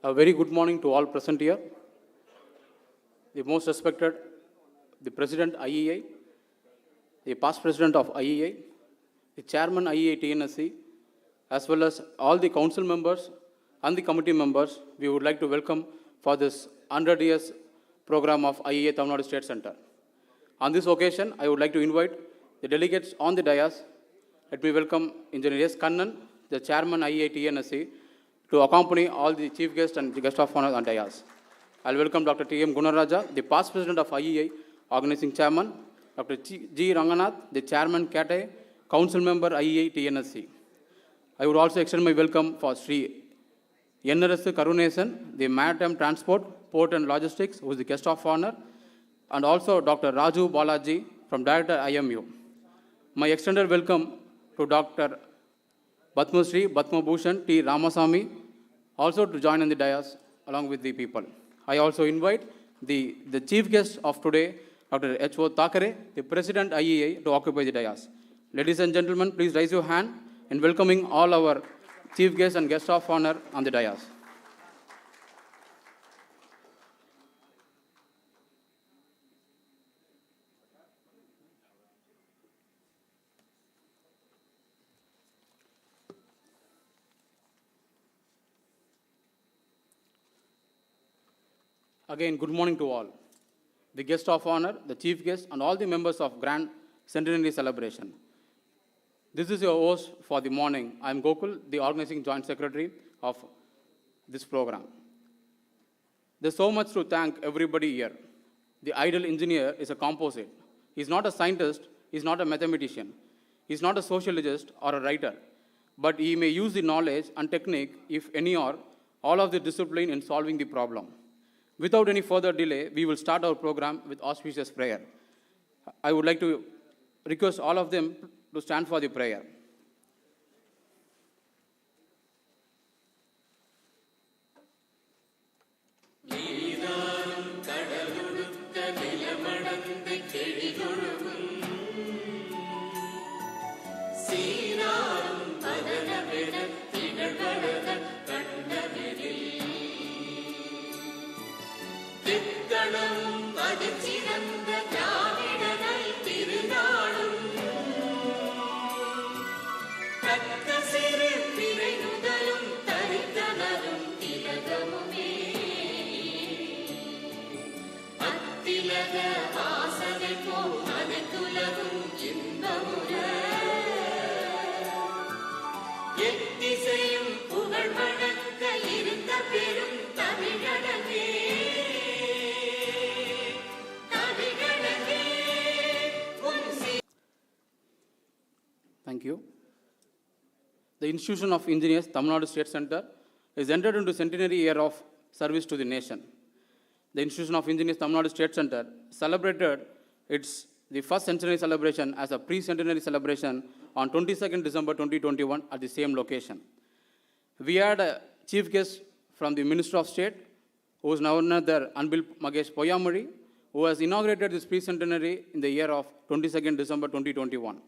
A very good morning to all present here. The most respected, the President IEI, the past President of IEI, the Chairman IEI TNSC, as well as all the council members and the committee members, we would like to welcome for this 100 years program of IEI Tamil Nadu State Center. On this occasion, I would like to invite the delegates on the dais. Let me welcome Engineer S. Kannan, the Chairman IEI TNSC, to accompany all the chief guests and the guest of honor on dais. I'll welcome Dr. T.M. Gunaraja, the past President of IEI, Organizing Chairman, Dr. G. Ranganath, the Chairman CATE, Council Member IEI TNSC. I would also extend my welcome for Sri Yenarasu Karunesan, the Maritime Transport, Port and Logistics, who is the guest of honor, and also Dr. Raju Balaji from Director IMU. My extended welcome to Dr. Batma Sri Batma Bhushan T. Ramasamy, also to join in the dais along with the people. I also invite the chief guest of today, Dr. H.O. Thakare, the President IEI, to occupy the dais. Ladies and gentlemen, please raise your hand in welcoming all our chief guests and guests of honor on the dais. Again, good morning to all. The guest of honor, the chief guest, and all the members of Grand Centenary Celebration. This is your host for the morning. I am Gokul, the organizing joint secretary of this program. There's so much to thank everybody here. The ideal engineer is a composite. He's not a scientist, he's not a mathematician, he's not a sociologist or a writer, but he may use the knowledge and technique, if any or all of the discipline in solving the problem. Without any further delay, we will start our program with auspicious prayer. I would like to request all of them to stand for the prayer. Thank you. The Institution of Engineers, Tamil Nadu State Center, is entered into centenary year of service to the nation. The Institution of Engineers, Tamil Nadu State Center, celebrated the first centenary celebration as a pre-centenary celebration on 22nd December 2021 at the same location. We had a chief guest from the Minister of State, who is now another Anbil Magesh Poyamuri, who has inaugurated this pre-centenary in the year of 22nd December 2021.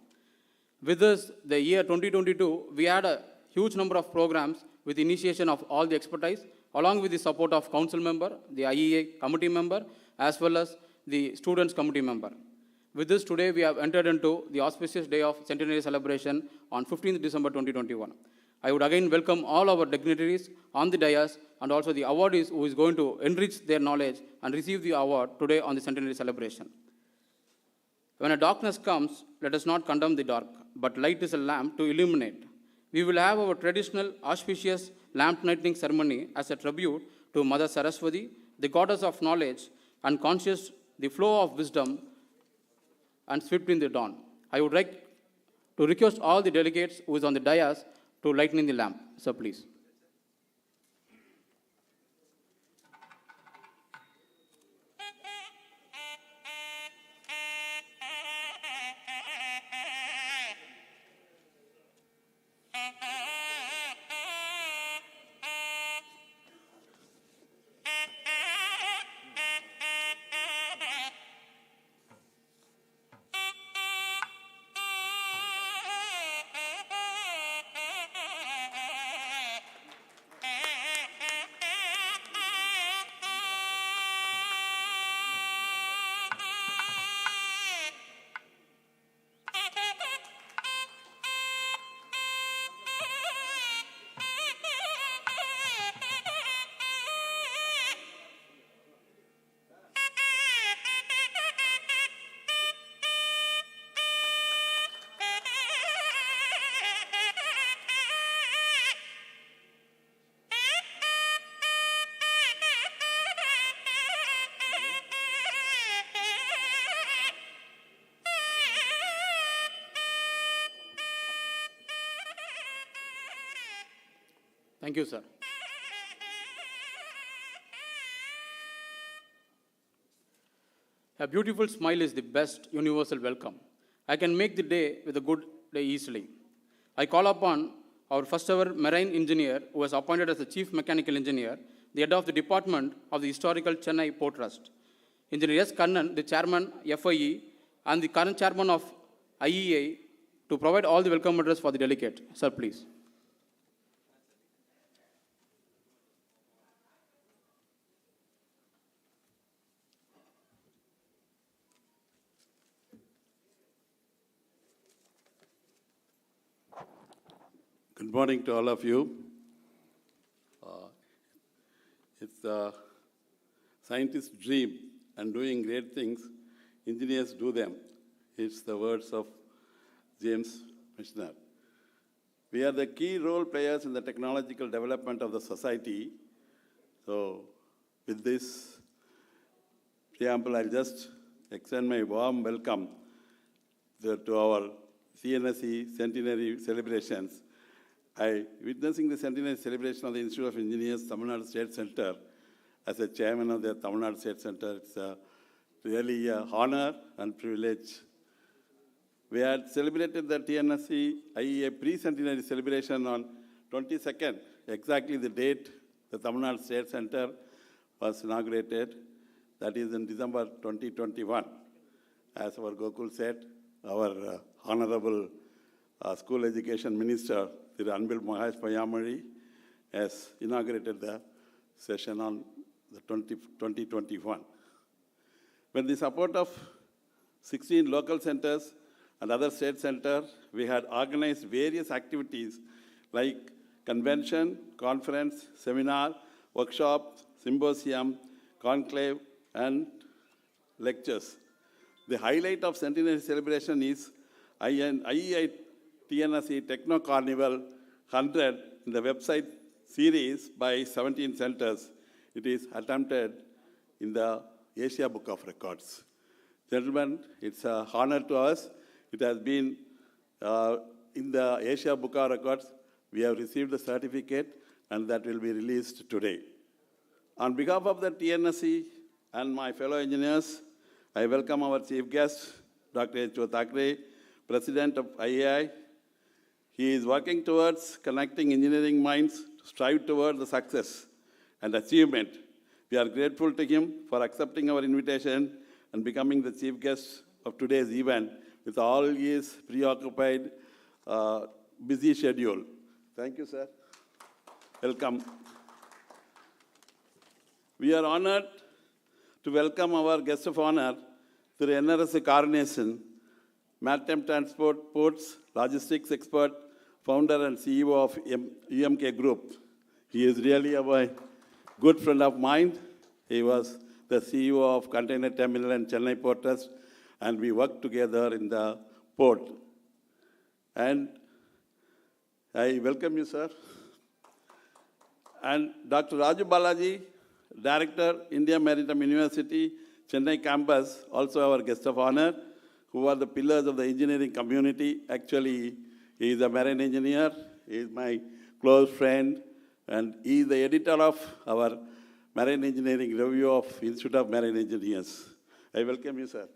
With this, the year 2022, we had a huge number of programs with initiation of all the expertise, along with the support of council member, the IEA committee member, as well as the students committee member. With this, today we have entered into the auspicious day of centenary celebration on 15th December 2021. I would again welcome all our dignitaries on the dais and also the awardees who is going to enrich their knowledge and receive the award today on the centenary celebration. When a darkness comes, let us not condemn the dark, but light is a lamp to illuminate. We will have our traditional auspicious lamp lighting ceremony as a tribute to Mother Saraswati, the goddess of knowledge and conscious, the flow of wisdom and swift in the dawn. I would like to request all the delegates who is on the dais to lighten the lamp. Sir, please. Thank you, sir. A beautiful smile is the best universal welcome. I can make the day with a good day easily. I call upon our first ever marine engineer who was appointed as the chief mechanical engineer, the head of the department of the historical Chennai Port Trust. Engineer S. Kannan, the chairman FIE and the current chairman of IEI, to provide all the welcome address for the delegate. Sir, please. Good morning to all of you. It's a scientist's dream, and doing great things, engineers do them. It's the words of James Michener. We are the key role players in the technological development of the society. So with this preamble, I'll just extend my warm welcome to our CNSC centenary celebrations. Witnessing the centenary celebration of the Institute of Engineers, Tamil Nadu State Center, as a chairman of the Tamil Nadu State Center, it's really an honor and privilege. We had celebrated the TNSC IEA pre-centenary celebration on 22nd, exactly the date the Tamil Nadu State Center was inaugurated, that is in December 2021. As our Gokul said, our Honorable School Education Minister, Sri Anbil Mahesh Payamari, has inaugurated the session on the 2021. With the support of 16 local centers and other state centers, we had organized various activities like convention, conference, seminar, workshop, symposium, conclave, and lectures. The highlight of centenary celebration is IEITNSC Techno Carnival 100 in the website series by 17 centers. It is attempted in the Asia Book of Records. Gentlemen, it's an honor to us. It has been in the Asia Book of Records. We have received the certificate, and that will be released today. On behalf of the TNSC and my fellow engineers, I welcome our chief guest, Dr. H.O. Thackeray, President of IAI. He is working towards connecting engineering minds to strive toward the success and achievement. We are grateful to him for accepting our invitation and becoming the chief guest of today's event with all his preoccupied, busy schedule. Thank you, sir. Welcome. We are honored to welcome our guest of honor, the NRS Coronation, Maritime Transport, Ports, Logistics expert, founder and CEO of UMK Group. He is really a good friend of mine. He was the CEO of Container Terminal and Chennai Port Trust, and we worked together in the port. And I welcome you, sir. And Dr. Raju Balaji, Director, India Maritime University, Chennai campus, also our guest of honor, who are the pillars of the engineering community. Actually, he is a marine engineer. He is my close friend, and he is the editor of our Marine Engineering Review of Institute of Marine Engineers. I welcome you, sir.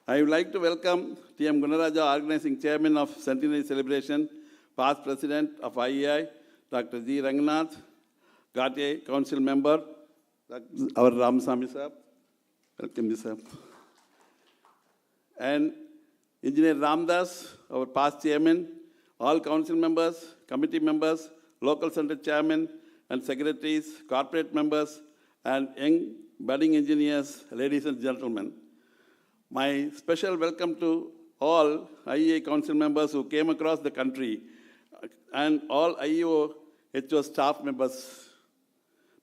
I would like to welcome T.M. Gunaraja, Organizing Chairman of Centenary Celebration, past President of IEI, Dr. G. Ranganath, Gate Council Member, our Ramasamy sir. Welcome you, sir. And Engineer Ramdas, our past chairman, all council members, committee members, local center chairman and secretaries, corporate members, and young budding engineers, ladies and gentlemen. My special welcome to all IEA council members who came across the country and all IEO HO staff members.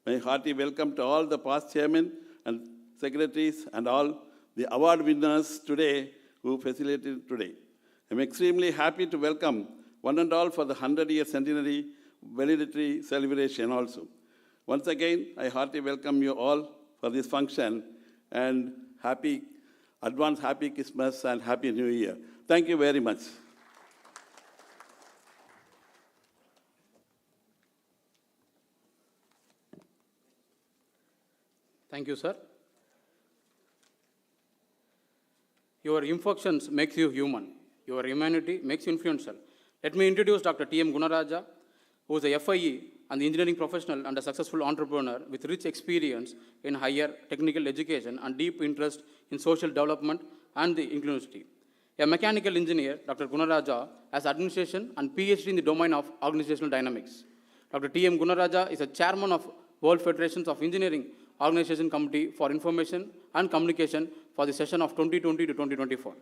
My hearty welcome to all the past chairmen and secretaries and all the award winners today who facilitated today. I'm extremely happy to welcome one and all for the 100-year centenary validatory celebration also. Once again, I heartily welcome you all for this function, and advance happy Christmas and Happy New Year. Thank you very much. Thank you, sir. Your imperfections makes you human. Your humanity makes you influential. Let me introduce Dr. T.M. Gunaraja, who is a FIE and the engineering professional and a successful entrepreneur with rich experience in higher technical education and deep interest in social development and the inclusivity. A mechanical engineer, Dr. Gunaraja has administration and PhD in the domain of organizational dynamics. Dr. T.M. Gunaraja is a chairman of World Federations of Engineering Organization Committee for Information and Communication for the session of 2020 to 2024.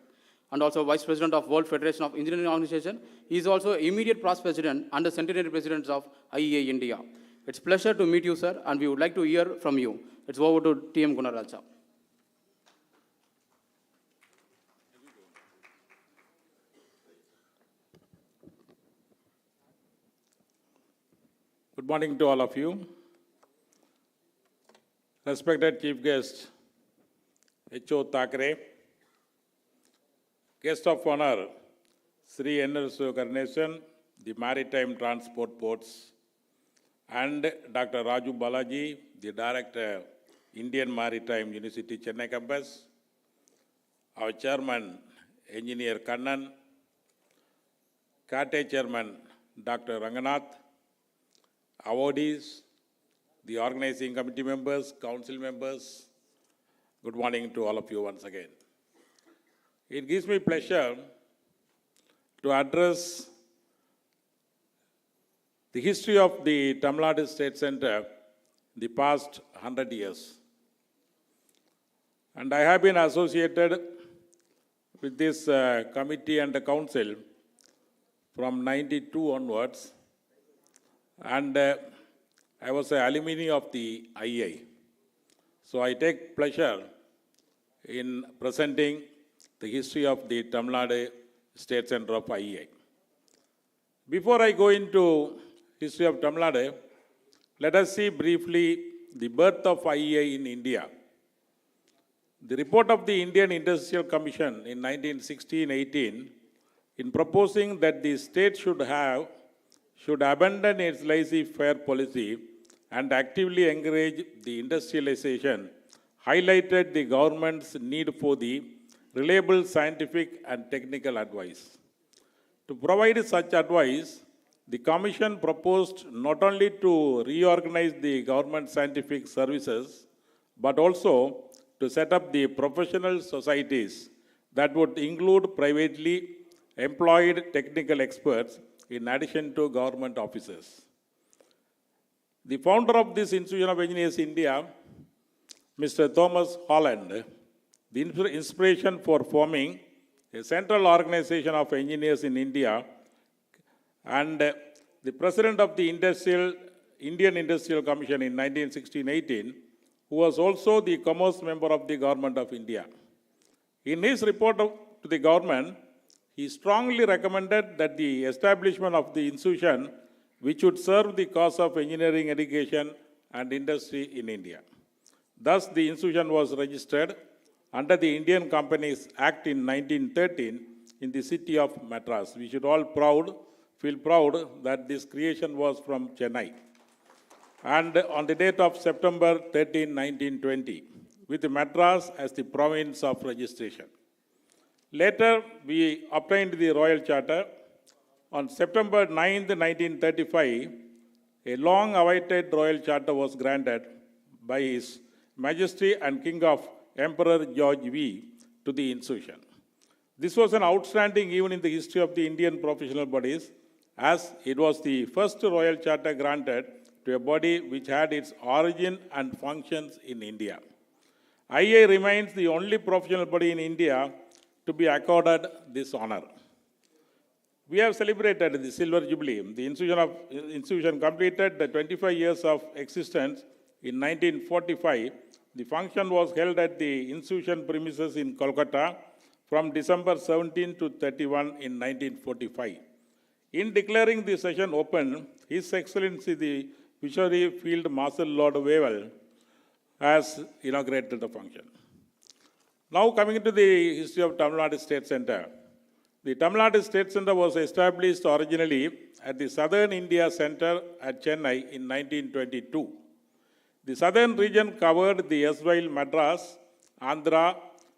And also Vice President of World Federation of Engineering Organization. He is also immediate past president and the centenary president of IEA India. It's a pleasure to meet you, sir, and we would like to hear from you. It's over to T.M. Gunaraja. Good morning to all of you. Respected Chief Guest, H.O. Thackeray, Guest of Honor, Sri N.R. Karnation, the Maritime Transport Ports, and Dr. Raju Balaji, the Director, Indian Maritime University, Chennai Campus, our Chairman, Engineer Kannan, CATE Chairman, Dr. Ranganath, awardees, the organizing committee members, council members, good morning to all of you once again. It gives me pleasure to address the history of the Tamil Nadu State Center the past 100 years. And I have been associated with this committee and the council from 92 onwards. And I was an alumni of the IEI. So I take pleasure in presenting the history of the Tamil Nadu State Center of IEI. Before I go into history of Tamil Nadu, let us see briefly the birth of IEI in India. The report of the Indian Industrial Commission in 1916-18 in proposing that the state should abandon its laissez-faire policy and actively encourage the industrialization, highlighted the government's need for the reliable scientific and technical advice. To provide such advice, the Commission proposed not only to reorganize the government scientific services, but also to set up the professional societies that would include privately employed technical experts in addition to government officers. The founder of this Institution of Engineers India, Mr. Thomas Holland, the inspiration for forming a central organization of engineers in India, and the president of the Indian Industrial Commission in 1916-18, who was also the commerce member of the Government of India. In his report to the government, he strongly recommended that the establishment of the institution, which would serve the cause of engineering education and industry in India. Thus, the institution was registered under the Indian Companies Act in 1913 in the city of Madras. We should all feel proud that this creation was from Chennai. And on the date of September 13, 1920, with Madras as the province of registration. Later, we obtained the Royal Charter. On September 9, 1935, a long-awaited Royal Charter was granted by His Majesty and King of Emperor George V to the institution. This was an outstanding event in the history of the Indian professional bodies, as it was the first Royal Charter granted to a body which had its origin and functions in India. IEI remains the only professional body in India to be accorded this honor. We have celebrated the Silver Jubilee. The institution completed the 25 years of existence in 1945. The function was held at the institution premises in Kolkata from December 17 to 31 in 1945. In declaring the session open, His Excellency the Visionary Field Marshal Lord Wavell has inaugurated the function. Now coming to the history of Tamil Nadu State Center. The Tamil Nadu State Center was established originally at the Southern India Center at Chennai in 1922. The southern region covered the erstwhile Madras, Andhra,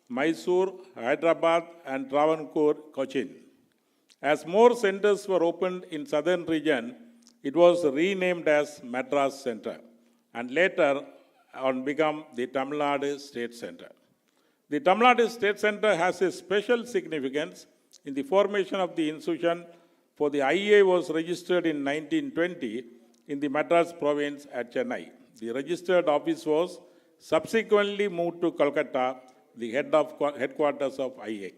Mysore, Hyderabad, and Travancore, Cochin. As more centers were opened in southern region, it was renamed as Madras Center and later on become the Tamil Nadu State Center. The Tamil Nadu State Center has a special significance in the formation of the institution, for the IEI was registered in 1920 in the Madras province at Chennai. The registered office was subsequently moved to Kolkata, the headquarters of IEI.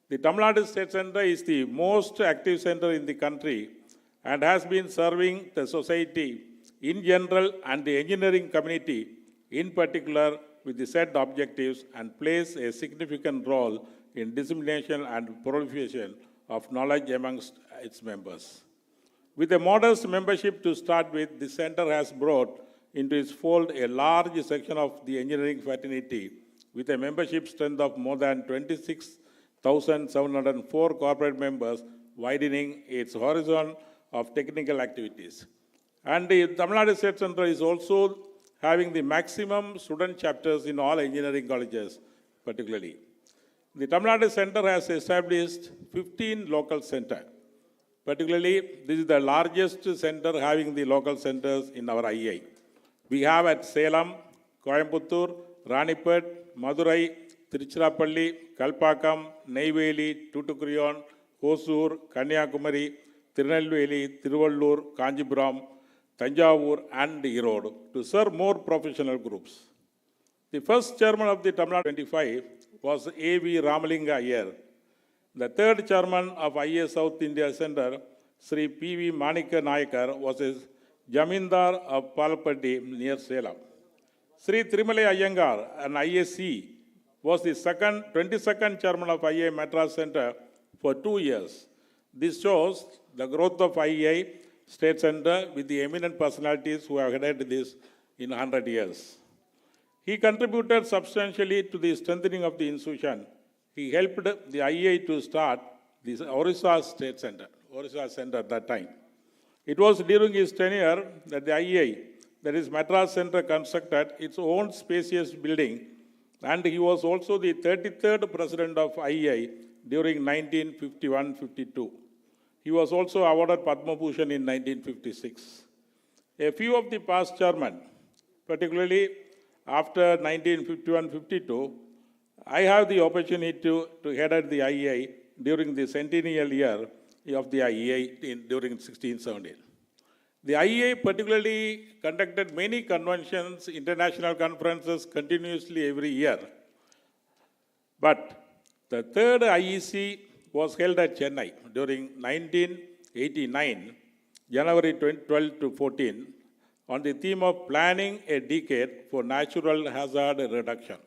The Tamil Nadu State Center is the most active center in the country and has been serving the society in general and the engineering community in particular with the said objectives, and plays a significant role in dissemination and proliferation of knowledge amongst its members. With a modest membership to start with, the center has brought into its fold a large section of the engineering fraternity with a membership strength of more than 26,704 corporate members, widening its horizon of technical activities. And the Tamil Nadu State Center is also having the maximum student chapters in all engineering colleges, particularly. The Tamil Nadu Center has established 15 local centers. Particularly, this is the largest center having the local centers in our IEI. We have at Salem, Coimbatore, Ranipet, Madurai, Tiruchirappalli, Kalpakkam, Neyveli, Tuticorin, Hosur, Kanyakumari, Tirunelveli, Tiruvallur, Kanjipuram, Tanjavur, and Erode to serve more professional groups. The first chairman of the Tamil Nadu 25 was A.V. Ramalinga Iyer. The third chairman of IIA South India Center, Sri P.V. Manika Nayakar, was a Jamindar of Palapatti near Salem. Sri Thirumalai Iyengar, an ISC, was the 22nd chairman of IIA Madras Center for 2 years. This shows the growth of IEI State Center with the eminent personalities who have headed this in 100 years. He contributed substantially to the strengthening of the institution. He helped the IEI to start the Orissa State Center, Orissa Center at that time. It was during his tenure that the IEI, that is Madras Center, constructed its own spacious building, and he was also the 33rd president of IEI during 1951-52. He was also awarded Padma Bhushan in 1956. A few of the past chairmen, particularly after 1951-52, I have the opportunity to head at the IEI during the centennial year of the IEI during 1617. The IEI particularly conducted many conventions, international conferences continuously every year. But the third IEC was held at Chennai during 1989, January 12 to 14, on the theme of planning a decade for natural hazard reduction.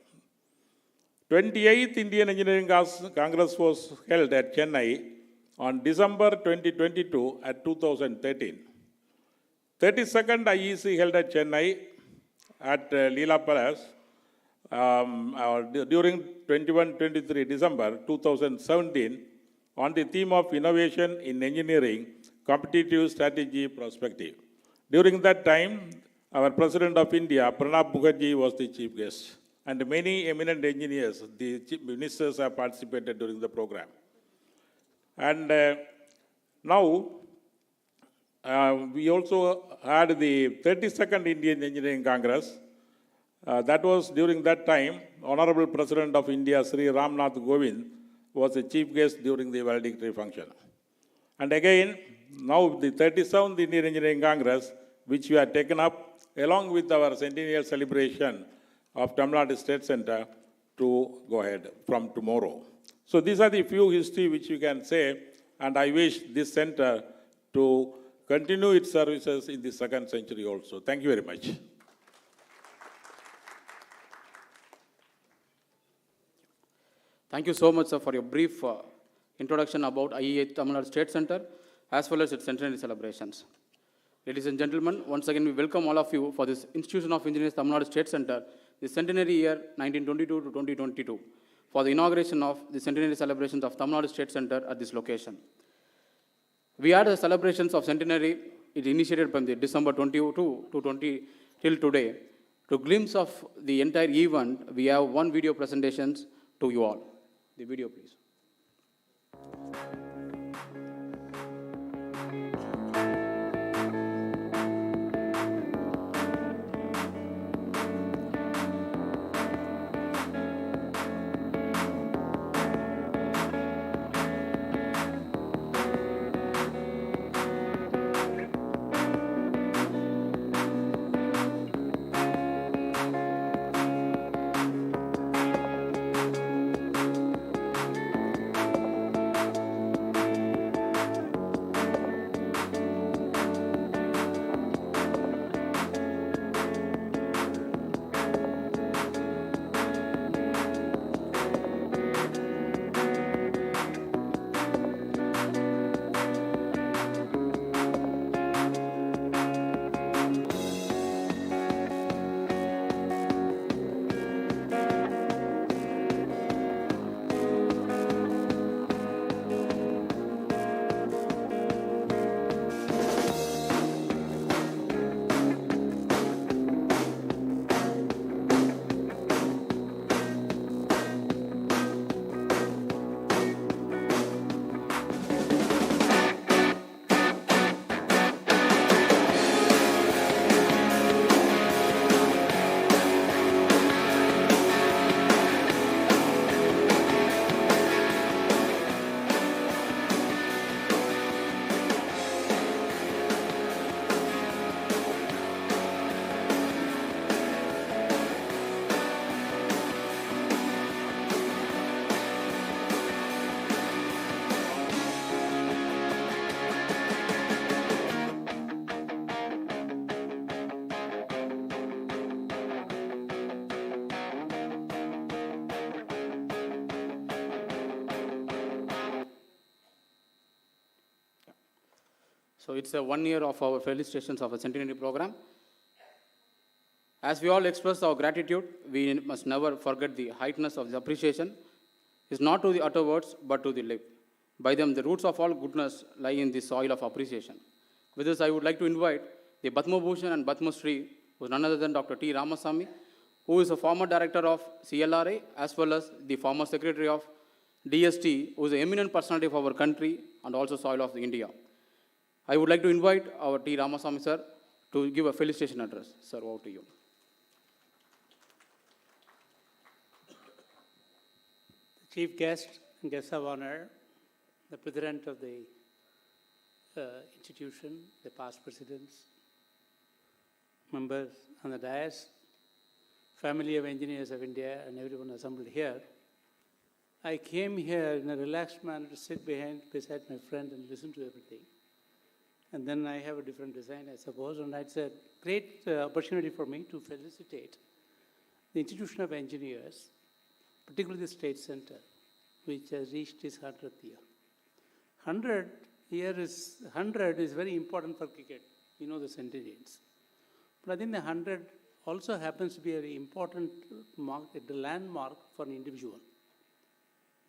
28th Indian Engineering Congress was held at Chennai on December 2022 at 2013. 32nd IEC held at Chennai at Leela Palace during 21-23 December 2017 on the theme of innovation in engineering, competitive strategy perspective. During that time, our President of India, Pranab Mukherjee, was the chief guest. And many eminent engineers, the chief ministers, have participated during the program. And now, we also had the 32nd Indian Engineering Congress. That was during that time, Honorable President of India, Sri Ramnath Kovind, was the chief guest during the valedictory function. And again, now the 37th Indian Engineering Congress, which we have taken up along with our centennial celebration of Tamil Nadu State Center to go ahead from tomorrow. So these are the few history which you can say, and I wish this center to continue its services in the second century also. Thank you very much. Thank you so much, sir, for your brief introduction about IEI Tamil Nadu State Center as well as its centenary celebrations. Ladies and gentlemen, once again we welcome all of you for this Institution of Engineers Tamil Nadu State Center, the centenary year 1922 to 2022, for the inauguration of the centenary celebrations of Tamil Nadu State Center at this location. We had the celebrations of centenary, it initiated from the December 22 to 20 till today. To glimpse of the entire event, we have one video presentation to you all. The video, please. So it's a 1 year of our felicitations of a centenary program. As we all express our gratitude, we must never forget the heightness of the appreciation is not to the utter words, but to the lip. By them, the roots of all goodness lie in the soil of appreciation. With this, I would like to invite the Padma Bhushan and Padma Shri, who is none other than Dr. T. Ramasamy, who is a former director of CLRA, as well as the former secretary of DST, who is an eminent personality of our country and also soil of India. I would like to invite our T. Ramasamy sir to give a felicitation address. Sir, over to you. The chief guest and guest of honor, the president of the institution, the past presidents, members on the dais, family of engineers of India, and everyone assembled here. I came here in a relaxed manner to sit beside my friend and listen to everything. And then I have a different design, I suppose, and it's a great opportunity for me to felicitate the Institution of Engineers, particularly the State Center, which has reached its 100th year. 100 is very important for cricket, you know, the centenarians. But I think the 100 also happens to be a very important mark, the landmark for an individual.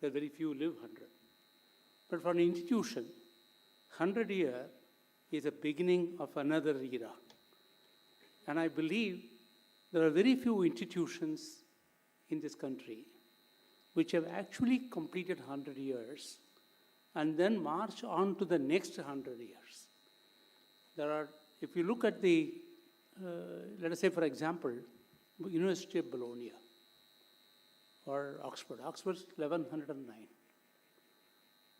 There are very few live 100. But for an institution, 100 year is the beginning of another era. And I believe there are very few institutions in this country which have actually completed 100 years and then march on to the next 100 years. There are, if you look at the, let us say for example, University of Bologna or Oxford. Oxford's 1109.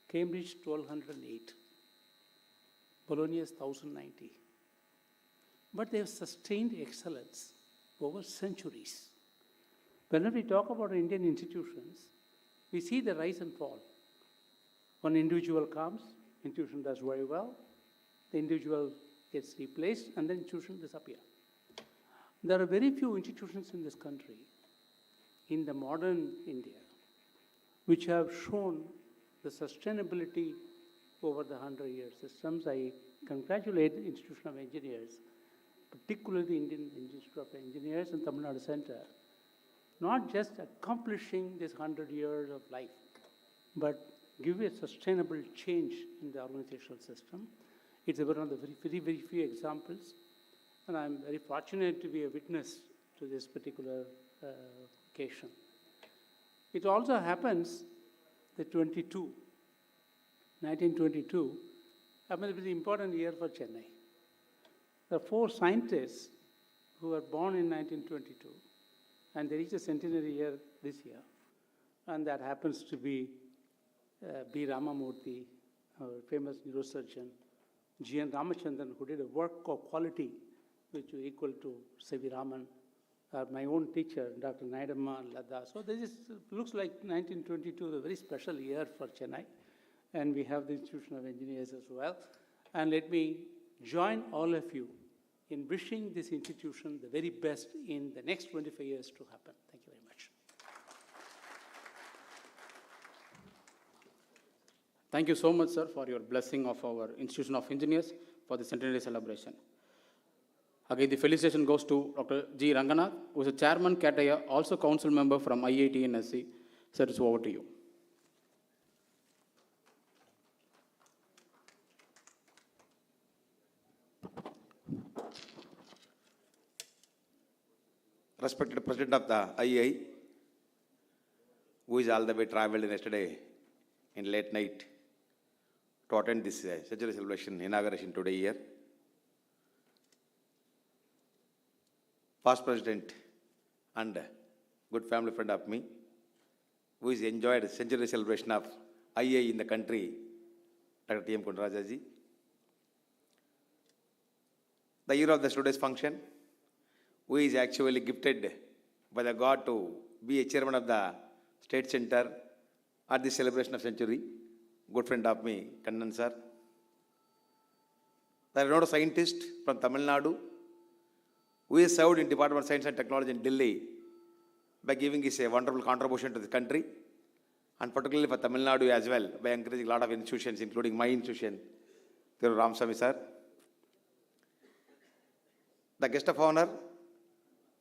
Cambridge 1208. Bologna is 1090. But they have sustained excellence over centuries. Whenever we talk about Indian institutions, we see the rise and fall. One individual comes, institution does very well, the individual gets replaced, and the institution disappears. There are very few institutions in this country, in the modern India, which have shown the sustainability over the 100-year systems. I congratulate the Institution of Engineers, particularly the Indian Institute of Engineers and Tamil Nadu Center, not just accomplishing this 100 years of life, but give a sustainable change in the organizational system. It's one of the very, very, very few examples, and I'm very fortunate to be a witness to this particular occasion. It also happens that 1922 happens to be the important year for Chennai. There are 4 scientists who were born in 1922, and they reach the centenary year this year. And that happens to be B. Ramamurthy, our famous neurosurgeon, G.N. Ramachandran, who did a work of quality which is equal to C.V. Raman, my own teacher, Dr. Naidamma and Ladda. So this looks like 1922, a very special year for Chennai. And we have the Institution of Engineers as well. And let me join all of you in wishing this institution the very best in the next 25 years to happen. Thank you very much. Thank you so much, sir, for your blessing of our Institution of Engineers for the centenary celebration. Again, the felicitation goes to Dr. G. Ranganath, who is a chairman Kataya, also council member from IEITNSC. Sir, it's over to you. Respected President of the IEI, who is all the way traveled yesterday in late night to attend this centenary celebration inauguration today here. Past President and good family friend of me, who has enjoyed centenary celebration of IEI in the country, Dr. T.M. Kundarajaji. The year of the students' function, who is actually gifted by the God to be a chairman of the State Center at the celebration of century. Good friend of me, Kannan sir. The renowned scientist from Tamil Nadu, who has served in Department of Science and Technology in Delhi by giving his a wonderful contribution to the country, and particularly for Tamil Nadu as well, by encouraging a lot of institutions, including my institution, Thiru Ramasamy sir. The guest of honor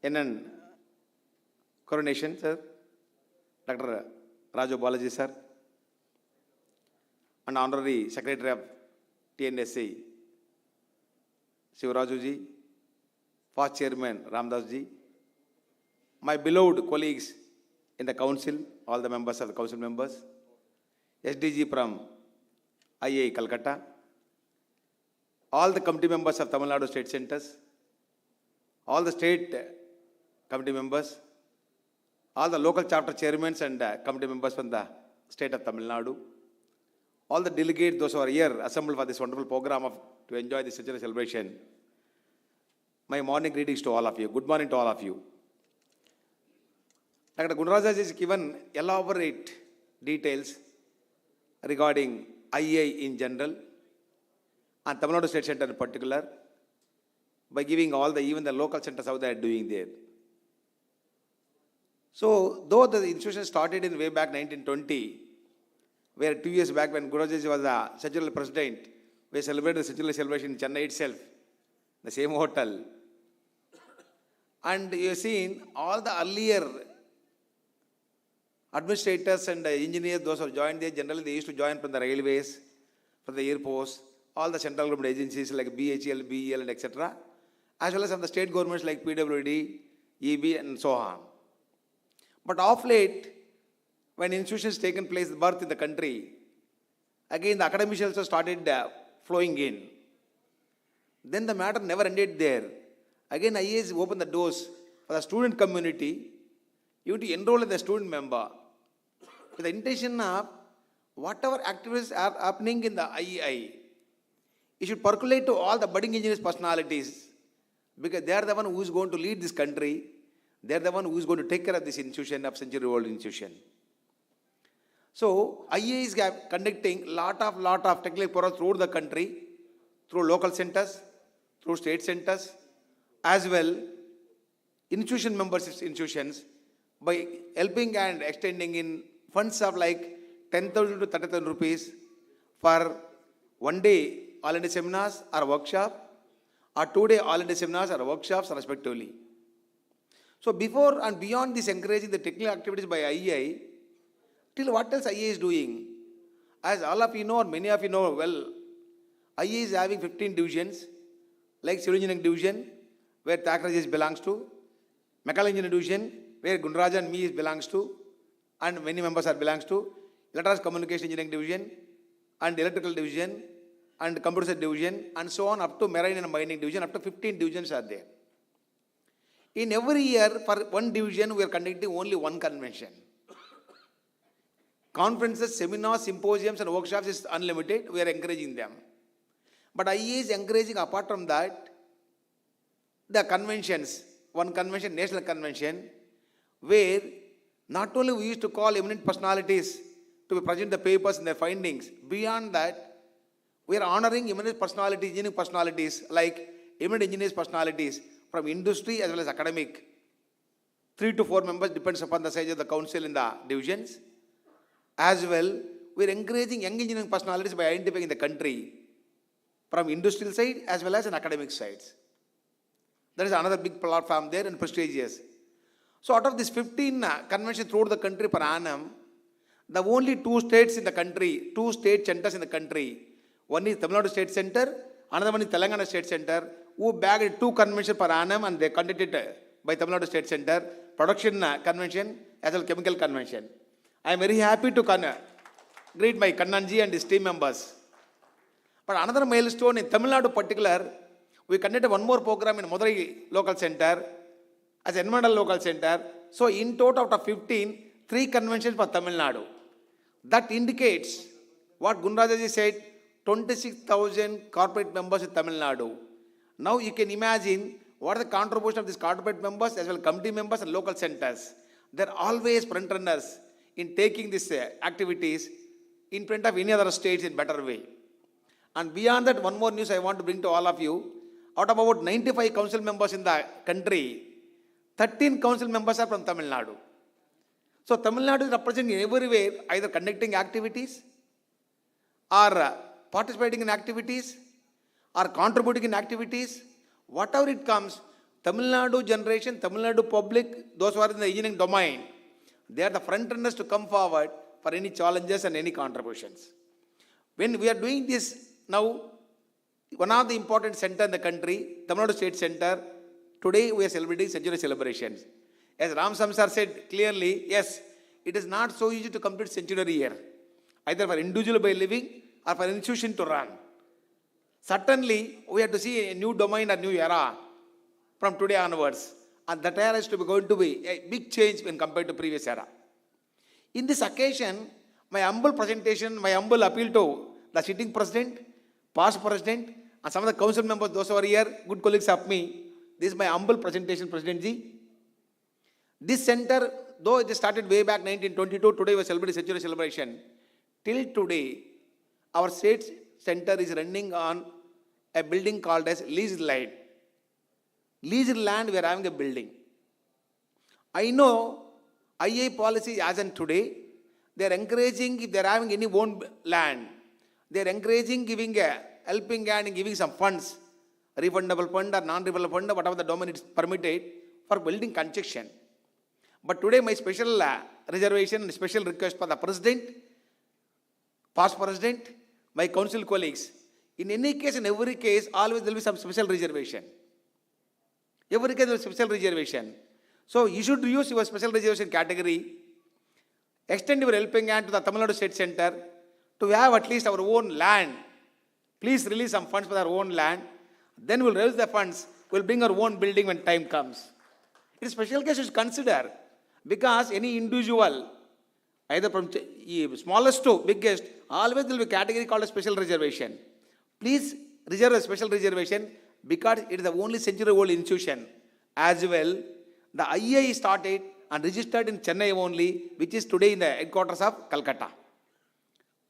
in an coronation, sir, Dr. Raju Balaji sir, and Honorary Secretary of TNSC, Sivaraju ji, First Chairman Ramdas ji, my beloved colleagues in the council, all the members of the council members, SDG from IIA Calcutta, all the committee members of Tamil Nadu State Centers, all the state committee members, all the local chapter chairmen and committee members from the state of Tamil Nadu, all the delegates, those who are here assembled for this wonderful program to enjoy this centenary celebration. My morning greetings to all of you. Good morning to all of you. Dr. Kundarajaji has given elaborate details regarding IEI in general and Tamil Nadu State Center in particular, by giving all the, even the local centers how they are doing there. So, though the institution started in way back 1920, where 2 years back when Kundarajaji was the centennial president, we celebrated the centennial celebration in Chennai itself, the same hotel. And you have seen all the earlier administrators and engineers, those who have joined there, generally they used to join from the railways, from the airports, all the central government agencies like BHEL, BEL and etc., as well as from the state governments like PWD, EB and so on. But of late, when institutions taken place, birth in the country, again the academicians also started flowing in. Then the matter never ended there. Again, IAS opened the doors for the student community. You have to enroll as a student member with the intention of whatever activities are happening in the IEI, it should percolate to all the budding engineers' personalities, because they are the one who is going to lead this country. They are the one who is going to take care of this institution, of century-old institution. So, IEI is conducting lot of technical programs throughout the country, through local centers, through state centers, as well institution membership institutions, by helping and extending in funds of like 10,000 to 30,000 rupees for 1 day all-India seminars or workshop, or 2 day all-India seminars or workshops respectively. So before and beyond this encouraging the technical activities by IEI, till what else IEI is doing? As all of you know, or many of you know well, IEI is having 15 divisions, like civil engineering division, where Thakurji belongs to, Mechanical Engineering Division, where Gundraja and me belongs to, and many members are belongs to, Electronics Communication Engineering Division, and Electrical Division, and Computer Science Division, and so on up to Marine and Mining Division, up to 15 divisions are there. In every year, for one division, we are conducting only one convention. Conferences, seminars, symposiums, and workshops is unlimited. We are encouraging them. But IE is encouraging, apart from that, the conventions, one convention, national convention, where not only we used to call eminent personalities to present the papers and their findings, beyond that, we are honoring eminent personalities, engineering personalities, like eminent engineers personalities from industry as well as academic. 3 to 4 members depends upon the size of the council in the divisions. As well, we are encouraging young engineering personalities by identifying the country from industrial side as well as an academic sides. There is another big platform there and prestigious. So out of this 15 conventions throughout the country per annum, the only 2 states in the country, 2 state centers in the country, one is Tamil Nadu State Center, another one is Telangana State Center, who bagged 2 conventions per annum and they conducted by Tamil Nadu State Center, production convention as well as chemical convention. I am very happy to greet my Kannanji and his team members. But another milestone in Tamil Nadu particular, we conducted one more program in Madurai local center as environmental local center. So in total out of 15, 3 conventions for Tamil Nadu. That indicates what Gundrajaji said, 26,000 corporate members in Tamil Nadu. Now you can imagine what is the contribution of these corporate members as well as committee members and local centers. They are always front runners in taking these activities in front of any other states in better way. And beyond that, one more news I want to bring to all of you. Out of about 95 council members in the country, 13 council members are from Tamil Nadu. So Tamil Nadu is representing everywhere, either conducting activities or participating in activities or contributing in activities. Whatever it comes, Tamil Nadu generation, Tamil Nadu public, those who are in the engineering domain, they are the front runners to come forward for any challenges and any contributions. When we are doing this now, one of the important center in the country, Tamil Nadu State Center, today we are celebrating centenary celebrations. As Ram Samsar said clearly, yes, it is not so easy to complete centenary year, either for individual by living or for institution to run. Certainly, we have to see a new domain, a new era from today onwards. And that era is going to be a big change when compared to previous era. In this occasion, my humble presentation, my humble appeal to the sitting president, past president, and some of the council members, those who are here, good colleagues of me, this is my humble presentation, President Ji. This center, though it started way back 1922, today we are celebrating centenary celebration. Till today, our state center is running on a building called as leased land. Leased land, we are having a building. I know IA policy as in today, they are encouraging, if they are having any own land, they are encouraging giving a helping hand and giving some funds, refundable fund or non-refundable fund, whatever the domain is permitted for building construction. But today my special reservation and special request for the president, past president, my council colleagues, in any case, in every case, always there will be some special reservation. Every case there is special reservation. So you should use your special reservation category, extend your helping hand to the Tamil Nadu State Center to have at least our own land. Please release some funds for our own land. Then we'll raise the funds. We'll bring our own building when time comes. It is special case you should consider, because any individual, either from smallest to biggest, always there will be a category called a special reservation. Please reserve a special reservation, because it is the only century-old institution. As well, the IEI started and registered in Chennai only, which is today in the headquarters of Calcutta.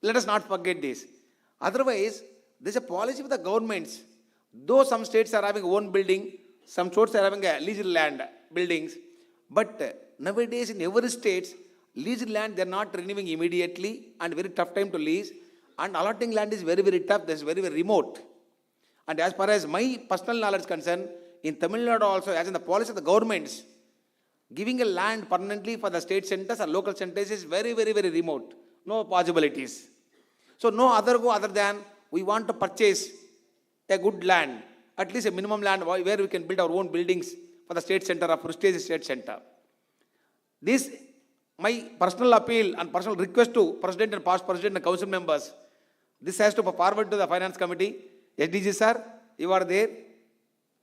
Let us not forget this. Otherwise, there is a policy of the governments. Though some states are having own building, some states are having a leased land buildings, but nowadays in every state, leased land they are not renewing immediately and very tough time to lease, and allotting land is very, very tough. That is very, very remote. And as far as my personal knowledge is concerned, in Tamil Nadu also, as in the policy of the governments, giving a land permanently for the state centers or local centers is very, very, very remote. No possibilities. So no other go other than we want to purchase a good land, at least a minimum land where we can build our own buildings for for the state center, a prestigious state center. This, my personal appeal and personal request to President and past President and Council members, this has to be forwarded to the Finance Committee. SDG sir, you are there.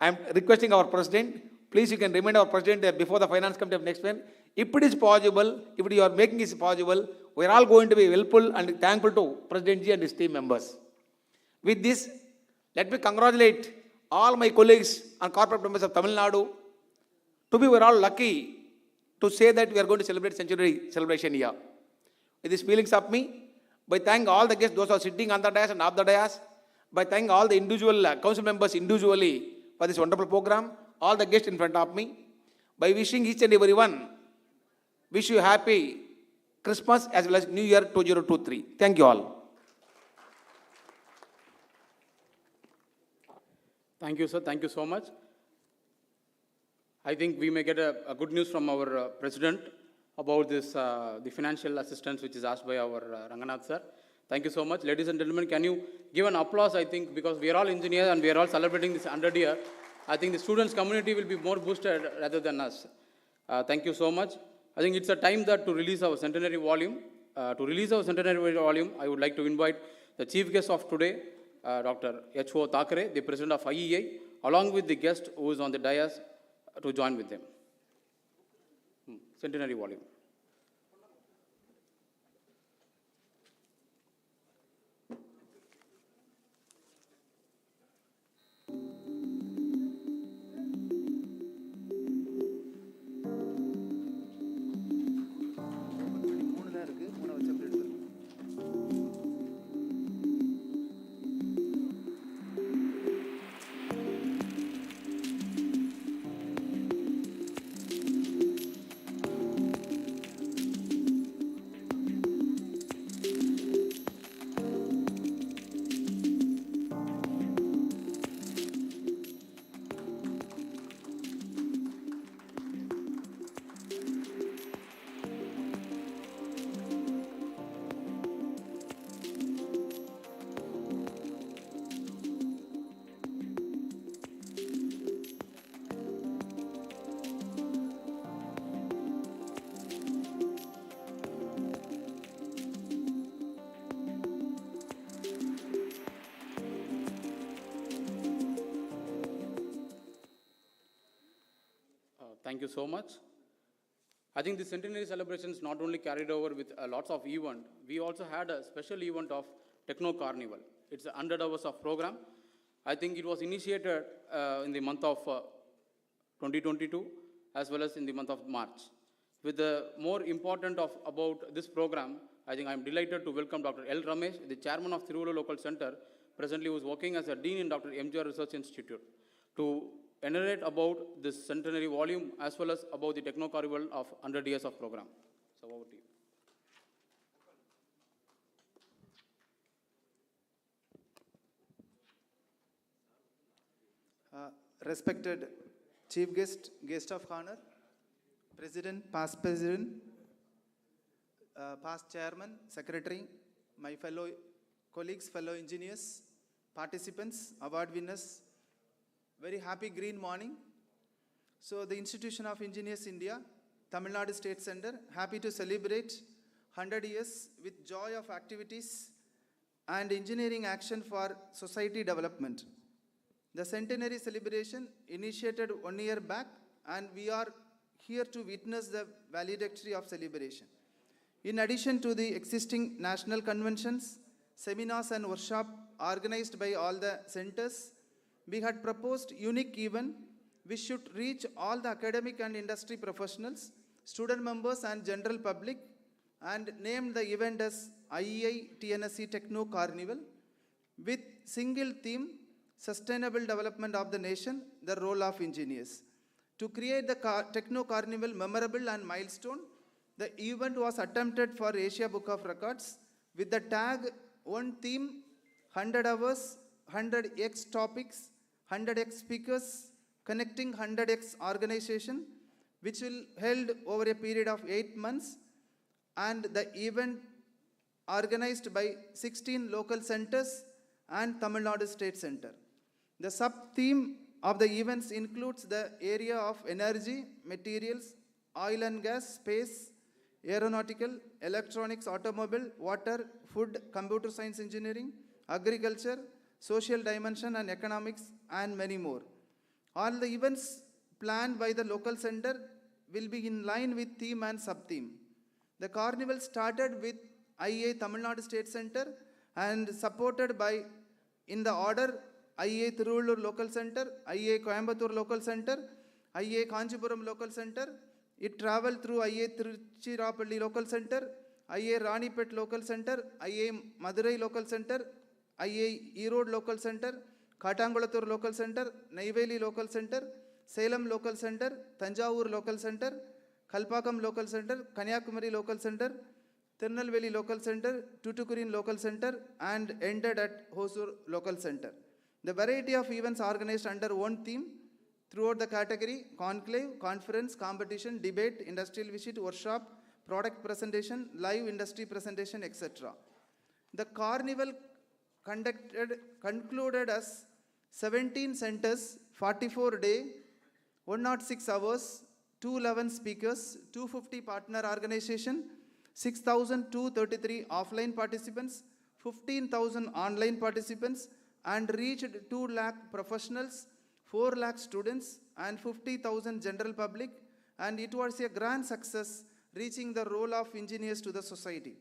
I am requesting our President, please you can remind our President before the Finance Committee of next one. If it is possible, if you are making it possible, we are all going to be helpful and thankful to President Ji and his team members. With this, let me congratulate all my colleagues and corporate members of Tamil Nadu. To be, we are all lucky to say that we are going to celebrate centenary celebration here. With these feelings of me, by thanking all the guests, those who are sitting on the dais and off the dais, by thanking all the individual council members individually for this wonderful program, all the guests in front of me, by wishing each and every one, wish you happy Christmas as well as New Year 2023. Thank you all. Thank you, sir. Thank you so much. I think we may get a good news from our President about this, the financial assistance which is asked by our Ranganath sir. Thank you so much. Ladies and gentlemen, can you give an applause, I think, because we are all engineers and we are all celebrating this 100 year. I think the students community will be more boosted rather than us. Thank you so much. I think it's a time that to release our centenary volume. To release our centenary volume, I would like to invite the chief guest of today, Dr. H.O. Thackeray, the president of IEI, along with the guest who is on the dais to join with them. Centenary volume. Thank you so much. I think the centenary celebrations not only carried over with lots of event, we also had a special event of Techno Carnival. It's 100 hours of program. I think it was initiated in the month of 2022 as well as in the month of March. With the more important of about this program, I think I'm delighted to welcome Dr. L. Ramesh, the chairman of Tiruvallur Local Center, presently who is working as a dean in Dr. MGR Research Institute, to enumerate about this centenary volume as well as about the Techno Carnival of 100 years of program. So over to you. Respected Chief Guest, Guest of Honor, President, past Chairman, Secretary, my fellow colleagues, fellow engineers, participants, award winners, very happy green morning. So the Institution of Engineers India, Tamil Nadu State Center, happy to celebrate 100 years with joy of activities and engineering action for society development. The centenary celebration initiated 1 year back, and we are here to witness the valedictory of celebration. In addition to the existing national conventions, seminars and workshops organized by all the centers, we had proposed unique event which should reach all the academic and industry professionals, student members and general public, and named the event as IEITNSC Techno Carnival with single theme, Sustainable Development of the Nation, the Role of Engineers. To create the Techno Carnival memorable and milestone, the event was attempted for Asia Book of Records with the tag one theme, 100 hours, 100x topics, 100x speakers, connecting 100x organization, which will held over a period of 8 months, and the event organized by 16 local centers and Tamil Nadu State Center. The sub-theme of the events includes the area of energy, materials, oil and gas, space, aeronautical, electronics, automobile, water, food, computer science engineering, agriculture, social dimension and economics, and many more. All the events planned by the local center will be in line with theme and sub-theme. The carnival started with IEI Tamil Nadu State Center and supported by, in the order, IEI Tiruvallur Local Center, IEI Coimbatore Local Center, IEI Kanchipuram Local Center. It traveled through IEI Tiruchirappalli Local Center, IEI Ranipet Local Center, IEI Madurai Local Center, IEI Erode Local Center, Katangulathur Local Center, Neyveli Local Center, Salem Local Center, Tanjavur Local Center, Kalpakam Local Center, Kanyakumari Local Center, Tirunelveli Local Center, Tuticorin Local Center, and ended at Hosur Local Center. The variety of events organized under one theme throughout the category: conclave, conference, competition, debate, industrial visit, workshop, product presentation, live industry presentation, etc. The carnival concluded as 17 centers, 44 days, 106 hours, 211 speakers, 250 partner organization, 6,233 offline participants, 15,000 online participants, and reached 2 lakh professionals, 4 lakh students, and 50,000 general public, and it was a grand success, reaching the role of engineers to the society.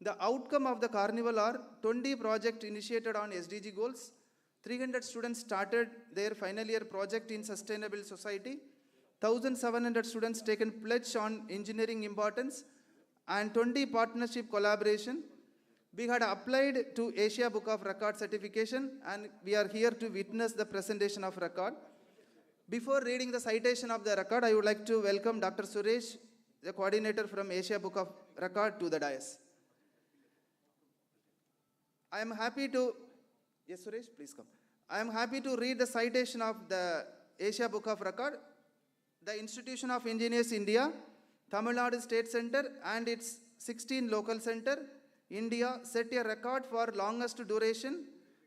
The outcome of the carnival are 20 projects initiated on SDG goals, 300 students started their final year project in sustainable society, 1,700 students taken pledge on engineering importance, and 20 partnership collaboration. We had applied to Asia Book of Record certification, and we are here to witness the presentation of record. Before reading the citation of the record, I would like to welcome Dr. Suresh, the coordinator from Asia Book of Record, to the dais. I am happy to, yes Suresh, please come. I am happy to read the citation of the Asia Book of Record. The Institution of Engineers India, Tamil Nadu State Center and its 16 local center, India set a record for longest duration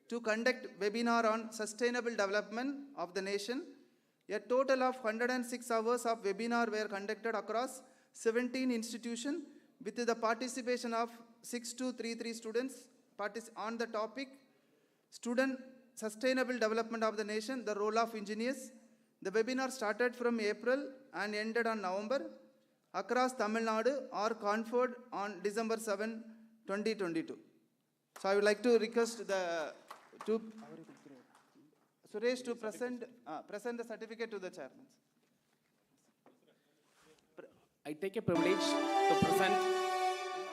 to conduct webinar on sustainable development of the nation. A total of 106 hours of webinar were conducted across 17 institutions with the participation of 6233 students on the topic Student Sustainable Development of the Nation, the Role of Engineers. The webinar started from April and ended on November across Tamil Nadu or conferred on December 7, 2022. So I would like to request Suresh to present the certificate to the chairman. I take a privilege to present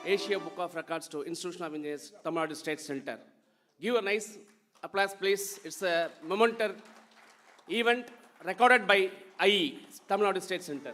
Asia Book of Records to Institution of Engineers, Tamil Nadu State Center. Give a nice applause, please. It's a momentous event recorded by IE, Tamil Nadu State Center.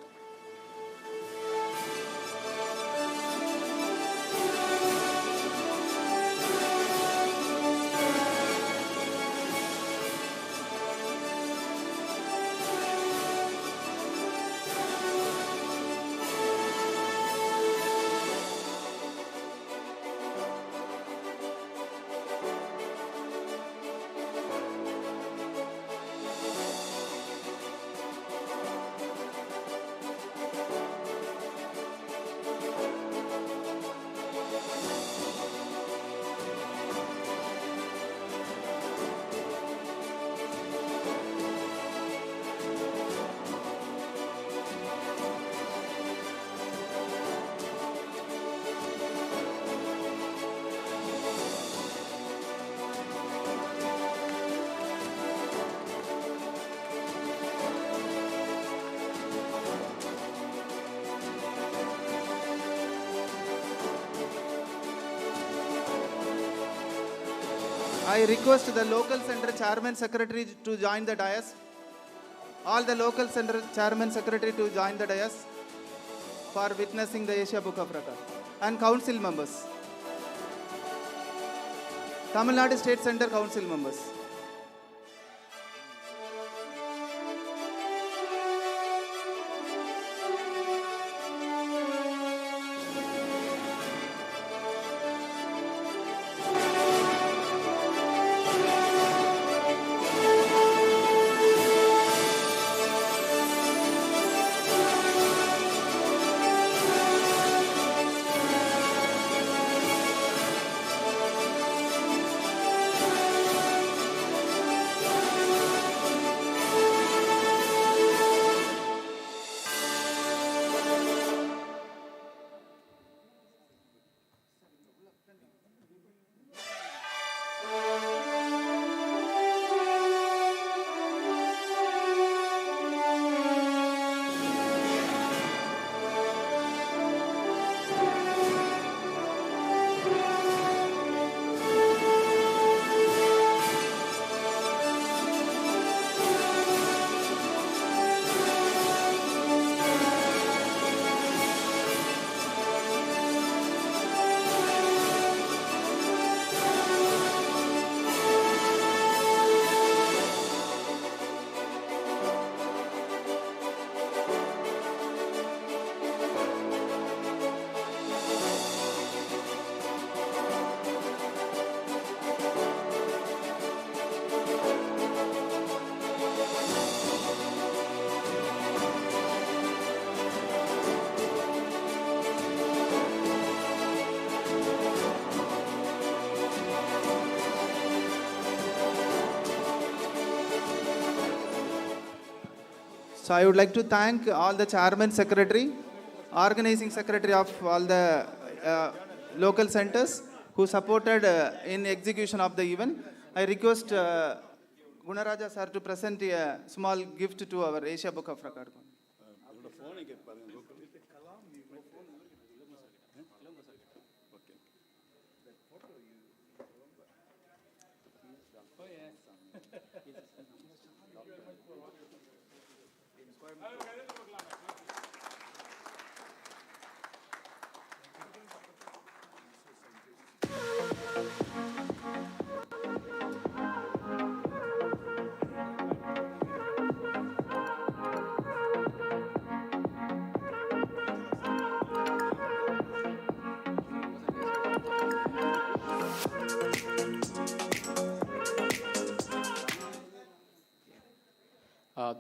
I request the local center chairman secretary to join the dais. All the local center chairman secretary to join the dais for witnessing the Asia Book of Record. And council members. Tamil Nadu State Center council members. So I would like to thank all the chairman, secretary, organizing secretary of all the local centers who supported in execution of the event. I request Gunaraja sir to present a small gift to our Asia Book of Record.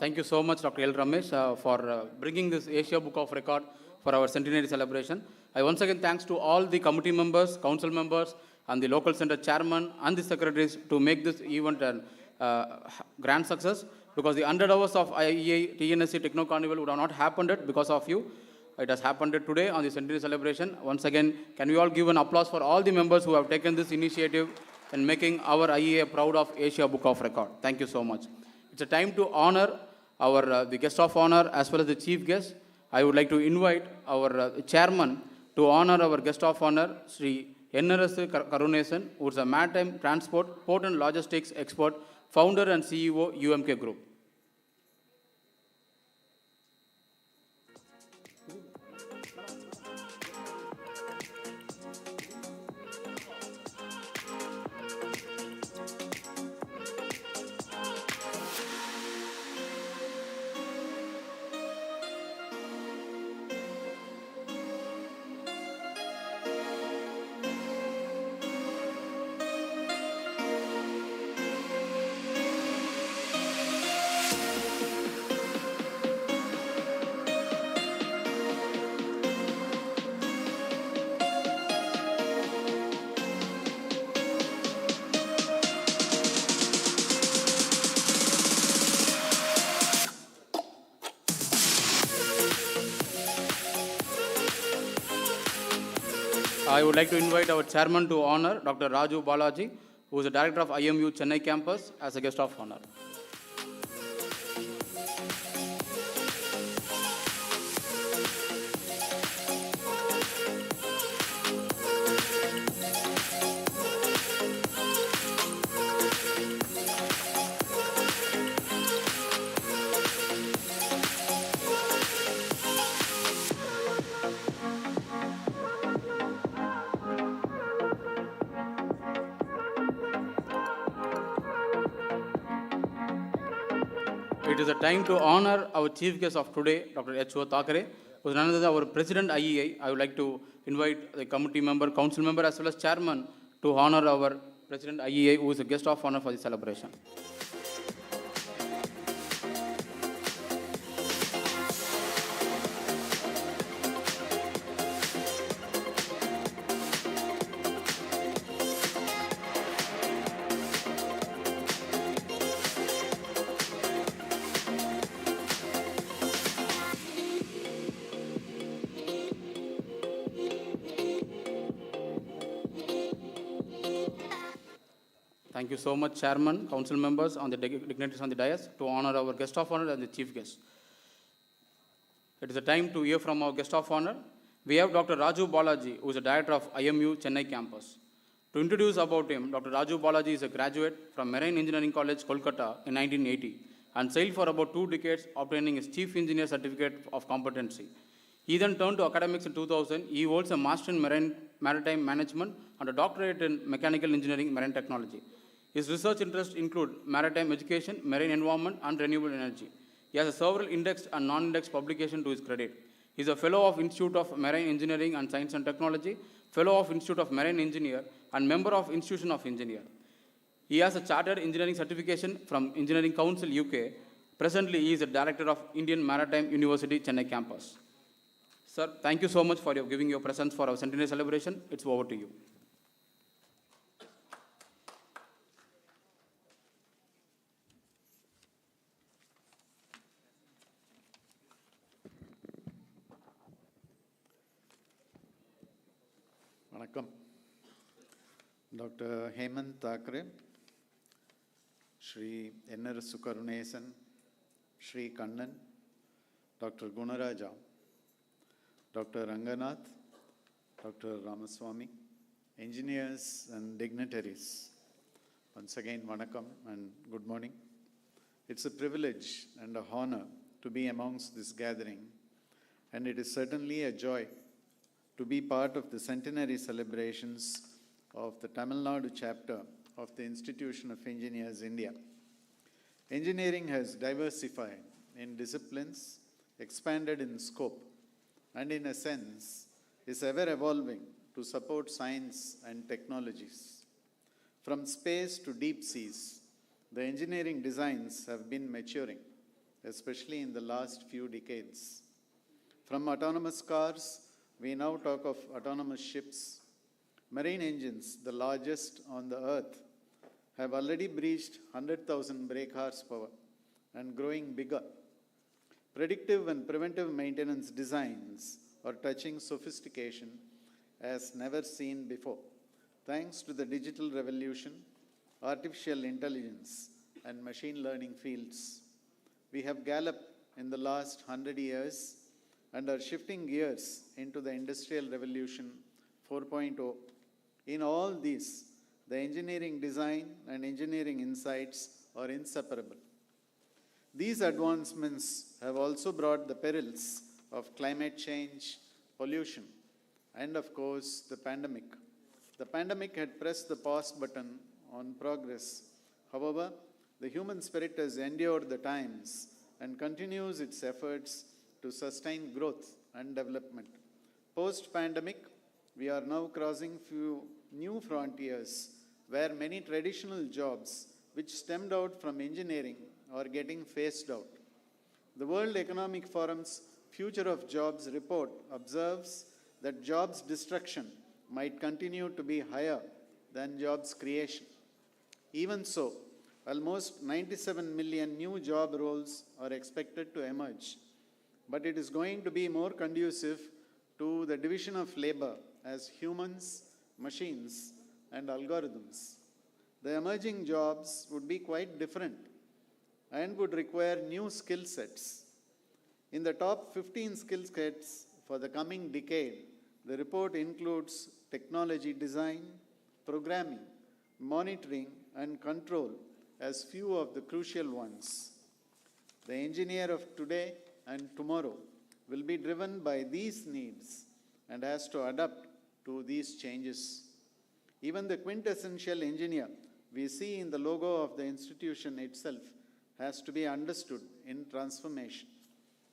Thank you so much, Dr. L. Ramesh, for bringing this Asia Book of Record for our centenary celebration. I once again thanks to all the committee members, council members, and the local center chairman and the secretaries to make this event a grand success, because the 100 hours of IEI TNSC Techno Carnival would have not happened because of you. It has happened today on the centenary celebration. Once again, can we all give an applause for all the members who have taken this initiative and making our IEA proud of Asia Book of Record. Thank you so much. It's a time to honor our the guest of honor as well as the chief guest. I would like to invite our chairman to honor our guest of honor, Sri NRS Karunesan, who is a maritime transport, port and logistics expert, founder and CEO, UMK Group. I would like to invite our chairman to honor Dr. Raju Balaji, who is the director of IMU Chennai campus, as a guest of honor. It is a time to honor our chief guest of today, Dr. H.O. Thakare, who is none other than our president IEI. I would like to invite the committee member, council member, as well as chairman to honor our president IEI, who is a guest of honor for the celebration. Thank you so much, Chairman, Council members, on the dignitaries on the dais, to honor our guest of honor and the chief guest. It is a time to hear from our guest of honor. We have Dr. Raju Balaji, who is the director of IMU Chennai campus. To introduce about him, Dr. Raju Balaji is a graduate from Marine Engineering College, Kolkata in 1980 and sailed for about 2 decades, obtaining his chief engineer certificate of competency. He then turned to academics in 2000. He holds a master in maritime management and a doctorate in mechanical engineering, marine technology. His research interests include maritime education, marine environment, and renewable energy. He has several indexed and non-indexed publications to his credit. He is a fellow of Institute of Marine Engineering and Science and Technology, fellow of Institute of Marine Engineer, and member of Institution of Engineer. He has a chartered engineering certification from Engineering Council, UK. Presently, he is the director of Indian Maritime University, Chennai campus. Sir, thank you so much for giving your presence for our centenary celebration. It's over to you. Vanakkam. Dr. Hemant Thakre, Shri N.R. Sukarunesan, Shri Kannan, Dr. Gunaraja, Dr. Ranganath, Dr. Ramaswamy, engineers and dignitaries. Once again, Vanakkam and good morning. It's a privilege and a honor to be amongst this gathering, and it is certainly a joy to be part of the centenary celebrations of the Tamil Nadu chapter of the Institution of Engineers, India. Engineering has diversified in disciplines, expanded in scope, and in a sense is ever evolving to support science and technologies. From space to deep seas, the engineering designs have been maturing, especially in the last few decades. From autonomous cars, we now talk of autonomous ships. Marine engines, the largest on the earth, have already breached 100,000 brake horsepower and growing bigger. Predictive and preventive maintenance designs are touching sophistication as never seen before. Thanks to the digital revolution, artificial intelligence, and machine learning fields, we have galloped in the last 100 years and are shifting gears into the Industrial Revolution 4.0. In all these, the engineering design and engineering insights are inseparable. These advancements have also brought the perils of climate change, pollution, and of course, the pandemic. The pandemic had pressed the pause button on progress. However, the human spirit has endured the times and continues its efforts to sustain growth and development. Post-pandemic, we are now crossing few new frontiers where many traditional jobs which stemmed out from engineering are getting phased out. The World Economic Forum's Future of Jobs report observes that jobs destruction might continue to be higher than jobs creation. Even so, almost 97 million new job roles are expected to emerge, but it is going to be more conducive to the division of labor as humans, machines, and algorithms. The emerging jobs would be quite different and would require new skill sets. In the top 15 skill sets for the coming decade, the report includes technology design, programming, monitoring, and control as few of the crucial ones. The engineer of today and tomorrow will be driven by these needs and has to adapt to these changes. Even the quintessential engineer we see in the logo of the institution itself has to be understood in transformation,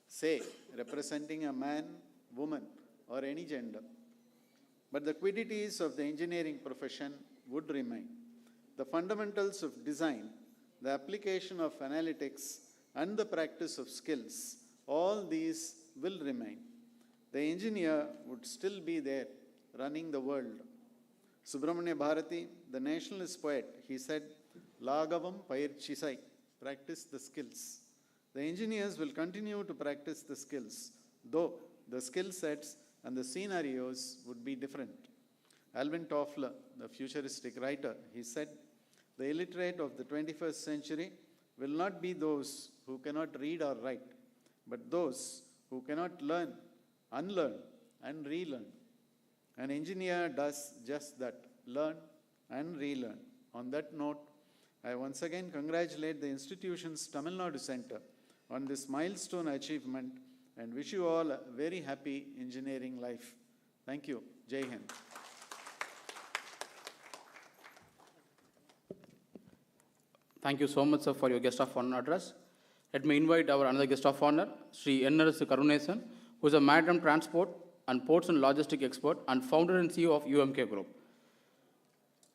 say, representing a man, woman, or any gender. But the quiddities of the engineering profession would remain. The fundamentals of design, the application of analytics, and the practice of skills, all these will remain. The engineer would still be there running the world. Subramanya Bharati, the nationalist poet, he said, Lagavam Payirchisai, practice the skills. The engineers will continue to practice the skills, though the skill sets and the scenarios would be different. Alvin Toffler, the futuristic writer, he said, the illiterate of the 21st century will not be those who cannot read or write, but those who cannot learn, unlearn, and relearn. An engineer does just that, learn and relearn. On that note, I once again congratulate the institution's Tamil Nadu Center on this milestone achievement and wish you all a very happy engineering life. Thank you. Jai Hind. Thank you so much, sir, for your guest of honor address. Let me invite our another guest of honor, Sri N.R. Sukarunesan, who is a maritime transport and ports and logistic expert and founder and CEO of UMK Group.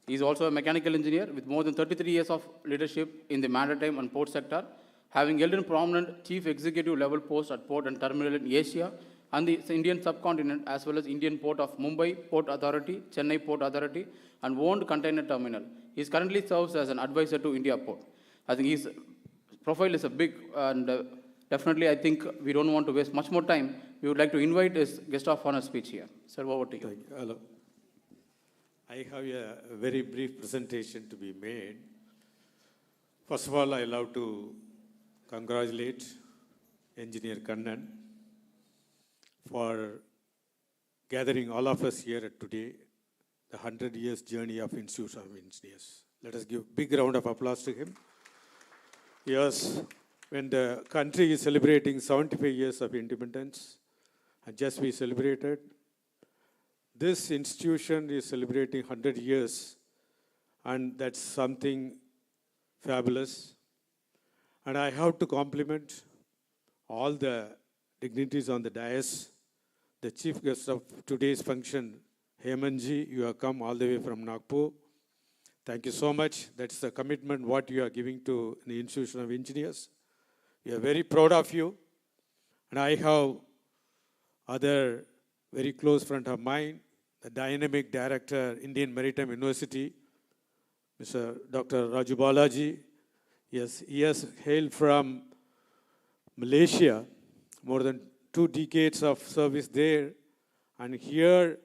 He is also a mechanical engineer with more than 33 years of leadership in the maritime and port sector, having held a prominent chief executive level post at port and terminal in Asia and the Indian subcontinent, as well as Indian Port of Mumbai Port Authority, Chennai Port Authority, and owned container terminal. He currently serves as an advisor to India Port. I think his profile is a big, and definitely I think we don't want to waste much more time. We would like to invite his guest of honor speech here. Sir, over to you. Hello. I have a very brief presentation to be made. First of all, I love to congratulate Engineer Kannan for gathering all of us here today, the 100 years journey of Institute of Engineers. Let us give a big round of applause to him. Yes, when the country is celebrating 75 years of independence, and just we celebrated, this institution is celebrating 100 years, and that's something fabulous. And I have to compliment all the dignitaries on the dais, the chief guest of today's function, Hemanji, you have come all the way from Nagpur. Thank you so much. That's the commitment what you are giving to the Institution of Engineers. We are very proud of you. And I have other very close friend of mine, the dynamic director, Indian Maritime University, Mr. Dr. Raju Balaji. Yes, he has hailed from Malaysia, more than 2 decades of service there, and here,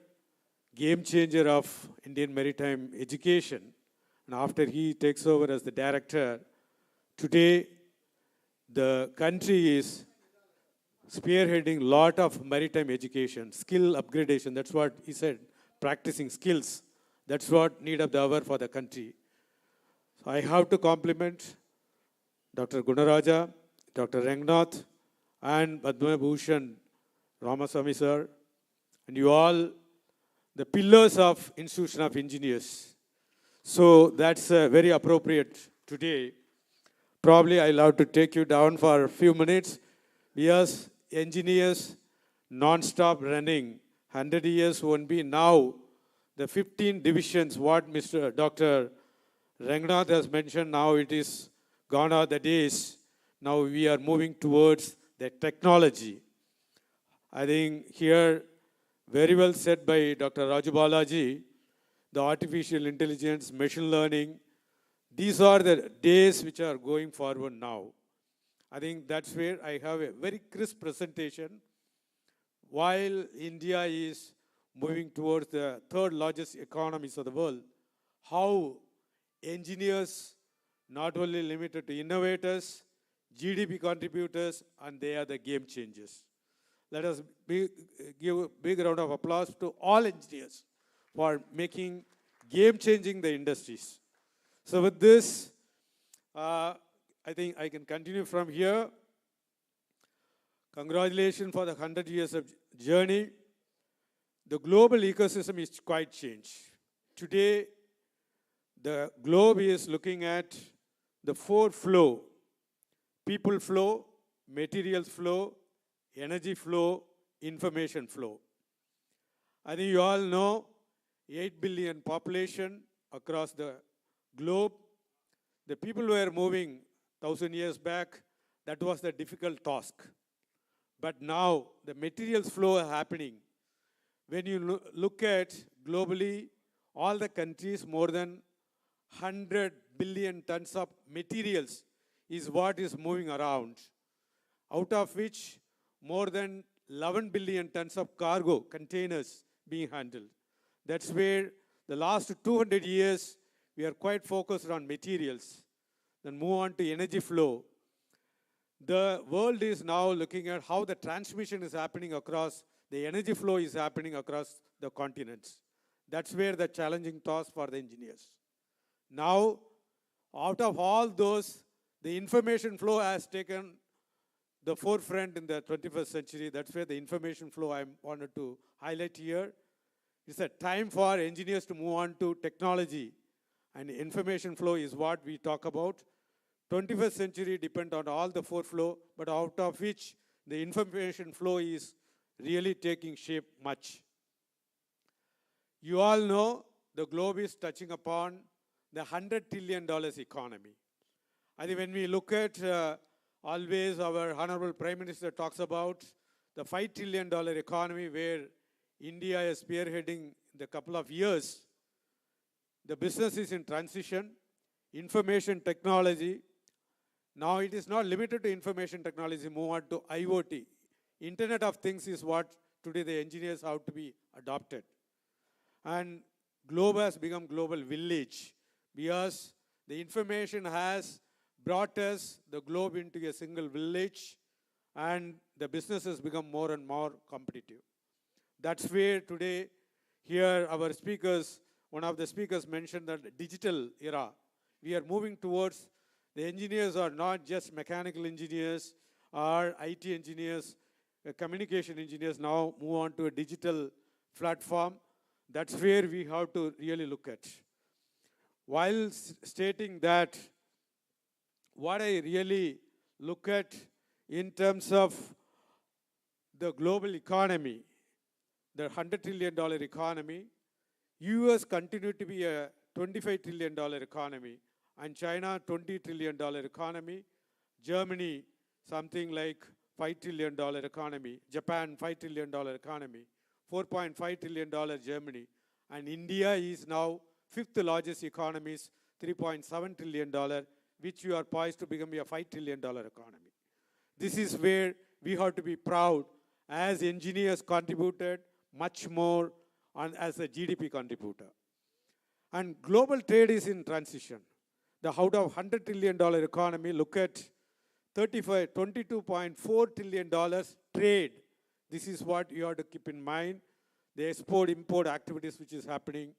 game changer of Indian maritime education. And after he takes over as the director, today the country is spearheading a lot of maritime education, skill upgradation. That's what he said, practicing skills. That's what need of the hour for the country. So I have to compliment Dr. Gunaraja, Dr. Rangnath, and Padma Bhushan Ramaswamy sir, and you all, the pillars of Institution of Engineers. So that's very appropriate today. Probably I'll have to take you down for a few minutes, because engineers non-stop running, 100 years won't be now. The 15 divisions, what Mr. Dr. Rangnath has mentioned, now it is gone are the days. Now we are moving towards the technology. I think here, very well said by Dr. Raju Balaji, the artificial intelligence, machine learning, these are the days which are going forward now. I think that's where I have a very crisp presentation. While India is moving towards the 3rd largest economies of the world, how engineers, not only limited to innovators, GDP contributors, and they are the game changers. Let us give a big round of applause to all engineers for making game-changing the industries. So with this, I think I can continue from here. Congratulations for the 100 years of journey. The global ecosystem is quite changed. Today, the globe is looking at the 4 flow: people flow, materials flow, energy flow, information flow. I think you all know 8 billion population across the globe. The people who were moving 1,000 years back, that was the difficult task. But now the materials flow are happening. When you look at globally, all the countries, more than 100 billion tons of materials is what is moving around, out of which more than 11 billion tons of cargo, containers being handled. That's where the last 200 years, we are quite focused on materials. Then move on to energy flow. The world is now looking at how the transmission is happening across, the energy flow is happening across the continents. That's where the challenging task for the engineers. Now, out of all those, the information flow has taken the forefront in the 21st century. That's where the information flow I wanted to highlight here. It's a time for engineers to move on to technology. And information flow is what we talk about. 21st century depend on all the 4 flow, but out of which the information flow is really taking shape much. You all know the globe is touching upon the $100 trillion economy. I think when we look at always our Honorable Prime Minister talks about the $5 trillion economy where India is spearheading the couple of years, the business is in transition, information technology. Now it is not limited to information technology, move on to IoT. Internet of Things is what today the engineers have to be adopted. And globe has become global village because the information has brought us, the globe, into a single village, and the business has become more and more competitive. That's where today, here our speakers, one of the speakers mentioned that digital era. We are moving towards, the engineers are not just mechanical engineers or IT engineers, communication engineers now move on to a digital platform. That's where we have to really look at. While stating that, what I really look at in terms of the global economy, the $100 trillion economy, US continue to be a $25 trillion economy, and China $20 trillion economy, Germany something like $5 trillion economy, Japan $5 trillion economy, $4.5 trillion Germany, and India is now fifth largest economy, $3.7 trillion, which you are poised to become a $5 trillion economy. This is where we have to be proud as engineers contributed much more as a GDP contributor. And global trade is in transition. The out of $100 trillion economy, look at $22.4 trillion trade. This is what you have to keep in mind. The export-import activities which is happening,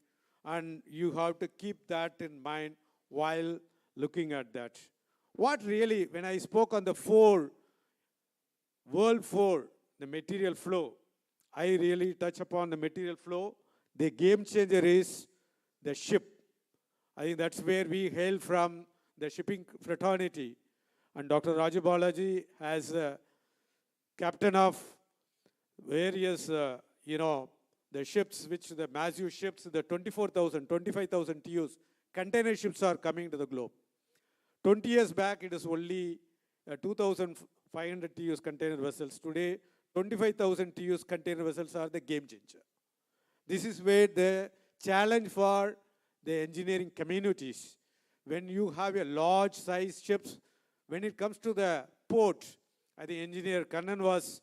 and you have to keep that in mind while looking at that. What really, when I spoke on the world four, the material flow, I really touch upon the material flow. The game changer is the ship. I think that's where we hail from, the shipping fraternity. And Dr. Raju Balaji, as a captain of various, the ships, the massive ships, the 24,000, 25,000 TEUs, container ships are coming to the globe. 20 years back, it is only 2,500 TEUs container vessels. Today, 25,000 TEUs container vessels are the game changer. This is where the challenge for the engineering communities, when you have a large size ships, when it comes to the port, I think engineer Kannan was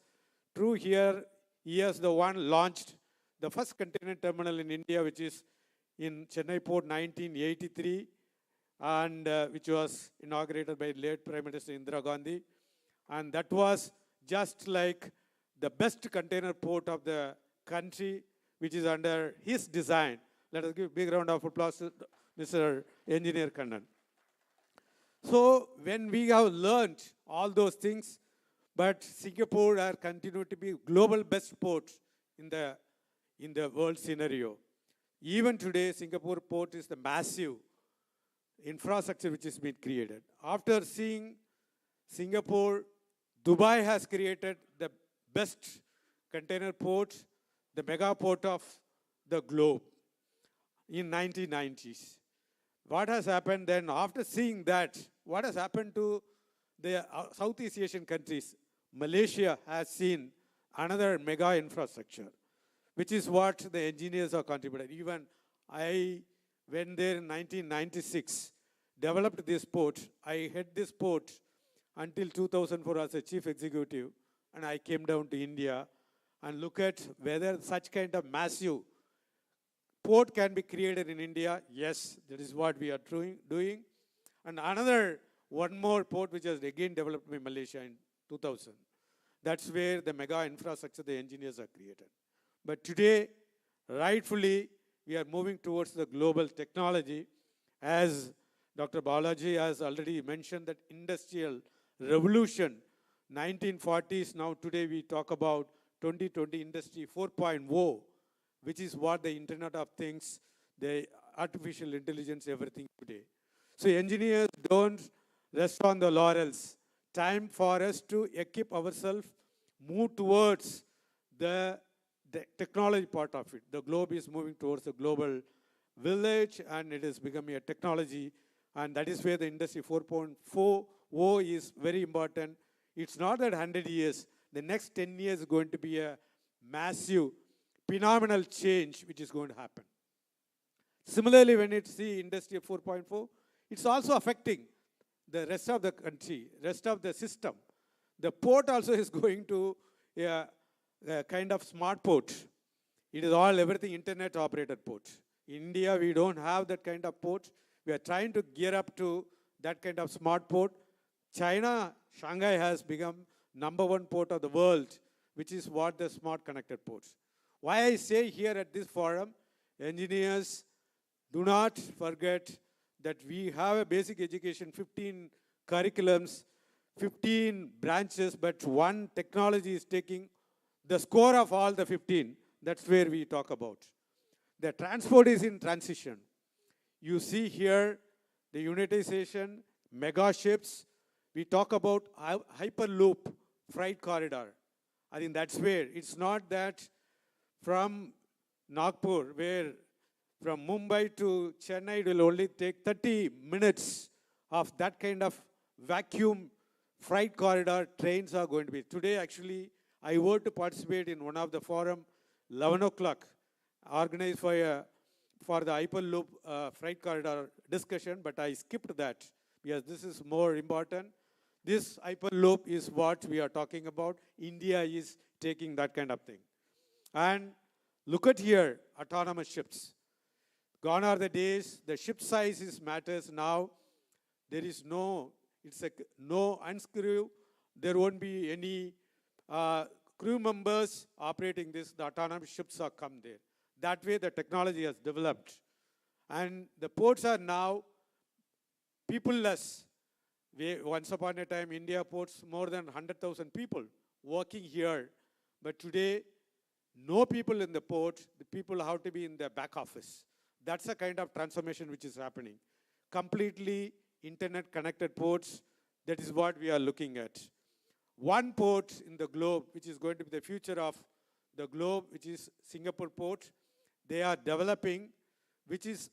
true here. He is the one launched the first container terminal in India, which is in Chennai Port 1983, and which was inaugurated by late Prime Minister Indira Gandhi. And that was just like the best container port of the country, which is under his design. Let us give a big round of applause to Mr. Engineer Kannan. So when we have learned all those things, but Singapore has continued to be global best port in the world scenario. Even today, Singapore port is the massive infrastructure which has been created. After seeing Singapore, Dubai has created the best container port, the mega port of the globe in 1990s. What has happened then, after seeing that, what has happened to the Southeast Asian countries? Malaysia has seen another mega infrastructure, which is what the engineers are contributed. Even I went there in 1996, developed this port. I had this port until 2004 as a chief executive, and I came down to India and look at whether such kind of massive port can be created in India. Yes, that is what we are doing. And one more port which was again developed by Malaysia in 2000. That's where the mega infrastructure the engineers are created. But today, rightfully, we are moving towards the global technology. As Dr. Balaji has already mentioned, that industrial revolution, 1940s, now today we talk about 2020 Industry 4.0, which is what the Internet of Things, the artificial intelligence, everything today. So engineers don't rest on the laurels. Time for us to equip ourselves, move towards the technology part of it. The globe is moving towards a global village, and it is becoming a technology, and that is where the Industry 4.0 is very important. It's not that 100 years. The next 10 years is going to be a massive, phenomenal change which is going to happen. Similarly, when it's the Industry 4.4, it's also affecting the rest of the country, rest of the system. The port also is going to a kind of smart port. It is everything internet operated port. India, we don't have that kind of port. We are trying to gear up to that kind of smart port. China, Shanghai has become #1 port of the world, which is what the smart connected ports. Why I say here at this forum, engineers, do not forget that we have a basic education, 15 curriculums, 15 branches, but one technology is taking the score of all the 15. That's where we talk about. The transport is in transition. You see here the unitization, mega ships. We talk about hyperloop freight corridor. I think that's where. It's not that from Nagpur, where from Mumbai to Chennai, it will only take 30 minutes of that kind of vacuum freight corridor trains are going to be. Today, actually, I were to participate in one of the forum, 11 o'clock, organized for the Hyperloop freight corridor discussion, but I skipped that because this is more important. This Hyperloop is what we are talking about. India is taking that kind of thing. And look at here, autonomous ships. Gone are the days, the ship size is matters now. There is no, it's a no unscrew. There won't be any crew members operating this. The autonomous ships are come there. That way the technology has developed. And the ports are now people-less. Once upon a time, India ports more than 100,000 people working here. But today, no people in the port. The people have to be in the back office. That's the kind of transformation which is happening. Completely internet-connected ports, that is what we are looking at. One port in the globe, which is going to be the future of the globe, which is Singapore port, they are developing, which is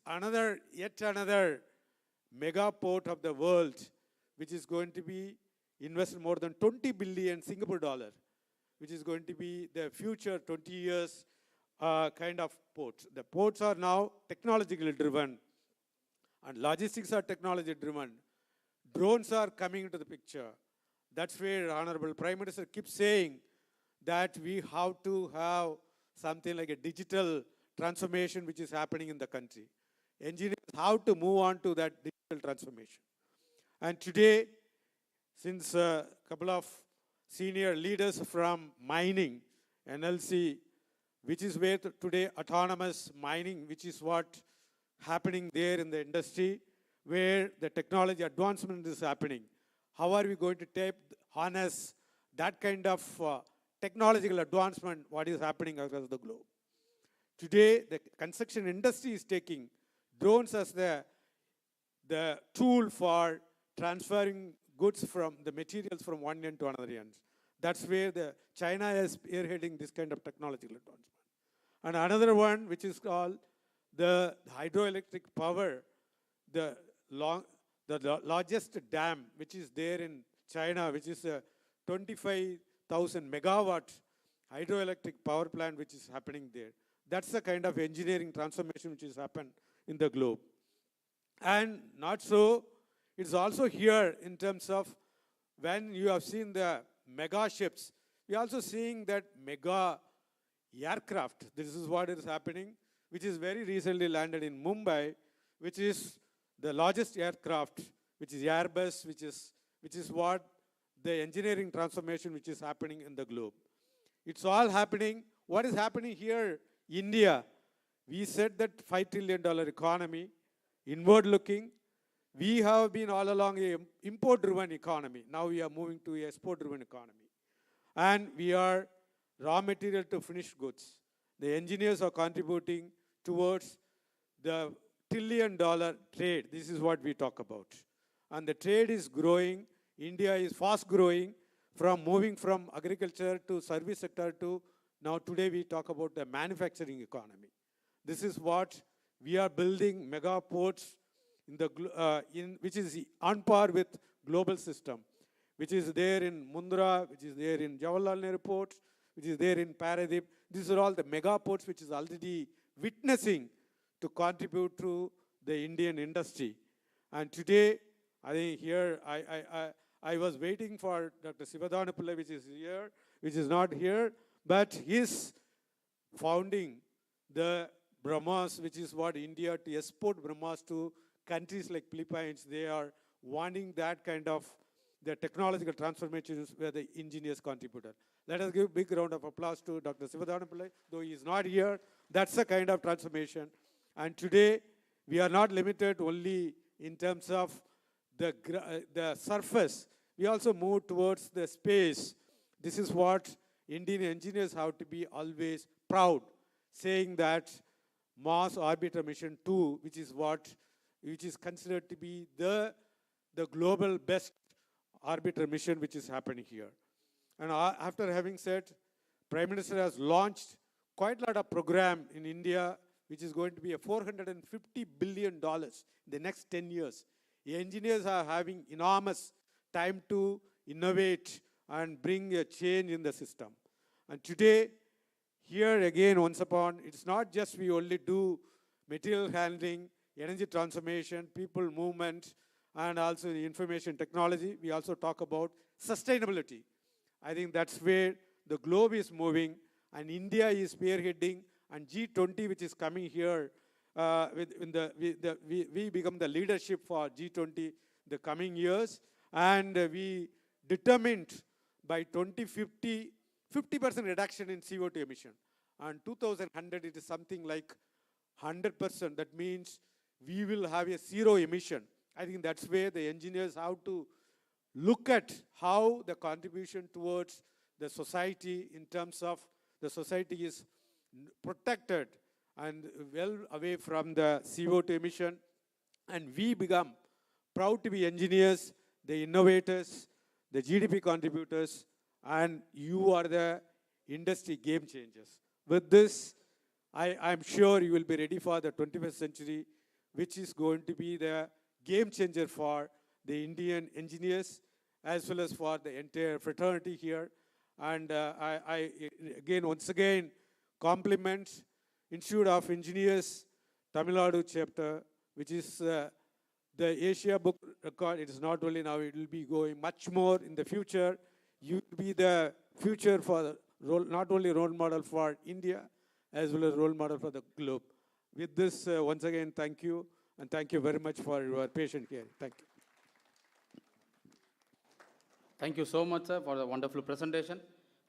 yet another mega port of the world, which is going to be invested more than 20 billion Singapore dollar, which is going to be the future 20 years kind of ports. The ports are now technologically driven, and logistics are technology driven. Drones are coming into the picture. That's where Honorable Prime Minister keeps saying that we have to have something like a digital transformation which is happening in the country. Engineers have to move on to that digital transformation. And today, since a couple of senior leaders from mining, NLC, which is where today autonomous mining, which is what happening there in the industry, where the technology advancement is happening. How are we going to harness that kind of technological advancement, what is happening across the globe? Today, the construction industry is taking drones as the tool for transferring goods from the materials from one end to another end. That's where China is spearheading this kind of technological advancement. And another one, which is called the hydroelectric power, the largest dam, which is there in China, which is a 25,000 megawatt hydroelectric power plant, which is happening there. That's the kind of engineering transformation which has happened in the globe. And not so, it's also here in terms of when you have seen the mega ships, we are also seeing that mega aircraft. This is what is happening, which is very recently landed in Mumbai, which is the largest aircraft, which is Airbus, which is what the engineering transformation which is happening in the globe. It's all happening. What is happening here? India, we said that $5 trillion economy, inward looking. We have been all along an import-driven economy. Now we are moving to an export-driven economy. And we are raw material to finished goods. The engineers are contributing towards the $1 trillion trade. This is what we talk about. And the trade is growing. India is fast growing from moving from agriculture to service sector to now today we talk about the manufacturing economy. This is what we are building mega ports which is on par with global system, which is there in Mundra, which is there in Jawaharlal Nehru Port, which is there in Paradeep. These are all the mega ports which is already witnessing to contribute to the Indian industry. And today, I think here, I was waiting for Dr. Sivadana Pillai, which is here, which is not here, but his founding the BrahMos, which is what India to export BrahMos to countries like Philippines. They are wanting that kind of the technological transformations where the engineers contributed. Let us give a big round of applause to Dr. Sivadana Pillai, though he is not here. That's the kind of transformation. And today, we are not limited only in terms of the surface. We also move towards the space. This is what Indian engineers have to be always proud, saying that Mars Orbiter Mission 2, which is considered to be the global best orbiter mission which is happening here. And after having said, Prime Minister has launched quite a lot of program in India, which is going to be a $450 billion in the next 10 years. The engineers are having enormous time to innovate and bring a change in the system. And today, here again, once upon, it's not just we only do material handling, energy transformation, people movement, and also the information technology. We also talk about sustainability. I think that's where the globe is moving, and India is spearheading, and G20, which is coming here, we become the leadership for G20 the coming years, and we determined by 2050, 50% reduction in CO2 emission. And 2100, it is something like 100%. That means we will have a zero emission. I think that's where the engineers have to look at how the contribution towards the society in terms of the society is protected and well away from the CO2 emission. And we become proud to be engineers, the innovators, the GDP contributors, and you are the industry game changers. With this, I'm sure you will be ready for the 21st century, which is going to be the game changer for the Indian engineers as well as for the entire fraternity here. And I once again, compliment Institute of Engineers, Tamil Nadu chapter, which is the Asia Book Record. It is not only now, it will be going much more in the future. You will be the future for not only role model for India, as well as role model for the globe. With this, once again, thank you, and thank you very much for your patient hearing. Thank you. Thank you so much, sir, for the wonderful presentation.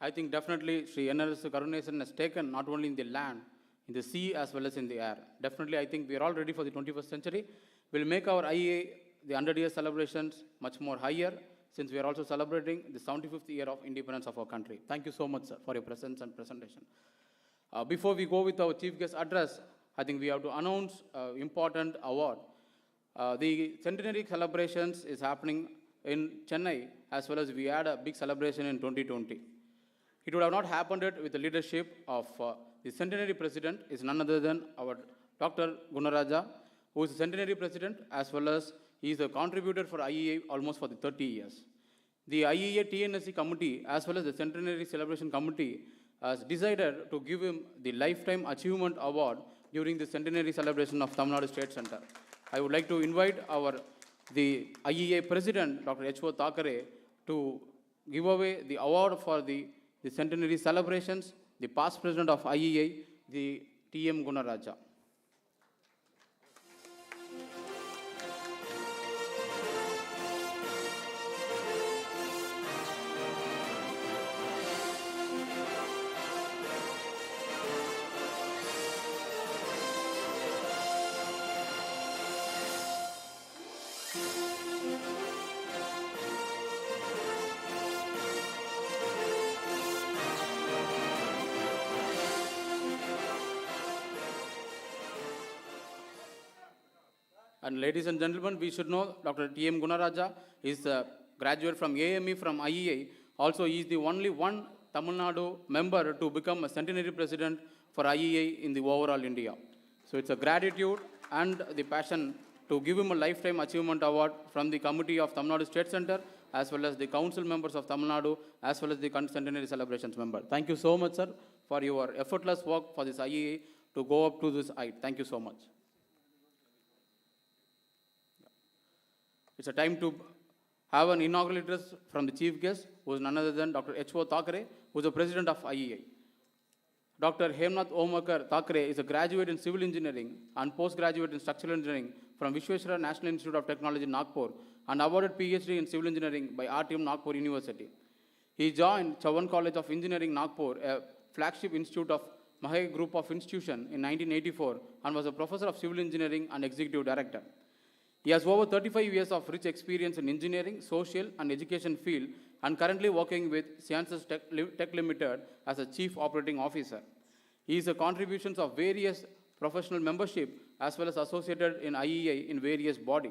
I think definitely Sri NRS Karunesan has taken not only in the land, in the sea, as well as in the air. Definitely, I think we are all ready for the 21st century. We'll make our IEA, the 100-year celebrations, much more higher, since we are also celebrating the 75th year of independence of our country. Thank you so much, sir, for your presence and presentation. Before we go with our chief guest address, I think we have to announce an important award. The centenary celebrations is happening in Chennai, as well as we had a big celebration in 2020. It would have not happened with the leadership of the centenary president, is none other than our Dr. Gunaraja, who is the centenary president, as well as he is a contributor for IEA almost for the 30 years. The IEA TNSC committee, as well as the centenary celebration committee, has decided to give him the Lifetime Achievement Award during the centenary celebration of Tamil Nadu State Center. I would like to invite the IEA president, Dr. H.O. Thakare, to give away the award for the centenary celebrations, the past president of IEA, the T.M. Gunaraja. And ladies and gentlemen, we should know Dr. T.M. Gunaraja is a graduate from AME from IEA. Also, he is the only one Tamil Nadu member to become a centenary president for IEA in the overall India. So it's a gratitude and the passion to give him a Lifetime Achievement Award from the committee of Tamil Nadu State Center, as well as the council members of Tamil Nadu, as well as the centenary celebrations member. Thank you so much, sir, for your effortless work for this IEA to go up to this height. Thank you so much. It's a time to have an inaugural address from the chief guest, who is none other than Dr. H.O. Thakare, who is the president of IEA. Dr. Hemnath Omakar Thakre is a graduate in civil engineering and postgraduate in structural engineering from Vishweshwara National Institute of Technology, Nagpur, and awarded PhD in civil engineering by RTM Nagpur University. He joined Chavan College of Engineering, Nagpur, a flagship institute of Mahé Group of Institution in 1984, and was a professor of civil engineering and executive director. He has over 35 years of rich experience in engineering, social, and education field, and currently working with Sciences Tech Limited as a chief operating officer. He is a contributions of various professional membership as well as associated in IEI in various body.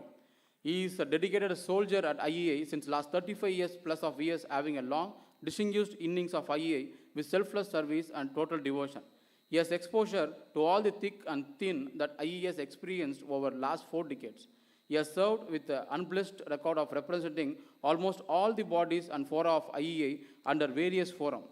He is a dedicated soldier at IEI since last 35 years plus of years, having a long, distinguished innings of IEI with selfless service and total devotion. He has exposure to all the thick and thin that IEI has experienced over last 4 decades. He has served with an unblessed record of representing almost all the bodies and fora of IEI under various forums.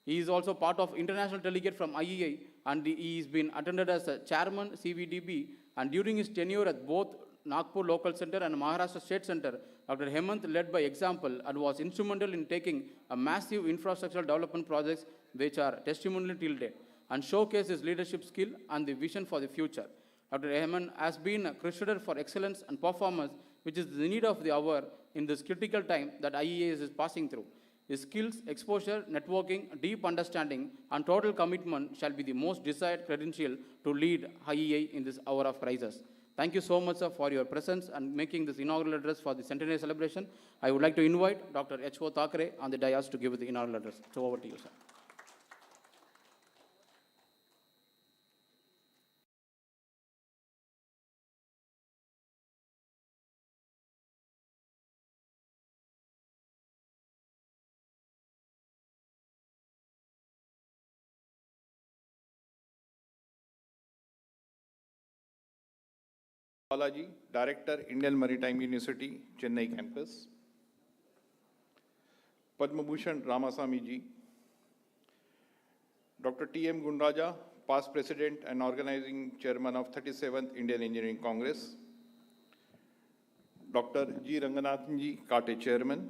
He is also part of international delegate from IEI, and he has been attended as a chairman CVDB, and during his tenure at both Nagpur Local Center and Maharashtra State Center, Dr. Hemant led by example and was instrumental in taking a massive infrastructural development projects which are testimonial till date and showcase his leadership skill and the vision for the future. Dr. Hemant has been credited for excellence and performance, which is the need of the hour in this critical time that IES is passing through. His skills, exposure, networking, deep understanding, and total commitment shall be the most desired credential to lead IEI in this hour of crisis. Thank you so much, sir, for your presence and making this inaugural address for the centenary celebration. I would like to invite Dr. H.O. Thakre on the dais to give the inaugural address. So over to you, sir. Balaji, Director, Indian Maritime University, Chennai campus. Padma Bhushan Ramasamy ji. Dr. T.M. Gunraja, past President and Organizing Chairman of 37th Indian Engineering Congress. Dr. G. Ranganathan ji, Kate Chairman.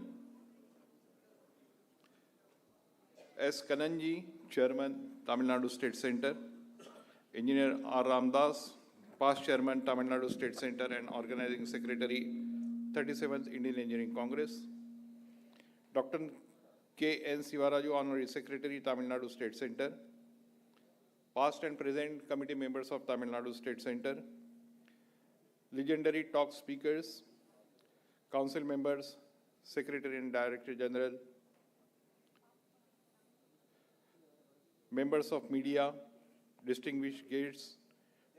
S. Kananji, Chairman, Tamil Nadu State Center. Engineer R. Ramdas, past Chairman, Tamil Nadu State Center and Organizing Secretary, 37th Indian Engineering Congress. Dr. K. N. Sivaraju, Honorary Secretary, Tamil Nadu State Center. Past and present committee members of Tamil Nadu State Center. Legendary talk speakers, council members, Secretary and Director General, members of media, distinguished guests,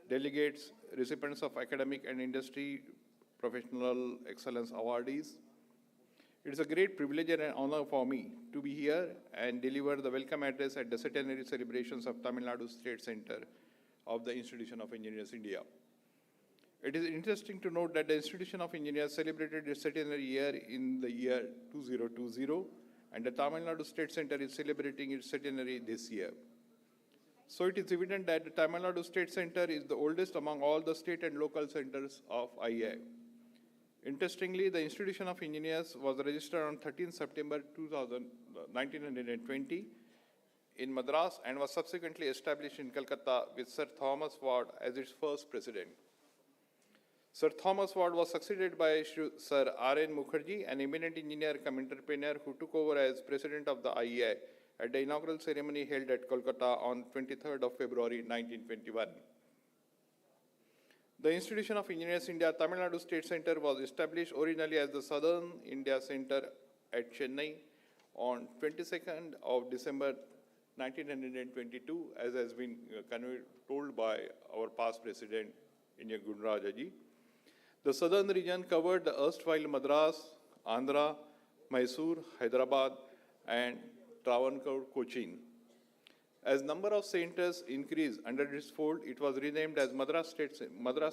delegates, recipients of academic and industry professional excellence awardees. It is a great privilege and an honor for me to be here and deliver the welcome address at the centenary celebrations of Tamil Nadu State Center of the Institution of Engineers, India. It is interesting to note that the Institution of Engineers celebrated its centenary year in the year 2020, and the Tamil Nadu State Center is celebrating its centenary this year. So it is evident that the Tamil Nadu State Center is the oldest among all the state and local centers of IEI. Interestingly, the Institution of Engineers was registered on 13 September 1920 in Madras and was subsequently established in Calcutta with Sir Thomas Ward as its first president. Sir Thomas Ward was succeeded by Sir R.N. Mukherjee, an eminent engineer cum entrepreneur who took over as president of the IEI at the inaugural ceremony held at Kolkata on 23rd of February 1921. The Institution of Engineers India Tamil Nadu State Center was established originally as the Southern India Center at Chennai on 22nd of December 1922, as has been told by our past president, Engineer Gunraja ji. The southern region covered the erstwhile Madras, Andhra, Mysore, Hyderabad, and Travancore, Cochin. As number of centers increased under its fold, it was renamed as Madras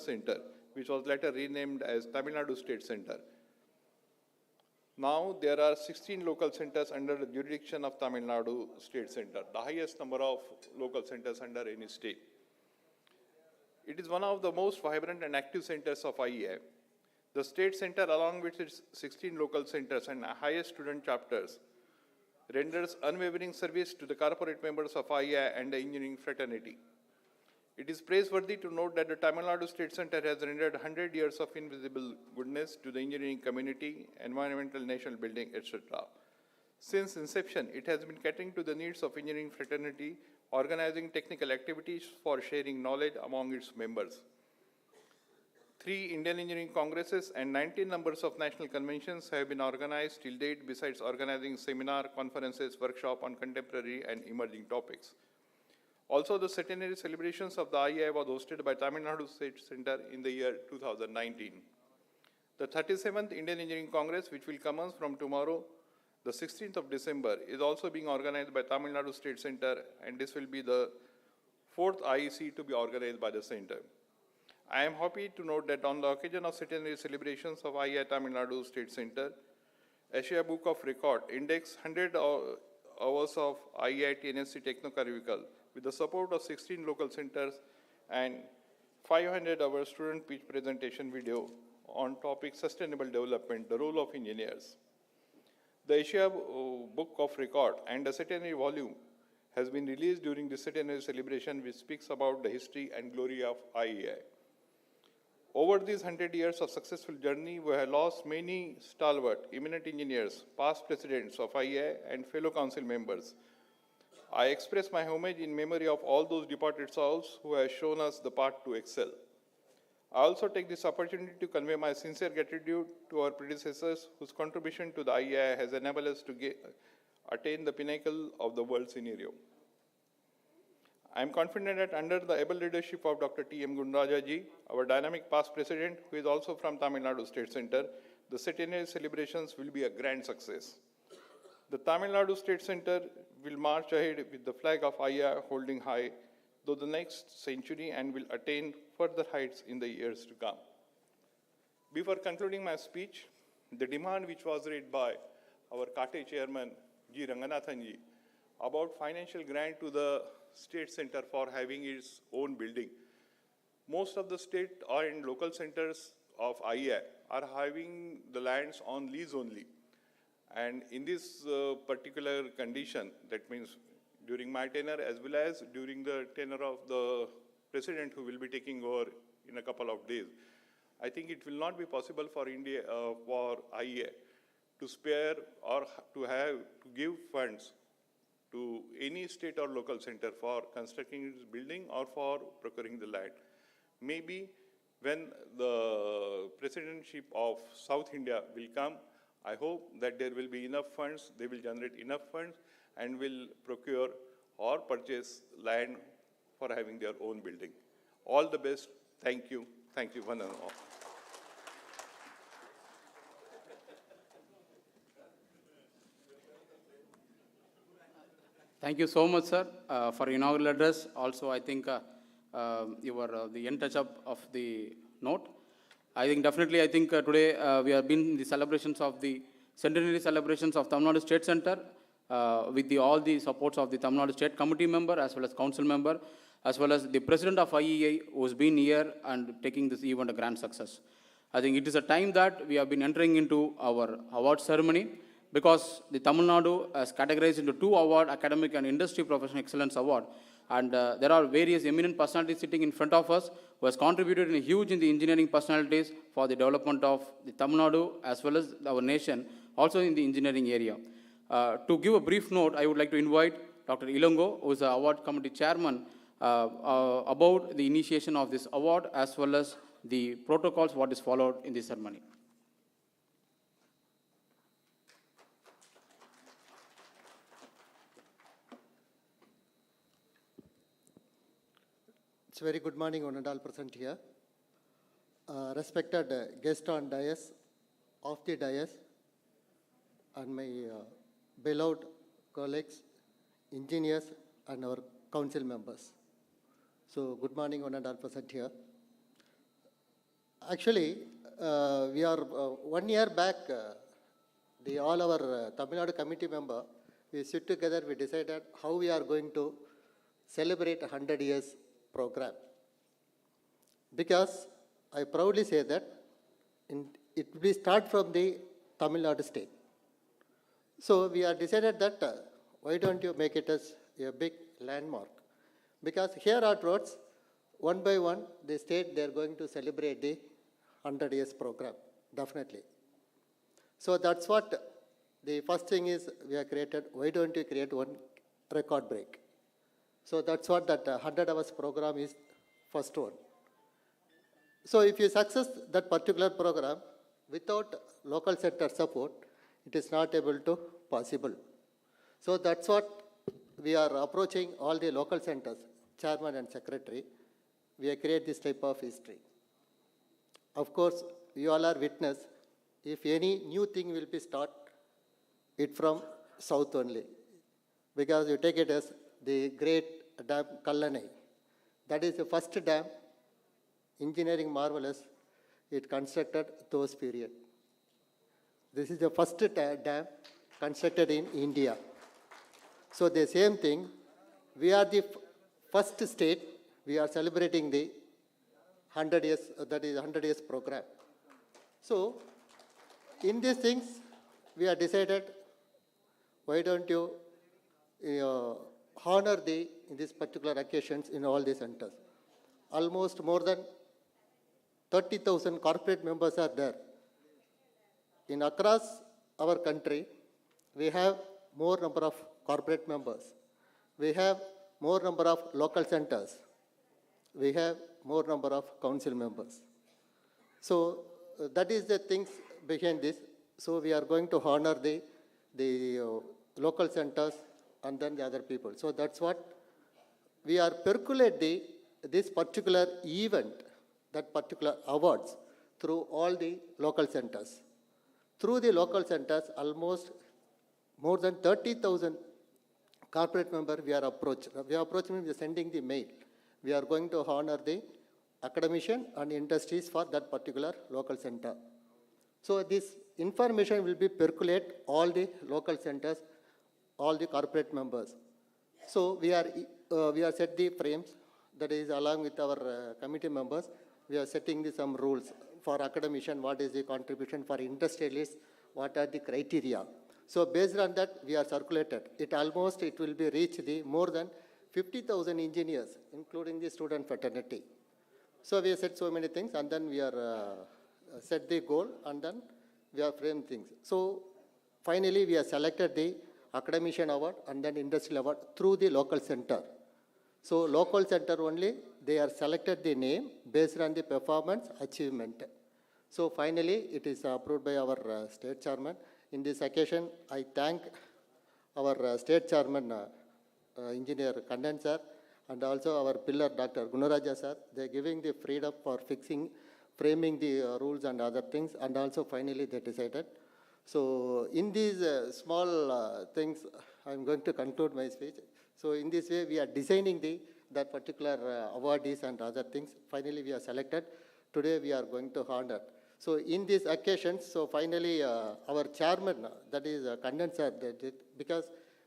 Center, which was later renamed as Tamil Nadu State Center. Now there are 16 local centers under the jurisdiction of Tamil Nadu State Center, the highest number of local centers under any state. It is one of the most vibrant and active centers of IEI. The state center, along with its 16 local centers and highest student chapters, renders unwavering service to the corporate members of IEI and the engineering fraternity. It is praiseworthy to note that the Tamil Nadu State Center has rendered 100 years of invisible goodness to the engineering community, environmental national building, etc. Since inception, it has been catering to the needs of engineering fraternity, organizing technical activities for sharing knowledge among its members. 3 Indian Engineering Congresses and 19 numbers of national conventions have been organized till date, besides organizing seminar, conferences, workshops on contemporary and emerging topics. Also, the centenary celebrations of the IEI was hosted by Tamil Nadu State Center in the year 2019. The 37th Indian Engineering Congress, which will commence from tomorrow, the 16th of December, is also being organized by Tamil Nadu State Center, and this will be the 4th IEC to be organized by the center. I am happy to note that on the occasion of centenary celebrations of IEI Tamil Nadu State Center, Asia Book of Record indexed 100 hours of IEITNSC techno-curricular with the support of 16 local centers and 500-hour student pitch presentation video on topic sustainable development, the role of engineers. The Asia Book of Record and the centenary volume has been released during the centenary celebration, which speaks about the history and glory of IEI. Over these 100 years of successful journey, we have lost many stalwart, eminent engineers, past presidents of IEI and fellow council members. I express my homage in memory of all those departed souls who have shown us the path to excel. I also take this opportunity to convey my sincere gratitude to our predecessors whose contribution to the IEI has enabled us to attain the pinnacle of the world scenario. I am confident that under the able leadership of Dr. T.M. Gunrajaji, our dynamic past president, who is also from Tamil Nadu State Center, the centenary celebrations will be a grand success. The Tamil Nadu State Center will march ahead with the flag of IEI holding high through the next century and will attain further heights in the years to come. Before concluding my speech, the demand which was raised by our CATE chairman, G. Ranganathanji, about financial grant to the state center for having its own building. Most of the state and local centers of IEI are having the lands on lease only. And in this particular condition, that means during my tenure as well as during the tenure of the president who will be taking over in a couple of days, I think it will not be possible for India, for IEI to spare or to give funds to any state or local center for constructing its building or for procuring the land. Maybe when the presidency of South India will come, I hope that there will be enough funds, they will generate enough funds and will procure or purchase land for having their own building. All the best. Thank you. Thank you, one and all. Thank you so much, sir, for inaugural address. Also, I think you were the end touch-up of the note. I think definitely, today we have been in the celebrations of the centenary celebrations of Tamil Nadu State Center with all the supports of the Tamil Nadu State Committee member as well as council member, as well as the president of IEI who has been here and taking this event a grand success. I think it is a time that we have been entering into our award ceremony, because the Tamil Nadu has categorized into 2 awards, Academic and Industry Professional Excellence Award. And there are various eminent personalities sitting in front of us who has contributed huge in the engineering personalities for the development of the Tamil Nadu as well as our nation, also in the engineering area. To give a brief note, I would like to invite Dr. Ilongo, who is the award committee chairman, about the initiation of this award as well as the protocols what is followed in this ceremony. It's very good morning, one and all present here. Respected guest on dais, off the dais, and my beloved colleagues, engineers, and our council members. So, good morning, one and all present here. Actually, we are 1 year back, all our Tamil Nadu committee member, we sit together, we decided how we are going to celebrate 100 years program. Because I proudly say that it will start from the Tamil Nadu state. So we are decided that why don't you make it as a big landmark? Because here at roads, one by one, the state they are going to celebrate the 100 years program, definitely. So that's what the first thing is we have created. Why don't you create one record break? So that's what that 100 hours program is, first one. So if you success that particular program without local sector support, it is not able to possible. So that's what we are approaching all the local centers, chairman and secretary. We have created this type of history. Of course, you all are witness. If any new thing will be start, it from south only, because you take it as the great dam Kallanai. That is the first dam, engineering marvelous, it constructed those period. This is the first dam constructed in India. So the same thing, we are the first state, we are celebrating the 100 years, that is 100 years program. So in these things, we have decided, why don't you honor in these particular occasions in all the centers. Almost more than 30,000 corporate members are there. In across our country, we have more number of corporate members. We have more number of local centers. We have more number of council members. So that is the things behind this. So we are going to honor the local centers and then the other people. So that's what we are percolate this particular event, that particular awards through all the local centers. Through the local centers, almost more than 30,000 corporate members we are approached. We are approaching, we are sending the mail. We are going to honor the academician and industries for that particular local center. So this information will be percolate all the local centers, all the corporate members. So we are set the frames, that is along with our committee members, we are setting some rules for academician, what is the contribution, for industrialists, what are the criteria. So based on that, we are circulated. It will be reached the more than 50,000 engineers, including the student fraternity. So we have said so many things, and then we are set the goal, and then we have framed things. So finally, we have selected the academician award and then industrial award through the local center. So local center only, they are selected the name based on the performance achievement. So finally, it is approved by our state chairman. In this occasion, I thank our state chairman, Engineer Kannan sir, and also our pillar, Dr. Gunaraja sir. They are giving the freedom for framing the rules and other things, and also finally they decided. So in these small things, I'm going to conclude my speech. So in this way, we are designing that particular awardees and other things. Finally, we are selected. Today, we are going to honor. So in these occasions, so finally, our chairman, that is Kannan sir, because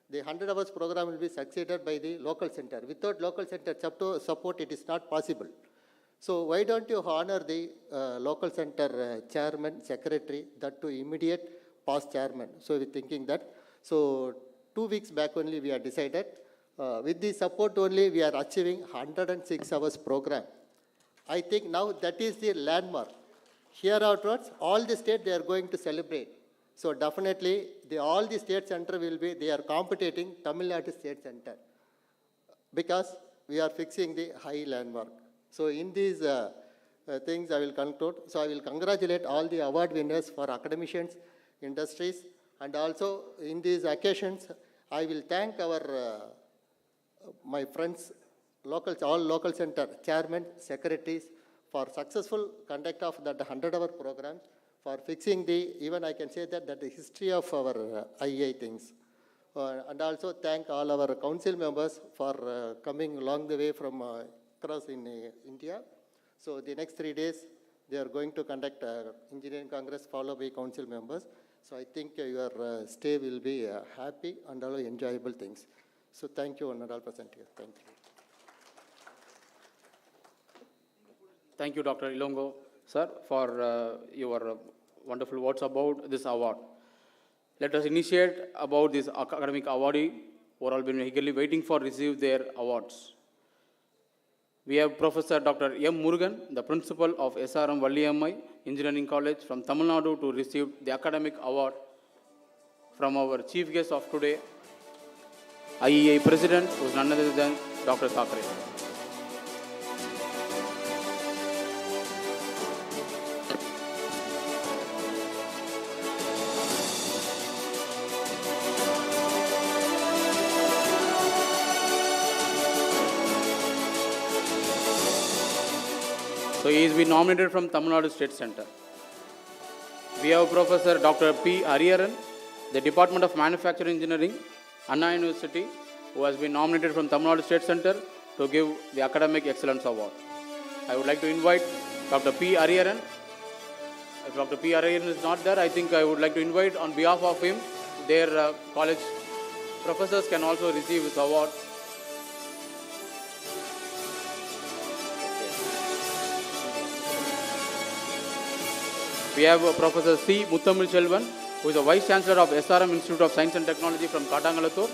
the 100 hours program will be succeeded by the local center. Without local center support, it is not possible. So why don't you honor the local center chairman, secretary, that to immediate past chairman. So we're thinking that. So 2 weeks back only we are decided. With the support only, we are achieving 106 hours program. I think now that is the landmark. Here outwards, all the states they are going to celebrate. So definitely, all the state center will be, they are competing Tamil Nadu State Center, because we are fixing the high landmark. So in these things, I will conclude. So I will congratulate all the award winners for academicians, industries, and also in these occasions, I will thank our my friends, all local center chairmen, secretaries, for successful conduct of that 100-hour program, for fixing even I can say that the history of our IEI things. And also thank all our council members for coming along the way from across in India. So the next 3 days, they are going to conduct Engineering Congress followed by council members. So I think your stay will be happy and all enjoyable things. So thank you, Honorable President. Thank you. Thank you, Dr. Ilongo, sir, for your wonderful words about this award. Let us initiate about this academic awardee who are all been eagerly waiting for receive their awards. We have Professor Dr. M. Murugan, the principal of SRM Valliyamai Engineering College from Tamil Nadu, to receive the academic award from our chief guest of today, IEI President, who is none other than Dr. Thackeray. So he has been nominated from Tamil Nadu State Center. We have Professor Dr. P. Hariharan, the Department of Manufacturing Engineering, Anna University, who has been nominated from Tamil Nadu State Center to give the Academic Excellence Award. I would like to invite Dr. P. Hariharan. If Dr. P. Hariharan is not there, I think I would like to invite on behalf of him, their college professors can also receive this award. We have Professor C. Muthamil Selvan, who is the Vice Chancellor of SRM Institute of Science and Technology from Katangalathur.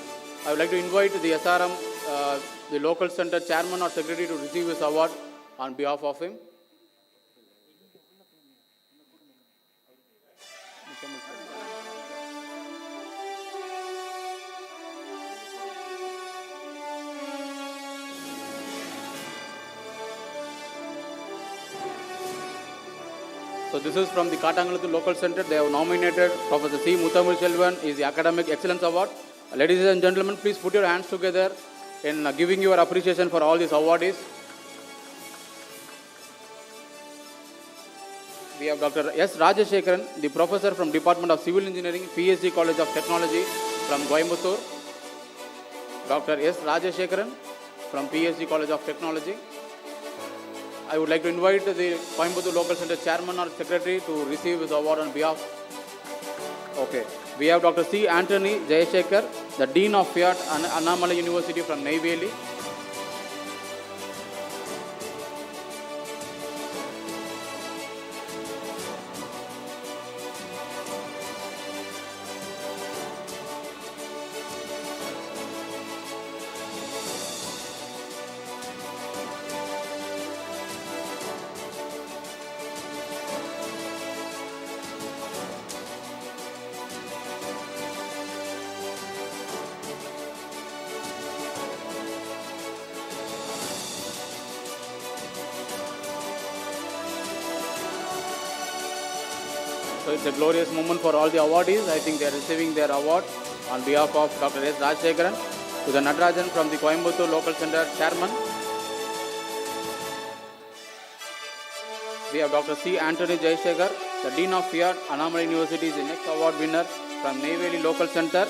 I would like to invite the SRM, the local center chairman or secretary to receive this award on behalf of him. So this is from the Katangalathur local center. They have nominated Professor C. Muthamil Selvan is the Academic Excellence Award. Ladies and gentlemen, please put your hands together in giving your appreciation for all these awardees. We have Dr. S. Rajashekaran, the professor from Department of Civil Engineering, PSC College of Technology from Coimbatore. Dr. S. Rajashekaran from PSC College of Technology. I would like to invite the Coimbatore Local Center Chairman or Secretary to receive his award on behalf. Okay. We have Dr. C. Anthony Jayashekhar, the Dean of Fiat Annamalai University from Neyveli. So it's a glorious moment for all the awardees. I think they are receiving their award on behalf of Dr. S. Rajashekaran, to the Natarajan from the Coimbatore Local Center Chairman. We have Dr. C. Anthony Jayashekhar, the Dean of Fiat Annamalai University, is the next award winner from Neyveli Local Center.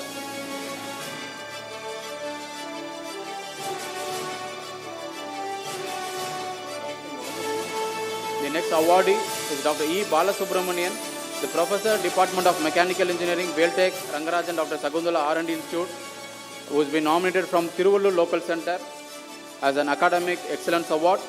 The next awardee is Dr. E. Balasubramanian, the Professor, Department of Mechanical Engineering, Beltech, Rangarajan Dr. Sagundala R&D Institute, who has been nominated from Tiruvallur Local Center as an Academic Excellence Award.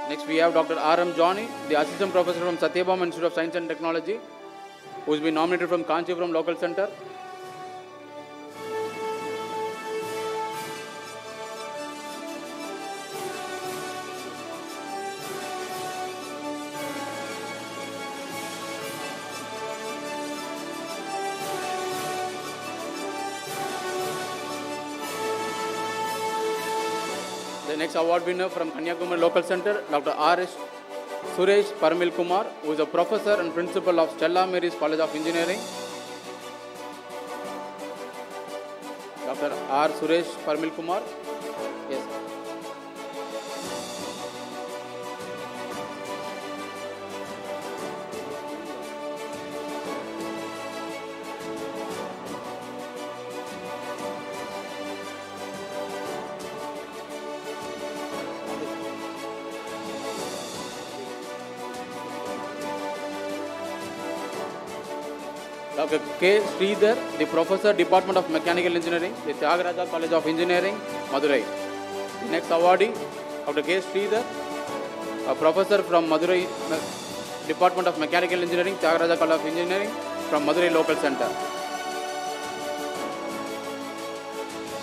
Next, we have Dr. R.M. Johnny, the Assistant Professor from Satyabama Institute of Science and Technology, who has been nominated from Kanchipuram Local Center. The next award winner from Kanyakumari Local Center, Dr. R. Suresh Paramil Kumar, who is a professor and principal of Stella Maris College of Engineering. Dr. R. Suresh Paramil Kumar. Yes. Dr. K. Sridhar, the Professor, Department of Mechanical Engineering, the Tyagaraja College of Engineering, Madurai. The next awardee, Dr. K. Sridhar, a Professor from Madurai, Department of Mechanical Engineering, Tyagaraja College of Engineering, from Madurai Local Center.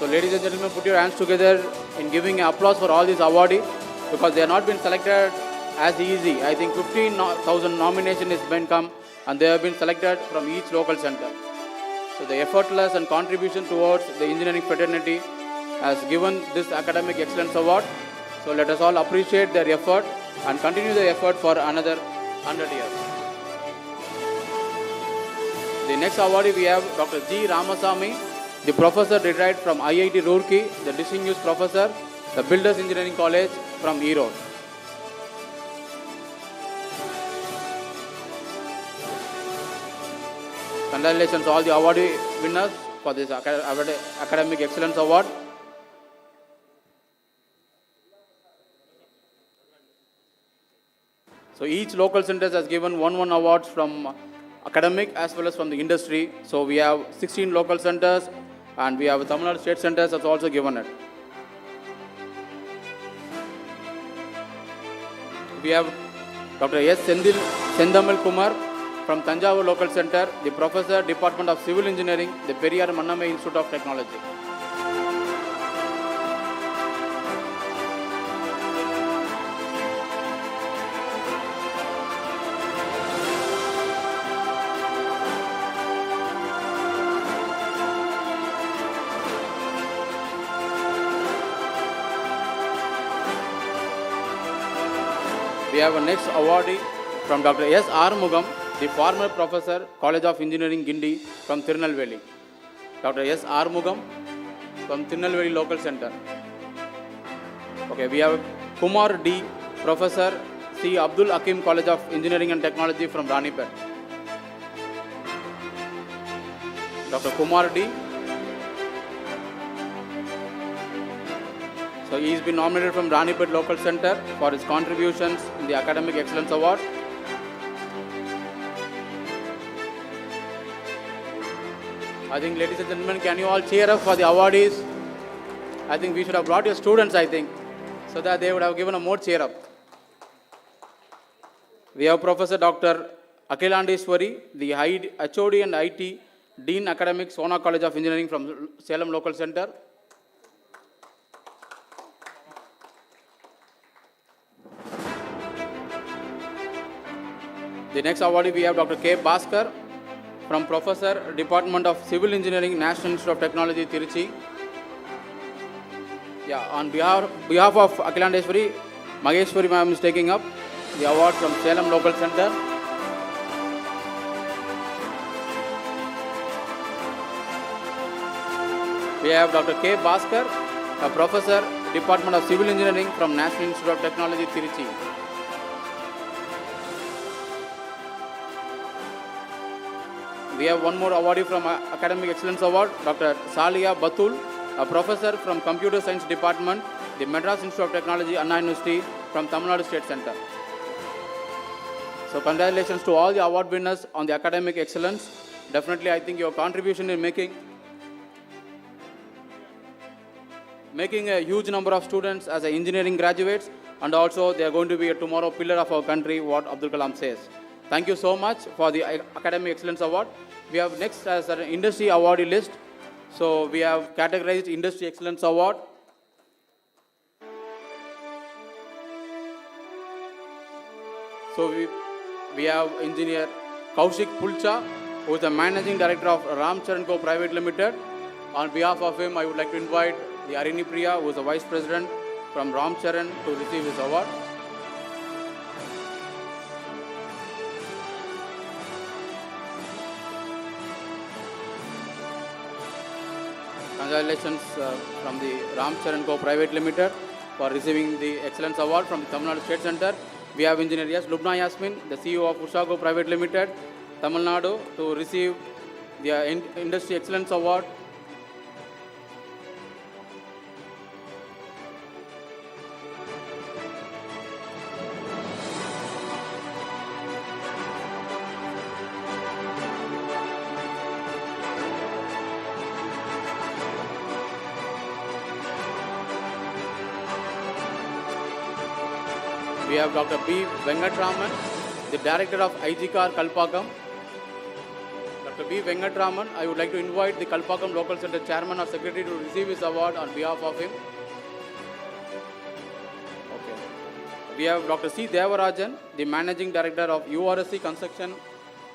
So ladies and gentlemen, put your hands together in giving applause for all these awardees, because they have not been selected as easy. I think 15,000 nomination has been come, and they have been selected from each local center. So the effortless and contribution towards the engineering fraternity has given this Academic Excellence Award. So let us all appreciate their effort and continue the effort for another 100 years. The next awardee we have Dr. G. Ramasamy, the Professor retired from IIT Roorkee, the Distinguished Professor, the Builders Engineering College from Erode. Congratulations to all the awardee winners for this Academic Excellence Award. So each local center has given one awards from academic as well as from the industry. So we have 16 local centers, and we have Tamil Nadu State Centers has also given it. We have Dr. S. Sendamil Kumar from Tanjavur Local Center, the Professor, Department of Civil Engineering, the Periyar Mannamai Institute of Technology. We have a next awardee from Dr. S. R. Mugam, the former Professor, College of Engineering, Gindi, from Tirunelveli. Dr. S. R. Mugam from Tirunelveli Local Center. Okay, we have Kumar D., Professor, C. Abdul Hakim College of Engineering and Technology from Ranipet. Dr. Kumar D. So he has been nominated from Ranipet Local Center for his contributions in the Academic Excellence Award. I think, ladies and gentlemen, can you all cheer up for the awardees? I think we should have brought your students, I think, so that they would have given a more cheer up. We have Professor Dr. Akhilandeswari, the HOD and IT Dean Academics, Sona College of Engineering from Salem Local Center. The next awardee we have Dr. K. Bhaskar from Professor, Department of Civil Engineering, National Institute of Technology, Tiruchi. Yeah, on behalf of Akhilandeswari, Maheshwari ma'am is taking up the award from Salem Local Center. We have Dr. K. Bhaskar, a Professor, Department of Civil Engineering from National Institute of Technology, Tiruchi. We have one more awardee from Academic Excellence Award, Dr. Salia Batul, a Professor from Computer Science Department, the Madras Institute of Technology, Anna University from Tamil Nadu State Center. So congratulations to all the award winners on the Academic Excellence. Definitely, I think your contribution in making a huge number of students as engineering graduates, and also they are going to be a tomorrow pillar of our country, what Abdul Kalam says. Thank you so much for the Academic Excellence Award. We have next as an industry awardee list. So we have categorized Industry Excellence Award. So we have Engineer Kaushik Pulcha, who is the Managing Director of Ramcharan Co. Private Limited. On behalf of him, I would like to invite the Arini Priya, who is the Vice President from Ramcharan, to receive his award. Congratulations from the Ramcharan Co. Private Limited for receiving the Excellence Award from the Tamil Nadu State Center. We have Engineer S. Lubna Yasmin, the CEO of Usha Co. Private Limited, Tamil Nadu, to receive the Industry Excellence Award. We have Dr. B. Vengatraman, the Director of IGCAR Kalpakam. Dr. B. Vengatraman, I would like to invite the Kalpakam Local Center Chairman or Secretary to receive his award on behalf of him. Okay. We have Dr. C. Devarajan, the Managing Director of URSC Construction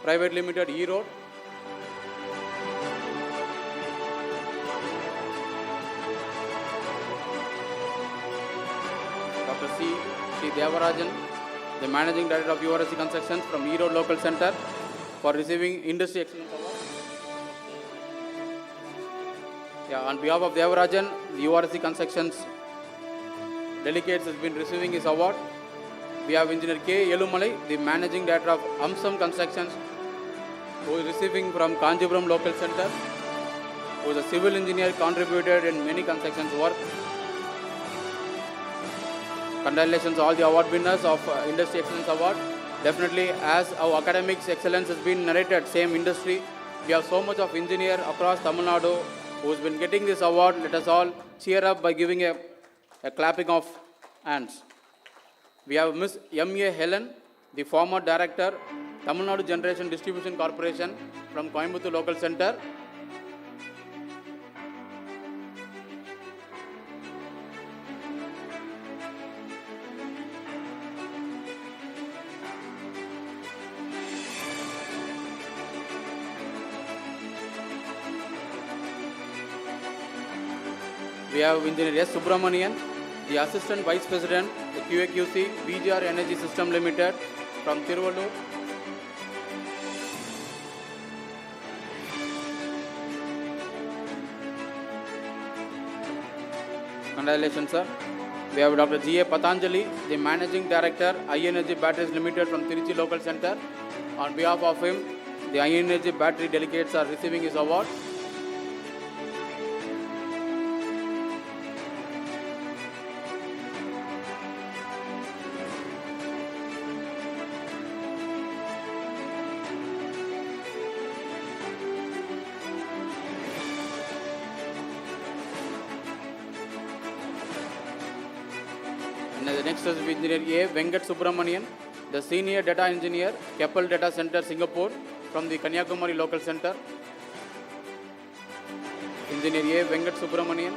Private Limited, E-Road. Dr. C. Devarajan, the Managing Director of URSC Constructions from E-Road Local Center, for receiving Industry Excellence Award. Yeah, on behalf of Devarajan, the URSC Constructions delegates has been receiving his award. We have Engineer K. Yelumalai, the Managing Director of Amsam Constructions, who is receiving from Kanjipuram Local Center, who is a civil engineer, contributed in many constructions work. Congratulations all the award winners of Industry Excellence Award. Definitely, as our academics excellence has been narrated, same industry, we have so much of engineer across Tamil Nadu who's been getting this award. Let us all cheer up by giving a clapping of hands. We have Miss M.A. Helen, the former director, Tamil Nadu Generation Distribution Corporation from Coimbatore Local Center. We have Engineer S. Subramanian, the Assistant Vice President, the QAQC, BGR Energy System Limited from Tiruvallur. Congratulations, sir. We have Dr. G.A. Patanjali, the Managing Director, IENSC Batteries Limited from Tiruchi Local Center. On behalf of him, the IENSC Battery delegates are receiving his award. And the next is Engineer A. Vengat Subramanian, the Senior Data Engineer, Keppel Data Center, Singapore, from the Kanyakumari Local Center. Engineer A. Vengat Subramanian.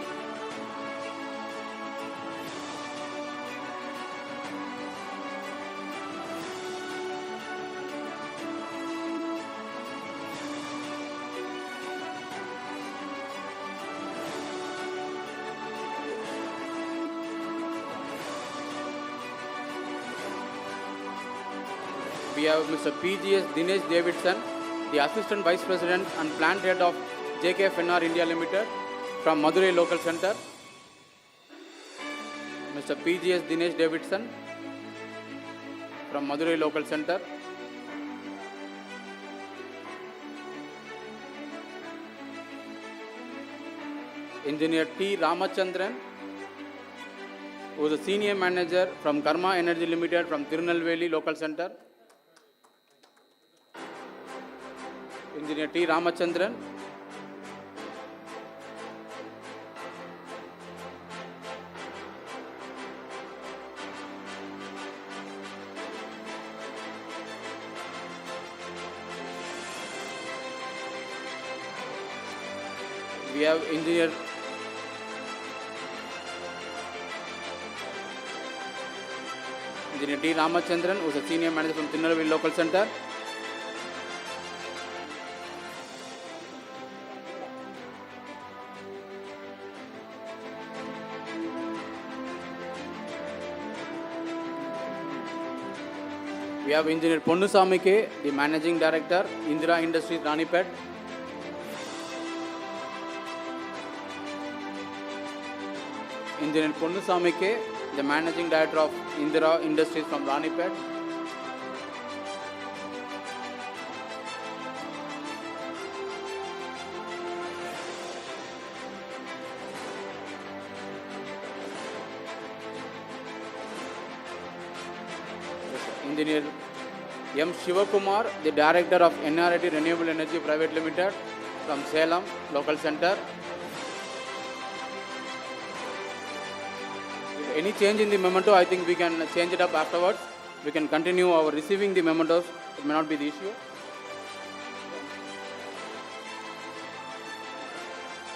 We have Mr. PGS Dinesh Davidson, the Assistant Vice President and Plant Head of JKFNR India Limited from Madurai Local Center. Mr. PGS Dinesh Davidson from Madurai Local Center. Engineer T. Ramachandran, who is a Senior Manager from Karma Energy Limited from Tirunelveli Local Center. Engineer T. Ramachandran. We have Engineer T. Ramachandran, who is a Senior Manager from Tirunelveli Local Center. We have Engineer Ponnusamy K, the Managing Director, Indira Industries, Ranipet. Engineer Ponnusamy K, the Managing Director of Indira Industries from Ranipet. Engineer M. Shivakumar, the Director of NRIT Renewable Energy Private Limited from Salem Local Center. any change in the memento, I think we can change it up afterwards. We can continue our receiving the mementos. It may not be the issue.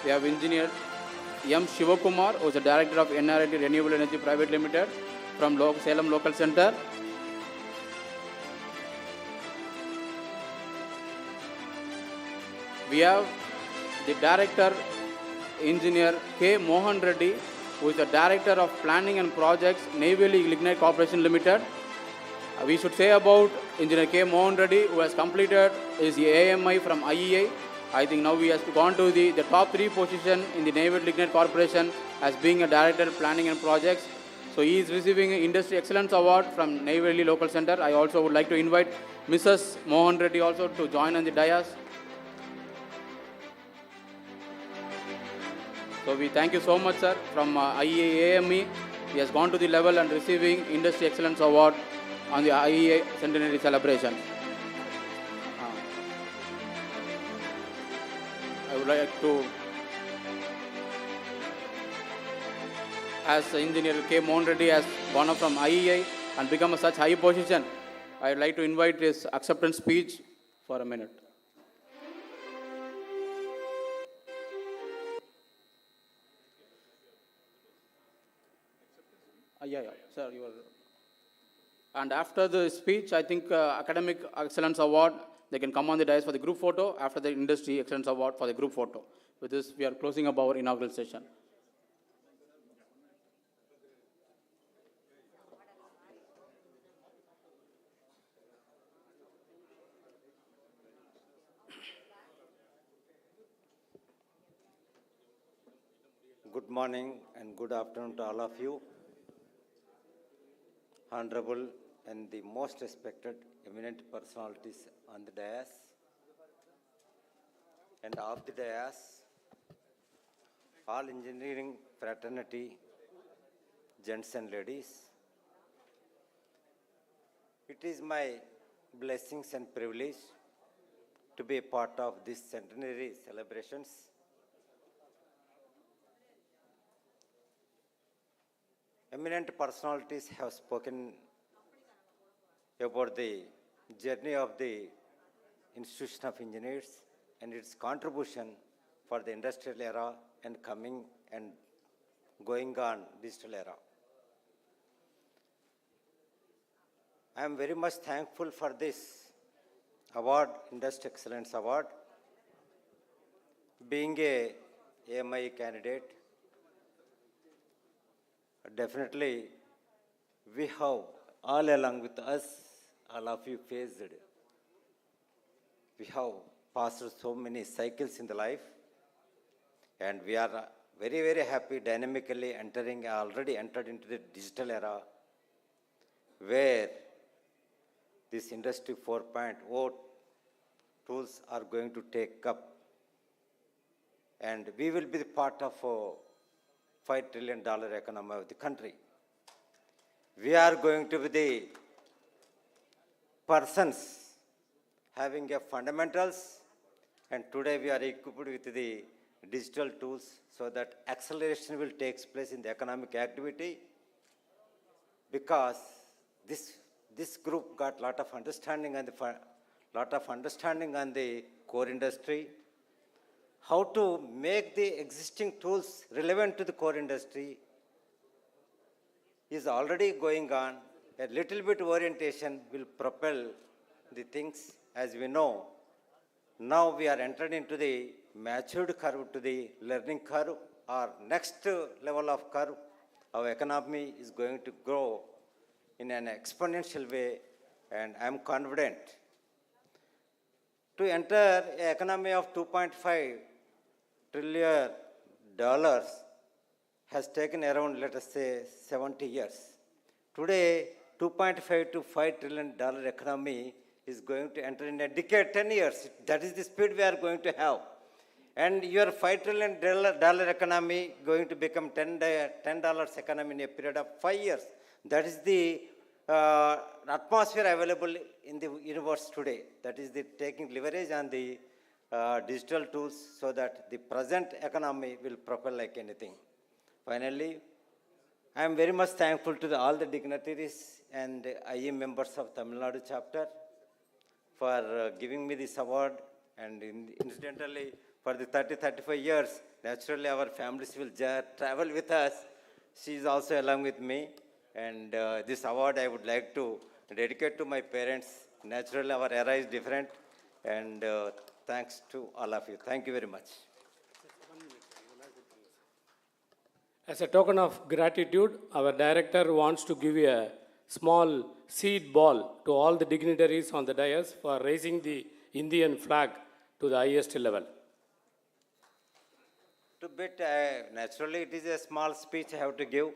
We have Engineer M. Shivakumar, who is the Director of NRIT Renewable Energy Private Limited from Salem Local Center. We have the Director, Engineer K. Mohan Reddy, who is the Director of Planning and Projects, Neyveli Lignite Corporation Limited. We should say about Engineer K. Mohan Reddy, who has completed his AMI from IEI. I think now he has gone to the top 3 position in the Neyveli Lignite Corporation as being a Director of Planning and Projects. So he is receiving an Industry Excellence Award from Neyveli Local Center. I also would like to invite Mrs. Mohan Reddy also to join on the dais. So we thank you so much, sir, from IEI AME. He has gone to the level and receiving Industry Excellence Award on the IEI Centenary celebration. I would like to, as Engineer K. Mohan Reddy has gone up from IEI and become a such high position, I would like to invite his acceptance speech for a minute. Yeah, sir, you are. And after the speech, I think Academic Excellence Award, they can come on the dais for the group photo after the Industry Excellence Award for the group photo. With this, we are closing up our inaugural session. Good morning and good afternoon to all of you. Honorable and the most respected eminent personalities on the dais and off the dais, all engineering fraternity, gents and ladies. It is my blessings and privilege to be a part of this centenary celebrations. Eminent personalities have spoken about the journey of the Institution of Engineers and its contribution for the industrial era and coming and going on digital era. I am very much thankful for this award, Industry Excellence Award. Being a AMI candidate, definitely we have all along with us, all of you faced. We have passed so many cycles in the life, and we are very, very happy dynamically already entered into the digital era where this Industry 4.0 tools are going to take up, and we will be the part of a $5 trillion economy of the country. We are going to be the persons having a fundamentals, and today we are equipped with the digital tools so that acceleration will take place in the economic activity, because this group got lot of understanding on the core industry, how to make the existing tools relevant to the core industry is already going on. A little bit orientation will propel the things. As we know, now we are entering into the matured curve to the learning curve, or next level of curve. Our economy is going to grow in an exponential way, and I am confident to enter an economy of $2.5 trillion has taken around, let us say, 70 years. Today, $2.5 to $5 trillion economy is going to enter in a decade, 10 years. That is the speed we are going to have. And your $5 trillion economy going to become $10 economy in a period of 5 years. That is the atmosphere available in the universe today. That is the taking leverage on the digital tools so that the present economy will propel like anything. Finally, I am very much thankful to all the dignitaries and IE members of Tamil Nadu chapter for giving me this award, and incidentally, for the 35 years, naturally our families will travel with us. She is also along with me, and this award I would like to dedicate to my parents. Naturally, our era is different, and thanks to all of you. Thank you very much. As a token of gratitude, our director wants to give a small seed ball to all the dignitaries on the dais for raising the Indian flag to the highest level. To bit, naturally, it is a small speech I have to give.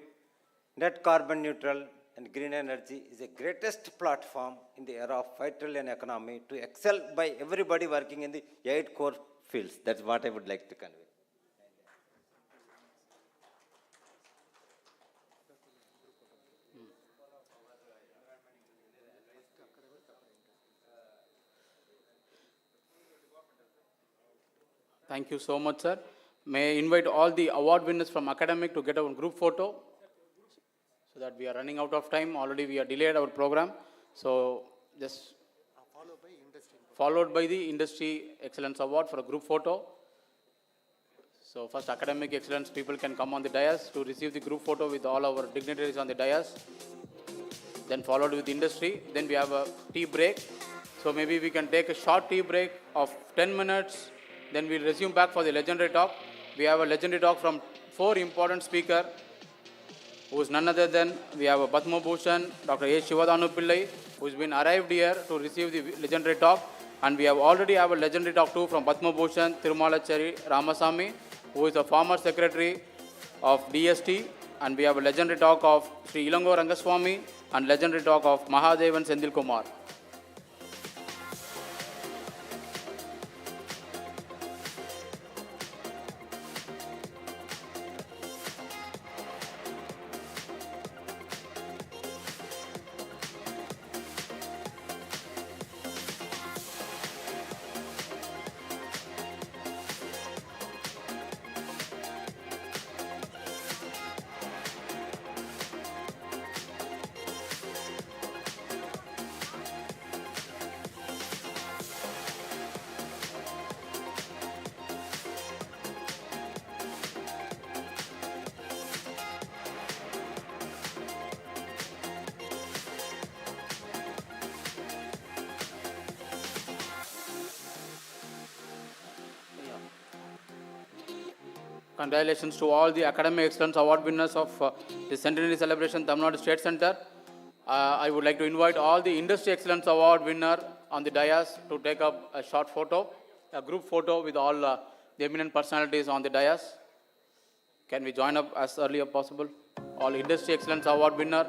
Net carbon neutral and green energy is the greatest platform in the era of 5 trillion economy to excel by everybody working in the 8 core fields. That's what I would like to convey. Thank you so much, sir. May I invite all the award winners from academic to get a group photo, so that we are running out of time. Already we are delayed our program. So just followed by the Industry Excellence Award for a group photo. So first academic excellence people can come on the dais to receive the group photo with all our dignitaries on the dais. Then followed with industry. Then we have a tea break. So maybe we can take a short tea break of 10 minutes. Then we'll resume back for the legendary talk. We have a legendary talk from 4 important speakers, who is none other than, we have a Padma Bhushan, Dr. A. Shivadanu Pillai, who has been arrived here to receive the legendary talk. And we have already have a legendary talk too from Padma Bhushan, Tirumalachari Ramasamy, who is the former secretary of DST. And we have a legendary talk of Sri Ilango Rangaswamy and legendary talk of Mahadevan Sendil Kumar. Congratulations to all the Academic Excellence Award winners of the Centenary Celebration Tamil Nadu State Center. I would like to invite all the Industry Excellence Award winner on the dais to take up a short photo, a group photo with all the eminent personalities on the dais. Can we join up as early as possible? All Industry Excellence Award winner.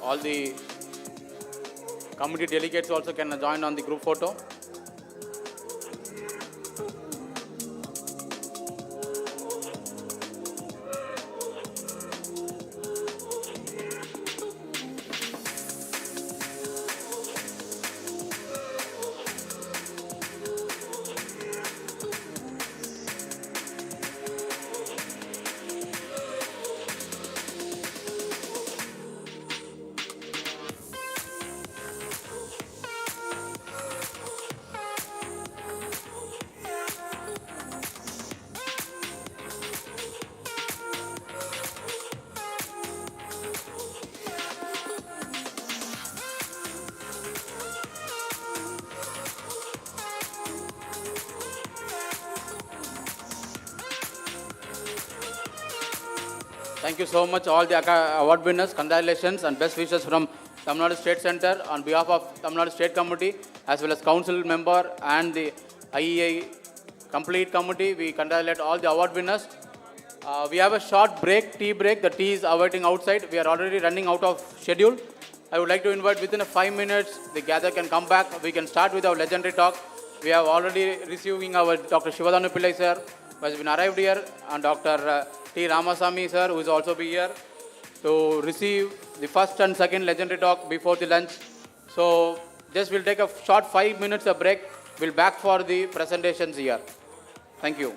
All the committee delegates also can join on the group photo. Thank you so much, all the award winners. Congratulations and best wishes from Tamil Nadu State Center on behalf of Tamil Nadu State Committee, as well as council member and the IEI complete committee. We congratulate all the award winners. We have a short break, tea break. The tea is awaiting outside. We are already running out of schedule. I would like to invite within 5 minutes, the gather can come back. We can start with our legendary talk. We have already receiving our Dr. Shivadanu Pillai sir, who has been arrived here, and Dr. T. Ramasamy sir, who is also be here to receive the first and second legendary talk before the lunch. So just we'll take a short 5 minutes of break. We'll back for the presentations here. Thank you.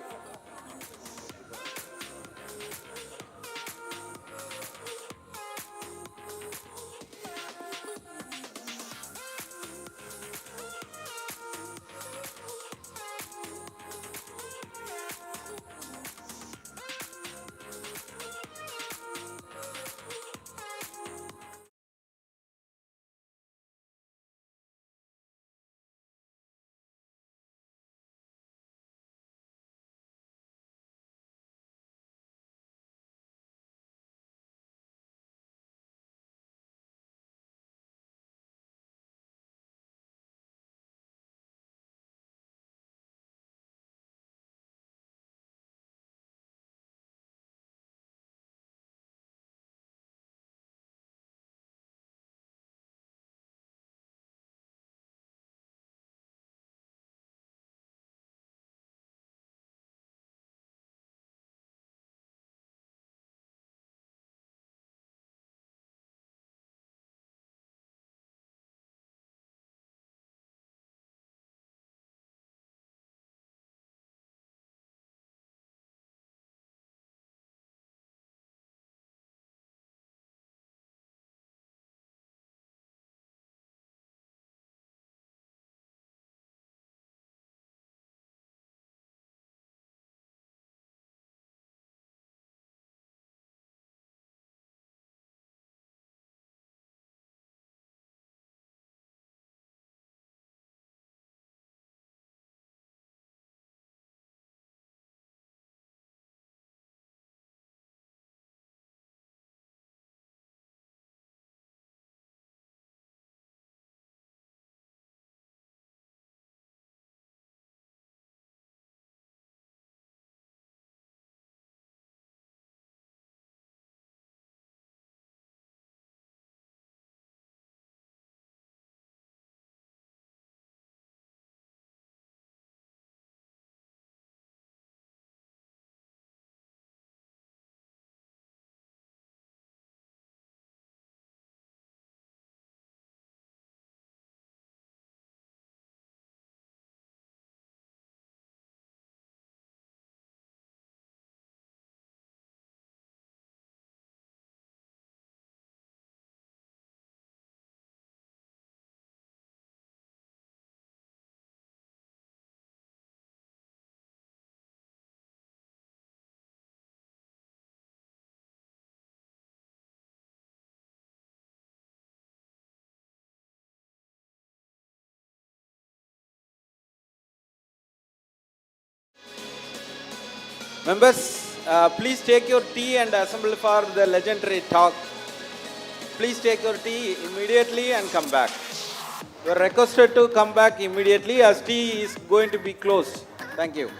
Members, please take your tea and assemble for the legendary talk. Please take your tea immediately and come back. You are requested to come back immediately as tea is going to be closed. Thank you.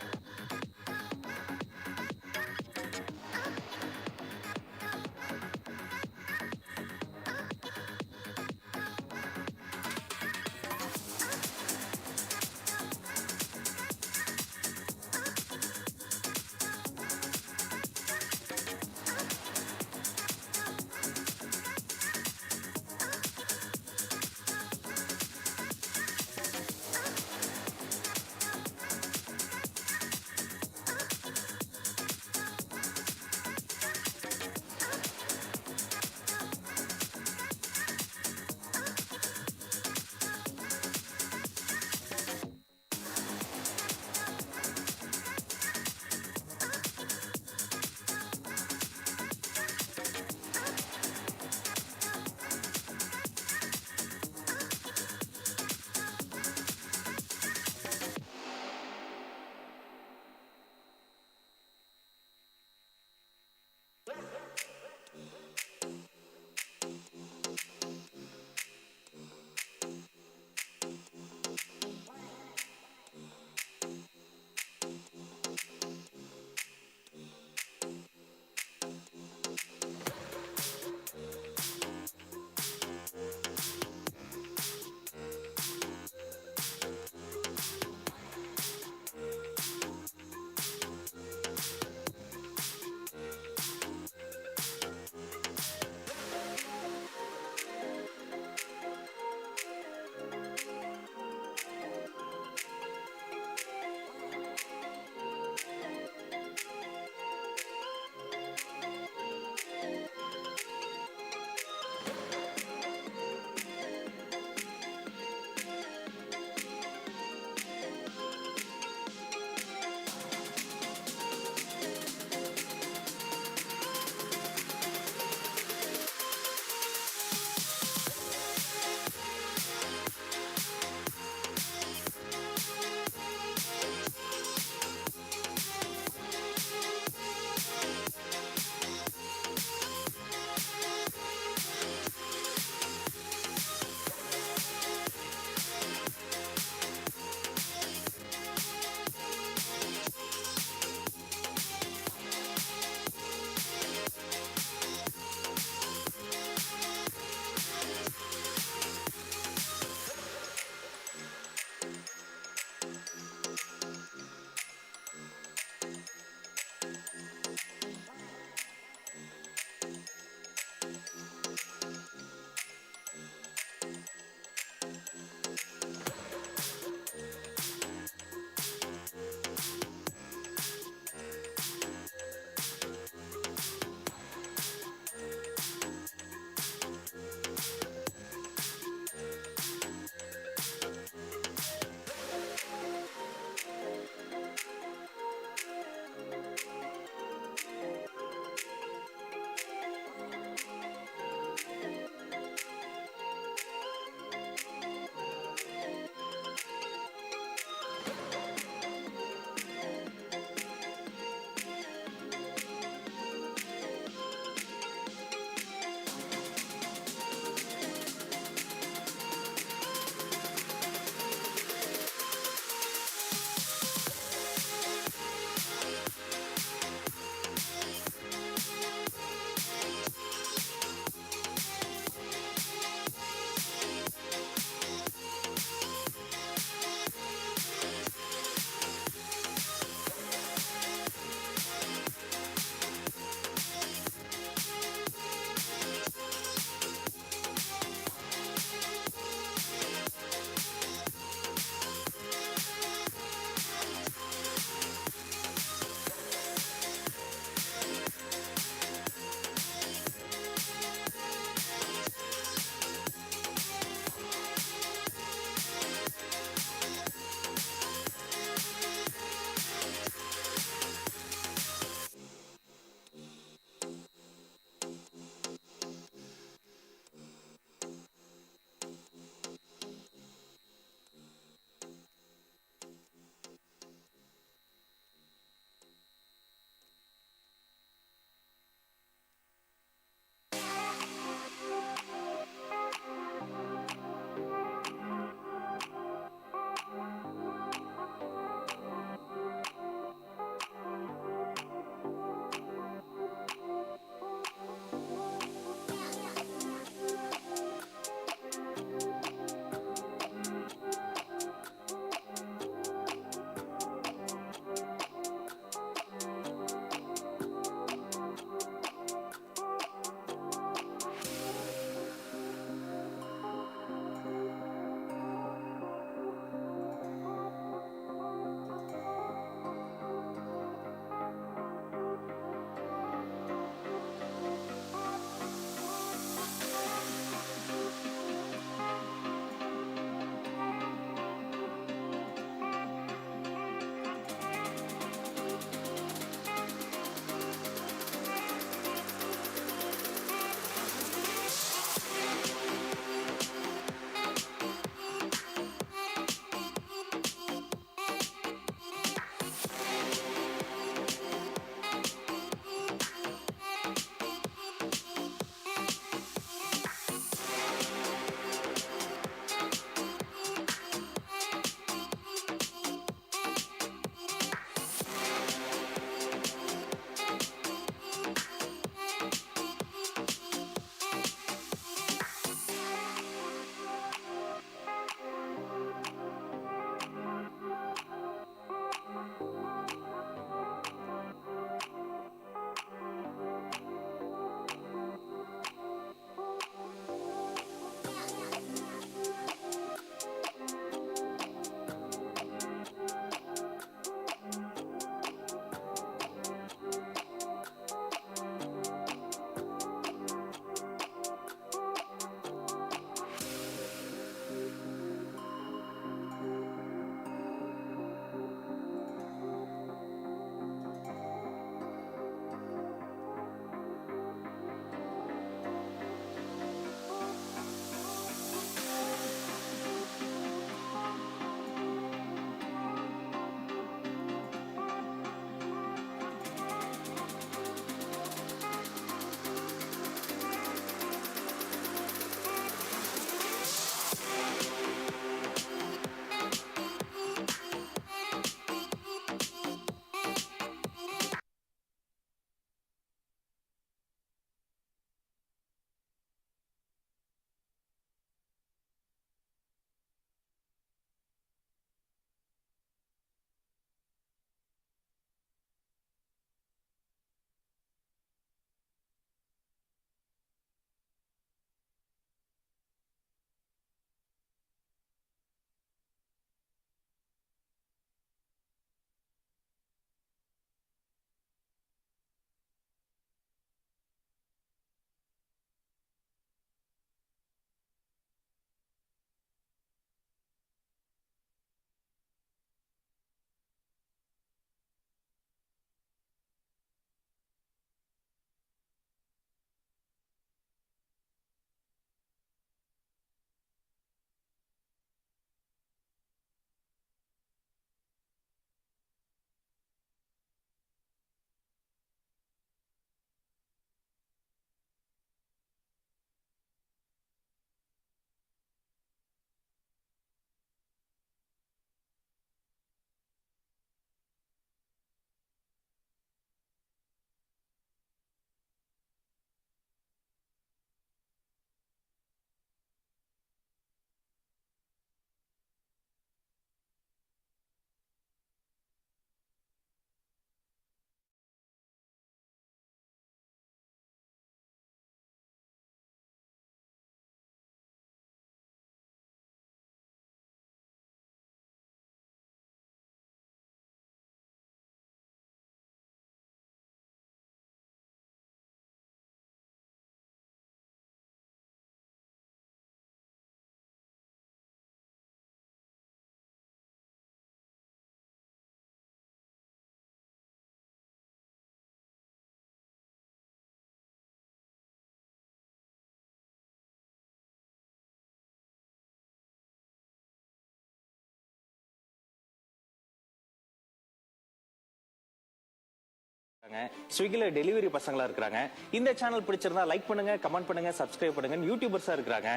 ஸ்விக்கியில் delivery பசங்களா இருக்கிறாங்க. இந்த channel பிடிச்சிருந்தா like பண்ணுங்க, comment பண்ணுங்க, subscribe பண்ணுங்க. யூடியூபர்ஸா இருக்கிறாங்க.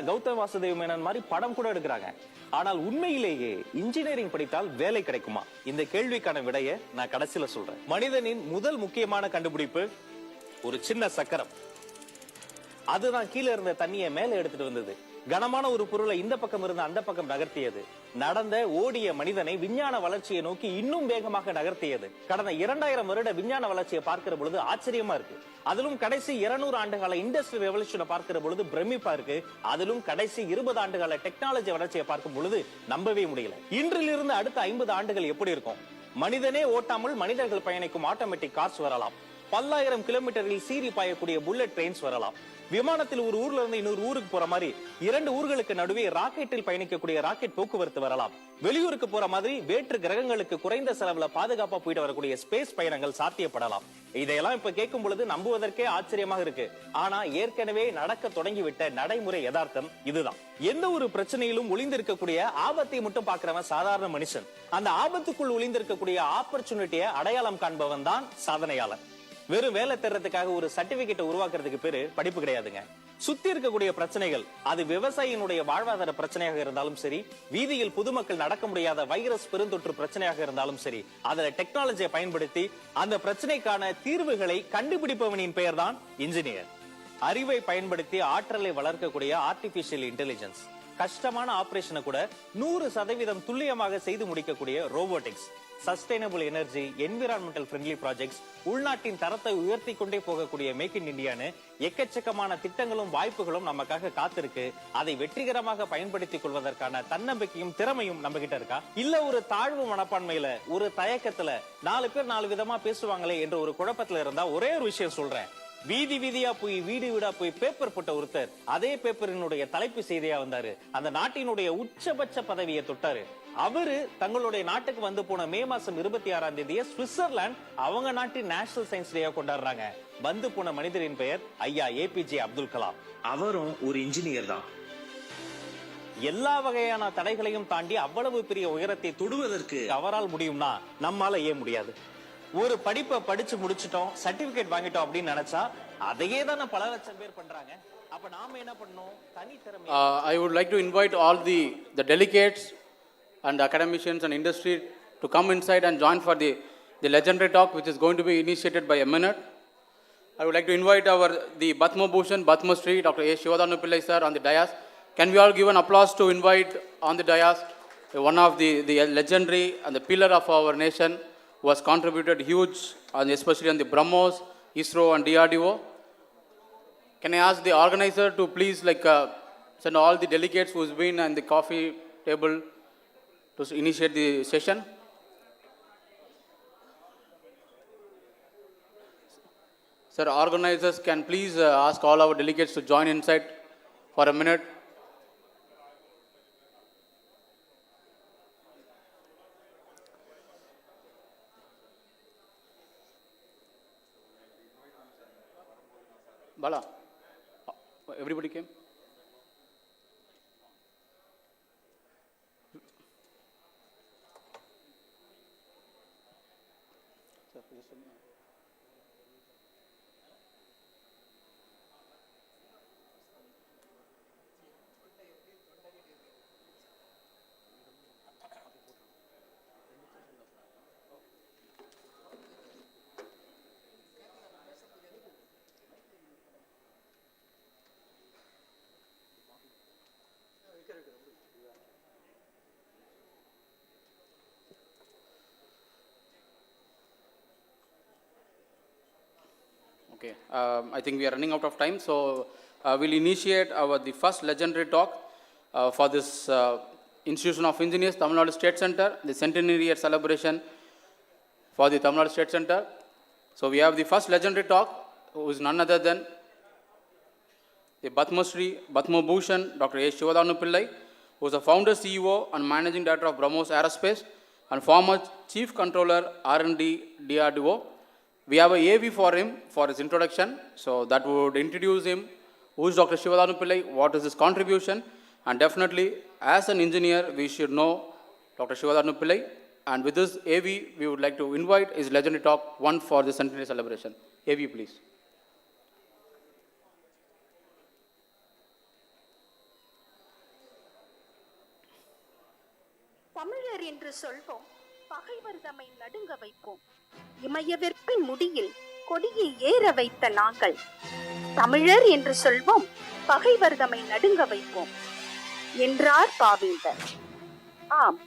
கௌதம் வாசுதேவ் மேனன் மாதிரி படம் கூட எடுக்கிறாங்க. ஆனால் உண்மையிலேயே இன்ஜினியரிங் படித்தால் வேலை கிடைக்குமா? இந்த கேள்விக்கான விடையை நான் கடைசியில சொல்றேன். மனிதனின் முதல் முக்கியமான கண்டுபிடிப்பு ஒரு சின்ன சக்கரம். அதுதான் கீழே இருந்த தண்ணியை மேலே எடுத்துட்டு வந்தது. கனமான ஒரு பொருளை இந்த பக்கம் இருந்து அந்த பக்கம் நகர்த்தியது. நடந்த ஓடிய மனிதனை விஞ்ஞான வளர்ச்சியை நோக்கி இன்னும் வேகமாக நகர்த்தியது. கடந்த 2000 வருட விஞ்ஞான வளர்ச்சியை பார்க்கிற பொழுது ஆச்சரியமா இருக்கு. அதிலும் கடைசி 200 ஆண்டுகால இண்டஸ்ட்ரியல் ரெவல்யூஷனை பார்க்கிற பொழுது பிரமிப்பா இருக்கு. அதிலும் கடைசி 20 ஆண்டுகால டெக்னாலஜி வளர்ச்சியை பார்க்கும் பொழுது நம்பவே முடியல. இன்றிலிருந்து அடுத்த 50 ஆண்டுகள் எப்படி இருக்கும்? மனிதனே ஓட்டாமல் மனிதர்கள் பயணிக்கும் ஆட்டோமேட்டிக் கார்ஸ் வரலாம். 10,000 கிலோமீட்டரில் சீறி பாயக்கூடிய புல்லட் ட்ரெயின்ஸ் வரலாம். விமானத்தில் ஒரு ஊர்ல இருந்து இன்னொரு ஊருக்கு போற மாதிரி 2 ஊர்களுக்கு நடுவே ராக்கெட்டில் பயணிக்கக்கூடிய ராக்கெட் போக்குவரத்து வரலாம். வெளியூருக்கு போற மாதிரி வேற்று கிரகங்களுக்கு குறைந்த செலவுல பாதுகாப்பா போயிட்டு வரக்கூடிய ஸ்பேஸ் பயணங்கள் சாத்தியப்படலாம். இதையெல்லாம் இப்ப கேட்கும் பொழுது நம்புவதற்கே ஆச்சரியமாக இருக்கு. ஆனா ஏற்கனவே நடக்க தொடங்கிவிட்ட நடைமுறை யதார்த்தம் இதுதான். எந்த ஒரு பிரச்சனையிலும் ஒளிந்திருக்கக்கூடிய ஆபத்தை மட்டும் பார்க்கிறவன் சாதாரண மனுஷன். அந்த ஆபத்துக்குள் ஒளிந்திருக்கக்கூடிய ஆப்பர்ச்சுனிட்டியை அடையாளம் காண்பவன் தான் சாதனையாளர். வெறும் வேலை தேர்றதுக்காக ஒரு சர்டிபிகேட்டை உருவாக்குறதுக்கு பேரு படிப்பு கிடையாதுங்க. சுத்தி இருக்கக்கூடிய பிரச்சனைகள், அது விவசாயியினுடைய வாழ்வாதார பிரச்சனையாக இருந்தாலும் சரி, வீதியில் பொதுமக்கள் நடக்க முடியாத வைரஸ் பெருந்தொற்று பிரச்சனையாக இருந்தாலும் சரி, அதுல டெக்னாலஜியை பயன்படுத்தி அந்த பிரச்சனைக்கான தீர்வுகளை கண்டுபிடிப்பவனின் பெயர் தான் இன்ஜினியர். அறிவை பயன்படுத்தி ஆற்றலை வளர்க்கக்கூடிய ஆர்டிபிஷியல் இன்டெலிஜென்ஸ், கஷ்டமான ஆபரேஷனை கூட 100% துல்லியமாக செய்து முடிக்கக்கூடிய robotics, sustainable energy, environmental friendly projects, உள்நாட்டின் தரத்தை உயர்த்தி கொண்டே போகக்கூடிய மேக் இன் இந்தியான்னு எக்கச்சக்கமான திட்டங்களும் வாய்ப்புகளும் நமக்காக காத்திருக்கு. அதை வெற்றிகரமாக பயன்படுத்திக் கொள்வதற்கான தன்னம்பிக்கையும் திறமையும் நம்ம கிட்ட இருக்கா? இல்ல ஒரு தாழ்வு மனப்பான்மையில, ஒரு தயக்கத்துல 4 பேர் 4 விதமா பேசுவாங்களே என்ற ஒரு குழப்பத்துல இருந்தா ஒரே ஒரு விஷயம் சொல்றேன். வீதி வீதியா போய் வீடு வீடா போய் பேப்பர் போட்ட ஒருத்தர் அதே பேப்பரினுடைய தலைப்பு செய்தியா வந்தாரு. அந்த நாட்டினுடைய உச்சபட்ச பதவியை தொட்டாரு. அவரு தங்களுடைய நாட்டுக்கு வந்து போன மே மாசம் 26ஆம் தேதியை சுவிட்சர்லாந்து அவங்க நாட்டின் நேஷனல் சயின்ஸ் டேயா கொண்டாடுறாங்க. வந்து போன மனிதரின் பெயர் ஐயா ஏபிஜே அப்துல் கலாம். அவரும் ஒரு இன்ஜினியர் தான். எல்லா வகையான தடைகளையும் தாண்டி அவ்வளவு பெரிய உயரத்தை தொடுவதற்கு அவரால் முடியும்னா நம்மால ஏன் முடியாது? ஒரு படிப்பை படிச்சு முடிச்சிட்டோம், சர்டிபிகேட் வாங்கிட்டோம் அப்படின்னு நினைச்சா அதையே தானே பல லட்சம் பேர் பண்றாங்க. அப்ப நாம என்ன பண்ணணும்? தனித்திறமை. I would like to invite all the delegates and academicians and industry to come inside and join for the legendary talk which is going to be initiated by a minute. I would like to invite the Batma Bhushan, Batma Sri, Dr. A. Shivadanu Pillai sir on the dais. Can we all give an applause to invite on the dais one of the legendary and the pillar of our nation who has contributed huge, and especially on the BrahMos, ISRO and DRDO. Can I ask the organizer to please send all the delegates who's been on the coffee table to initiate the session? Sir, organizers can please ask all our delegates to join inside for a minute. Bala, everybody came? Okay, I think we are running out of time, so we'll initiate the first legendary talk for this Institution of Engineers, Tamil Nadu State Center, the centenary year celebration for the Tamil Nadu State Center. So we have the first legendary talk, who is none other than the Batma Sri, Batma Bhushan, Dr. A. Shivadanu Pillai, who is the founder, CEO and managing director of BrahMos Aerospace and former chief controller R&D DRDO. We have a AV for him for his introduction, so that would introduce him. Who is Dr. Shivadanu Pillai? What is his contribution? And definitely, as an engineer, we should know Dr. Shivadanu Pillai. And with this, AV, we would like to invite his legendary talk 1 for the centenary celebration. AV, please. தமிழர் என்று சொல்வோம், பகைவர் தம்மை நடுங்க வைப்போம். இமய வெற்பின் முடியில் கொடியை ஏற வைத்த நாங்கள். தமிழர் என்று சொல்வோம், பகைவர் தம்மை நடுங்க வைப்போம் என்றார் பாவேந்தர். ஆம்,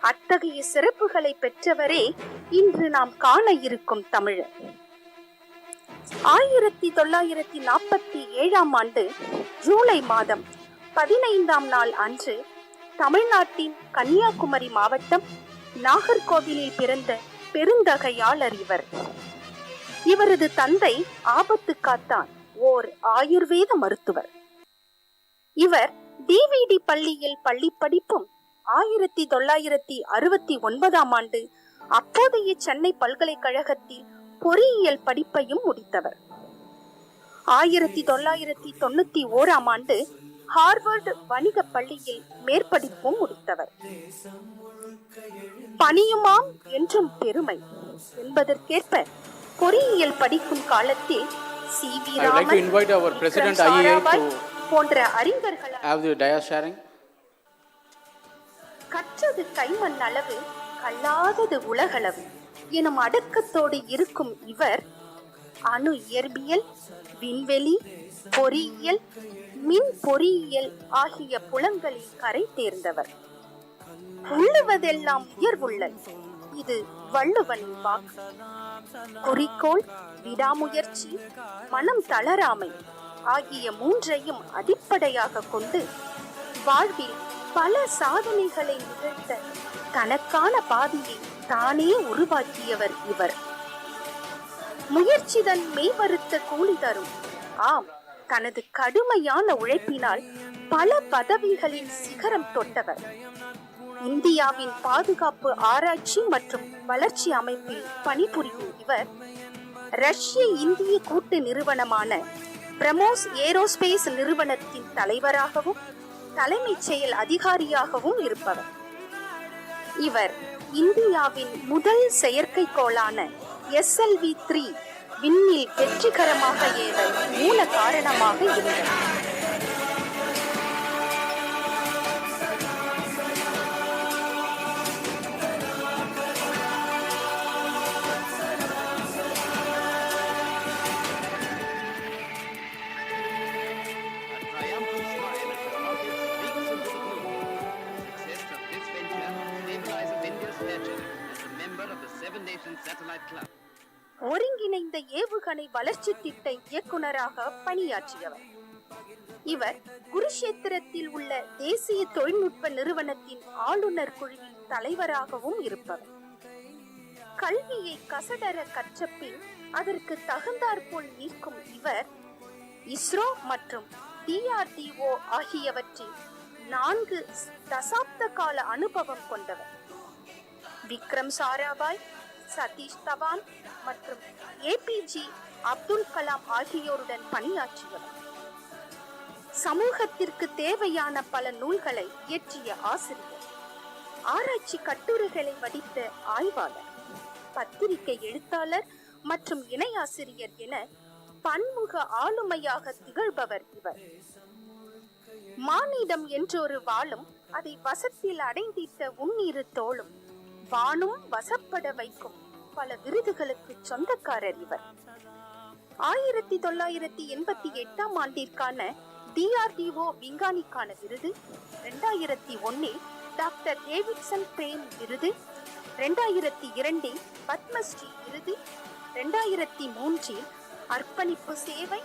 அத்தகைய சிறப்புகளை பெற்றவரே இன்று நாம் காண இருக்கும் தமிழர். 1947 ஆண்டு ஜூலை மாதம் 15ஆம் நாள் அன்று தமிழ்நாட்டின் கன்னியாகுமரி மாவட்டம் நாகர்கோவிலில் பிறந்த பெருந்தகையாளர் இவர். இவரது தந்தை ஆபத்து காத்தான் ஓர் ஆயுர்வேத மருத்துவர். இவர் டிவிடி பள்ளியில் பள்ளி படிப்பும் 1969ஆம் ஆண்டு அப்போதைய சென்னை பல்கலைக்கழகத்தில் பொறியியல் படிப்பையும் முடித்தவர். 1991ஆம் ஆண்டு ஹார்வர்ட் வணிக பள்ளியில் மேற்படிப்பும் முடித்தவர். பணியுமாம் என்றும் பெருமை என்பதற்கேற்ப பொறியியல் படிக்கும் காலத்தில் CV ராமன், விக்ரம் சாராபாய் போன்ற அறிஞர்களால் கற்றது கைமண் அளவு, கல்லாதது உலகளவு எனும் அடக்கத்தோடு இருக்கும் இவர் அணு இயற்பியல், விண்வெளி பொறியியல், மின் பொறியியல் ஆகிய புலங்களில் கரை தேர்ந்தவர். உள்ளுவதெல்லாம் உயர்வுள்ளல், இது வள்ளுவனின் வாக்கு. குறிக்கோள், விடாமுயற்சி, மனம் தளராமை ஆகிய மூன்றையும் அடிப்படையாக கொண்டு வாழ்வில் பல சாதனைகளை நிகழ்த்த தனக்கான பாதையை தானே உருவாக்கியவர் இவர். முயற்சிதன் மெய்வருத்த கூலி தரும். ஆம், தனது கடுமையான உழைப்பினால் பல பதவிகளின் சிகரம் தொட்டவர். இந்தியாவின் பாதுகாப்பு ஆராய்ச்சி மற்றும் வளர்ச்சி அமைப்பில் பணிபுரியும் இவர் ரஷ்ய இந்திய கூட்டு நிறுவனமான பிரமோஸ் ஏரோஸ்பேஸ் நிறுவனத்தின் தலைவராகவும் தலைமைச் செயல் அதிகாரியாகவும் இருப்பவர். இவர் இந்தியாவின் முதல் செயற்கைக்கோளான SLV-3 விண்ணில் வெற்றிகரமாக ஏற மூல காரணமாக இருந்தது. ஒருங்கிணைந்த ஏவுகணை வளர்ச்சி திட்ட இயக்குநராக பணியாற்றியவர். இவர் குருஷேத்திரத்தில் உள்ள தேசிய தொழில்நுட்ப நிறுவனத்தின் ஆளுநர் குழுவின் தலைவராகவும் இருப்பவர். கல்வியை கசடர கற்றபின் அதற்கு தகுந்தாற்போல் நீக்கும் இவர் இஸ்ரோ மற்றும் DRDO ஆகியவற்றில் 4 தசாப்த கால அனுபவம் கொண்டவர். விக்ரம் சாராபாய், சதீஷ் தவான் மற்றும் APJ அப்துல் கலாம் ஆகியோருடன் பணியாற்றியவர். சமூகத்திற்கு தேவையான பல நூல்களை இயற்றிய ஆசிரியர், ஆராய்ச்சி கட்டுரைகளை வடித்த ஆய்வாளர், பத்திரிகை எழுத்தாளர் மற்றும் இணையாசிரியர் என பன்முக ஆளுமையாக திகழ்பவர் இவர். மானிடம் என்றொரு வாளும் அதை வசத்தில் அடைந்திட்ட உன்னிரு தோளும் வானும் வசப்பட வைக்கும் பல விருதுகளுக்கு சொந்தக்காரர் இவர். 1988ஆம் ஆண்டிற்கான DRDO விஞ்ஞானிக்கான விருது, 2001இல் டாக்டர் டேவிட்சன் பிரேம் விருது, 2002இல் பத்மஸ்ரீ விருது, 2003இல் அர்ப்பணிப்பு சேவை,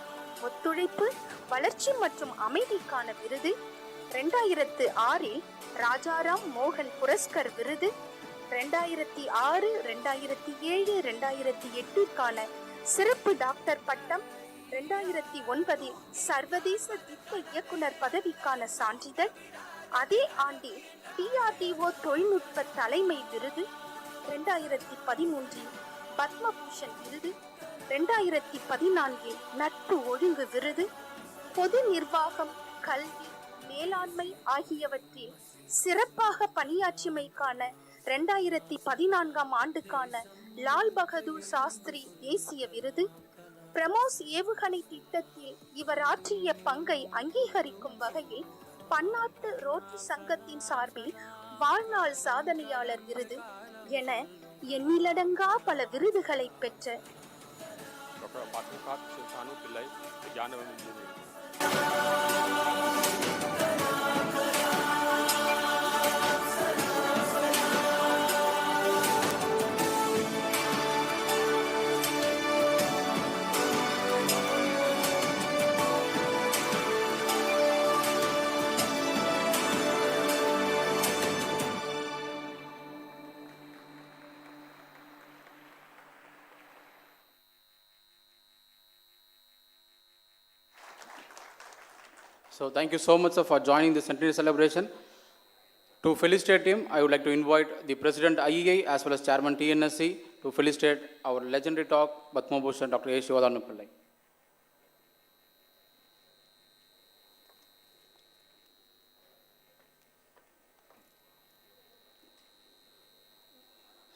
ஒத்துழைப்பு, வளர்ச்சி மற்றும் அமைதிக்கான விருது, 2006இல் ராஜாராம் மோகன் புரஸ்கர் விருது, 2006, 2007, 2008ற்கான சிறப்பு டாக்டர் பட்டம், 2009இல் சர்வதேச திட்ட இயக்குனர் பதவிக்கான சான்றிதழ், அதே ஆண்டில் DRDO தொழில்நுட்ப தலைமை விருது, 2013இல் பத்மபூஷன் விருது, 2014இல் நட்பு ஒழுங்கு விருது, பொது நிர்வாகம், கல்வி, மேலாண்மை ஆகியவற்றில் சிறப்பாக பணியாற்றியமைக்கான 2014ஆம் ஆண்டுக்கான லால் பகதூர் சாஸ்திரி தேசிய விருது, பிரமோஸ் ஏவுகணை திட்டத்தில் இவர் ஆற்றிய பங்கை அங்கீகரிக்கும் வகையில் பன்னாட்டு ரோட்டரி சங்கத்தின் சார்பில் வாழ்நாள் சாதனையாளர் விருது என எண்ணிலடங்கா பல விருதுகளை பெற்ற So thank you so much, sir, for joining the centenary celebration. To felicitate him, I would like to invite the President IEI as well as Chairman TNSC to felicitate our legendary talk, Padma Bhushan, Dr. A. Shivadanu Pillai.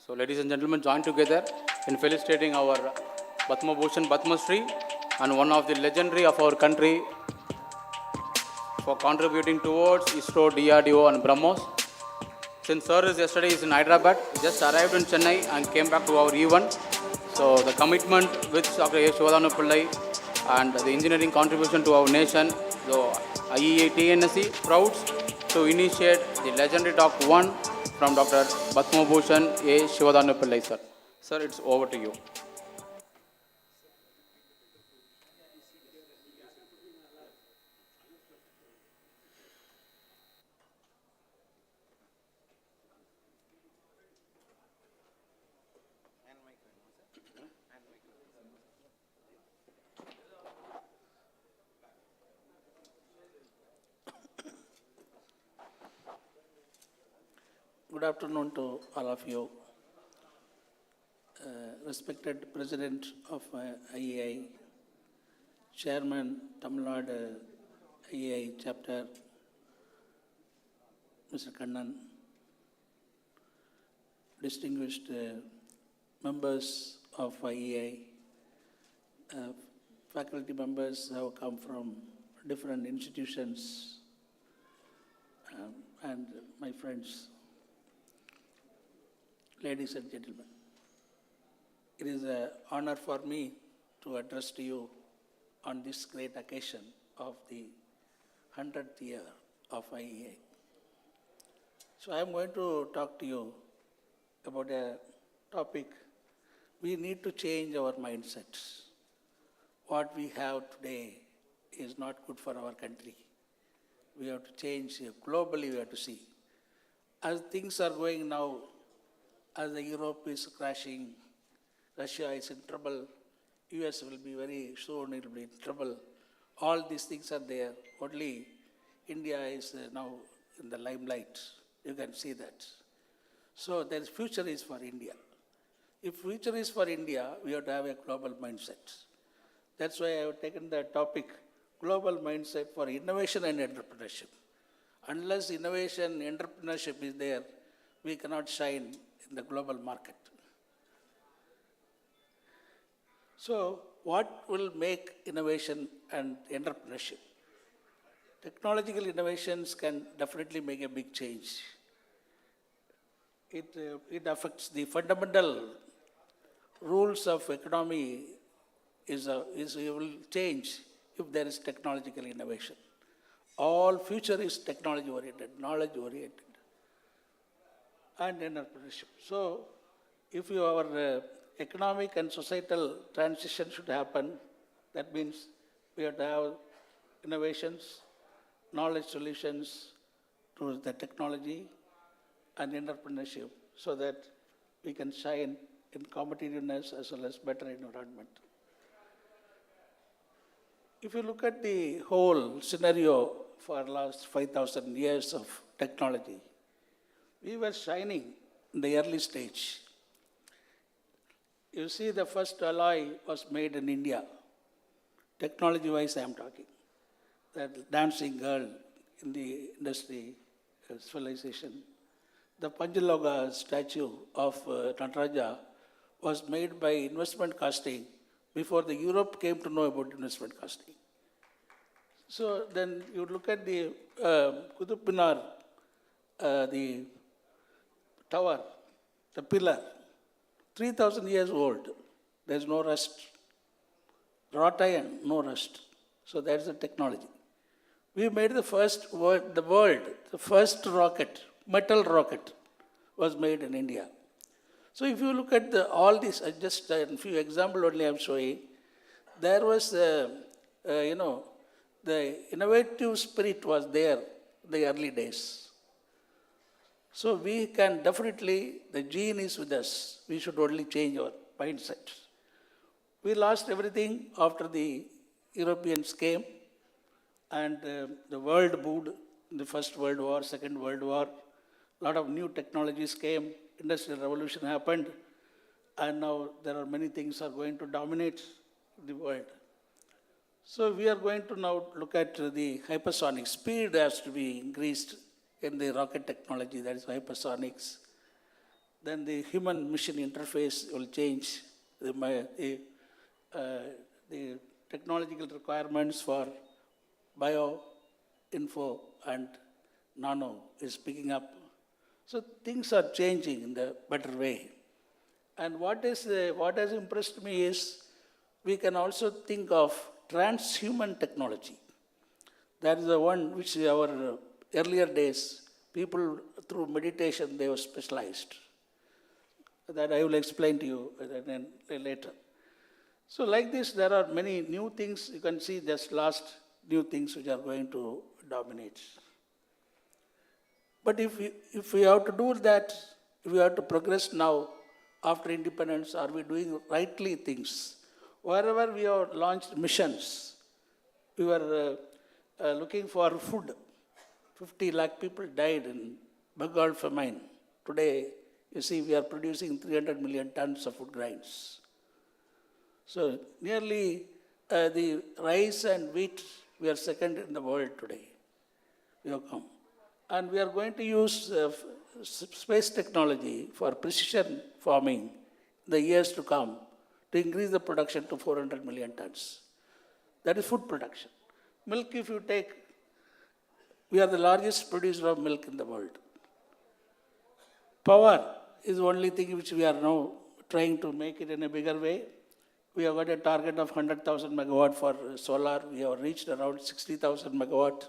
So ladies and gentlemen, join together in felicitating our Padma Bhushan, Padma Shri, and one of the legendary of our country for contributing towards ISRO, DRDO and BrahMos. Since sir is yesterday is in Hyderabad, just arrived in Chennai and came back to our event. So the commitment with Dr. A. Shivadanu Pillai and the engineering contribution to our nation, so IEITNSC proud to initiate the legendary talk 1 from Dr. Padma Bhushan A. Shivadanu Pillai, sir. Sir, it's over to you. Good afternoon to all of you. Respected President of IEI, Chairman, Tamil Nadu IEI Chapter, Mr. Kannan, distinguished members of IEI, faculty members who have come from different institutions, and my friends, ladies and gentlemen. It is an honor for me to address to you on this great occasion of the 100th year of IEI. So I am going to talk to you about a topic. We need to change our mindsets. What we have today is not good for our country. We have to change globally, we have to see. As things are going now, as the Europe is crashing, Russia is in trouble, US will be very soon, it will be in trouble. All these things are there. Only India is now in the limelight. You can see that. So the future is for India. If future is for India, we have to have a global mindset. That's why I have taken the topic, global mindset for innovation and entrepreneurship. Unless innovation and entrepreneurship is there, we cannot shine in the global market. So what will make innovation and entrepreneurship? Technological innovations can definitely make a big change. It affects the fundamental rules of economy will change if there is technological innovation. All future is technology oriented, knowledge oriented, and entrepreneurship. So if our economic and societal transition should happen, that means we have to have innovations, knowledge solutions to the technology and entrepreneurship so that we can shine in competitiveness as well as better environment. If you look at the whole scenario for the last 5,000 years of technology, we were shining in the early stage. You see, the first alloy was made in India. Technology-wise, I am talking. That dancing girl in the industry, civilization, the Panchaloga statue of Nataraja was made by investment casting before the Europe came to know about investment casting. So then you look at the Qutub Minar, the tower, the pillar, 3,000 years old. There's no rust. Wrought iron, no rust. So that's the technology. We made the first the first rocket, metal rocket, was made in India. So if you look at all this, just a few examples only I'm showing, there was, the innovative spirit was there in the early days. So we can definitely, the gene is with us. We should only change our mindset. We lost everything after the Europeans came and the world moved in the First World War, Second World War. A lot of new technologies came, Industrial Revolution happened, and now there are many things are going to dominate the world. So we are going to now look at the hypersonic. Speed has to be increased in the rocket technology, that is hypersonics. Then the human-machine interface will change. The technological requirements for bio, info, and nano is picking up. So things are changing in the better way. And what has impressed me is we can also think of transhuman technology. That is the one which our earlier days, people through meditation, they were specialized. That I will explain to you later. So like this, there are many new things. You can see just last new things which are going to dominate. But if we have to do that, if we have to progress now after independence, are we doing rightly things? Wherever we have launched missions, we were looking for food. 50 lakh people died in Bengal famine. Today, you see, we are producing 300 million tons of food grains. So nearly the rice and wheat, we are second in the world today. We have come. And we are going to use space technology for precision farming in the years to come to increase the production to 400 million tons. That is food production. Milk, if you take, we are the largest producer of milk in the world. Power is the only thing which we are now trying to make it in a bigger way. We have got a target of 100,000 megawatt for solar. We have reached around 60,000 megawatt.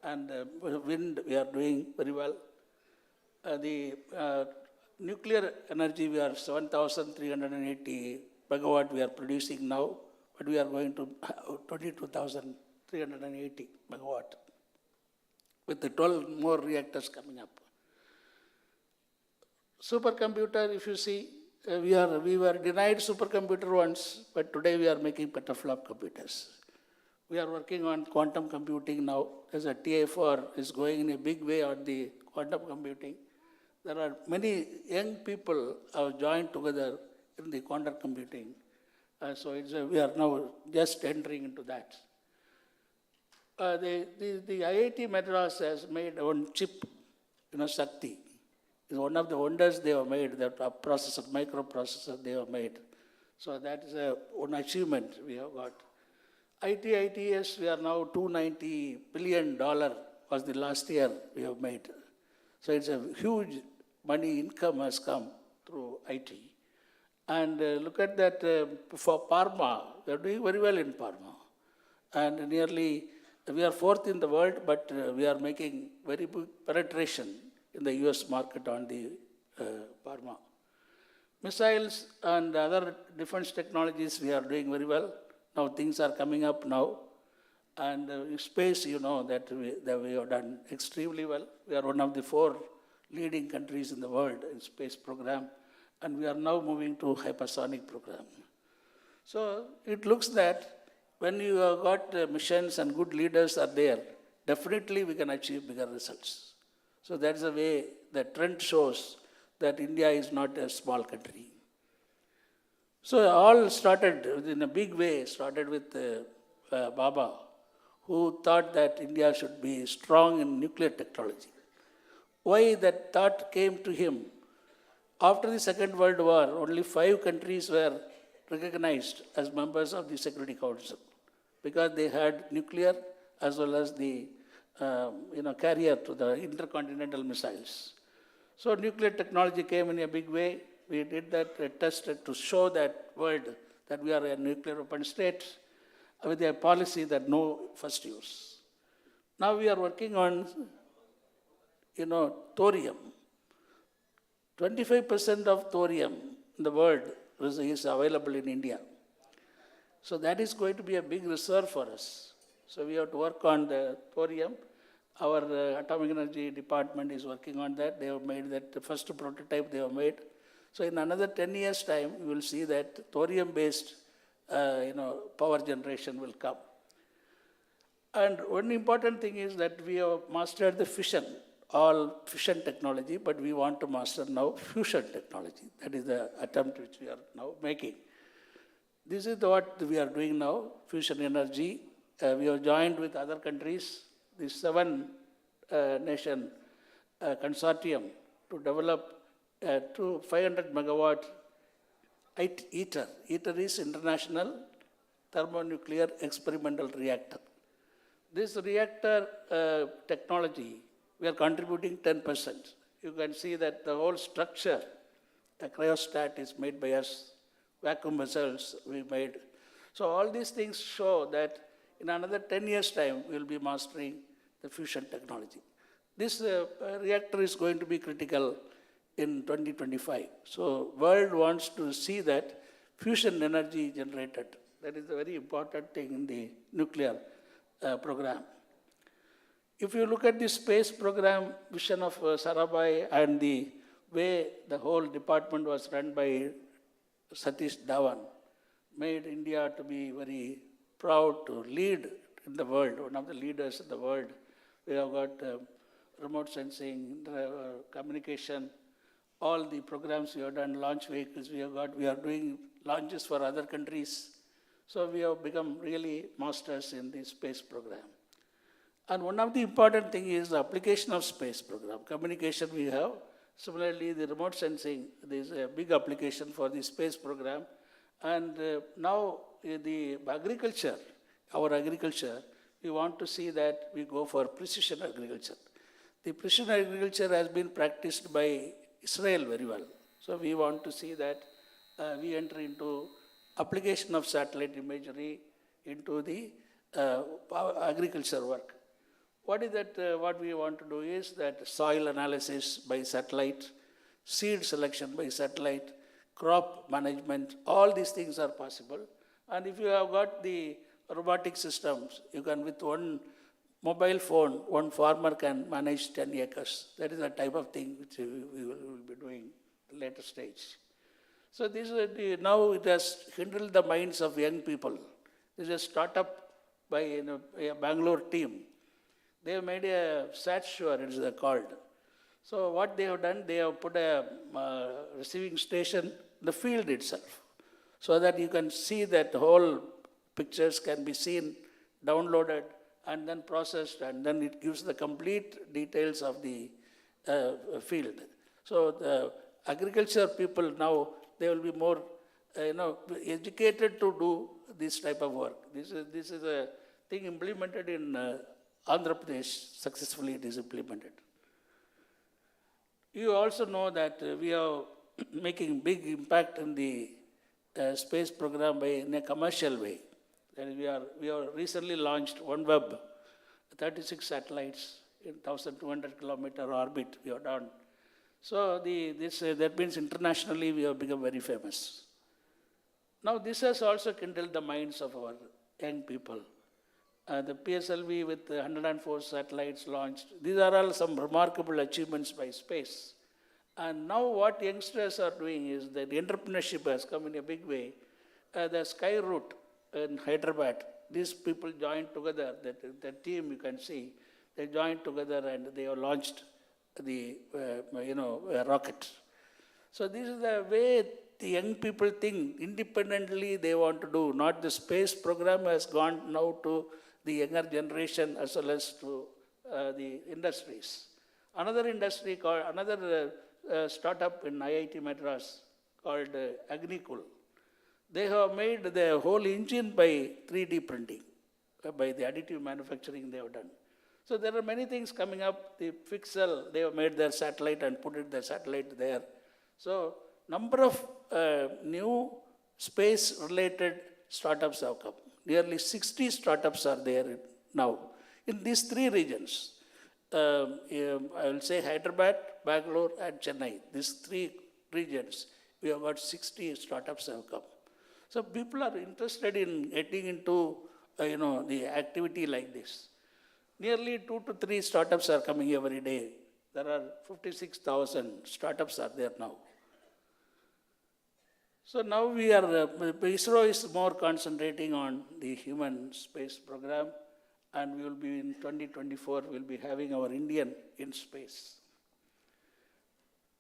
And wind, we are doing very well. The nuclear energy, we are 7,380 megawatt we are producing now, but we are going to 22,380 megawatt with the 12 more reactors coming up. Supercomputer, if you see, we were denied supercomputer once, but today we are making petaflop computers. We are working on quantum computing now. As a TI4 is going in a big way on the quantum computing. There are many young people have joined together in the quantum computing. So we are now just entering into that. The IIT Madras has made one chip, Shakti. It's one of the wonders they have made, that processor, microprocessor they have made. So that is one achievement we have got. IETNSC, we are now $290 billion was the last year we have made. So it's a huge money income has come through IT. And look at that for Parma, we are doing very well in Parma. And nearly, we are fourth in the world, but we are making very big penetration in the US market on the Parma. Missiles and other defense technologies, we are doing very well. Now things are coming up now. And space, you know, that we have done extremely well. We are one of the 4 leading countries in the world in space program. And we are now moving to hypersonic program. So it looks that when you have got missions and good leaders are there, definitely we can achieve bigger results. So that's the way the trend shows that India is not a small country. So all started in a big way, started with Baba, who thought that India should be strong in nuclear technology. why that thought came to him. After the Second World War, only 5 countries were recognized as members of the Security Council because they had nuclear as well as the carrier to the intercontinental missiles. So nuclear technology came in a big way. We did that test to show that world that we are a nuclear weapon state with a policy that no first use. Now we are working on, thorium. 25% of thorium in the world is available in India. So that is going to be a big reserve for us. So we have to work on the thorium. Our atomic energy department is working on that. They have made that the first prototype they have made. So in another 10 years' time, we will see that thorium-based, power generation will come. And one important thing is that we have mastered the fission, all fission technology, but we want to master now fusion technology. That is the attempt which we are now making. This is what we are doing now, fusion energy. We have joined with other countries, the 7-nation consortium to develop a 500 megawatt ITER. ITER is International Thermonuclear Experimental Reactor. This reactor technology, we are contributing 10%. You can see that the whole structure, a cryostat is made by us, vacuum vessels we made. So all these things show that in another 10 years' time, we will be mastering the fusion technology. This reactor is going to be critical in 2025. So world wants to see that fusion energy generated. That is a very important thing in the nuclear program. If you look at the space program vision of Sarabhai and the way the whole department was run by Satish Dhawan, made India to be very proud to lead in the world, one of the leaders in the world. We have got remote sensing, communication, all the programs we have done, launch vehicles we are doing launches for other countries. So we have become really masters in the space program. And one of the important things is the application of space program. Communication we have. Similarly, the remote sensing, there is a big application for the space program. And now the agriculture, our agriculture, we want to see that we go for precision agriculture. The precision agriculture has been practiced by Israel very well. So we want to see that we enter into application of satellite imagery into the agriculture work. What is that? What we want to do is that soil analysis by satellite, seed selection by satellite, crop management, all these things are possible. And if you have got the robotic systems, you can with one mobile phone, one farmer can manage 10 acres. That is the type of thing which we will be doing at a later stage. So this is now it has kindled the minds of young people. This is a startup by a Bangalore team. They have made a SatSure, it is called. So what they have done, they have put a receiving station in the field itself, so that you can see that the whole pictures can be seen, downloaded, and then processed, and then it gives the complete details of the field. So the agriculture people now, they will be more, educated to do this type of work. This is a thing implemented in Andhra Pradesh. Successfully it is implemented. You also know that we are making big impact in the space program in a commercial way. And we have recently launched OneWeb, 36 satellites in 1,200 kilometer orbit we have done. So that means internationally we have become very famous. Now this has also kindled the minds of our young people. The PSLV with 104 satellites launched. These are all some remarkable achievements by space. And now what youngsters are doing is that entrepreneurship has come in a big way. The Sky Route in Hyderabad, these people joined together, the team you can see, they joined together and they have launched the rocket. So this is the way the young people think independently they want to do. Not the space program has gone now to the younger generation as well as to the industries. Another industry called, another startup in IIT Madras called Agnikul. They have made the whole engine by 3D printing, by the additive manufacturing they have done. So there are many things coming up. The Pixel, they have made their satellite and put it the satellite there. So number of new space-related startups have come. Nearly 60 startups are there now in these three regions. I will say Hyderabad, Bangalore, and Chennai. These three regions, we have got 60 startups have come. So people are interested in getting into the activity like this. Nearly 2 to 3 startups are coming every day. There are 56,000 startups are there now. So now we are, ISRO is more concentrating on the human space program, and we will be in 2024, we'll be having our Indian in space.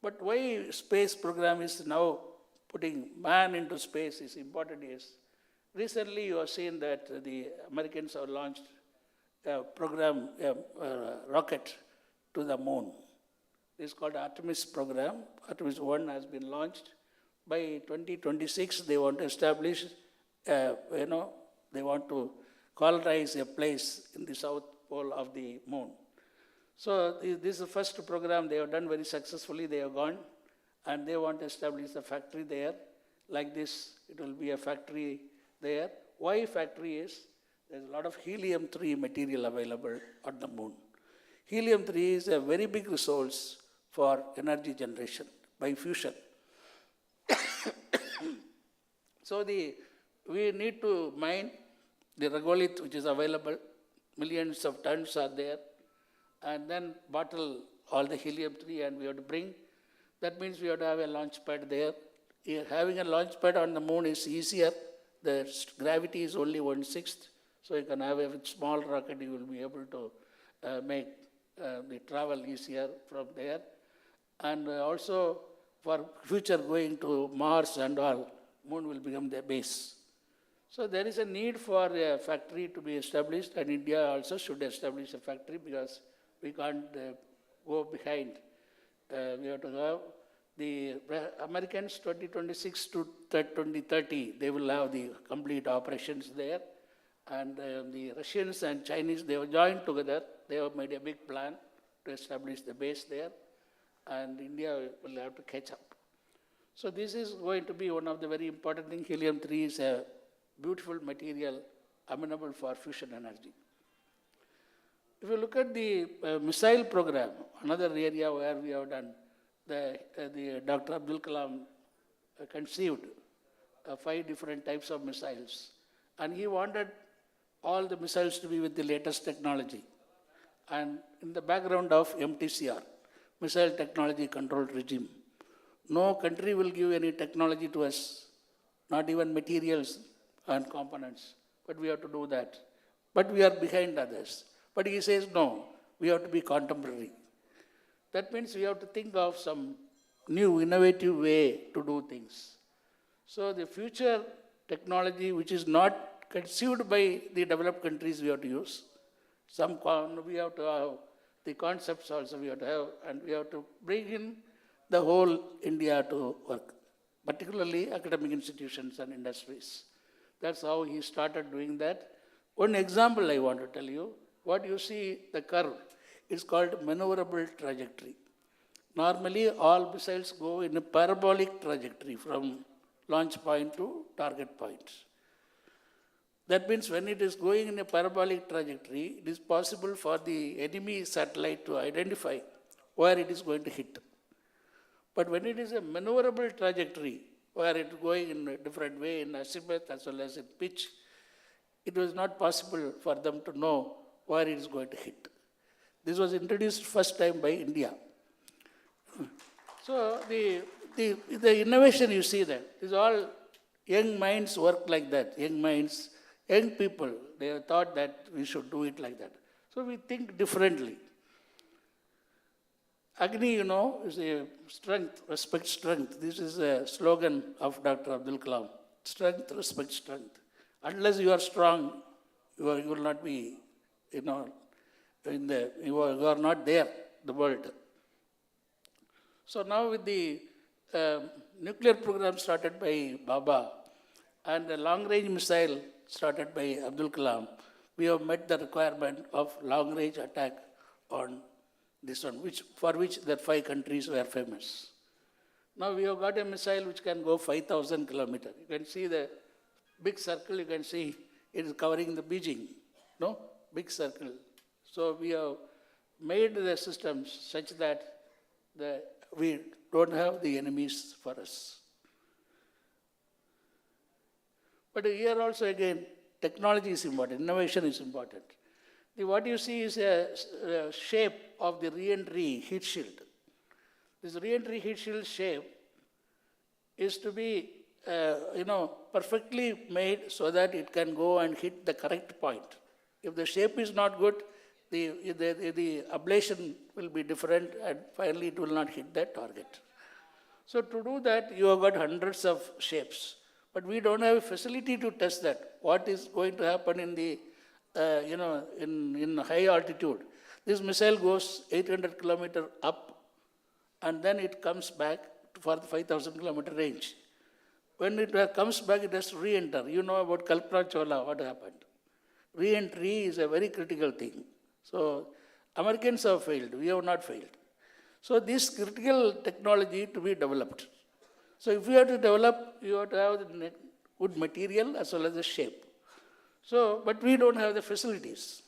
But why space program is now putting man into space is important is, recently you have seen that the Americans have launched a program, rocket to the moon. It's called Artemis program. Artemis 1 has been launched. By 2026, they want to establish, they want to colonize a place in the south pole of the moon. So this is the first program they have done very successfully. They have gone and they want to establish a factory there. Like this, it will be a factory there. Why factory is, there's a lot of helium-3 material available on the moon. Helium-3 is a very big resource for energy generation by fusion. So we need to mine the regolith which is available, millions of tons are there, and then bottle all the helium-3 and we have to bring. That means we have to have a launch pad there. Having a launch pad on the moon is easier. The gravity is only 1/6, so you can have a small rocket, you will be able to make the travel easier from there. And also for future going to Mars and all, moon will become the base. So there is a need for a factory to be established, and India also should establish a factory because we can't go behind. We have to have the Americans 2026 to 2030, they will have the complete operations there. And the Russians and Chinese, they have joined together. They have made a big plan to establish the base there. And India will have to catch up. So this is going to be one of the very important things. Helium-3 is a beautiful material amenable for fusion energy. If you look at the missile program, another area where we have done, the Dr. Abdul Kalam conceived 5 different types of missiles. And he wanted all the missiles to be with the latest technology. And in the background of MTCR, Missile Technology Control Regime. No country will give any technology to us, not even materials and components, but we have to do that. But we are behind others. But he says, no, we have to be contemporary. That means we have to think of some new, innovative way to do things. So the future technology, which is not conceived by the developed countries, we have to use. We have to have the concepts also we have to have, and we have to bring in the whole India to work, particularly academic institutions and industries. That's how he started doing that. One example I want to tell you, what you see, the curve, is called maneuverable trajectory. Normally, all missiles go in a parabolic trajectory from launch point to target point. That means when it is going in a parabolic trajectory, it is possible for the enemy satellite to identify where it is going to hit. But when it is a maneuverable trajectory, where it is going in a different way, in azimuth as well as in pitch, it was not possible for them to know where it is going to hit. This was introduced first time by India. So the innovation you see that, is all young minds work like that, young minds, young people, they have thought that we should do it like that. So we think differently. Agni, is a strength, respect strength. This is a slogan of Dr. Abdul Kalam. Strength, respect strength. Unless you are strong, you will not be, you are not there, the world. So now with the nuclear program started by Baba and the long-range missile started by Abdul Kalam, we have met the requirement of long-range attack on this one, for which the 5 countries were famous. Now we have got a missile which can go 5,000 kilometers. You can see the big circle, you can see it is covering the Beijing, no? Big circle. So we have made the systems such that we don't have the enemies for us. But here also again, technology is important, innovation is important. What you see is a shape of the re-entry heat shield. This re-entry heat shield shape is to be, perfectly made so that it can go and hit the correct point. If the shape is not good, the ablation will be different and finally it will not hit that target. So to do that, you have got hundreds of shapes, but we don't have a facility to test that. What is going to happen in the, in high altitude? This missile goes 800 kilometers up and then it comes back for the 5,000 kilometer range. When it comes back, it has to re-enter. You know about Kalpana Chawla, what happened. Re-entry is a very critical thing. So Americans have failed, we have not failed. So this critical technology to be developed. So if you have to develop, you have to have the good material as well as the shape. So, but we don't have the facilities.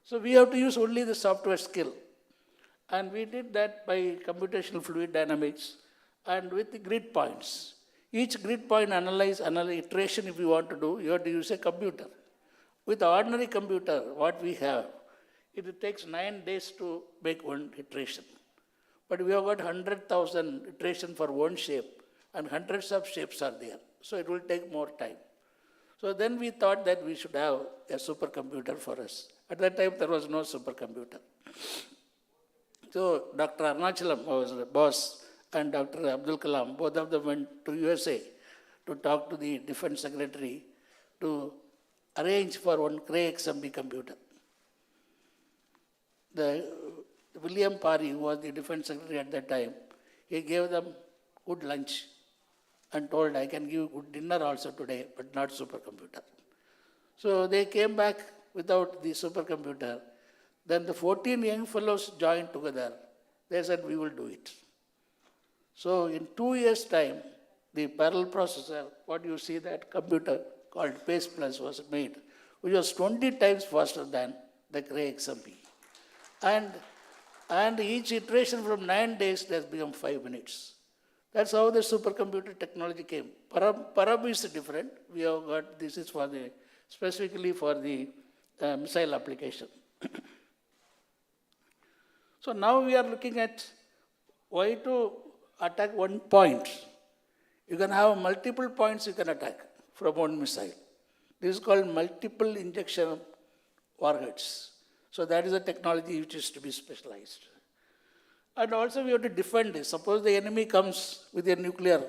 So we have to use only the software skill. And we did that by computational fluid dynamics and with the grid points. Each grid point analyze iteration if you want to do, you have to use a computer. With the ordinary computer, what we have, it takes 9 days to make one iteration. But we have got 100,000 iterations for one shape and hundreds of shapes are there. So it will take more time. So then we thought that we should have a supercomputer for us. At that time, there was no supercomputer. So Dr. Arunachalam was the boss and Dr. Abdul Kalam, both of them went to USA to talk to the Defense Secretary to arrange for one Cray XMB computer. William Parry, who was the Defense Secretary at that time, he gave them good lunch and told, I can give you good dinner also today, but not supercomputer. So they came back without the supercomputer. Then the 14 young fellows joined together. They said, we will do it. So in 2 years' time, the parallel processor, what you see that computer called Pace Plus was made, which was 20 times faster than the Cray XMB. And each iteration from 9 days has become 5 minutes. That's how the supercomputer technology came. Parab is different. We have got, this is for the, specifically for the missile application. So now we are looking at why to attack one point. You can have multiple points you can attack from one missile. This is called multiple injection warheads. So that is a technology which is to be specialized. And also we have to defend this. Suppose the enemy comes with a nuclear,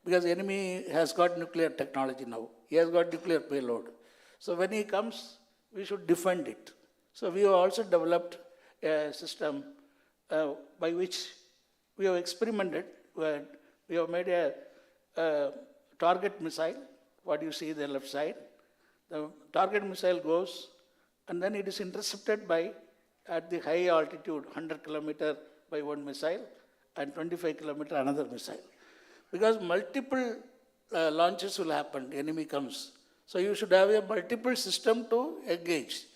because the enemy has got nuclear technology now. He has got nuclear payload. So when he comes, we should defend it. So we have also developed a system by which we have experimented. We have made a target missile, what you see the left side. The target missile goes and then it is intercepted by, at the high altitude, 100 kilometer by one missile and 25 kilometer another missile. Because multiple launches will happen, the enemy comes. So you should have a multiple system to engage.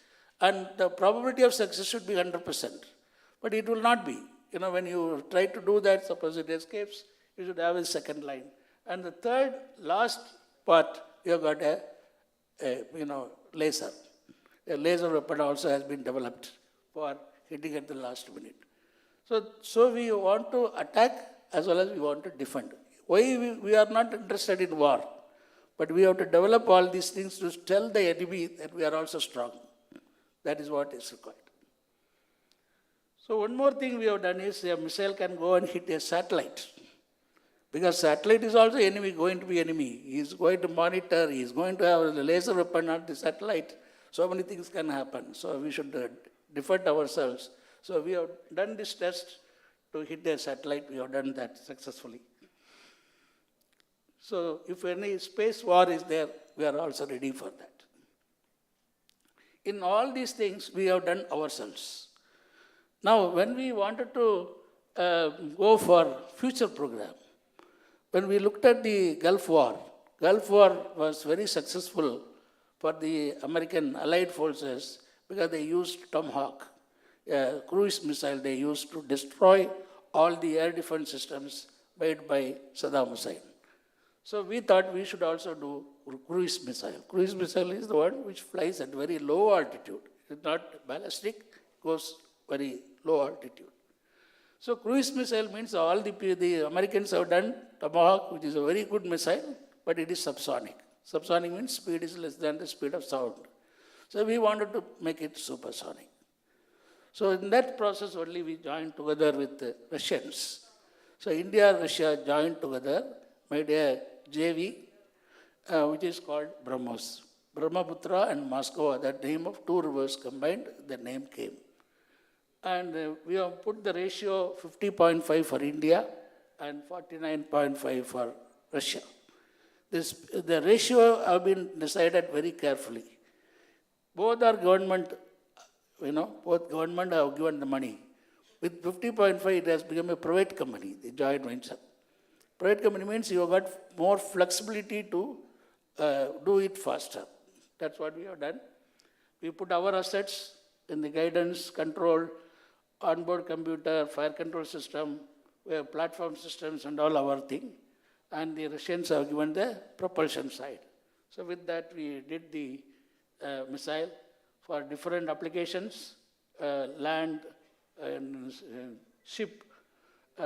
And the probability of success should be 100%. But it will not be. You know, when you try to do that, suppose it escapes, you should have a second line. And the third, last part, you have got a laser. A laser weapon also has been developed for hitting at the last minute. So we want to attack as well as we want to defend. Why we are not interested in war, but we have to develop all these things to tell the enemy that we are also strong. That is what is required. So one more thing we have done is a missile can go and hit a satellite. Because satellite is also going to be enemy. He is going to monitor, he is going to have a laser weapon on the satellite. So many things can happen. So we should defend ourselves. So we have done this test to hit a satellite. We have done that successfully. So if any space war is there, we are also ready for that. In all these things, we have done ourselves. Now, when we wanted to go for future program, when we looked at the Gulf War was very successful for the American Allied forces because they used Tomahawk, cruise missile they used to destroy all the air defense systems made by Saddam Hussein. So we thought we should also do cruise missile. Cruise missile is the one which flies at very low altitude. It's not ballistic, goes very low altitude. So cruise missile means all the Americans have done Tomahawk, which is a very good missile, but it is subsonic. Subsonic means speed is less than the speed of sound. So we wanted to make it supersonic. So in that process only we joined together with the Russians. So India and Russia joined together, made a JV, which is called BrahMos. Brahmaputra and Moscow, that name of two rivers combined, the name came. And we have put the ratio 50.5 for India and 49.5 for Russia. The ratio have been decided very carefully. Both are government, both government have given the money. With 50.5, it has become a private company, the joint venture. Private company means you have got more flexibility to do it faster. That's what we have done. We put our assets in the guidance, control, onboard computer, fire control system, we have platform systems and all our thing. And the Russians have given the propulsion side. So with that, we did the missile for different applications, land, ship,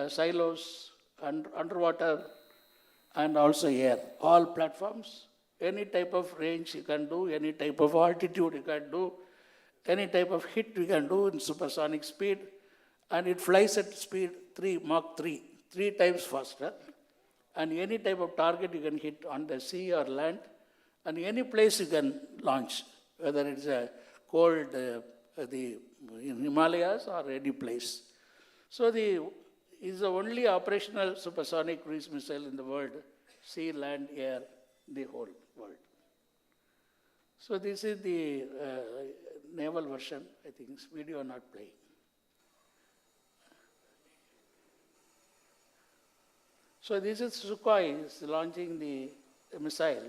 silos, underwater, and also air. All platforms, any type of range you can do, any type of altitude you can do, any type of hit we can do in supersonic speed, and it flies at speed Mach 3, 3 times faster. And any type of target you can hit on the sea or land, and any place you can launch, whether it's a cold, in Himalayas or any place. So is the only operational supersonic cruise missile in the world, sea, land, air, the whole world. So this is the naval version. I think this video not playing. So this is Sukhoi is launching the missile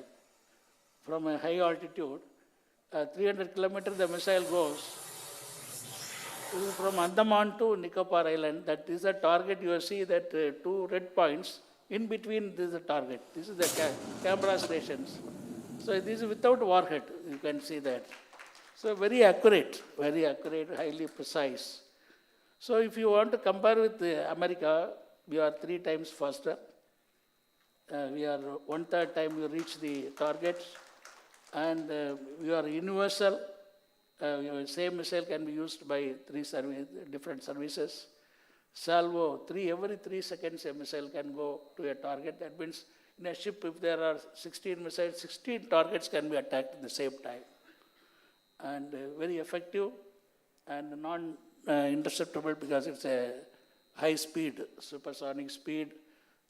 from a high altitude. 300 kilometers the missile goes. This is from Andaman to Nicobar Island. That is a target. You see that two red points. In between, this is a target. This is the camera stations. So this is without warhead. You can see that. So very accurate, highly precise. So if you want to compare with America, we are 3 times faster. We are 1/3 time we reach the targets. And we are universal. Same missile can be used by 3 different services. Salvo, every 3 seconds a missile can go to a target. That means in a ship, if there are 16 missiles, 16 targets can be attacked at the same time. And very effective and non-interceptable because it's a high speed, supersonic speed,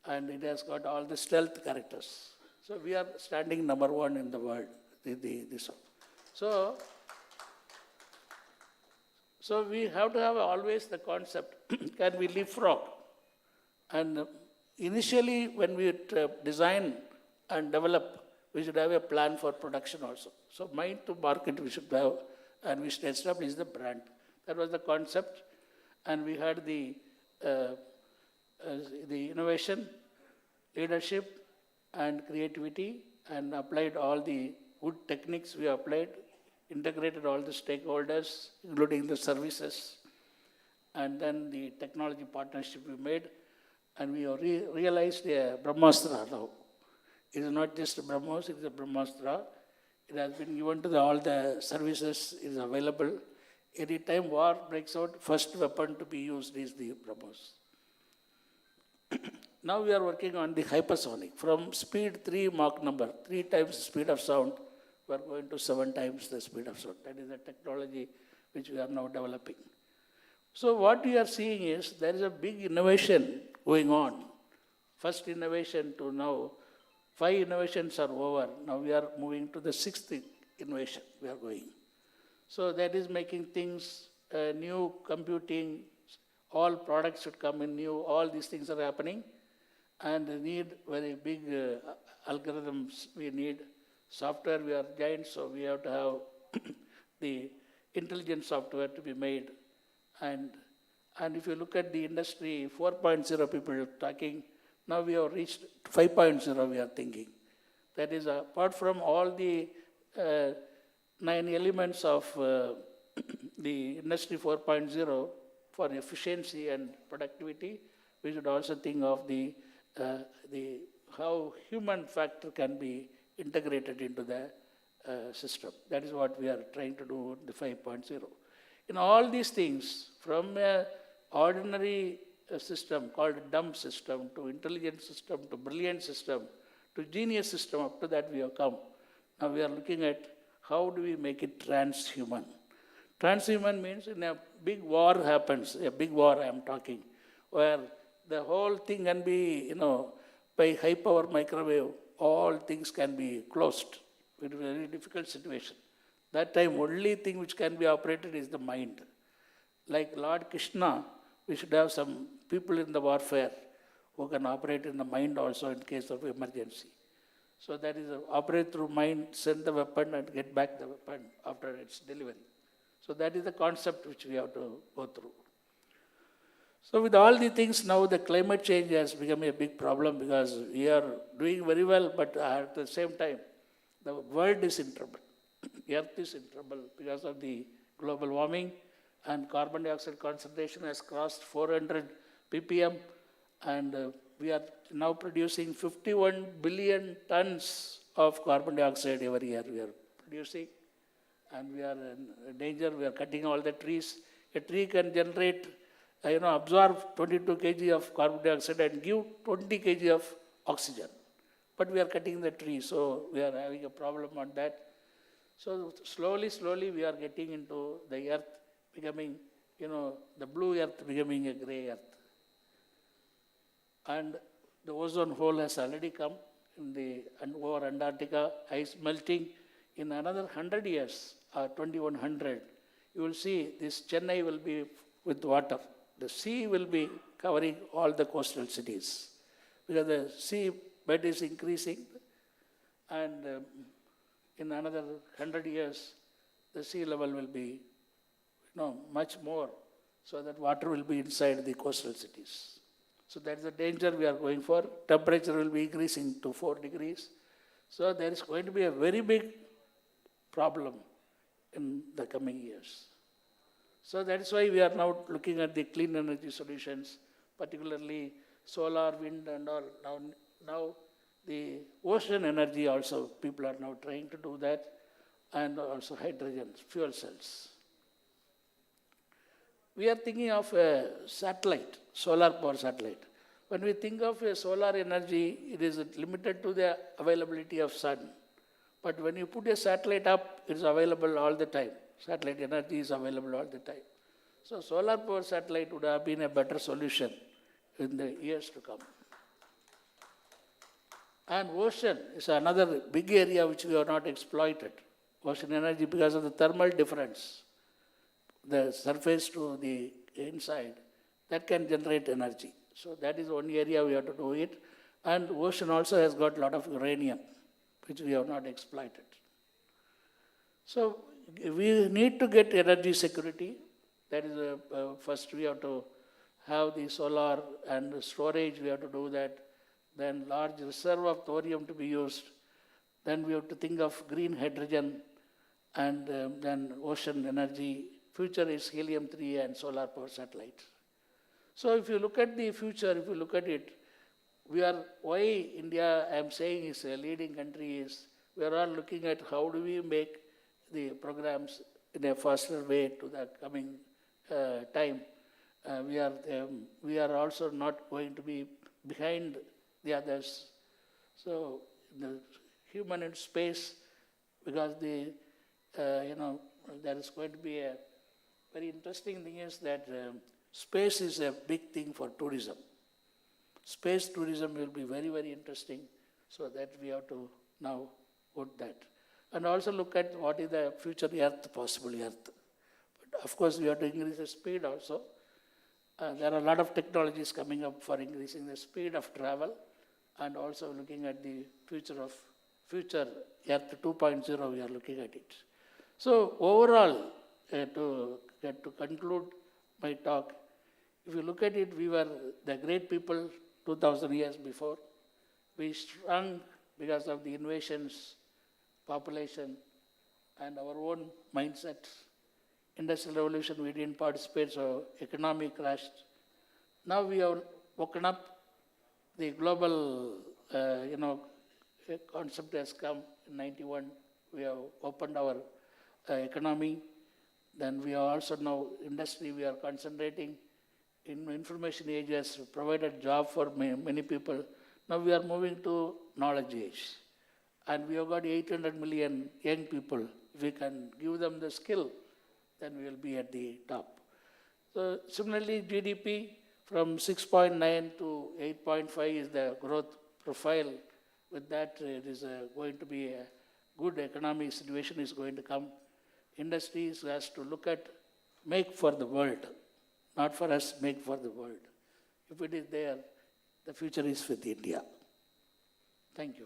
and it has got all the stealth characters. So we are standing number 1 in the world. This one. So we have to have always the concept, can we leapfrog? And initially when we design and develop, we should have a plan for production also. So mind to market we should have, and we should establish the brand. That was the concept. And we had the innovation, leadership, and creativity, and applied all the good techniques we applied, integrated all the stakeholders, including the services, and then the technology partnership we made, and we realized a Brahmastra now. It is not just BrahMos, it is a Brahmastra. It has been given to all the services, is available. Any time war breaks out, first weapon to be used is the BrahMos. Now we are working on the hypersonic. From speed 3 Mach number, 3 times the speed of sound, we are going to 7 times the speed of sound. That is the technology which we are now developing. So what we are seeing is there is a big innovation going on. First innovation to now, 5 innovations are over. Now we are moving to the 6th innovation we are going. So that is making things new, computing, all products should come in new, all these things are happening. And we need very big algorithms, we need software, we are giants, so we have to have the intelligent software to be made. And if you look at the industry, 4.0 people are talking, now we have reached 5.0 we are thinking. That is apart from all the 9 elements of the industry 4.0 for efficiency and productivity, we should also think of the how human factor can be integrated into the system. That is what we are trying to do in the 5.0. In all these things, from an ordinary system called dumb system to intelligent system to brilliant system to genius system, up to that we have come. Now we are looking at how do we make it transhuman. Transhuman means in a big war happens, a big war I am talking, where the whole thing can be, by high power microwave, all things can be closed. It is a very difficult situation. That time only thing which can be operated is the mind. Like Lord Krishna, we should have some people in the warfare who can operate in the mind also in case of emergency. So that is operate through mind, send the weapon and get back the weapon after its delivery. So that is the concept which we have to go through. So with all the things now, the climate change has become a big problem because we are doing very well, but at the same time, the world is in trouble. Earth is in trouble because of the global warming, and carbon dioxide concentration has crossed 400 ppm, and we are now producing 51 billion tons of carbon dioxide every year we are producing, and we are in danger. We are cutting all the trees. A tree can generate, absorb 22 kg of carbon dioxide and give 20 kg of oxygen. But we are cutting the tree, so we are having a problem on that. So slowly we are getting into the earth becoming, the blue earth becoming a gray earth. And the ozone hole has already come over Antarctica, ice melting. In another 100 years, 2100, you will see this Chennai will be with water. The sea will be covering all the coastal cities because the sea bed is increasing, and in another 100 years, the sea level will be much more, so that water will be inside the coastal cities. So that is the danger we are going for. Temperature will be increasing to 4 degrees. So there is going to be a very big problem in the coming years. So that is why we are now looking at the clean energy solutions, particularly solar, wind, and all. Now the ocean energy also, people are now trying to do that, and also hydrogen, fuel cells. We are thinking of a satellite, solar power satellite. When we think of a solar energy, it is limited to the availability of sun. But when you put a satellite up, it is available all the time. Satellite energy is available all the time. So solar power satellite would have been a better solution in the years to come. And ocean is another big area which we have not exploited. Ocean energy, because of the thermal difference, the surface to the inside, that can generate energy. So that is one area we have to do it. And ocean also has got a lot of uranium, which we have not exploited. So we need to get energy security. That is first we have to have the solar and storage, we have to do that. Then large reserve of thorium to be used. Then we have to think of green hydrogen, and then ocean energy. Future is helium-3 and solar power satellites. So if you look at the future, if you look at it, why India, I am saying, is a leading country is, we are all looking at how do we make the programs in a faster way to the coming time. We are also not going to be behind the others. So the human in space, because there is going to be a very interesting thing is that space is a big thing for tourism. Space tourism will be very, very interesting, so that we have to now put that. And also look at what is the future Earth, possible Earth. But of course, we have to increase the speed also. There are a lot of technologies coming up for increasing the speed of travel, and also looking at the future Earth 2.0, we are looking at it. So overall, to conclude my talk, if you look at it, we were the great people 2000 years before. We shrunk because of the invasions, population, and our own mindset. Industrial revolution, we didn't participate, so economy crashed. Now we have woken up. The global, concept has come in 91. We have opened our economy. Then we are also now industry. We are concentrating in information age has provided job for many people. Now we are moving to knowledge age, and we have got 800 million young people. If we can give them the skill, then we will be at the top. So similarly, GDP from 6.9 to 8.5 is the growth profile. With that, it is going to be a good economic situation is going to come. Industries has to look at make for the world, not for us, make for the world. If it is there, the future is with India. Thank you.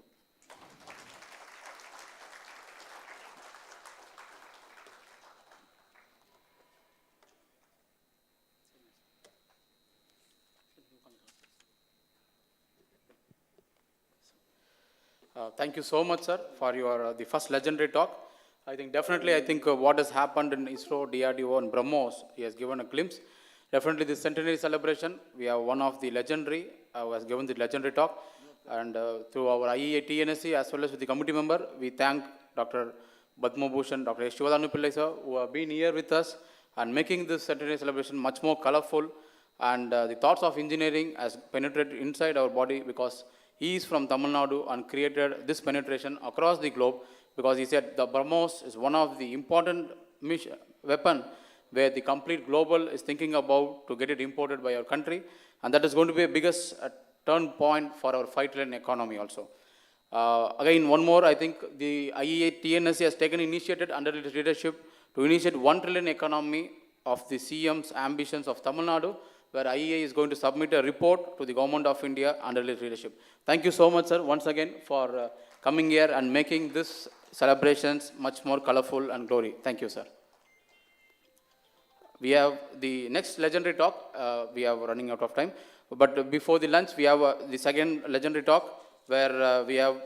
Thank you so much, sir, for your the first legendary talk. I think what has happened in ISRO, DRDO, and BrahMos, he has given a glimpse. Definitely the centenary celebration, we have one of the legendary who has given the legendary talk. And through our IEITNSC as well as with the committee member, we thank Dr. Padma Bhushan, Dr. Shivadanu Pillai, sir, who have been here with us and making this centenary celebration much more colorful. And the thoughts of engineering has penetrated inside our body because he is from Tamil Nadu and created this penetration across the globe, because he said the BrahMos is one of the important weapon where the complete global is thinking about to get it imported by our country, and that is going to be a biggest turn point for our 5 trillion economy also. Again, one more, I think the IEITNSC has taken initiated under its leadership to initiate 1 trillion economy of the CM's ambitions of Tamil Nadu, where IEI is going to submit a report to the Government of India under its leadership. Thank you so much, sir, once again for coming here and making this celebrations much more colorful and glory. Thank you, sir. We have the next legendary talk. We are running out of time. But before the lunch, we have the second legendary talk where we have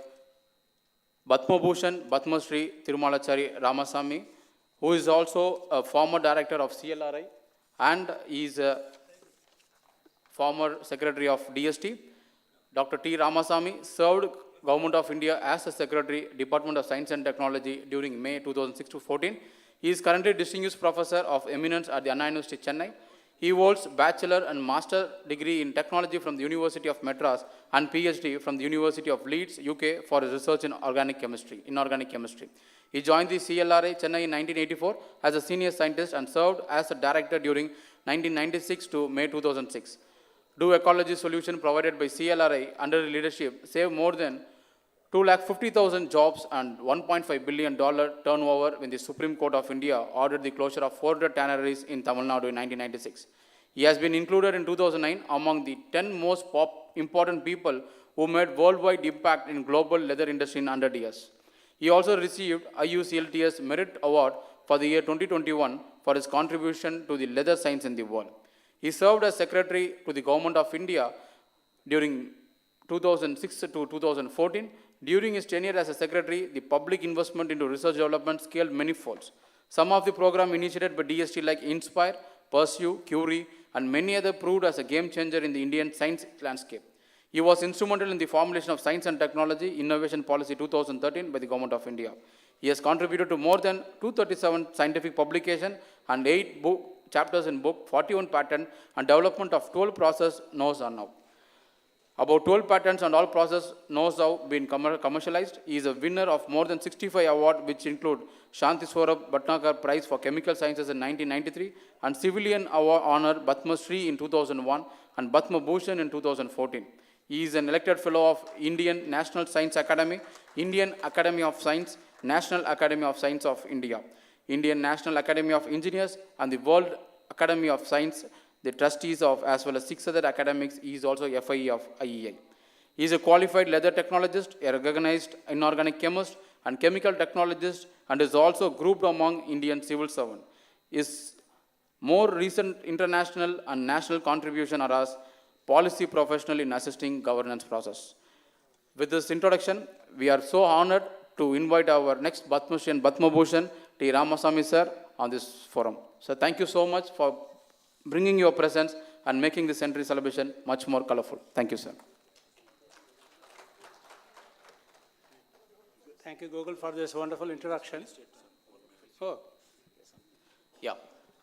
Padma Bhushan, Padma Shri Tirumalachari Ramasamy, who is also a former director of CLRI and is a former secretary of DST. Dr. T. Ramasamy served Government of India as a Secretary, Department of Science and Technology during May 2006 to 14. He is currently Distinguished Professor of Eminence at the Anna University, Chennai. He holds Bachelor and Master degree in Technology from the University of Madras and PhD from the University of Leeds, UK for his research in inorganic chemistry. He joined the CLRI Chennai in 1984 as a senior scientist and served as a director during 1996 to May 2006. Do Ecology solution provided by CLRI under the leadership saved more than 250,000 jobs and $1.5 billion turnover when the Supreme Court of India ordered the closure of 400 tanneries in Tamil Nadu in 1996. He has been included in 2009 among the 10 most important people who made worldwide impact in global leather industry in 100 years. He also received IUCLTS Merit Award for the year 2021 for his contribution to the leather science in the world. He served as Secretary to the Government of India during 2006 to 2014. During his tenure as a Secretary, the public investment into research development scaled many folds. Some of the programs initiated by DST like Inspire, Pursue, Curie, and many others proved as a game changer in the Indian science landscape. He was instrumental in the formulation of Science and Technology Innovation Policy 2013 by the Government of India. He has contributed to more than 237 scientific publications and 8 chapters in book, 41 patent, and development of 12 process knows are now. About 12 patents and all process know-how been commercialized. He is a winner of more than 65 awards, which include Shanti Swarab Bhatnagar Prize for Chemical Sciences in 1993 and Civilian Award Honor Padma Shri in 2001 and Padma Bhushan in 2014. He is an elected fellow of Indian National Science Academy, Indian Academy of Science, National Academy of Science of India, Indian National Academy of Engineers, and the World Academy of Science, the trustees of, as well as 6 other academics. He is also FIE of IEI. He is a qualified leather technologist, a recognized inorganic chemist, and chemical technologist, and is also grouped among Indian civil servants. His more recent international and national contribution are as policy professional in assisting governance process. With this introduction, we are so honored to invite our next Padma Shri and Padma Bhushan, T. Ramasamy sir, on this forum. So thank you so much for bringing your presence and making this centenary celebration much more colorful. Thank you, sir. Thank you, Google, for this wonderful introduction. Oh. Yeah.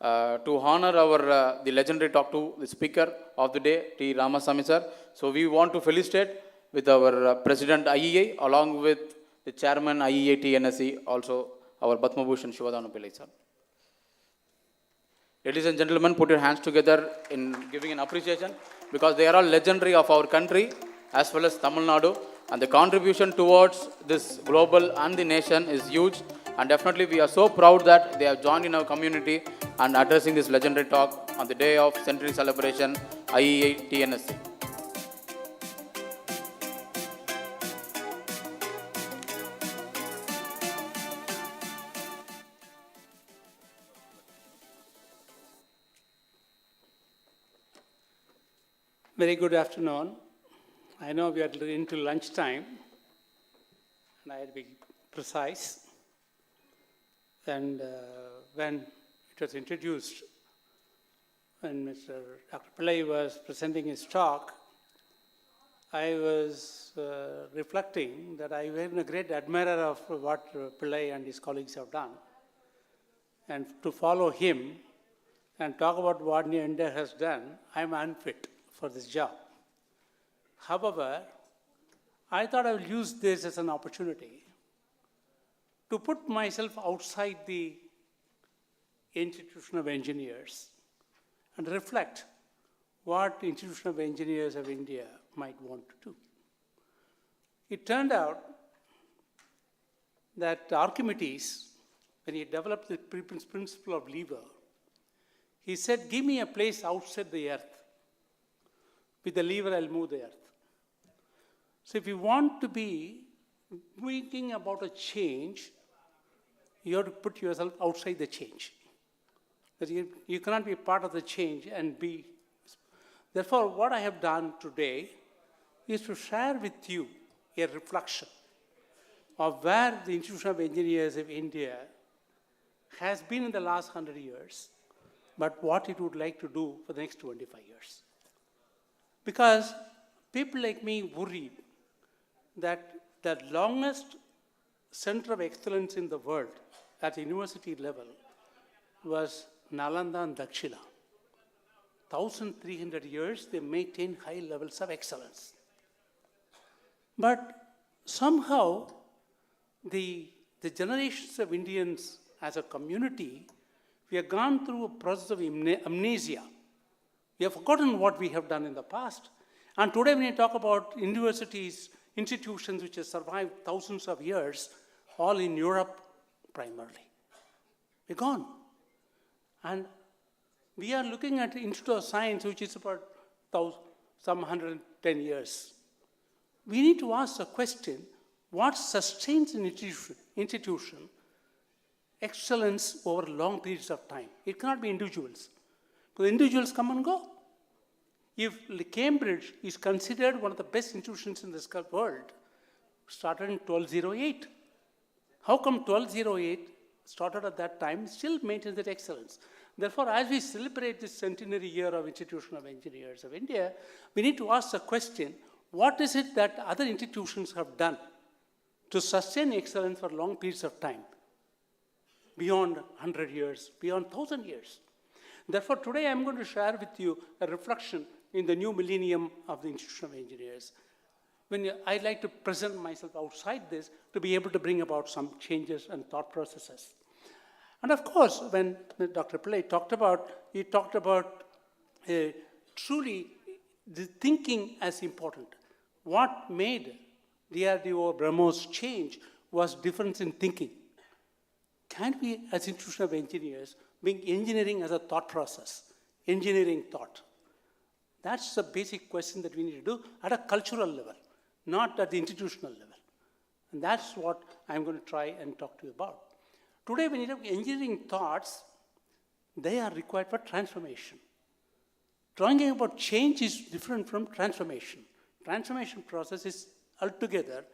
To honor our the legendary talk to the speaker of the day, T. Ramasamy sir. So we want to felicitate with our President IEI, along with the Chairman IEI TNSC, also our Padma Bhushan Shivadanu Pillai sir. Ladies and gentlemen, put your hands together in giving an appreciation, because they are all legendary of our country as well as Tamil Nadu, and the contribution towards this global and the nation is huge, and definitely we are so proud that they have joined in our community and addressing this legendary talk on the day of centenary celebration IEI TNSC. Very good afternoon. I know we are into lunchtime, and I had to be precise. And when it was introduced, when Mr. Dr. Pillai was presenting his talk, I was reflecting that I am a great admirer of what Pillai and his colleagues have done. And to follow him and talk about what India has done, I am unfit for this job. However, I thought I will use this as an opportunity to put myself outside the institution of engineers and reflect what the institution of engineers of India might want to do. It turned out that Archimedes, when he developed the principle of lever, he said, give me a place outside the earth. With the lever, I'll move the earth. So if you want to be thinking about a change, you have to put yourself outside the change. That you cannot be part of the change and be. Therefore, what I have done today is to share with you a reflection of where the Institution of Engineers of India has been in the last 100 years, but what it would like to do for the next 25 years. Because people like me worry that the longest center of excellence in the world at university level was Nalanda and Dakshila. 1,300 years, they maintain high levels of excellence. But somehow, the generations of Indians as a community, we have gone through a process of amnesia. We have forgotten what we have done in the past. And today when you talk about universities, institutions which have survived thousands of years, all in Europe primarily, we're gone. And we are looking at the Institute of Science, which is about some 110 years. We need to ask the question, what sustains an institution excellence over long periods of time? It cannot be individuals. Because individuals come and go. If Cambridge is considered one of the best institutions in this world, started in 1208. How come 1208 started at that time, still maintains that excellence? Therefore, as we celebrate this centenary year of Institution of Engineers of India, we need to ask the question, what is it that other institutions have done to sustain excellence for long periods of time? Beyond 100 years, beyond 1,000 years. Therefore, today I'm going to share with you a reflection in the new millennium of the Institution of Engineers. I'd like to present myself outside this to be able to bring about some changes and thought processes. And of course, when Dr. Pillai talked about, he talked about truly the thinking as important. What made DRDO BrahMos change was difference in thinking. Can we, as Institution of Engineers, bring engineering as a thought process, engineering thought? That's the basic question that we need to do at a cultural level, not at the institutional level. And that's what I'm going to try and talk to you about. Today, when you look at engineering thoughts, they are required for transformation. Talking about change is different from transformation. Transformation process is altogether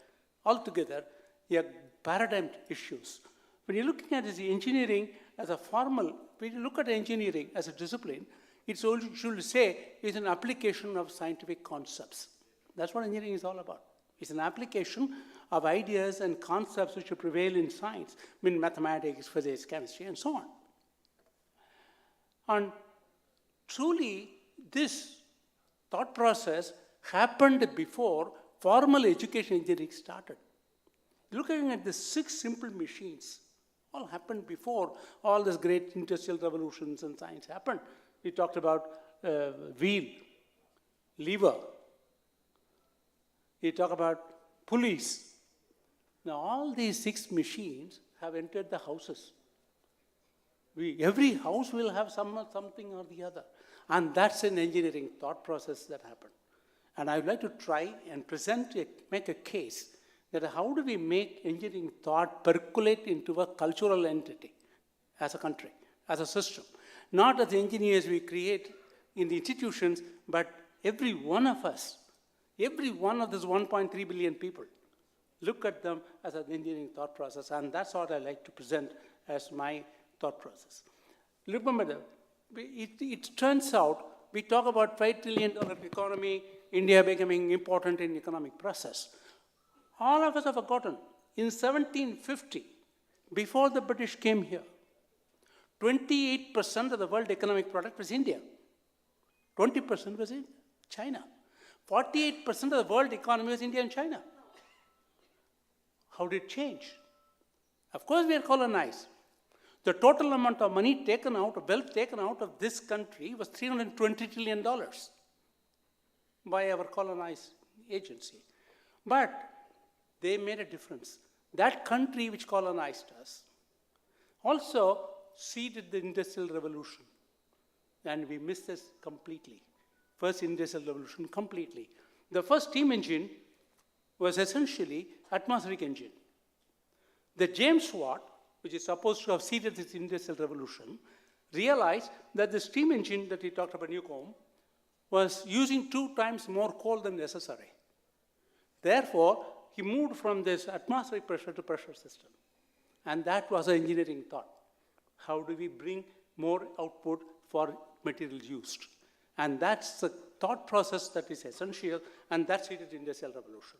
a paradigm issues. When you're looking at this engineering as a formal, when you look at engineering as a discipline, it's all should say it's an application of scientific concepts. That's what engineering is all about. It's an application of ideas and concepts which prevail in science, I mean mathematics, physics, chemistry, and so on. And truly, this thought process happened before formal education engineering started. Looking at the 6 simple machines, all happened before all these great industrial revolutions and science happened. We talked about wheel, lever. We talk about pulleys. Now all these 6 machines have entered the houses. Every house will have something or the other. And that's an engineering thought process that happened. And I would like to try and make a case that how do we make engineering thought percolate into a cultural entity as a country, as a system. Not as engineers we create in the institutions, but every one of us, every one of these 1.3 billion people, look at them as an engineering thought process. And that's what I like to present as my thought process. Remember, it turns out, we talk about $5 trillion economy, India becoming important in economic process. All of us have forgotten, in 1750, before the British came here, 28% of the world economic product was India. 20% was in China. 48% of the world economy was India and China. How did it change? Of course, we are colonized. The total amount of money taken out, wealth taken out of this country was $320 trillion by our colonized agency. But they made a difference. That country which colonized us also seeded the Industrial Revolution. And we missed this completely. First Industrial Revolution completely. The first steam engine was essentially atmospheric engine. The James Watt, which is supposed to have seeded this Industrial Revolution, realized that the steam engine that he talked about, Newcomb, was using 2 times more coal than necessary. Therefore, he moved from this atmospheric pressure to pressure system. And that was an engineering thought. How do we bring more output for materials used? And that's the thought process that is essential, and that's it in the Industrial Revolution.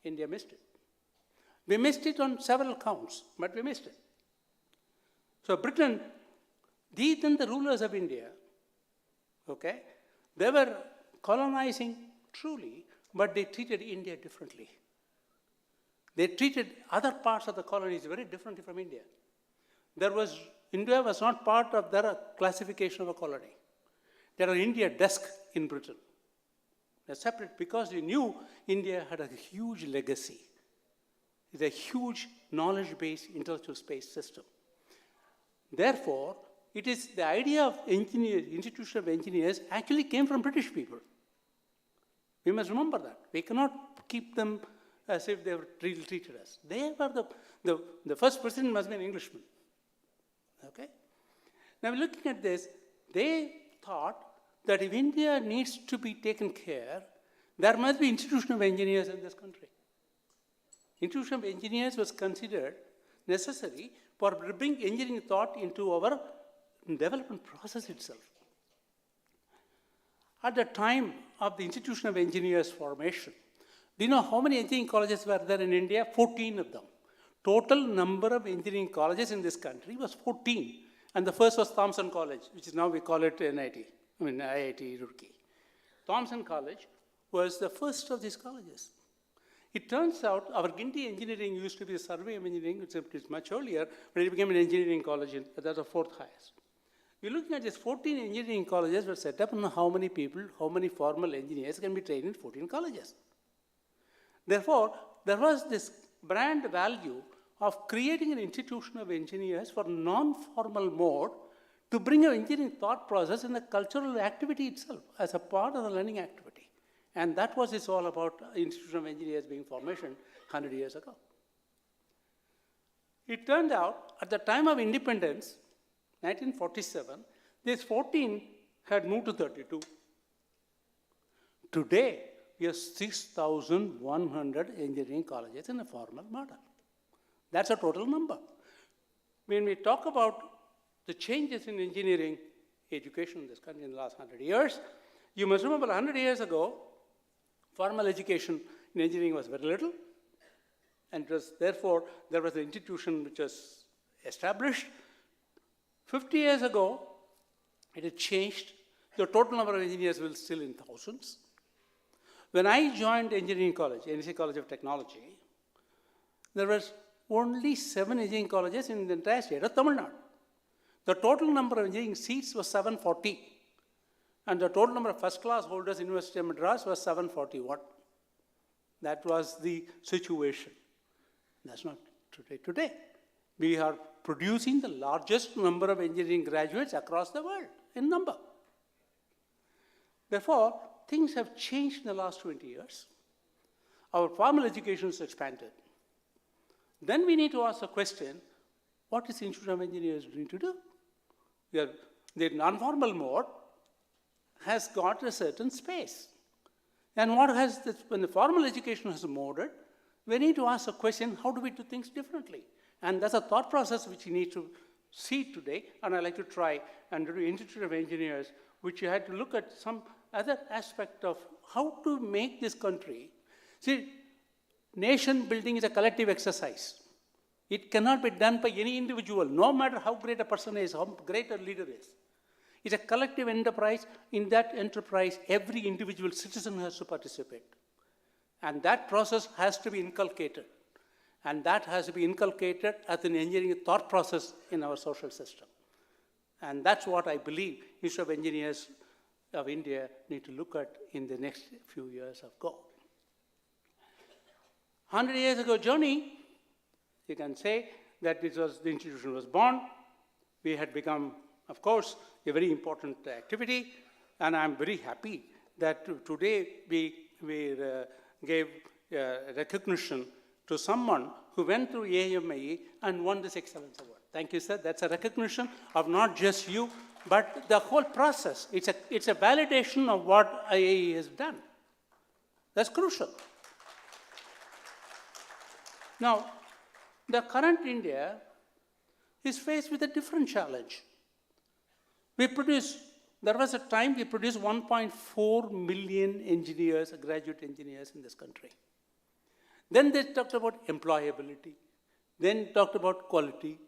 India missed it. We missed it on several counts, but we missed it. So Britain, then the rulers of India, okay, they were colonizing truly, but they treated India differently. They treated other parts of the colonies very differently from India. India was not part of their classification of a colony. There was India desk in Britain. They're separate because they knew India had a huge legacy. It's a huge knowledge-based intellectual space system. Therefore, it is the idea of institution of engineers actually came from British people. We must remember that. We cannot keep them as if they were really treated us. They were the first president must be an Englishman. Okay? Now, looking at this, they thought that if India needs to be taken care, there must be institution of engineers in this country. Institution of engineers was considered necessary for bringing engineering thought into our development process itself. At the time of the Institution of Engineers formation, do you know how many engineering colleges were there in India? 14 of them. Total number of engineering colleges in this country was 14. And the first was Thompson College, which is now we call it NIT. IIT Roorkee. Thomson College was the first of these colleges. It turns out our Guindy engineering used to be a survey of engineering, it's much earlier, but it became an engineering college, that's the fourth highest. We're looking at these 14 engineering colleges were set up, and how many people, how many formal engineers can be trained in 14 colleges. Therefore, there was this brand value of creating an institution of engineers for non-formal mode to bring an engineering thought process in the cultural activity itself as a part of the learning activity. And that was it's all about Institution of Engineers being formation 100 years ago. It turned out, at the time of independence, 1947, these 14 had moved to 32. Today, we have 6,100 engineering colleges in a formal model. That's a total number. When we talk about the changes in engineering education in this country in the last 100 years, you must remember 100 years ago, formal education in engineering was very little, and it was, therefore, there was an institution which was established. 50 years ago, it had changed. The total number of engineers was still in thousands. When I joined engineering college, NSC College of Technology, there was only 7 engineering colleges in the entire state of Tamil Nadu. The total number of engineering seats was 740. And the total number of first-class holders in University of Madras was 741. That was the situation. That's not today. Today, we are producing the largest number of engineering graduates across the world in number. Therefore, things have changed in the last 20 years. Our formal education has expanded. Then we need to ask the question, what is the Institute of Engineers doing to do? The non-formal mode has got a certain space. And what has this, when the formal education has molded, we need to ask the question, how do we do things differently? And that's a thought process which you need to see today, and I'd like to try and do Institute of Engineers, which you had to look at some other aspect of how to make this country. See, nation building is a collective exercise. It cannot be done by any individual, no matter how great a person is, how great a leader is. It's a collective enterprise. In that enterprise, every individual citizen has to participate. And that process has to be inculcated. And that has to be inculcated as an engineering thought process in our social system. And that's what I believe Institute of Engineers of India need to look at in the next few years of go. 100 years ago journey, you can say that this was, the institution was born. We had become, of course, a very important activity, and I'm very happy that today we gave recognition to someone who went through AMIE and won this Excellence Award. Thank you, sir. That's a recognition of not just you, but the whole process. It's a validation of what IAE has done. That's crucial. Now, the current India is faced with a different challenge. There was a time we produced 1.4 million engineers, graduate engineers in this country. Then they talked about employability. Then talked about quality.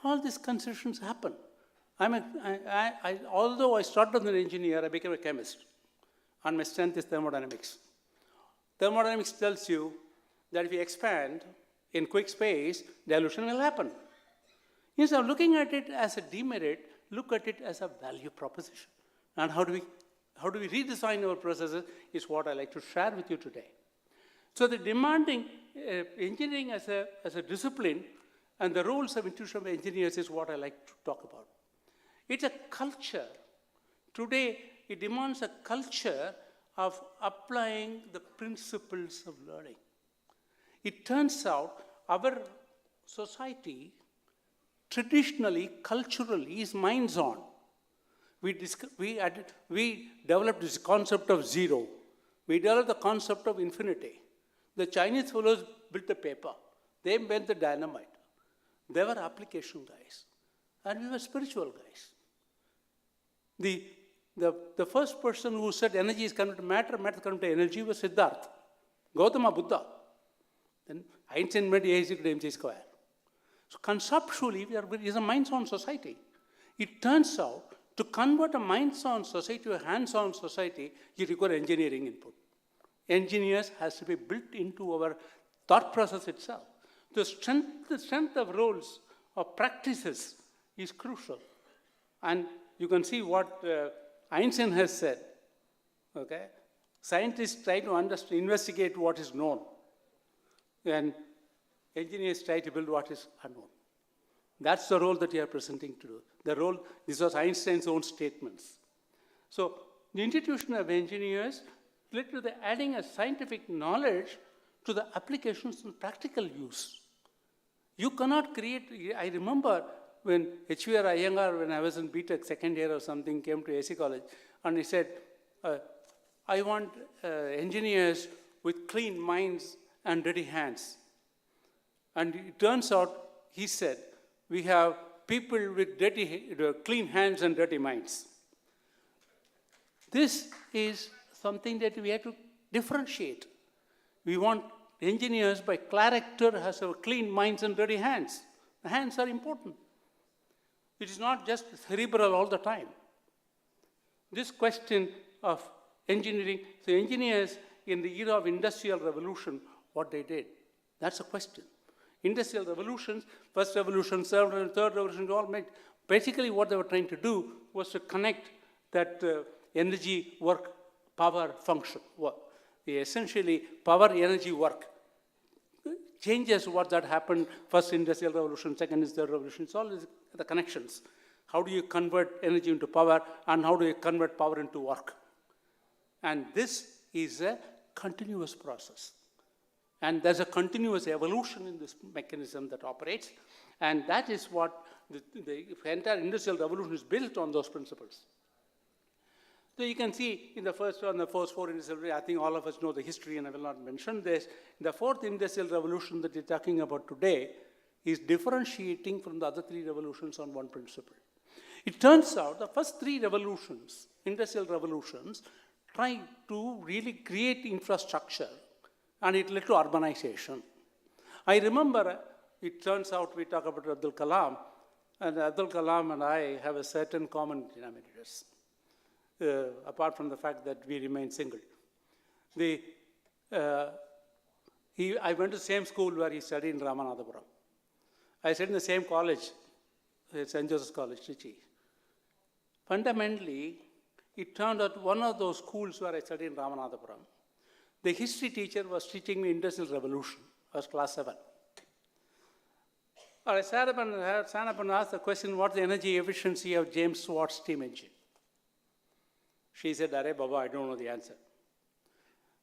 All these concessions happen. Although I started as an engineer, I became a chemist. And my strength is thermodynamics. Thermodynamics tells you that if you expand in quick space, dilution will happen. Instead of looking at it as a demerit, look at it as a value proposition. And how do we redesign our processes is what I like to share with you today. So the demanding engineering as a discipline and the roles of Institute of Engineers is what I like to talk about. It's a culture. Today, it demands a culture of applying the principles of learning. It turns out our society traditionally, culturally, is minds-on. We developed this concept of zero. We developed the concept of infinity. The Chinese fellows built the paper. They invented the dynamite. They were application guys. And we were spiritual guys. The first person who said energy is converted to matter, matter is converted to energy was Siddhartha, Gautama Buddha. Then Einstein invented A is equal to mc square. So conceptually, it is a minds-on society. It turns out To convert a minds-on society to a hands-on society, you require engineering input. Engineers has to be built into our thought process itself. The strength of roles, of practices is crucial. And you can see what Einstein has said, okay? Scientists try to investigate what is known, and engineers try to build what is unknown. That's the role that you are presenting to do. The role, this was Einstein's own statements. So the institution of engineers led to the adding a scientific knowledge to the applications and practical use. You cannot create, I remember when H.V.R. Iyengar, when I was in BTech second year or something, came to AC College, and he said, I want engineers with clean minds and dirty hands. And it turns out, he said, we have people with clean hands and dirty minds. This is something that we have to differentiate. We want engineers by character has clean minds and dirty hands. The hands are important. It is not just cerebral all the time. This question of engineering, so engineers in the era of industrial revolution, what they did, that's a question. Industrial revolutions, first revolution, second and third revolution, all made. Basically what they were trying to do was to connect that energy, work, power, function. Essentially, power, energy, work. Changes what that happened, first industrial revolution, second is third revolution, it's all the connections. How do you convert energy into power, and how do you convert power into work? And this is a continuous process. And there's a continuous evolution in this mechanism that operates, and that is what the entire industrial revolution is built on, those principles. So you can see in the first four industrial, I think all of us know the history, and I will not mention this. The fourth industrial revolution that we're talking about today is differentiating from the other three revolutions on one principle. It turns out the first three revolutions, industrial revolutions, tried to really create infrastructure, and it led to urbanization. I remember, it turns out we talk about Abdul Kalam, and Abdul Kalam and I have a certain common denominators, apart from the fact that we remain single. I went to the same school where he studied in Ramanathapuram. I studied in the same college, St. Joseph's College, Trichy. Fundamentally, it turned out one of those schools where I studied in Ramanathapuram, the history teacher was teaching me Industrial Revolution. I was class 7. I sat up and asked the question, what's the energy efficiency of James Watt's steam engine? She said, Arey Baba, I don't know the answer.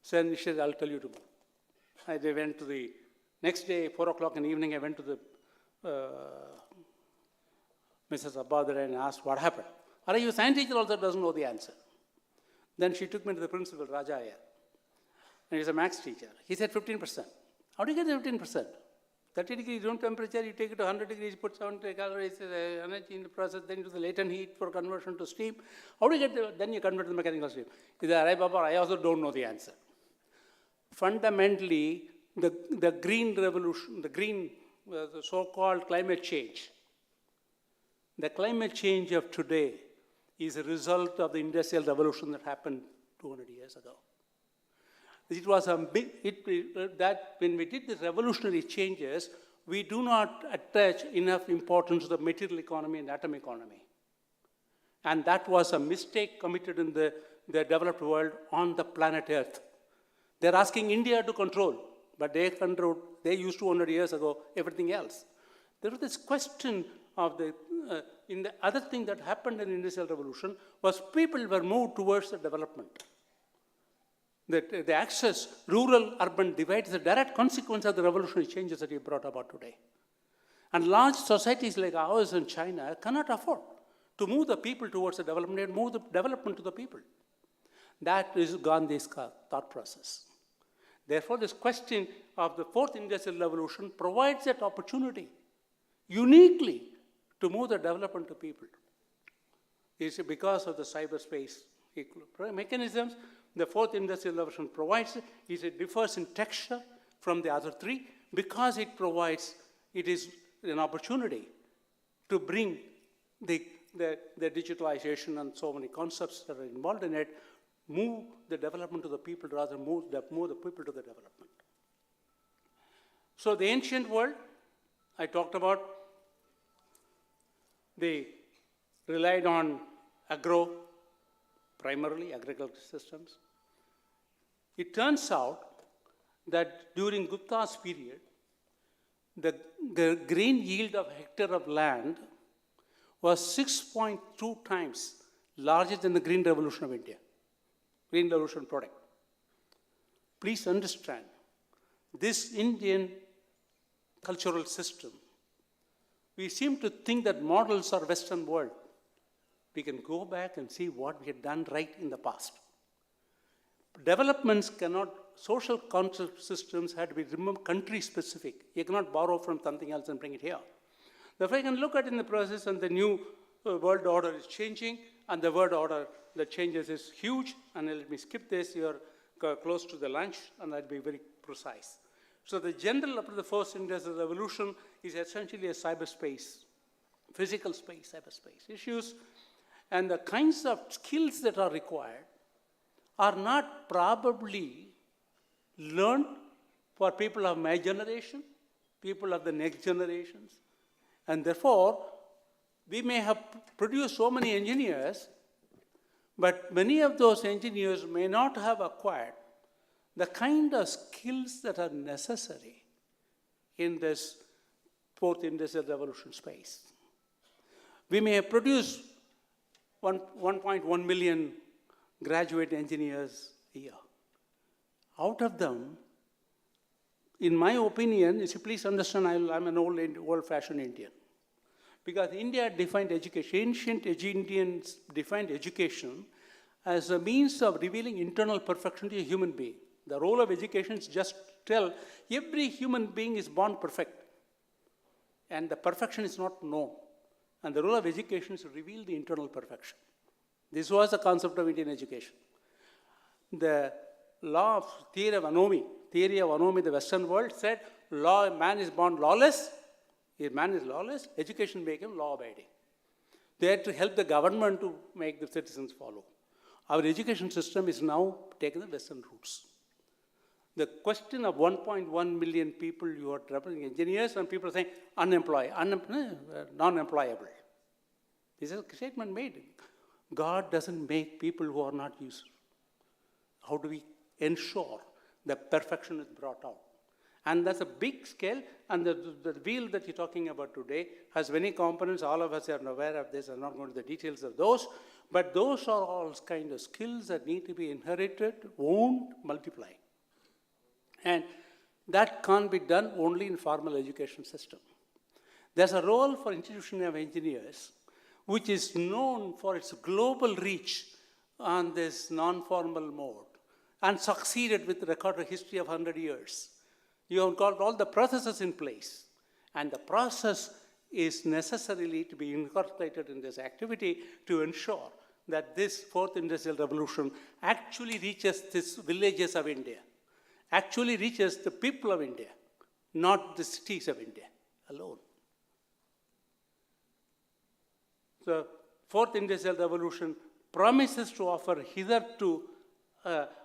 So then she said, I'll tell you tomorrow. I went to the next day, 4 o'clock in the evening, I went to the Mrs. Abadare and asked what happened. Are you a science teacher also doesn't know the answer? Then she took me to the principal, Raja Iyer. And he's a maths teacher. He said 15%. How do you get 15%? 30 degrees room temperature, you take it to 100 degrees, put 70 calories energy in the process, then to the latent heat for conversion to steam. How do you get then you convert to the mechanical steam? He said, Aray Baba, I also don't know the answer. Fundamentally, the green revolution, the so-called climate change, the climate change of today is a result of the industrial revolution that happened 200 years ago. It was a big, that when we did the revolutionary changes, we do not attach enough importance to the material economy and atom economy. And that was a mistake committed in the developed world on the planet Earth. They're asking India to control, but they used 200 years ago everything else. There was this question of the other thing that happened in the Industrial Revolution was people were moved towards the development. The access, rural-urban divide is a direct consequence of the revolutionary changes that you brought about today. And large societies like ours in China cannot afford to move the people towards the development and move the development to the people. That is Gandhi's thought process. Therefore, this question of the fourth industrial revolution provides that opportunity uniquely to move the development to people. It's because of the cyberspace mechanisms. The fourth industrial revolution provides it differs in texture from the other three because it is an opportunity to bring the the digitalization and so many concepts that are involved in it, move the development to the people rather than move the people to the development. So the ancient world, I talked about, they relied on primarily agricultural systems. It turns out that during Gupta's period, the grain yield of hectare of land was 6.2 times larger than the Green Revolution of India, Green Revolution product. Please understand, this Indian cultural system, we seem to think that models are Western world. We can go back and see what we had done right in the past. Developments social concept systems had to be country specific. You cannot borrow from something else and bring it here. Therefore, you can look at in the process and the new world order is changing, and the world order that changes is huge. And let me skip this, you're close to the lunch, and I'll be very precise. So the general after the first industrial revolution is essentially a cyberspace, physical space, cyberspace issues. And the kinds of skills that are required are not probably learned for people of my generation, people of the next generations. And therefore, we may have produced so many engineers, but many of those engineers may not have acquired the kind of skills that are necessary in this fourth industrial revolution space. We may have produced 1.1 million graduate engineers a year. Out of them, in my opinion, you see, please understand, I'm an old-fashioned Indian. Because India defined education, ancient Indians defined education as a means of revealing internal perfection to a human being. The role of education is just tell every human being is born perfect. And the perfection is not known. And the role of education is to reveal the internal perfection. This was the concept of Indian education. The law of theory of anomy, the Western world said, man is born lawless. If man is lawless, education make him law-abiding. They had to help the government to make the citizens follow. Our education system is now taking the Western roots. The question of 1.1 million people you are representing engineers, and people are saying non-employable. This is a statement made. God doesn't make people who are not useful. How do we ensure that perfection is brought out? And that's a big scale, and the wheel that you're talking about today has many components. All of us are aware of this. I'm not going to the details of those, but those are all kind of skills that need to be inherited, owned, multiplied. And that can't be done only in formal education system. There's a role for institution of engineers, which is known for its global reach on this non-formal mode, and succeeded with recorded history of 100 years. You have got all the processes in place, and the process is necessarily to be incorporated in this activity to ensure that this fourth industrial revolution actually reaches these villages of India, actually reaches the people of India, not the cities of India alone. The fourth industrial revolution promises to offer hitherto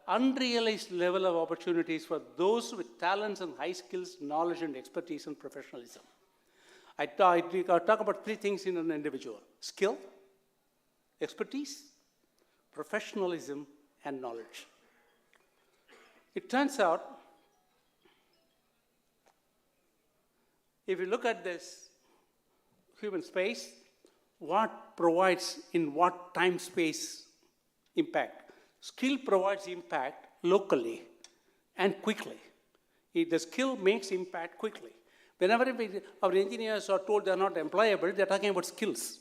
unrealized level of opportunities for those with talents and high skills, knowledge and expertise and professionalism. I talk about three things in an individual: skill, expertise, professionalism, and knowledge. It turns out, if you look at this human space, what provides in what time space impact? Skill provides impact locally and quickly. The skill makes impact quickly. Whenever our engineers are told they are not employable, they are talking about skills.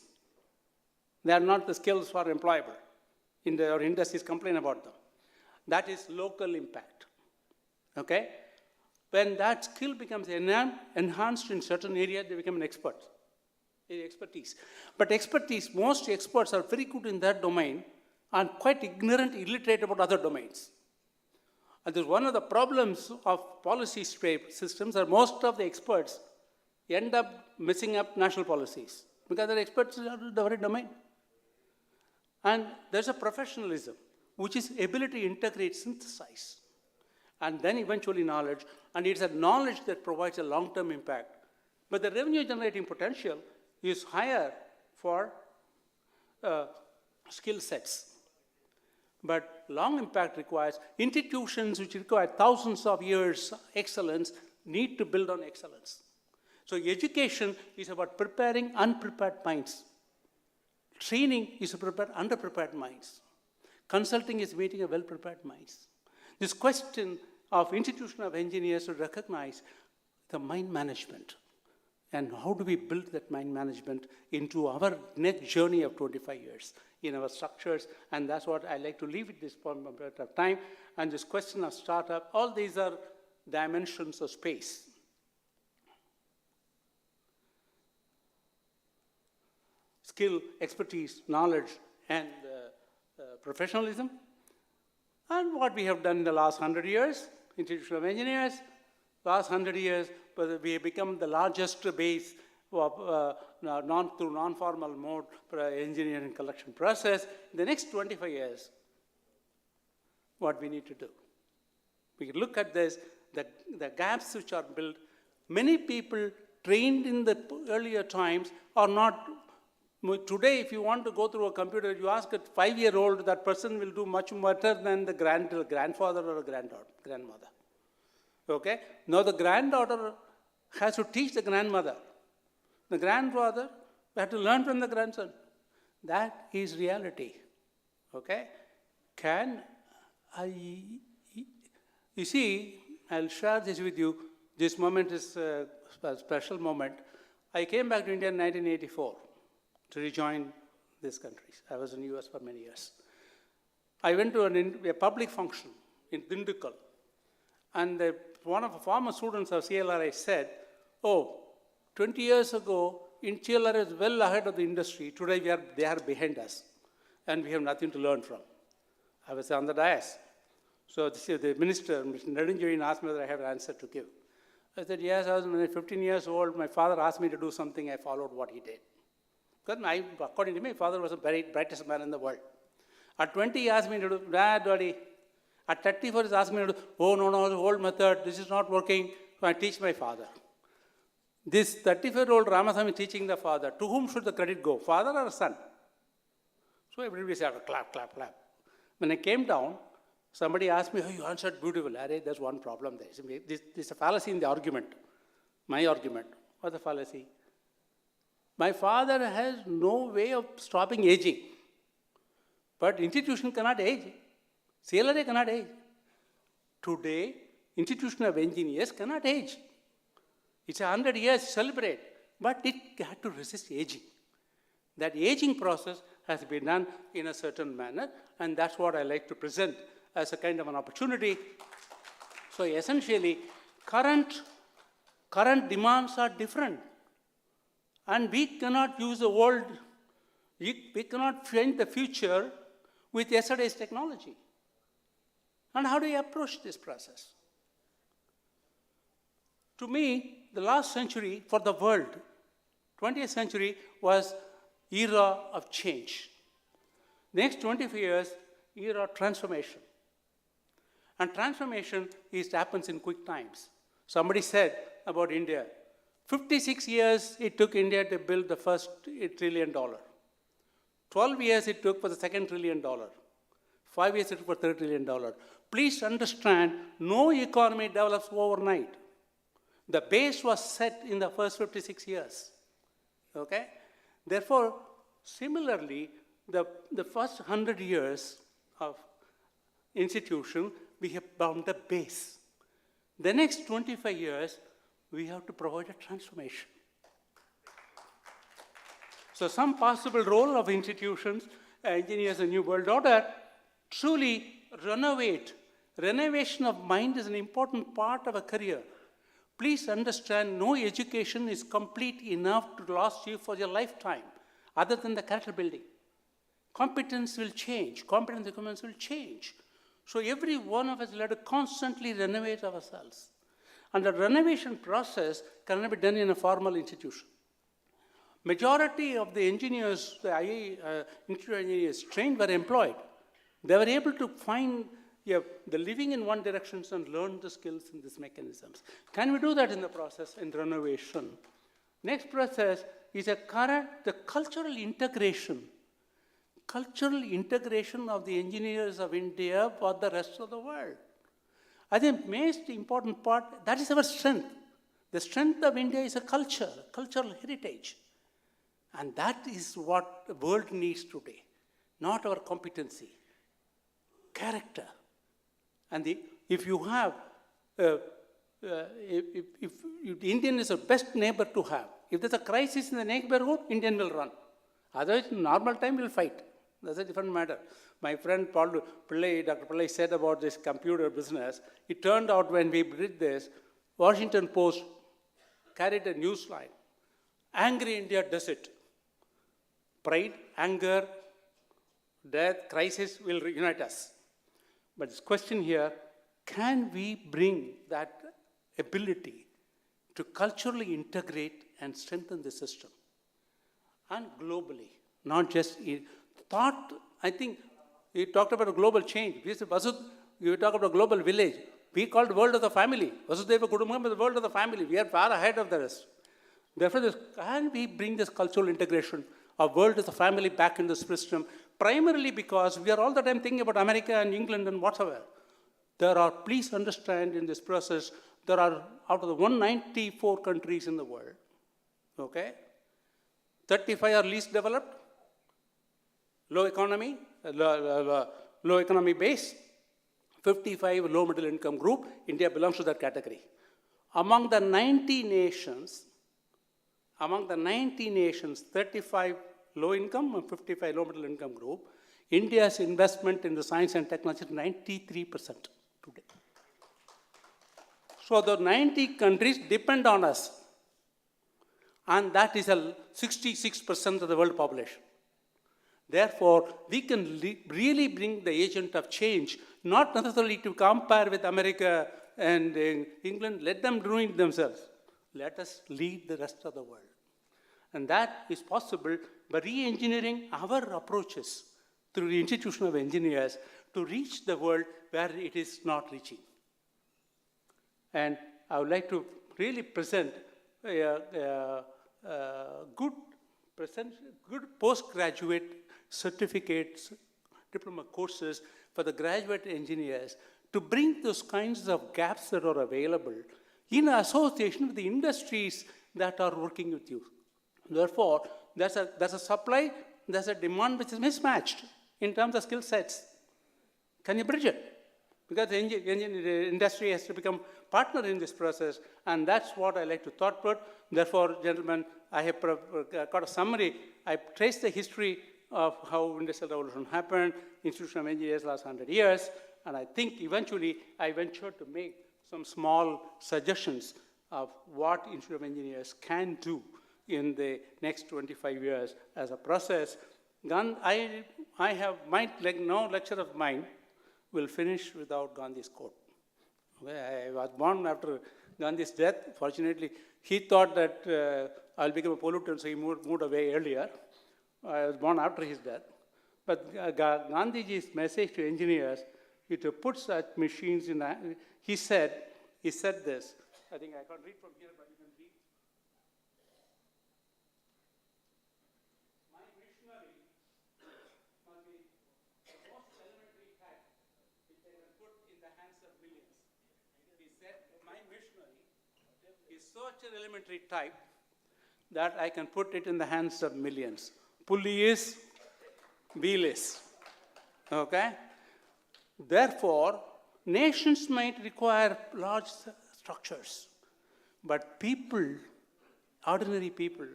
They are not the skills for employable. Our industries complain about them. That is local impact. Okay? When that skill becomes enhanced in certain areas, they become an expert. Expertise. But expertise, most experts are very good in that domain and quite ignorant, illiterate about other domains. And there's one of the problems of policy systems are most of the experts end up messing up national policies. because they're experts in the very domain. And there's a professionalism, which is ability to integrate, synthesize, and then eventually knowledge. And it's a knowledge that provides a long-term impact. But the revenue generating potential is higher for skill sets. But long impact requires institutions which require thousands of years excellence need to build on excellence. So education is about preparing unprepared minds. Training is to prepare underprepared minds. Consulting is meeting a well-prepared minds. This question of institution of engineers to recognize the mind management and how do we build that mind management into our next journey of 25 years in our structures, and that's what I like to leave at this point of time. And this question of startup, all these are dimensions of space. Skill, expertise, knowledge, and professionalism. And what we have done in the last 100 years, Institution of Engineers, last 100 years, we have become the largest base of, through non-formal mode engineering collection process. In the next 25 years, what we need to do? We can look at this, the gaps which are built. Many people trained in the earlier times are not. Today, if you want to go through a computer, you ask a 5-year-old, that person will do much better than the grandfather or a grandmother. Okay? Now the granddaughter has to teach the grandmother. The grandfather has to learn from the grandson. That is reality. Okay? You see, I'll share this with you. This moment is a special moment. I came back to India in 1984 to rejoin these countries. I was in the US for many years. I went to a public function in Dindigul, and one of the former students of CLRI said, 20 years ago, CLRI was well ahead of the industry. Today, they are behind us, and we have nothing to learn from. I was on the dais. So the minister, Mr. Nedunjayan, asked me whether I have an answer to give. I said, yes, I was 15 years old. My father asked me to do something. I followed what he did. Because according to me, my father was the very brightest man in the world. At 20, he asked me to do, Daddy. At 34, he asked me to do, no, the old method, this is not working. So I teach my father. This 34-year-old Ramasamy teaching the father, to whom should the credit go, father or son? So everybody said, clap, clap, clap. When I came down, somebody asked me, you answered beautifully. There's one problem there. There's a fallacy in the argument. My argument. What's the fallacy? My father has no way of stopping aging. But institution cannot age. CLRI cannot age. Today, Institution of Engineers cannot age. It's 100 years to celebrate, but it had to resist aging. That aging process has been done in a certain manner, and that's what I like to present as a kind of an opportunity. So essentially, current demands are different. And we cannot use the world, we cannot change the future with yesterday's technology. And how do you approach this process? To me, the last century for the world, 20th century, was era of change. The next 25 years, era of transformation. And transformation happens in quick times. Somebody said about India, 56 years it took India to build the first $1 trillion. 12 years it took for the second $1 trillion. 5 years it took for $3 trillion. Please understand, no economy develops overnight. The base was set in the first 56 years. Okay? Therefore, similarly, the first 100 years of institution, we have bound the base. The next 25 years, we have to provide a transformation. So some possible role of institutions, engineers, and New World Order, truly renovate. Renovation of mind is an important part of a career. Please understand, no education is complete enough to last you for your lifetime, other than the character building. Competence will change. Competence requirements will change. So every one of us will have to constantly renovate ourselves. And the renovation process cannot be done in a formal institution. Majority of the engineers, the Institute of Engineers trained were employed. They were able to find the living in one direction and learn the skills in these mechanisms. Can we do that in the process in renovation? Next process is the cultural integration. Cultural integration of the engineers of India for the rest of the world. I think most important part, that is our strength. The strength of India is a culture, cultural heritage. And that is what the world needs today, not our competency, character. And if you have, if Indian is the best neighbor to have, if there's a crisis in the neighborhood, Indian will run. Otherwise, in normal time, we'll fight. That's a different matter. My friend Dr. Pillai said about this computer business, it turned out when we did this, Washington Post carried a news line. Angry India does it. Pride, anger, death, crisis will reunite us. But this question here, can we bring that ability to culturally integrate and strengthen the system? And globally, not just thought, I think we talked about a global change. We talk about a global village. We called the world of the family. Vasudeva Kudumbakam is the world of the family. We are far ahead of the rest. Therefore, can we bring this cultural integration of world as a family back in the system? Primarily because we are all the time thinking about America and England and whatever. There are, please understand in this process, there are out of the 194 countries in the world, okay? 35 are least developed, low economy base, 55 low middle income group. India belongs to that category. Among the 90 nations, 35 low income and 55 low middle income group, India's investment in the science and technology is 93% today. So the 90 countries depend on us. And that is 66% of the world population. Therefore, we can really bring the agent of change, not necessarily to compare with America and England. Let them ruin themselves. Let us lead the rest of the world. And that is possible by re-engineering our approaches through the institution of engineers to reach the world where it is not reaching. And I would like to really present good postgraduate certificates, diploma courses for the graduate engineers to bring those kinds of gaps that are available in association with the industries that are working with you. Therefore, there's a supply, there's a demand which is mismatched in terms of skill sets. Can you bridge it? Because the industry has to become partner in this process, and that's what I like to thought put. Therefore, gentlemen, I have got a summary. I traced the history of how Industrial Revolution happened, Institution of Engineers last 100 years, and I think eventually I ventured to make some small suggestions of what Institute of Engineers can do in the next 25 years as a process. I have no lecture of mine will finish without Gandhi's quote. I was born after Gandhi's death. Fortunately, he thought that I'll become a pollutant, so he moved away earlier. I was born after his death. But Gandhiji's message to engineers is to put such machines in. He said this. I think I can't read from here, but you can read. My missionary must be the most elementary type which I can put in the hands of millions. He said, my missionary is such an elementary type that I can put it in the hands of millions. Pulley is, wheel is. Okay? Therefore, nations might require large structures, but people, ordinary people,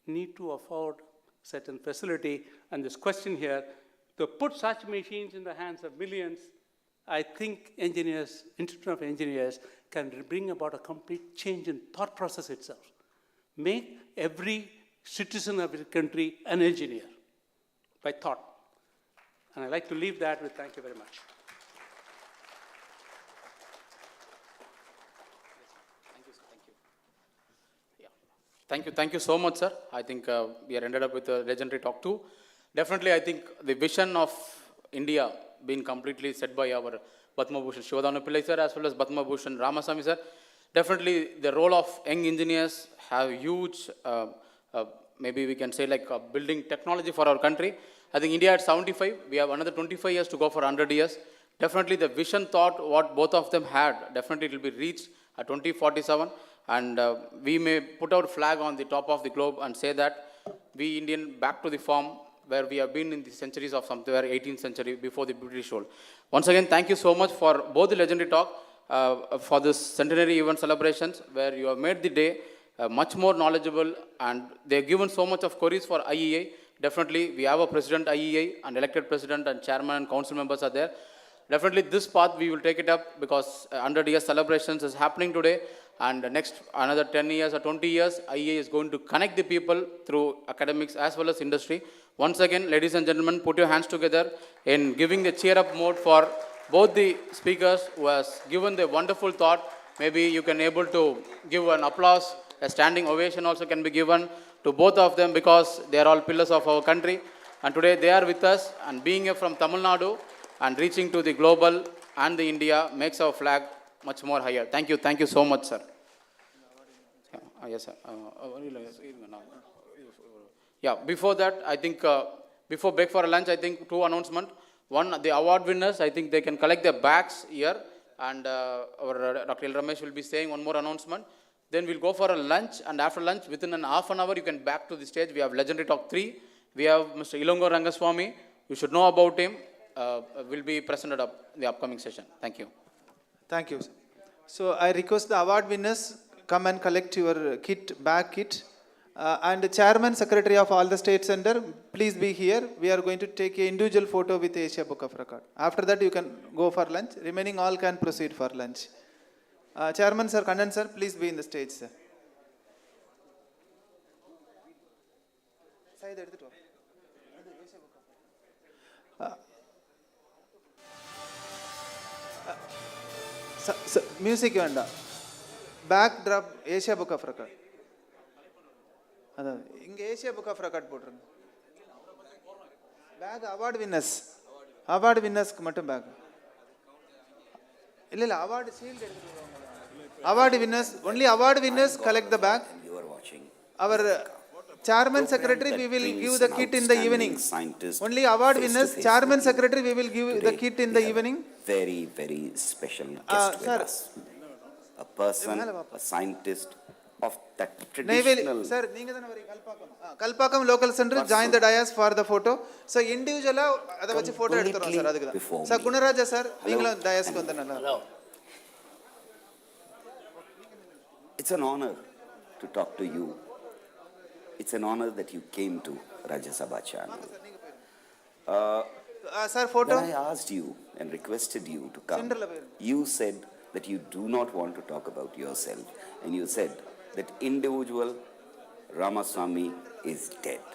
need to afford certain facility. And this question here, to put such machines in the hands of millions, I think engineers, Institute of Engineers, can bring about a complete change in thought process itself. Make every citizen of the country an engineer by thought. And I'd like to leave that with thank you very much. Thank you so much, sir. I think we are ended up with a legendary talk too. Definitely, I think the vision of India being completely set by our Padma Bhushan Shivadana Pillai sir as well as Padma Bhushan Ramasamy sir. Definitely, the role of young engineers have huge, maybe we can say like building technology for our country. I think India at 75, we have another 25 years to go for 100 years. Definitely, the vision thought what both of them had, definitely it will be reached at 2047. And we may put our flag on the top of the globe and say that we Indian back to the form where we have been in the centuries of somewhere 18th century before the British rule. Once again, thank you so much for both the legendary talk, for this centenary event celebrations where you have made the day much more knowledgeable, and they have given so much of queries for IEI. Definitely, we have a president IEI and elected president and chairman and council members are there. Definitely this path we will take it up because 100 years celebrations is happening today, and next another 10 years or 20 years, IEA is going to connect the people through academics as well as industry. Once again, ladies and gentlemen, put your hands together in giving the cheer up mode for both the speakers who has given the wonderful thought. Maybe you can able to give an applause, a standing ovation also can be given to both of them because they are all pillars of our country. And today they are with us, and being here from Tamil Nadu and reaching to the global and the India makes our flag much more higher. Thank you so much, sir. Yes, sir. Yeah, before that, I think, before break for lunch, I think 2 announcements. One, the award winners, I think they can collect their bags here, and our Dr. L. Ramesh will be saying one more announcement. Then we'll go for a lunch, and after lunch, within an half an hour, you can back to the stage. We have Legendary Talk 3. We have Mr. Ilongo Rangaswamy. You should know about him. Will be presented up in the upcoming session. Thank you. Thank you. So I request the award winners come and collect your kit, bag kit. And the chairman, secretary of all the state center, please be here. We are going to take an individual photo with Asia Book of Record. After that, you can go for lunch. Remaining all can proceed for lunch. Chairman sir, Kannan sir, please be in the stage, sir. Music venda. Backdrop Asia Book of Record. அதான் இங்கே Asia book of record போட்டுருங்க. Bag award வின்னர்ஸ்க்கு மட்டும் bag இல்லை award shield எடுத்துட்டு award winners only award winners collect the bag. அவர் chairman secretary we will give the kit in the evening. Only award winners, chairman secretary we will give the kit in the evening. Very special guest with us. A person, a scientist of that traditional. Sir, நீங்க தான வரி Kalpakkam local center join the dais for the photo. So individually அத வச்சு photo எடுத்துறோம் sir அதுக்கு தான். Sir Gunaraja sir நீங்களும் dais க்கு வந்தா நல்லா. It's an honor to talk to you. It's an honor that you came to Rajya Sabha channel. Sir, photo. When I asked you and requested you to come, you said that you do not want to talk about yourself, and you said that individual Ramaswamy is dead.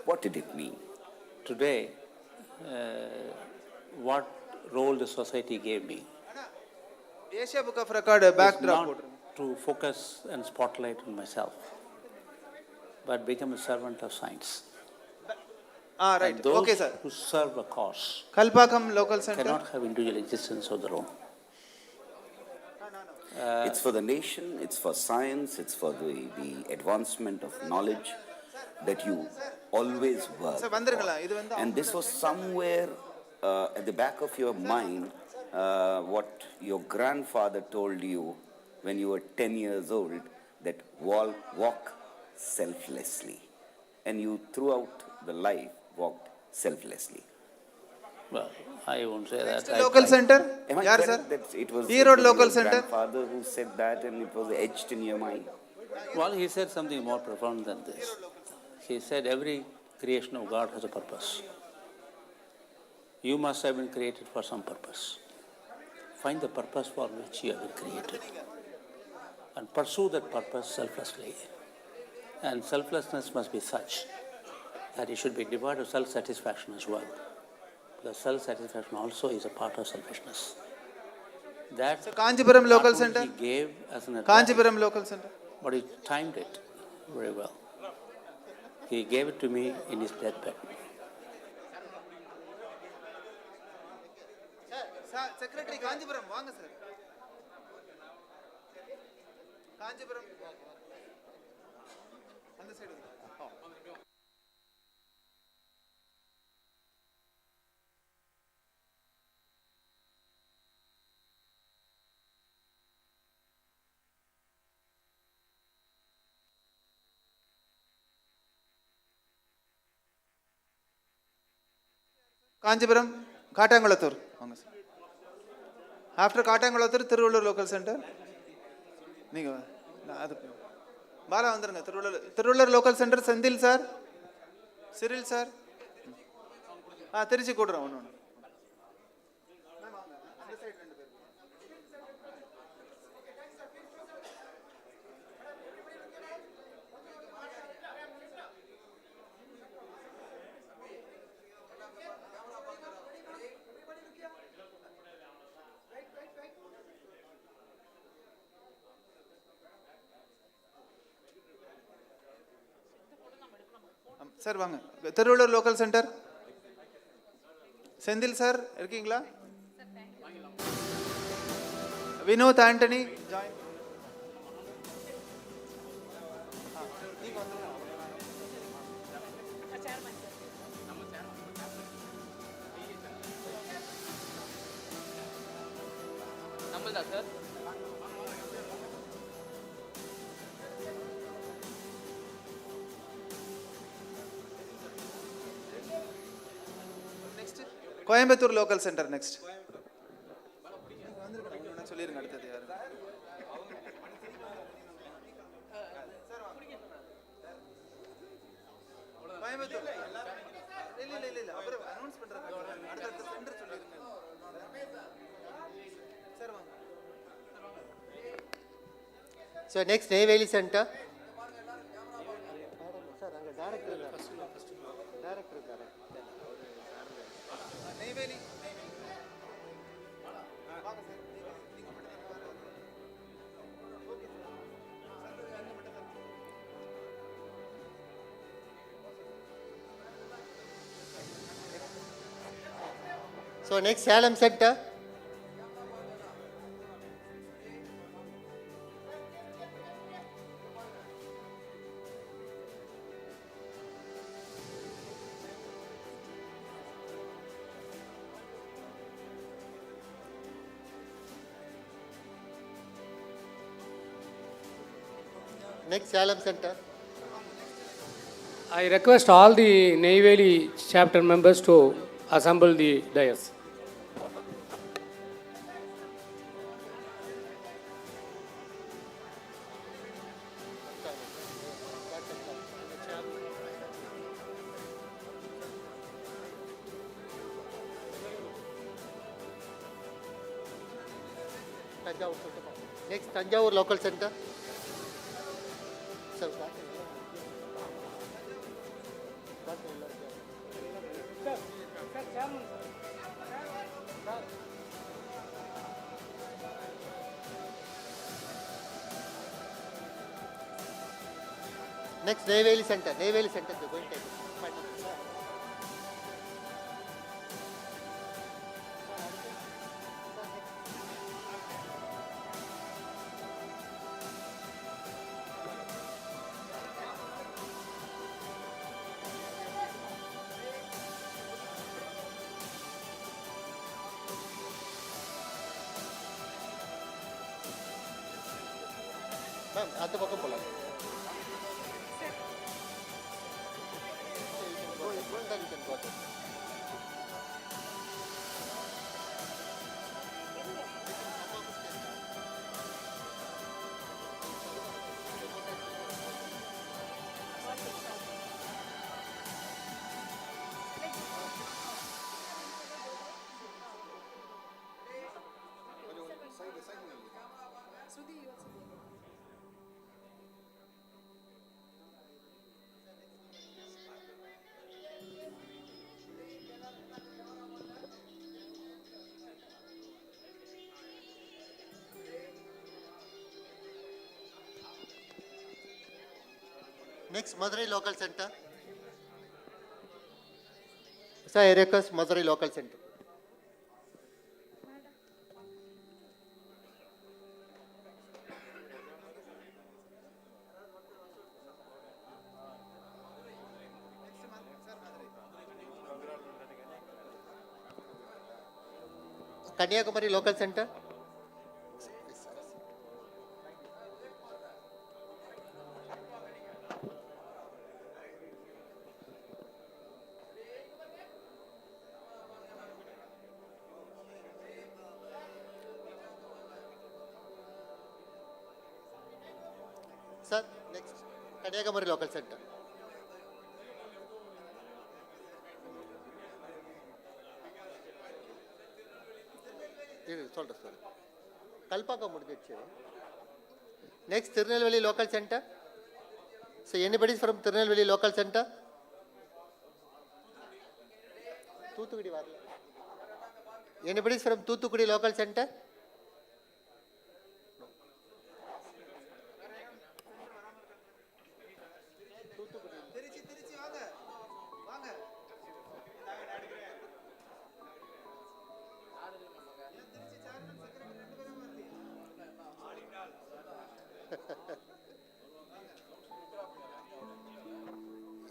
What did it mean? Today, what role the society gave me Asia Book of Record backdrop not to focus and spotlight on myself, but become a servant of science. Right. And those okay, sir. who serve a cause Kalpakam local center cannot have individual existence of their own. It's for the nation, it's for science, it's for the advancement of knowledge that you always work on. And this was somewhere at the back of your mind, what your grandfather told you when you were 10 years old, that walk selflessly. And you throughout the life walked selflessly. Well, I won't say that. Local center? Am I Yaar, correct sir? that it was E-Road local your center? grandfather who said that and it was etched in your mind? Well, he said something more profound than this. He said every creation of God has a purpose. You must have been created for some purpose. Find the purpose for which you have been created and pursue that purpose selflessly. And selflessness must be such that it should be devoid of self-satisfaction as well. Because self-satisfaction also is a part of selfishness. That Kanchipuram local center? He gave as an advice, Kanchipuram local center. but he timed it very well. He gave it to me in his deathbed. Secretary Kanjipuram, vaanga sir. Kanjipuram. On the side. Kanjipuram, Katangalathur. After Katangalathur, Tiruvallur Local Center. Ninga adu Bala vandirunga Tiruvallur Local Center Sendil sir. Cyril sir. Tiruchi kodra onnu. Sir vaanga Tiruvallur Local Center. Sendil sir irkingla? Vinod Anthony join. நம்மள்தா sir. Coimbatore Local Center next. சொல்லிருங்க அடுத்தது யாரு? கோயம்புத்தூர். இல்ல அப்புறம் announce பண்றாங்க. அடுத்த centre சொல்லிருங்க. Sir வாங்க. So next Neyveli Center. Sir, அங்க டைரக்டர் இல்ல. டைரக்டர் இருக்காரு. Neyveli. So next Salem Center. Next Salem Center. I request all the Neyveli chapter members to assemble the dais. Next Tanjavur Local Center. Sir, next Neyveli Center. Neyveli Center, they're going to take it. Ma'am, at the bottom pola. Next, Madurai Local Center. Sir, I request Madurai Local Center. Kanyakumari Local Center. Sir, next, Kanyakumari Local Center. Sorry. Kalpaka Mudgichi. Next, Tirunelveli Local Center. So, anybody from Tirunelveli Local Center? Anybody from Thuthukudi Local Center?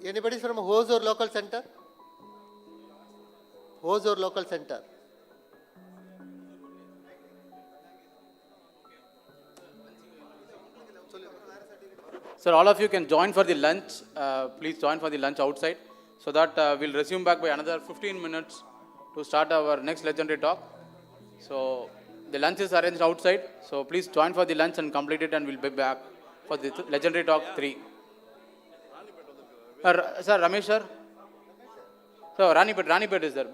Anybody from Hosur Local Center? Hosur Local Center. Sir, all of you can join for the lunch. Please join for the lunch outside so that we'll resume back by another 15 minutes to start our next legendary talk. So the lunch is arranged outside. So please join for the lunch and complete it, and we'll be back for the legendary talk 3. Sir, Ramesh sir. So Ranipet is there.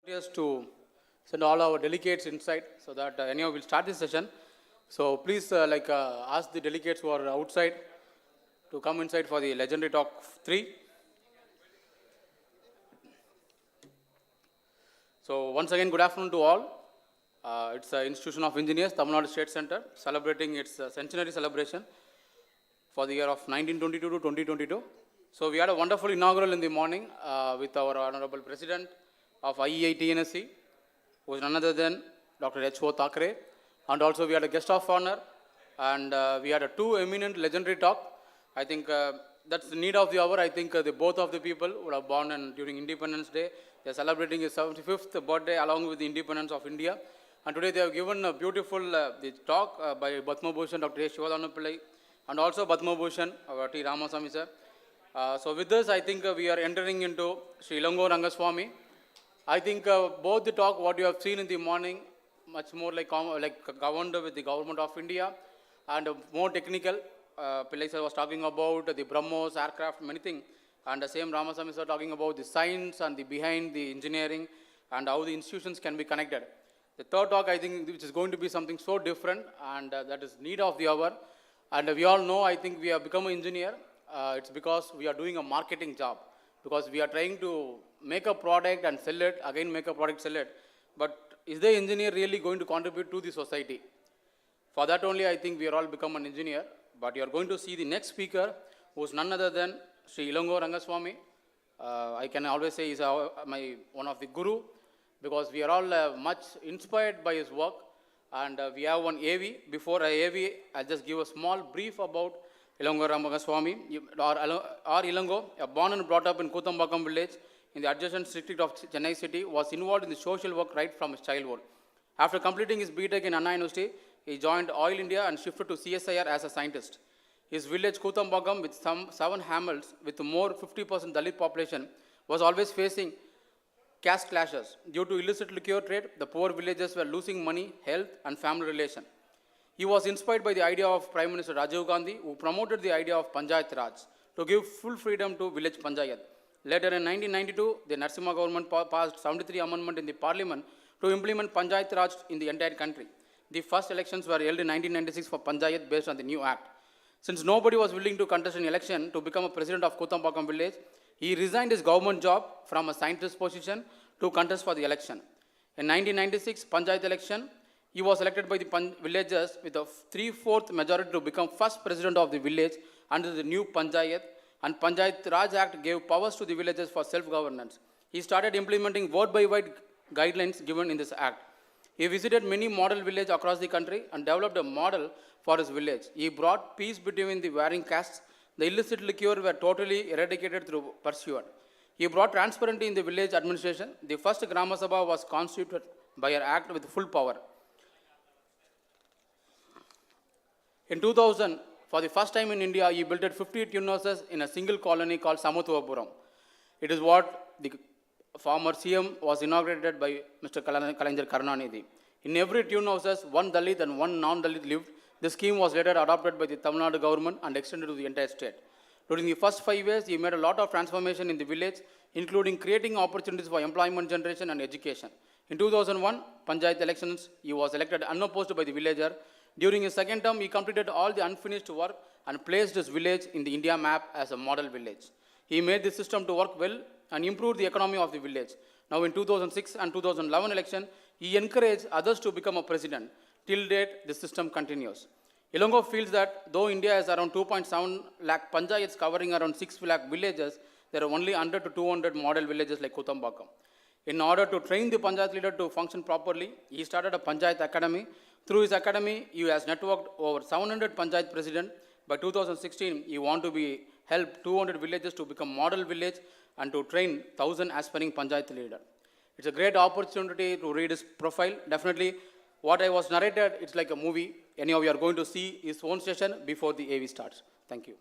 Just to send all our delegates inside so that anyhow we'll start this session. So please ask the delegates who are outside to come inside for the legendary talk 3. So once again, good afternoon to all. It's the Institution of Engineers, Tamil Nadu State Center, celebrating its centenary celebration for the year of 1922 to 2022. So we had a wonderful inaugural in the morning with our Honorable President of IEITNSC, who is none other than Dr. H.O. Thackeray. And also we had a guest of honor, and we had 2 eminent legendary talk. I think that's the need of the hour. I think both of the people would have born during Independence Day. They are celebrating his 75th birthday along with the independence of India. And today they have given a beautiful talk by Padma Bhushan Dr. A. Shivadana Pillai and also Padma Bhushan T. Ramasamy sir. So with this, I think we are entering into Sri Ilango Rangaswamy. I think both the talk, what you have seen in the morning, much more like governed with the government of India and more technical. Pillai sir was talking about the BrahMos, aircraft, many things. And the same Ramasamy sir talking about the science and the behind the engineering and how the institutions can be connected. The third talk, I think, which is going to be something so different, and that is need of the hour. And we all know, I think we have become an engineer. It's because we are doing a marketing job. Because we are trying to make a product and sell it, again make a product, sell it. But is the engineer really going to contribute to the society? For that only, I think we are all become an engineer. But you are going to see the next speaker, who is none other than Sri Ilango Rangaswamy. I can always say he's one of the guru, because we are all much inspired by his work. And we have one AV. Before AV, I'll just give a small brief about Ilango Rangaswamy. Or Ilango, born and brought up in Kuthambakam village in the adjacent district of Chennai city, was involved in the social work right from his childhood. After completing his BTech in Anna University, he joined Oil India and shifted to CSIR as a scientist. His village Kuthambakam, with some 7 hamlets with more 50% Dalit population, was always facing caste clashes. Due to illicit liquor trade, the poor villagers were losing money, health, and family relation. He was inspired by the idea of Prime Minister Rajiv Gandhi, who promoted the idea of Panchayat Raj to give full freedom to village Panchayat. Later in 1992, the Narasimha government passed 73 amendment in the parliament to implement Panchayat Raj in the entire country. The first elections were held in 1996 for Panchayat based on the new act. Since nobody was willing to contest an election to become a president of Kuthambakam village, he resigned his government job from a scientist position to contest for the election. In 1996 Panchayat election, he was elected by the villagers with a 3/4 majority to become first president of the village under the new Panchayat, and Panchayat Raj Act gave powers to the villagers for self-governance. He started implementing word-by-word guidelines given in this act. He visited many model villages across the country and developed a model for his village. He brought peace between the warring castes. The illicit liquor were totally eradicated through pursuit. He brought transparency in the village administration. The first Grama Sabha was constituted by an act with full power. In 2000, for the first time in India, he built 50 tune houses in a single colony called Samathuvapuram. It is what the former CM was inaugurated by Mr. Kalaignar Karunanidhi. In every tune houses, 1 Dalit and 1 non-Dalit lived. The scheme was later adopted by the Tamil Nadu government and extended to the entire state. During the first 5 years, he made a lot of transformation in the village, including creating opportunities for employment generation and education. In 2001, Panchayat elections, he was elected unopposed by the villager. During his second term, he completed all the unfinished work and placed his village in the India map as a model village. He made the system to work well and improved the economy of the village. Now in 2006 and 2011 election, he encouraged others to become a president. Till date, the system continues. Ilango feels that though India has around 2.7 lakh panchayats covering around 6 lakh villages, there are only 100 to 200 model villages like Kuthambakam. In order to train the panchayat leader to function properly, he started a panchayat academy. Through his academy, he has networked over 700 panchayat presidents. By 2016, he wants to help 200 villages to become model village and to train 1,000 aspiring panchayat leader. It's a great opportunity to read his profile. Definitely, what I was narrated, it's like a movie. Anyhow, we are going to see his own session before the AV starts. Thank you.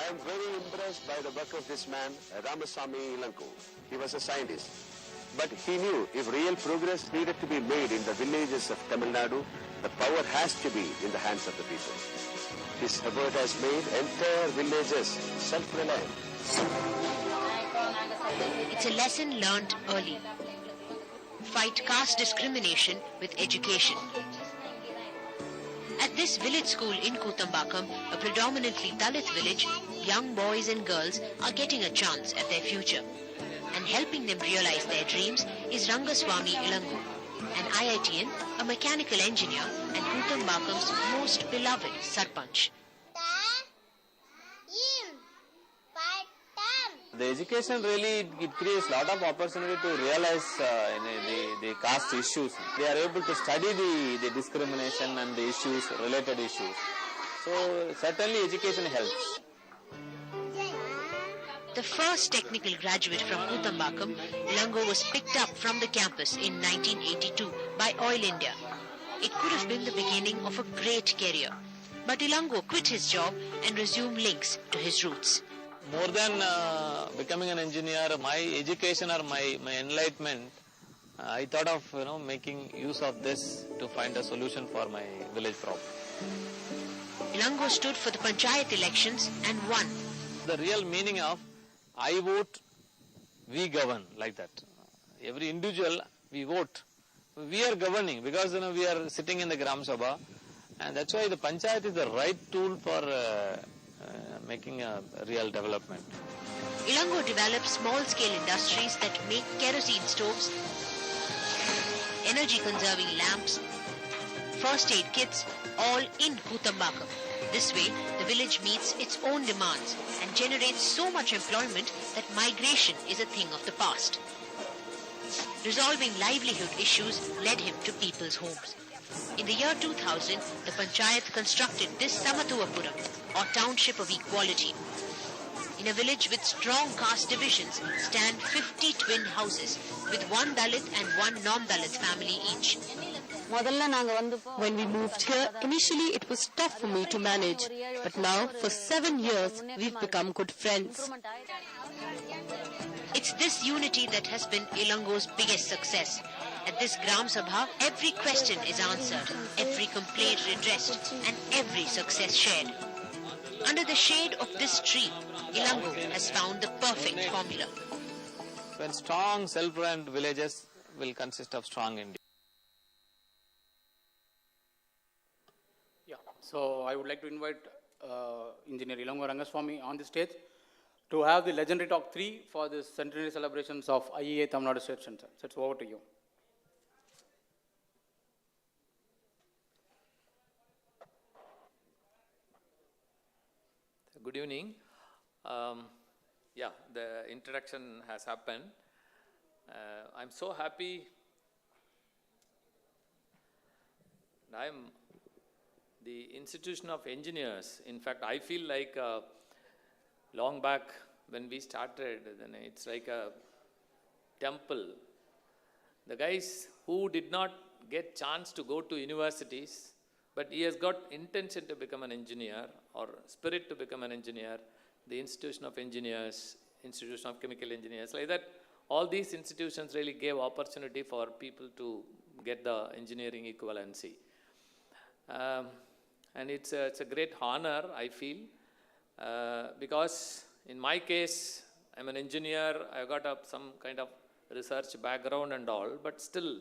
I am very impressed by the work of this man, Ramasamy Ilango. He was a scientist. But he knew if real progress needed to be made in the villages of Tamil Nadu, the power has to be in the hands of the people. This effort has made entire villages self-reliant. It's a lesson learned early. Fight caste discrimination with education. At this village school in Kutambakam, a predominantly Dalit village, young boys and girls are getting a chance at their future. And helping them realize their dreams is Rangaswamy Ilangu, an IITian, a mechanical engineer, and Kutambakam's most beloved Sarpanch. The education really, it creates a lot of opportunity to realize the caste issues. They are able to study the discrimination and the issues, related issues. So certainly education helps. The first technical graduate from Kutambakam, Ilango was picked up from the campus in 1982 by Oil India. It could have been the beginning of a great career. But Ilango quit his job and resumed links to his roots. More than becoming an engineer, my education or my enlightenment, I thought of making use of this to find a solution for my village problem. Ilango stood for the Panchayat elections and won. The real meaning of I vote, we govern, like that. Every individual, we vote. We are governing because we are sitting in the Gram Sabha, and that's why the Panchayat is the right tool for making a real development. Ilango develops small-scale industries that make kerosene stoves, energy-conserving lamps, first aid kits, all in Kutambakam. This way, the village meets its own demands and generates so much employment that migration is a thing of the past. Resolving livelihood issues led him to people's homes. In the year 2000, the Panchayat constructed this Samatuvapuram, or Township of Equality. In a village with strong caste divisions stand 50 twin houses with one Dalit and one non-Dalit family each. When we moved here, initially it was tough for me to manage, but now for 7 years we've become good friends. It's this unity that has been Ilango's biggest success. At this Gram Sabha, every question is answered, every complaint redressed, and every success shared. Under the shade of this tree, Ilango has found the perfect formula. When strong self-reliant villages will consist of strong India. So I would like to invite Engineer Ilango Rangaswamy on the stage to have the legendary talk 3 for the centenary celebrations of IEA Tamil Nadu State Center. So it's over to you. Good evening. The introduction has happened. I'm so happy. I'm the institution of engineers. In fact, I feel like long back when we started, then it's like a temple. The guys who did not get chance to go to universities, but he has got intention to become an engineer or spirit to become an engineer, the institution of engineers, institution of chemical engineers, like that, all these institutions really gave opportunity for people to get the engineering equivalency. And it's a great honor, I feel, because in my case, I'm an engineer, I've got some kind of research background and all, but still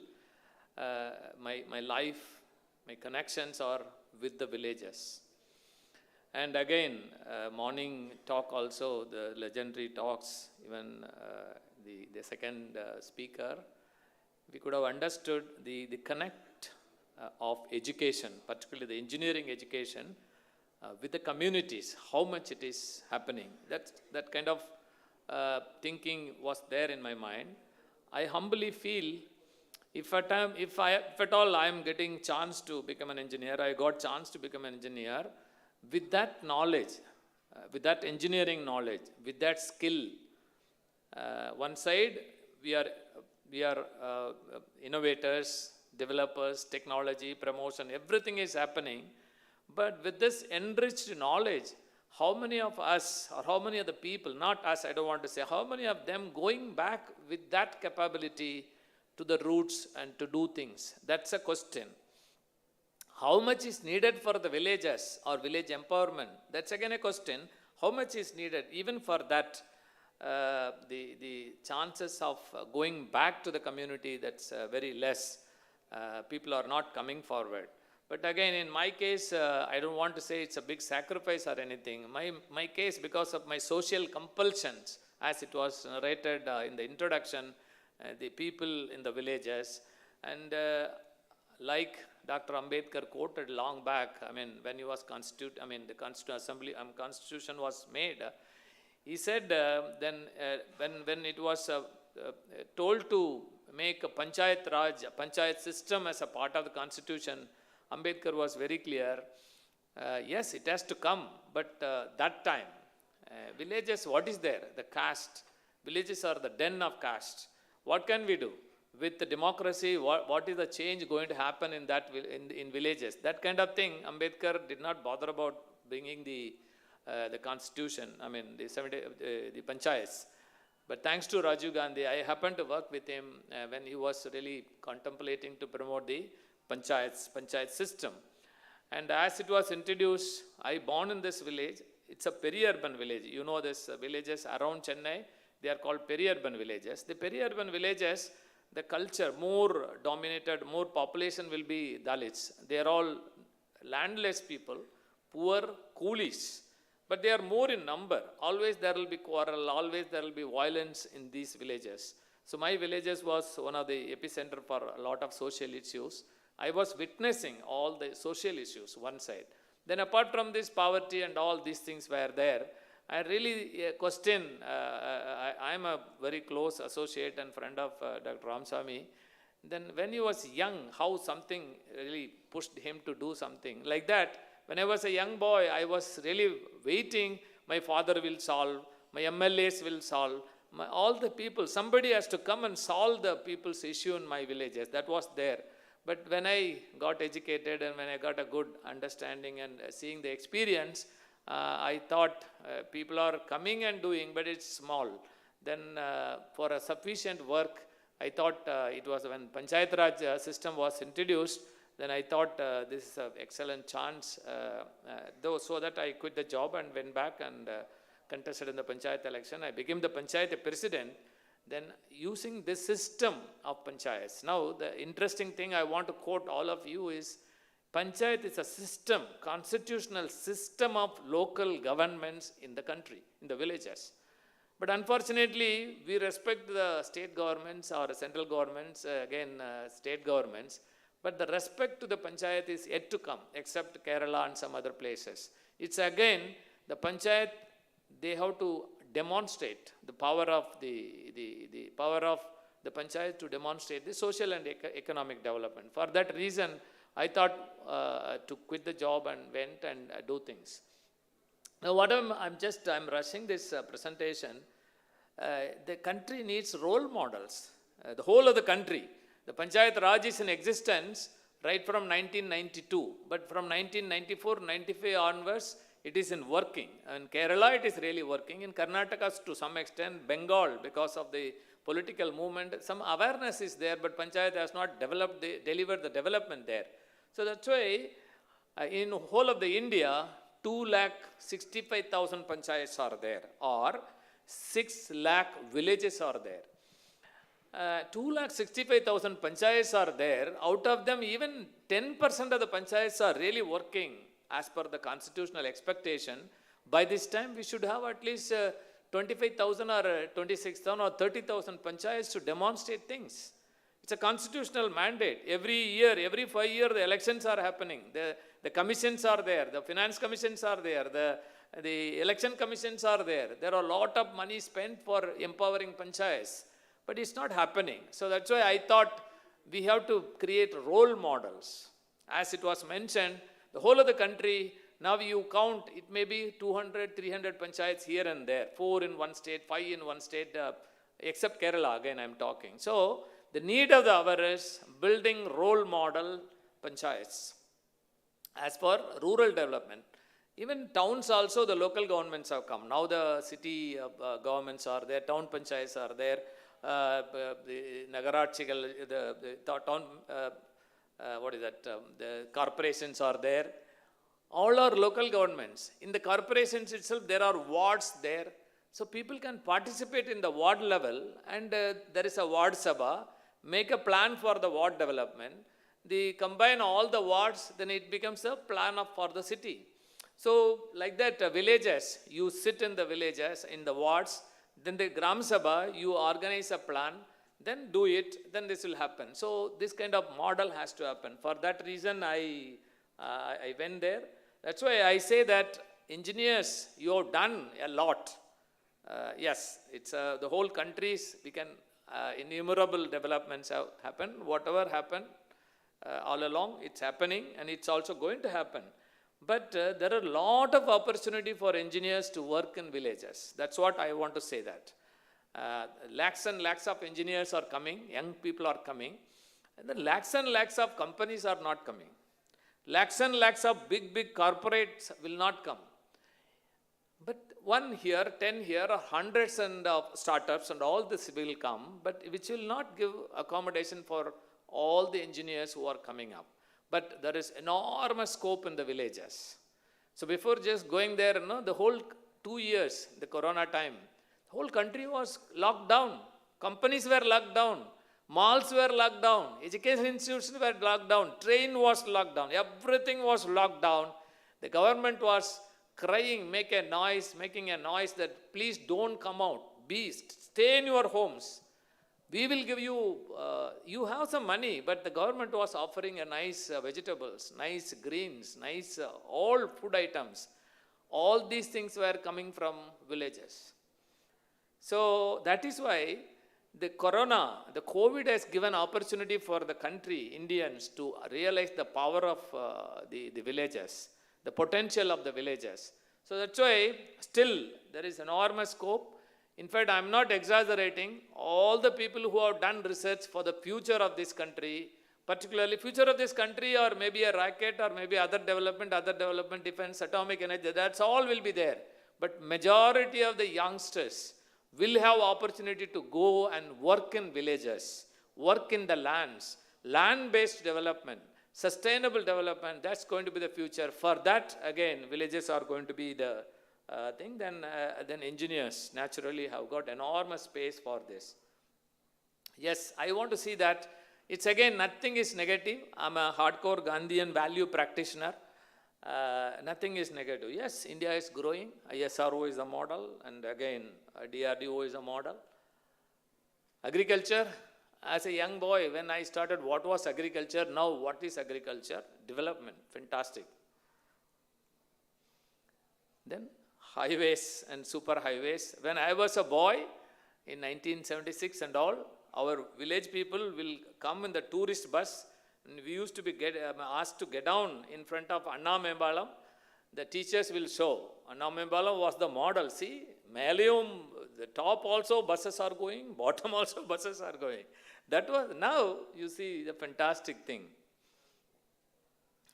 my life, my connections are with the villages. And again, morning talk also, the legendary talks, even the second speaker, we could have understood the connect of education, particularly the engineering education, with the communities, how much it is happening. That kind of thinking was there in my mind. I humbly feel if at all I am getting chance to become an engineer, I got chance to become an engineer, with that knowledge, with that engineering knowledge, with that skill, one side we are innovators, developers, technology, promotion, everything is happening, but with this enriched knowledge, how many of us, or how many of the people, not us, I don't want to say, how many of them going back with that capability to the roots and to do things? That's a question. how much is needed for the villages or village empowerment? That's again a question. How much is needed? Even for that, the chances of going back to the community, that's very less. People are not coming forward. But again, in my case, I don't want to say it's a big sacrifice or anything. My case, because of my social compulsions, as it was narrated in the introduction, the people in the villages, and like Dr. Ambedkar quoted long back, I mean, when he was the Constituent Assembly, Constitution was made, he said when it was told to make a Panchayat Raj, a Panchayat system as a part of the Constitution, Ambedkar was very clear, yes, it has to come, but that time, villages, what is there? The caste. Villages are the den of caste. What can we do? With the democracy, what is the change going to happen in that in villages? That kind of thing, Ambedkar did not bother about bringing the constitution, I mean the panchayats. But thanks to Rajiv Gandhi, I happened to work with him when he was really contemplating to promote the panchayat system. And as it was introduced, I born in this village. It's a peri-urban village. You know this villages around Chennai, they are called peri-urban villages. The peri-urban villages, the culture more dominated, more population will be Dalits. They are all landless people, poor coolies, but they are more in number. Always there will be quarrel, always there will be violence in these villages. So my villages was one of the epicenter for a lot of social issues. I was witnessing all the social issues one side. Then apart from this poverty and all these things were there, I really question, I am a very close associate and friend of Dr. Ramsamy. Then when he was young, how something really pushed him to do something like that. When I was a young boy, I was really waiting, my father will solve, my MLAs will solve, all the people, somebody has to come and solve the people's issue in my villages. That was there. But when I got educated and when I got a good understanding and seeing the experience, I thought people are coming and doing, but it's small. Then for a sufficient work, I thought it was when Panchayat Raj system was introduced, then I thought this is an excellent chance, so that I quit the job and went back and contested in the Panchayat election. I became the Panchayat president. Then using this system of Panchayats. Now the interesting thing I want to quote all of you is, Panchayat is a system, constitutional system of local governments in the country, in the villages. But unfortunately, we respect the state governments or central governments, state governments, but the respect to the Panchayat is yet to come, except Kerala and some other places. It's again, the Panchayat, they have to demonstrate the power of the power of the Panchayat to demonstrate the social and economic development. For that reason, I thought to quit the job and went and do things. Now what I'm rushing this presentation. The country needs role models. The whole of the country. The Panchayat Raj is in existence right from 1992. But from 1994-95 onwards, it is in working. In Kerala, it is really working. In Karnataka, to some extent, Bengal, because of the political movement, some awareness is there, but Panchayat has not delivered the development there. So that's why in whole of the India, 2,65,000 panchayats are there, or 6 lakh villages are there. 2,65,000 panchayats are there. Out of them, even 10% of the panchayats are really working as per the constitutional expectation. By this time, we should have at least 25,000 or 26,000 or 30,000 panchayats to demonstrate things. It's a constitutional mandate. Every year, every 5 years, the elections are happening. The commissions are there. The finance commissions are there. The election commissions are there. There are a lot of money spent for empowering panchayats. But it's not happening. So that's why I thought we have to create role models. As it was mentioned, the whole of the country, now you count, it may be 200, 300 panchayats here and there. 4 in one state, 5 in one state, except Kerala, again I'm talking. So the need of the hour is building role model panchayats. As for rural development, even towns also, the local governments have come. Now the city governments are there, town panchayats are there. The Nagarachigal, the town what is that, the corporations are there. All are local governments. In the corporations itself, there are wards there. So people can participate in the ward level, and there is a ward sabha, make a plan for the ward development. They combine all the wards, then it becomes a plan for the city. So like that, villages, you sit in the villages, in the wards, then the Gram Sabha, you organize a plan, then do it, then this will happen. So this kind of model has to happen. For that reason, I went there. That's why I say that engineers, you have done a lot. Yes, it's the whole countries, we can, innumerable developments have happened. Whatever happened all along, it's happening, and it's also going to happen. But there are a lot of opportunity for engineers to work in villages. That's what I want to say that. Lakhs and lakhs of engineers are coming, young people are coming, and then lakhs and lakhs of companies are not coming. Lakhs and lakhs of big corporates will not come. But one here, 10 here, or hundreds and startups and all this will come, but which will not give accommodation for all the engineers who are coming up. But there is enormous scope in the villages. So before just going there, the whole 2 years, the corona time, the whole country was locked down. Companies were locked down. Malls were locked down. Education institutions were locked down. Train was locked down. Everything was locked down. The government was crying, making a noise that please don't come out. Stay in your homes. We will give you, you have some money, but the government was offering a nice vegetables, nice greens, nice all food items. All these things were coming from villages. So that is why the corona, the COVID has given opportunity for the country, Indians, to realize the power of the villages, the potential of the villages. So that's why still there is enormous scope. In fact, I am not exaggerating. All the people who have done research for the future of this country, particularly future of this country, or maybe a rocket, or maybe other development, defense, atomic energy, that's all will be there. But majority of the youngsters will have opportunity to go and work in villages, work in the lands, land-based development, sustainable development, that's going to be the future. For that, again, villages are going to be the thing. Then engineers naturally have got enormous space for this. Yes, I want to see that. It's again, nothing is negative. I'm a hardcore Gandhian value practitioner. Nothing is negative. Yes, India is growing. ISRO is a model, and again, DRDO is a model. Agriculture, as a young boy, when I started, what was agriculture? Now, what is agriculture? Development, fantastic. Then, highways and super highways. When I was a boy, in 1976 and all, our village people will come in the tourist bus, and we used to be asked to get down in front of Anna Membalam. The teachers will show. Anna Membalam was the model. See, Malium, the top also buses are going, bottom also buses are going. That was, now you see the fantastic thing.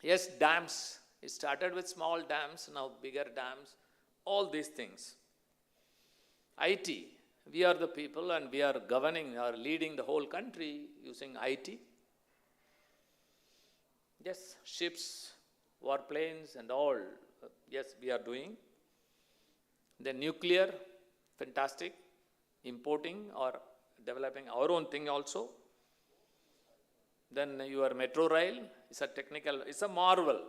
Yes, dams. It started with small dams, now bigger dams. All these things. IT. We are the people, and we are governing or leading the whole country using IT. Yes, ships, warplanes and all, yes, we are doing. The nuclear, fantastic, importing or developing our own thing also. Then your metro rail is a technical, it's a marvel.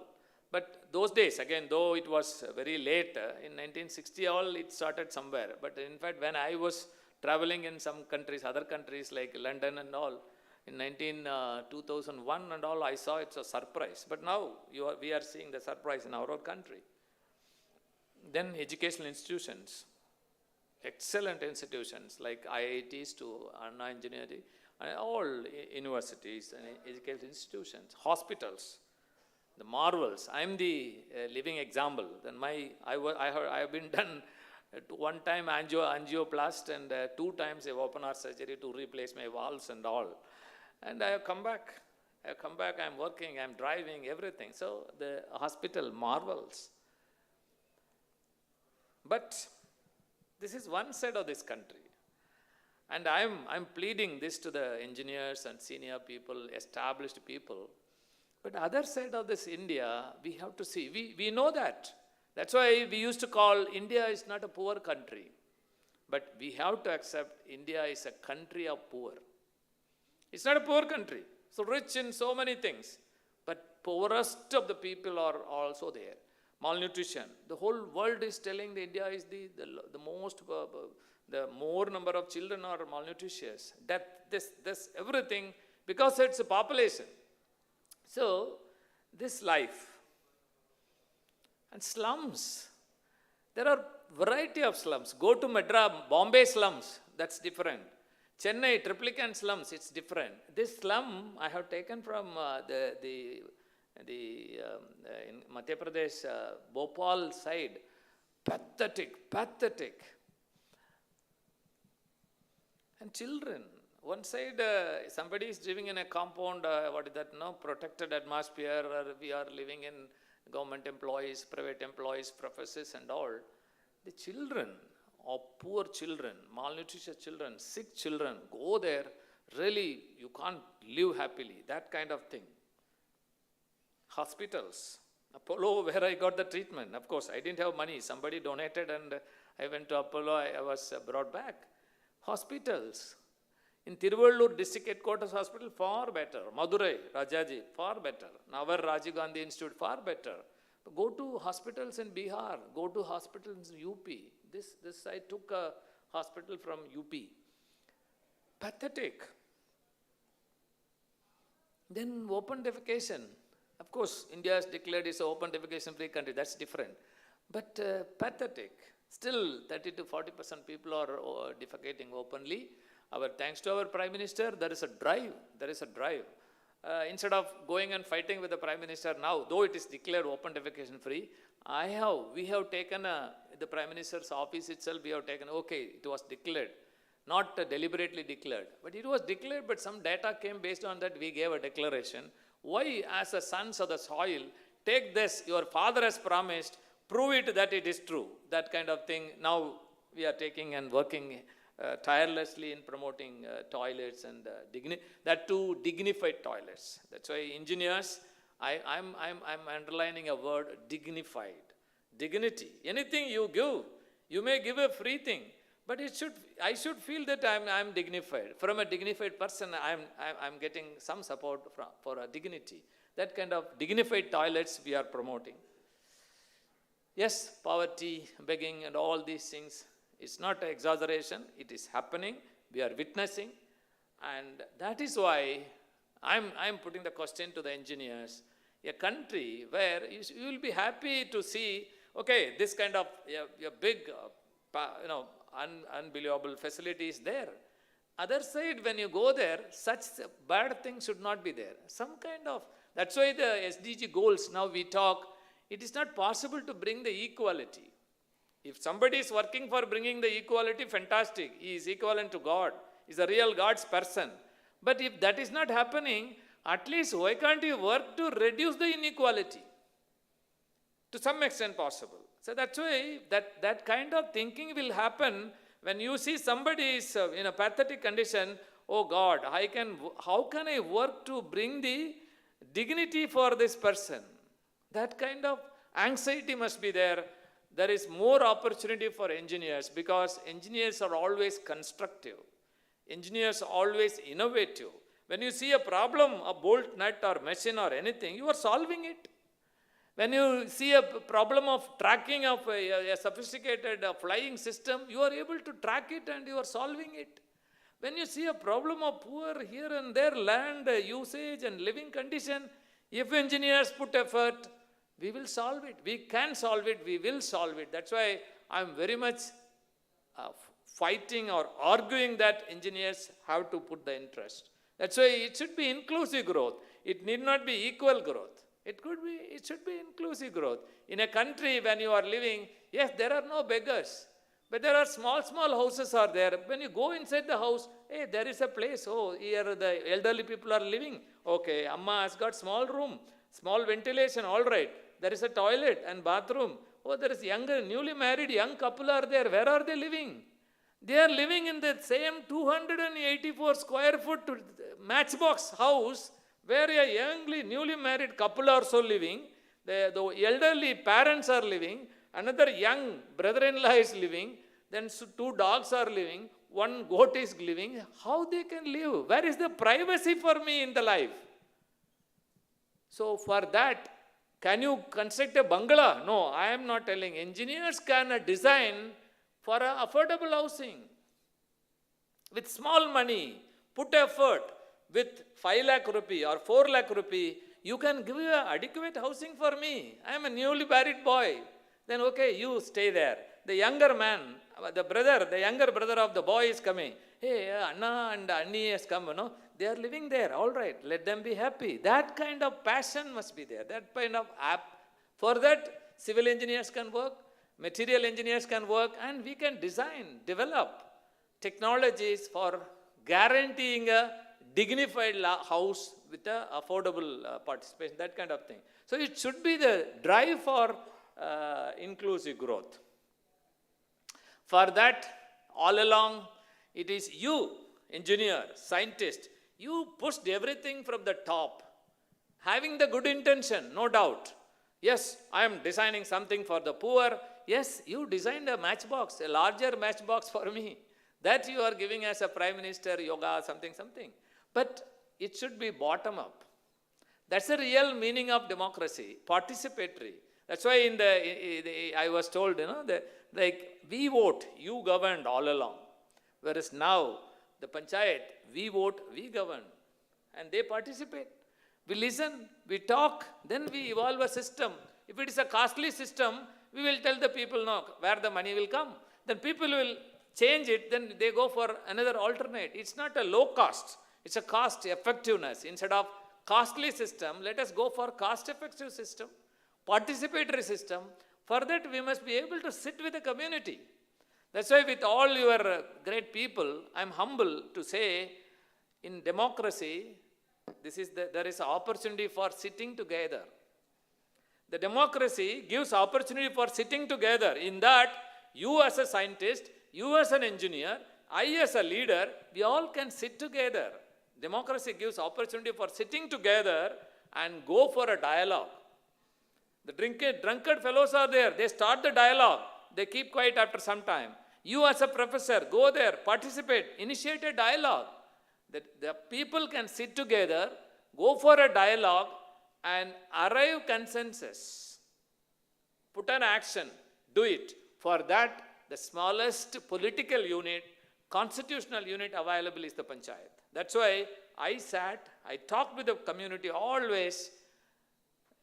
But those days, again, though it was very late, in 1960 all, it started somewhere. But in fact, when I was traveling in some countries, other countries like London and all, in 2001 and all, I saw it's a surprise. But now we are seeing the surprise in our own country. Then educational institutions, excellent institutions like IITs to Anna Engineering, and all universities and educational institutions, hospitals, the marvels. I am the living example. Then I have been done one time angioplast and 2 times a open heart surgery to replace my valves and all. And I have come back. I am working, I am driving, everything. So the hospital marvels. But this is one side of this country. And I'm pleading this to the engineers and senior people, established people. But other side of this India, we have to see. We know that. That's why we used to call India is not a poor country. But we have to accept India is a country of poor. It's not a poor country. So rich in so many things. But poorest of the people are also there. Malnutrition. The whole world is telling that India is the most, the more number of children are malnutritious. Death, this, everything, because it's a population. So, this life and slums, there are variety of slums. Go to Madras, Bombay slums, that's different. Chennai, Triplicane slums, it's different. This slum I have taken from in Madhya Pradesh, Bhopal side. Pathetic. And children. One side, somebody is living in a compound, protected atmosphere, or we are living in government employees, private employees, professors and all. The children, or poor children, malnutritious children, sick children, go there, really, you can't live happily, that kind of thing. Hospitals, Apollo, where I got the treatment. Of course, I didn't have money. Somebody donated and I went to Apollo, I was brought back. Hospitals. In Tiruvallur District Headquarters Hospital, far better. Madurai, Rajaji, far better. Navar Rajiv Gandhi Institute, far better. Go to hospitals in Bihar. Go to hospitals in UP. This I took a hospital from UP. Pathetic. Then open defecation. Of course, India has declared it's an open defecation free country. That's different. But pathetic. Still, 30 to 40% people are defecating openly. Thanks to our Prime Minister, there is a drive. Instead of going and fighting with the Prime Minister now, though it is declared open defecation free, we have taken the Prime Minister's office itself, we have taken, okay, it was declared, not deliberately declared, but it was declared, but some data came based on that, we gave a declaration. Why, as a sons of the soil, take this, your father has promised, prove it that it is true, that kind of thing. Now we are taking and working tirelessly in promoting toilets and that too dignified toilets. That's why engineers, I'm underlining a word, dignified. Dignity. Anything you give, you may give a free thing, but I should feel that I'm dignified. From a dignified person, I'm getting some support for a dignity. That kind of dignified toilets we are promoting. Yes, poverty, begging and all these things, it's not an exaggeration, it is happening, we are witnessing, and that is why I'm putting the question to the engineers, a country where you will be happy to see, okay, this kind of a big, unbelievable facility is there. Other side, when you go there, such bad things should not be there. Some kind of, that's why the SDG goals, now we talk, it is not possible to bring the equality. If somebody is working for bringing the equality, fantastic. He is equivalent to God. He is a real God's person. But if that is not happening, at least why can't you work to reduce the inequality? To some extent possible. So that's why that kind of thinking will happen when you see somebody is in a pathetic condition. Oh God, how can I work to bring the dignity for this person? That kind of anxiety must be there. There is more opportunity for engineers because engineers are always constructive. Engineers are always innovative. When you see a problem, a bolt, nut or machine or anything, you are solving it. When you see a problem of tracking of a sophisticated flying system, you are able to track it and you are solving it. When you see a problem of poor here and there land usage and living condition, if engineers put effort, we will solve it. We can solve it. We will solve it. That's why I'm very much fighting or arguing that engineers have to put the interest. That's why it should be inclusive growth. It need not be equal growth. It should be inclusive growth. In a country when you are living, yes, there are no beggars. But there are small houses are there. When you go inside the house, hey, there is a place. Oh, here the elderly people are living. Okay, Amma has got small room, small ventilation, all right. There is a toilet and bathroom. Oh, there is newly married young couple are there. Where are they living? They are living in the same 284 square foot matchbox house where a newly married couple are so living, the elderly parents are living, another young brother-in-law is living, then two dogs are living, one goat is living. How they can live? Where is the privacy for me in the life? So for that, can you construct a bungalow? No, I am not telling. Engineers can design for affordable housing. With small money, put effort, with 5 lakh rupee or 4 lakh rupee, you can give adequate housing for me. I am a newly married boy. Then okay, you stay there. The younger man, the younger brother of the boy is coming. Hey, Anna and Anni has come, they are living there. All right, let them be happy. That kind of passion must be there. That kind of app. For that, civil engineers can work, material engineers can work, and we can design, develop technologies for guaranteeing a dignified house with a affordable participation, that kind of thing. So it should be the drive for inclusive growth. For that, all along, it is you, engineer, scientist, you pushed everything from the top, having the good intention, no doubt. Yes, I am designing something for the poor. Yes, you designed a matchbox, a larger matchbox for me. That you are giving as a prime minister, yoga, something. But it should be bottom up. That's the real meaning of democracy, participatory. That's why I was told, we vote, you governed all along. Whereas now, the panchayat, we vote, we govern. And they participate. We listen, we talk, then we evolve a system. If it is a costly system, we will tell the people, no, where the money will come. Then people will change it, then they go for another alternate. It's not a low cost. It's a cost effectiveness. Instead of costly system, let us go for cost effective system, participatory system. For that, we must be able to sit with the community. That's why with all your great people, I'm humble to say, in democracy, there is an opportunity for sitting together. The democracy gives opportunity for sitting together. In that, you as a scientist, you as an engineer, I as a leader, we all can sit together. Democracy gives opportunity for sitting together and go for a dialogue. The drunkard fellows are there. They start the dialogue. They keep quiet after some time. You as a professor, go there, participate, initiate a dialogue. The people can sit together, go for a dialogue and arrive consensus. Put an action, do it. For that, the smallest political unit, constitutional unit available is the panchayat. That's why I talked with the community always.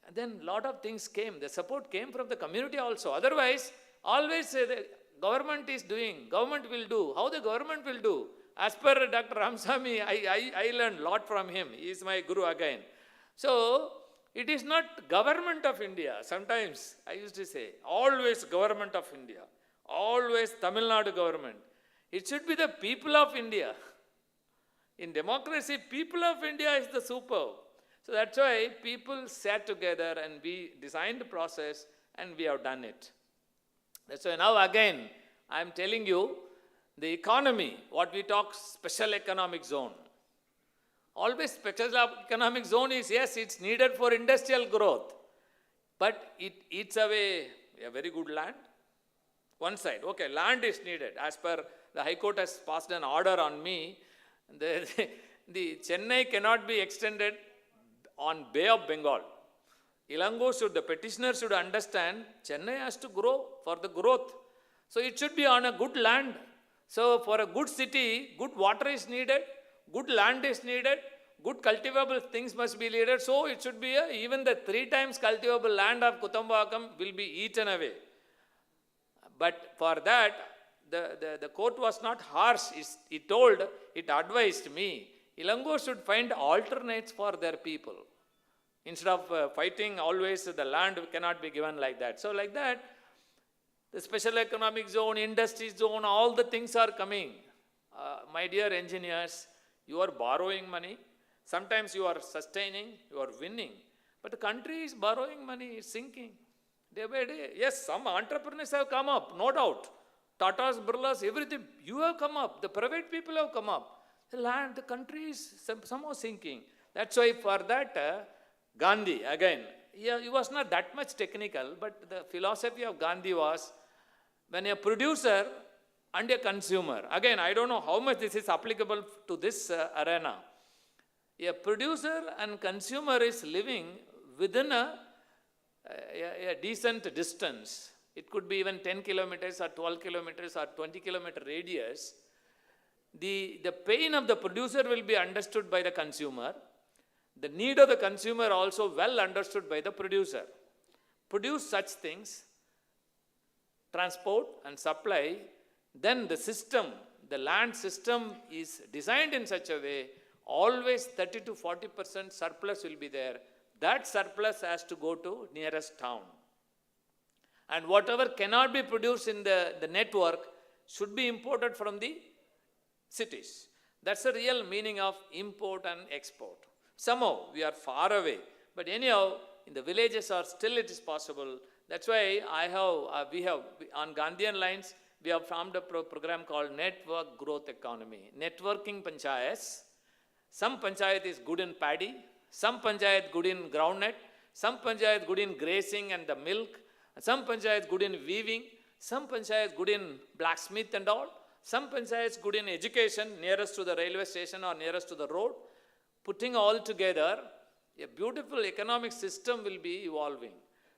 And then a lot of things came. The support came from the community also. Otherwise, always the government is doing, government will do. How the government will do? As per Dr. Ramasamy, I learned a lot from him. He is my guru again. So, it is not government of India. Sometimes I used to say, always government of India. Always Tamil Nadu government. It should be the people of India. In democracy, people of India is the superb. So that's why people sat together and we designed the process and we have done it. That's why now again, I am telling you, the economy, what we talk special economic zone. Always special economic zone is, yes, it's needed for industrial growth. But it eats away a very good land. One side, okay, land is needed. As per the High Court has passed an order on me, the Chennai cannot be extended on Bay of Bengal. The petitioner should understand, Chennai has to grow for the growth. So it should be on a good land. So for a good city, good water is needed, good land is needed, good cultivable things must be needed. So it should be even the 3 times cultivable land of Kutambakam will be eaten away. But for that, the court was not harsh. It advised me, Ilango should find alternates for their people. Instead of fighting always, the land cannot be given like that. So like that, the special economic zone, industry zone, all the things are coming. My dear engineers, you are borrowing money. Sometimes you are sustaining, you are winning. But the country is borrowing money, is sinking. Day by day. Yes, some entrepreneurs have come up, no doubt. Tatas, Birlas, everything. You have come up. The private people have come up. The land, the country is somehow sinking. That's why for that, Gandhi, again, he was not that much technical, but the philosophy of Gandhi was, when a producer and a consumer, again, I don't know how much this is applicable to this arena. A producer and consumer is living within a decent distance. It could be even 10 kilometers or 12 kilometers or 20-kilometer radius. The pain of the producer will be understood by the consumer. The need of the consumer also well understood by the producer. Produce such things, transport and supply, then the system, the land system is designed in such a way, always 30 to 40% surplus will be there. That surplus has to go to nearest town. And whatever cannot be produced in the network should be imported from the cities. That's the real meaning of import and export. Somehow we are far away, but anyhow, in the villages still it is possible. That's why we have on Gandhian lines, we have formed a program called Network Growth Economy. Networking panchayats. Some panchayat is good in paddy, some panchayat good in groundnut, some panchayat good in grazing and the milk, some panchayat good in weaving, some panchayat good in blacksmith and all, some panchayats good in education nearest to the railway station or nearest to the road. Putting all together, a beautiful economic system will be evolving.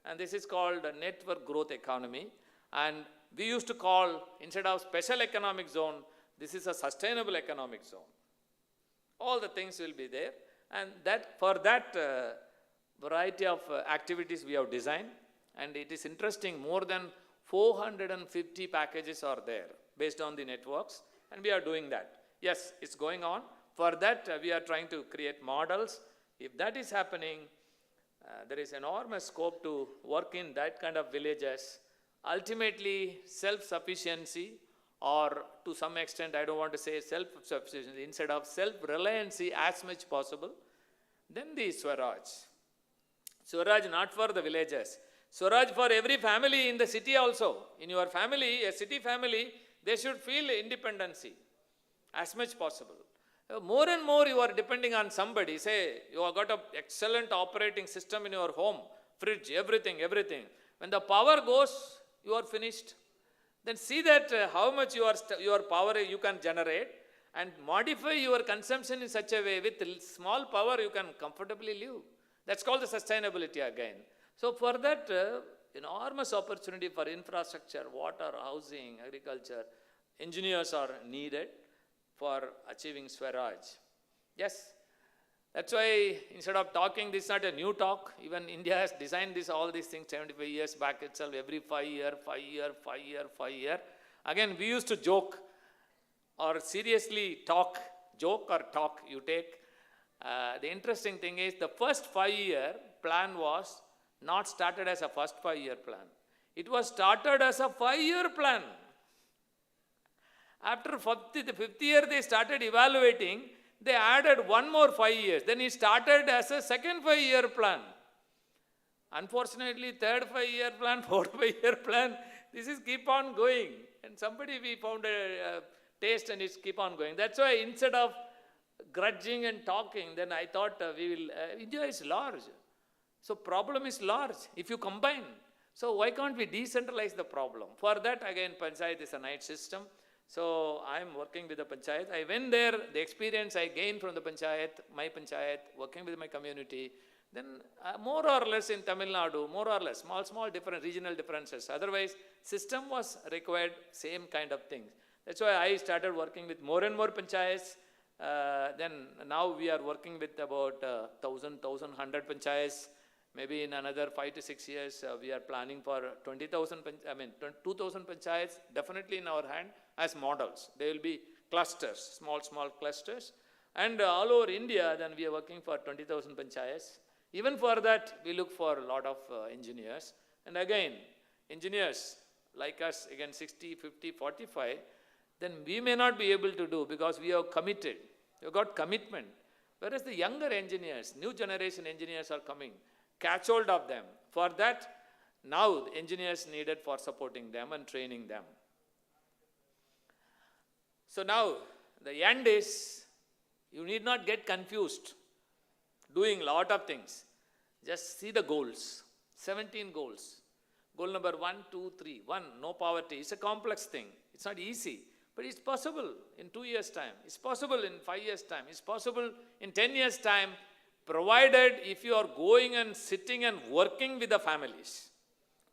And this is called a network growth economy. And we used to call, instead of special economic zone, this is a sustainable economic zone. All the things will be there. And for that variety of activities we have designed. And it is interesting, more than 450 packages are there based on the networks. And we are doing that. Yes, it's going on. For that, we are trying to create models. If that is happening, there is enormous scope to work in that kind of villages. Ultimately, self-sufficiency, or to some extent, I don't want to say self-sufficiency, instead of self-reliancy as much possible. Then the Swaraj. Swaraj not for the villages. Swaraj for every family in the city also. In your family, a city family, they should feel independency as much possible. More and more you are depending on somebody. Say, you have got an excellent operating system in your home, fridge, everything. When the power goes, you are finished. Then see that how much your power you can generate and modify your consumption in such a way with small power you can comfortably live. That's called the sustainability again. So for that, enormous opportunity for infrastructure, water, housing, agriculture, engineers are needed for achieving Swaraj. Yes, that's why instead of talking, this is not a new talk. Even India has designed all these things 75 years back itself, every 5 year. Again, we used to joke or seriously talk, joke or talk, you take. The interesting thing is the first 5-year plan was not started as a first 5-year plan. It was started as a 5-year plan. After the fifth year, they started evaluating. They added one more 5 years. Then it started as a second 5-year plan. Unfortunately, third 5-year plan, fourth 5-year plan, this is keep on going. And we found a taste and it's keep on going. That's why instead of grudging and talking, then I thought India is large. So problem is large if you combine. So why can't we decentralize the problem? For that, again, Panchayat is a night system. So I am working with the Panchayat. I went there, the experience I gained from the Panchayat, my Panchayat, working with my community. Then more or less in Tamil Nadu, more or less, small different regional differences. Otherwise, system was required, same kind of things. That's why I started working with more and more Panchayats. Then now we are working with about 1,100 Panchayats. Maybe in another 5 to 6 years, we are planning for 2,000 Panchayats, definitely in our hand as models. They will be clusters, small clusters. And all over India, then we are working for 20,000 Panchayats. Even for that, we look for a lot of engineers. And again, engineers like us, again 60, 50, 45, then we may not be able to do because we are committed. We have got commitment. Whereas the younger engineers, new generation engineers are coming. Catch hold of them. For that, now the engineers needed for supporting them and training them. So now, the end is, you need not get confused. doing lot of things. Just see the goals. 17 goals. Goal number 1, 2, 3. 1, no poverty. It's a complex thing. It's not easy. But it's possible in 2 years' time. It's possible in 5 years' time. It's possible in 10 years' time, provided if you are going and sitting and working with the families.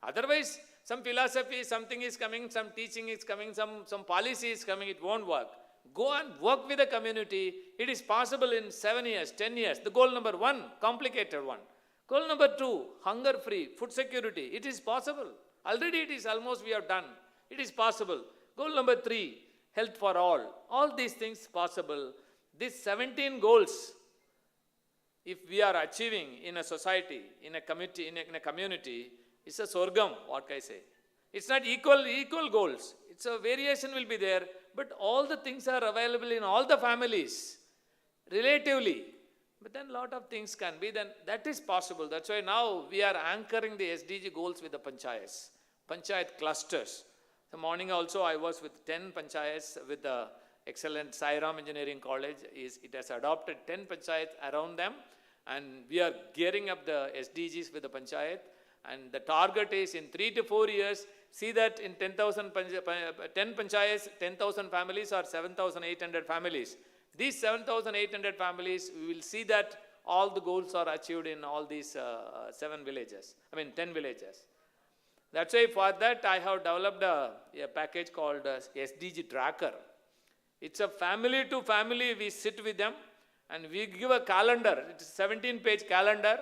Otherwise, some philosophy, something is coming, some teaching is coming, some policy is coming, it won't work. Go and work with the community. It is possible in 7 years, 10 years. The goal number 1, complicated one. Goal number 2, hunger-free, food security. It is possible. Already it is almost we have done. It is possible. Goal number 3, health for all. All these things possible. These 17 goals, if we are achieving in a society, in a community, in a community, it's a sorghum, what can I say? It's not equal goals. It's a variation will be there, but all the things are available in all the families, relatively. But then a lot of things can be, then that is possible. That's why now we are anchoring the SDG goals with the panchayats, panchayat clusters. The morning also I was with 10 panchayats with the excellent Sai Ram Engineering College. It has adopted 10 panchayats around them, and we are gearing up the SDGs with the panchayat. And the target is in 3 to 4 years, see that in 10 panchayats, 10,000 families or 7,800 families. These 7,800 families, we will see that all the goals are achieved in all these 10 villages. That's why for that I have developed a package called SDG Tracker. It's a family to family, we sit with them and we give a calendar. It's a 17-page calendar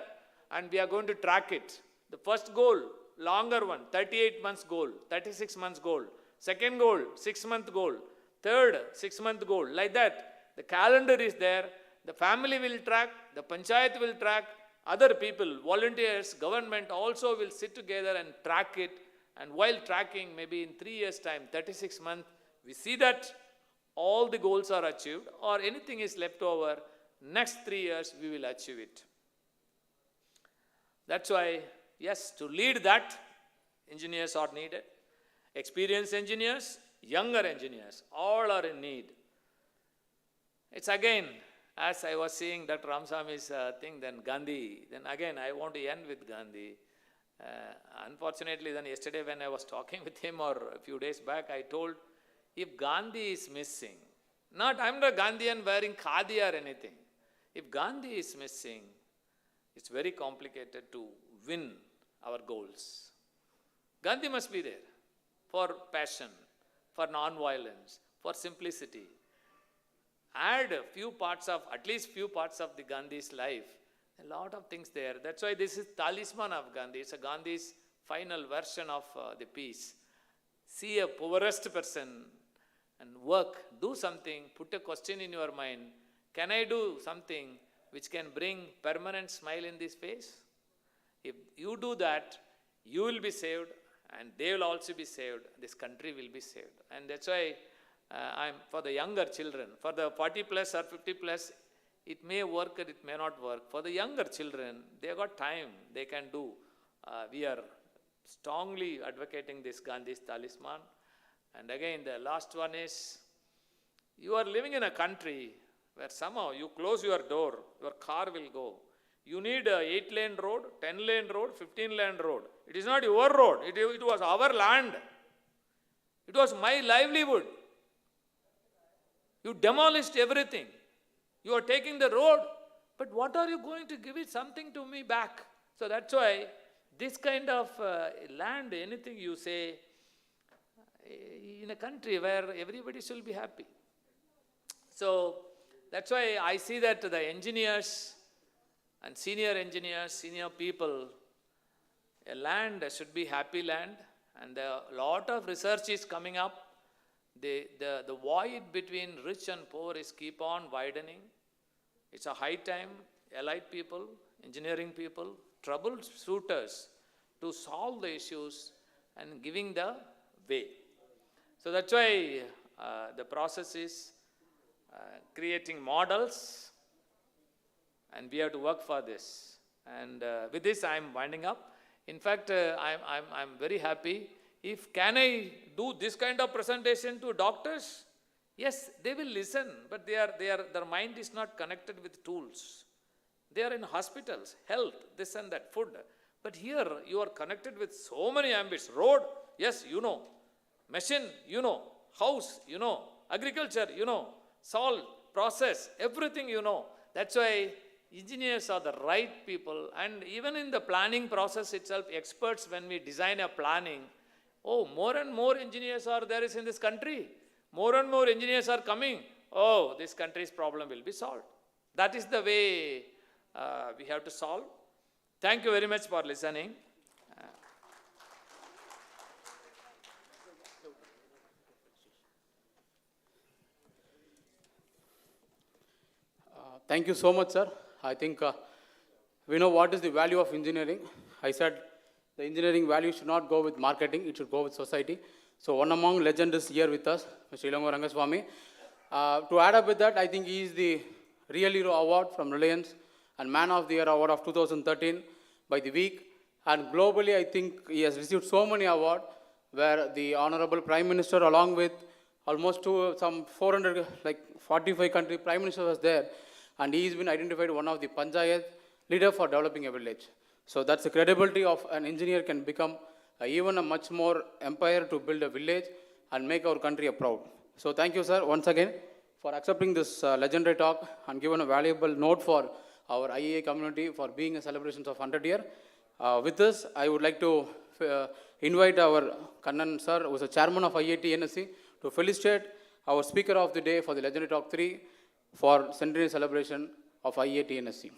and we are going to track it. The first goal, longer one, 38 months goal, 36 months goal. Second goal, 6-month goal. Third, 6-month goal. Like that. The calendar is there. The family will track. The panchayat will track. Other people, volunteers, government also will sit together and track it. And while tracking, maybe in 3 years' time, 36 months, we see that all the goals are achieved or anything is left over. Next 3 years, we will achieve it. That's why, yes, to lead that, engineers are needed. Experienced engineers, younger engineers, all are in need. It's again, as I was seeing Dr. Ramaswamy's thing, then Gandhi, then again I want to end with Gandhi. Unfortunately, then yesterday when I was talking with him or a few days back, I told, if Gandhi is missing, I'm not Gandhian wearing khadi or anything. If Gandhi is missing, it's very complicated to win our goals. Gandhi must be there for passion, for non-violence, for simplicity. Add a few parts of, at least few parts of the Gandhi's life, a lot of things there. That's why this is talisman of Gandhi. It's a Gandhi's final version of the peace. See a poorest person and work, do something, put a question in your mind. Can I do something which can bring permanent smile in this face? If you do that, you will be saved and they will also be saved. This country will be saved. And that's why I'm for the younger children. For the 40 plus or 50 plus, it may work or it may not work. For the younger children, they got time, they can do. We are strongly advocating this Gandhi's talisman. And again, the last one is, you are living in a country where somehow you close your door, your car will go. You need a 8-lane road, 10-lane road, 15-lane road. It is not your road, it was our land. It was my livelihood. You demolished everything. You are taking the road, but what are you going to give it something to me back? So that's why this kind of land, anything you say, in a country where everybody should be happy. So that's why I see that the engineers and senior people, a land should be happy land, and a lot of research is coming up. The void between rich and poor is keep on widening. It's a high time, allied people, engineering people, troubleshooters to solve the issues and giving the way. So that's why the process is creating models, and we have to work for this. And with this, I'm winding up. In fact, I'm very happy. Can I do this kind of presentation to doctors? Yes, they will listen, but their mind is not connected with tools. They are in hospitals, health, this and that, food. But here you are connected with so many ambits. Road, yes, you know. Machine, you know. House, you know. Agriculture, you know. Salt, process, everything you know. That's why engineers are the right people. And even in the planning process itself, experts, when we design a planning, oh, more and more engineers are there is in this country. More and more engineers are coming. Oh, this country's problem will be solved. That is the way we have to solve. Thank you very much for listening. Thank you so much, sir. I think we know what is the value of engineering. I said the engineering value should not go with marketing, it should go with society. So one among legends is here with us, Mr. Ilango Rangaswamy. To add up with that, I think he is the Real Hero Award from Reliance and Man of the Year Award of 2013 by the Week. And globally, I think he has received so many awards where the Honorable Prime Minister, along with almost some 400, like 45 country Prime Minister was there. And he has been identified one of the Panchayat leader for developing a village. So that's the credibility of an engineer can become even a much more empire to build a village and make our country a proud. So thank you, sir, once again for accepting this legendary talk and given a valuable note for our IEA community for being a celebration of 100 year. With this, I would like to invite our Kannan sir, who is the chairman of IEITNSC, to felicitate our speaker of the day for the legendary talk 3 for centenary celebration of IEITNSC.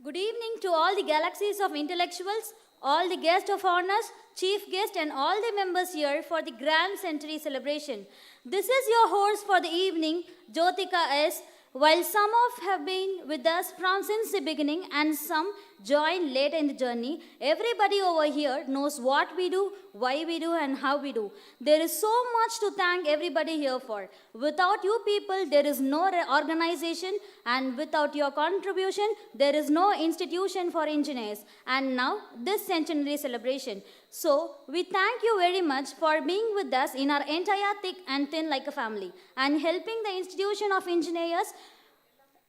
Good evening to all the galaxies of intellectuals, all the guests of honors, chief guest and all the members here for the grand centenary celebration. This is your host for the evening, Jyotika S. While some of have been with us from since the beginning and some joined later in the journey, everybody over here knows what we do, why we do and how we do. There is so much to thank everybody here for. Without you people, there is no organization, and without your contribution, there is no institution for engineers. And now, this centenary celebration. So, we thank you very much for being with us in our entire thick and thin like a family and helping the institution of engineers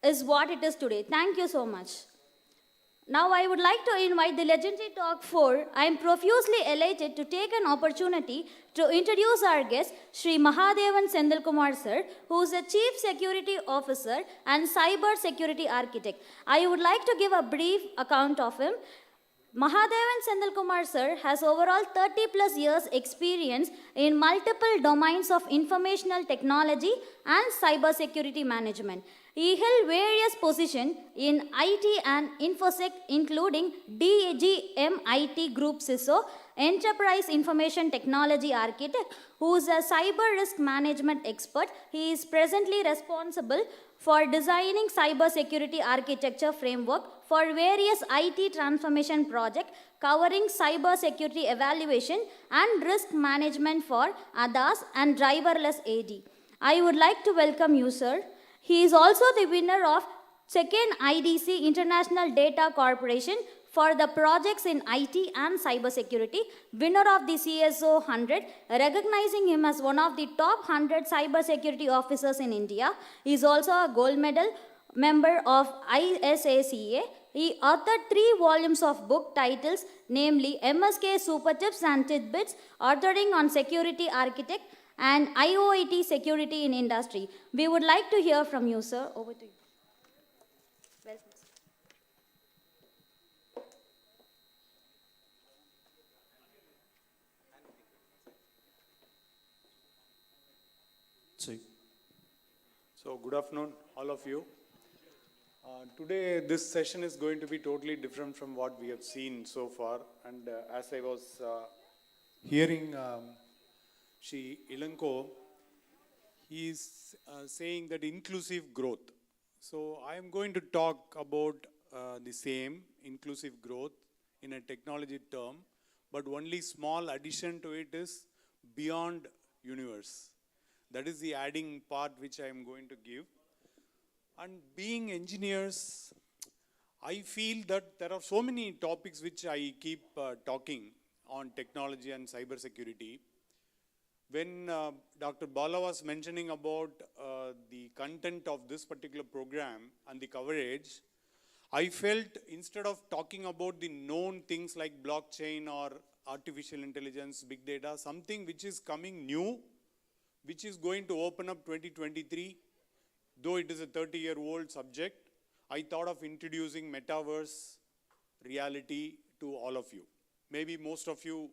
is what it is today. Thank you so much. Now I would like to invite the legendary talk 4. I am profusely elated to take an opportunity to introduce our guest, Sri Mahadevan Sendalkumar sir, who is a Chief Security Officer and Cyber Security Architect. I would like to give a brief account of him. Mahadevan Sendalkumar sir has overall 30 plus years experience in multiple domains of informational technology and cyber security management. He held various positions in IT and InfoSec, including DGMIT Group CISO, Enterprise Information Technology Architect, who is a cyber risk management expert. He is presently responsible for designing cyber security architecture framework for various IT transformation projects covering cyber security evaluation and risk management for ADAS and driverless AD. I would like to welcome you, sir. He is also the winner of 2nd IDC International Data Corporation for the projects in IT and cyber security, winner of the CSO 100, recognizing him as one of the top 100 cyber security officers in India. He is also a gold medal member of ISACA. He authored 3 volumes of book titles, namely MSK Super Tips and Tidbits, authoring on security architect, and IOIT security in industry. We would like to hear from you, sir. Over to you. Welcome, sir. So good afternoon, all of you. Today, this session is going to be totally different from what we have seen so far. And as I was hearing Shri Ilanko, he is saying that inclusive growth. So I am going to talk about the same inclusive growth in a technology term, but only small addition to it is beyond universe. That is the adding part which I am going to give. And being engineers, I feel that there are so many topics which I keep talking on technology and cybersecurity. When Dr. Bala was mentioning about the content of this particular program and the coverage, I felt instead of talking about the known things like blockchain or artificial intelligence, big data, something which is coming new, which is going to open up 2023, though it is a 30-year-old subject, I thought of introducing metaverse reality to all of you. Maybe most of you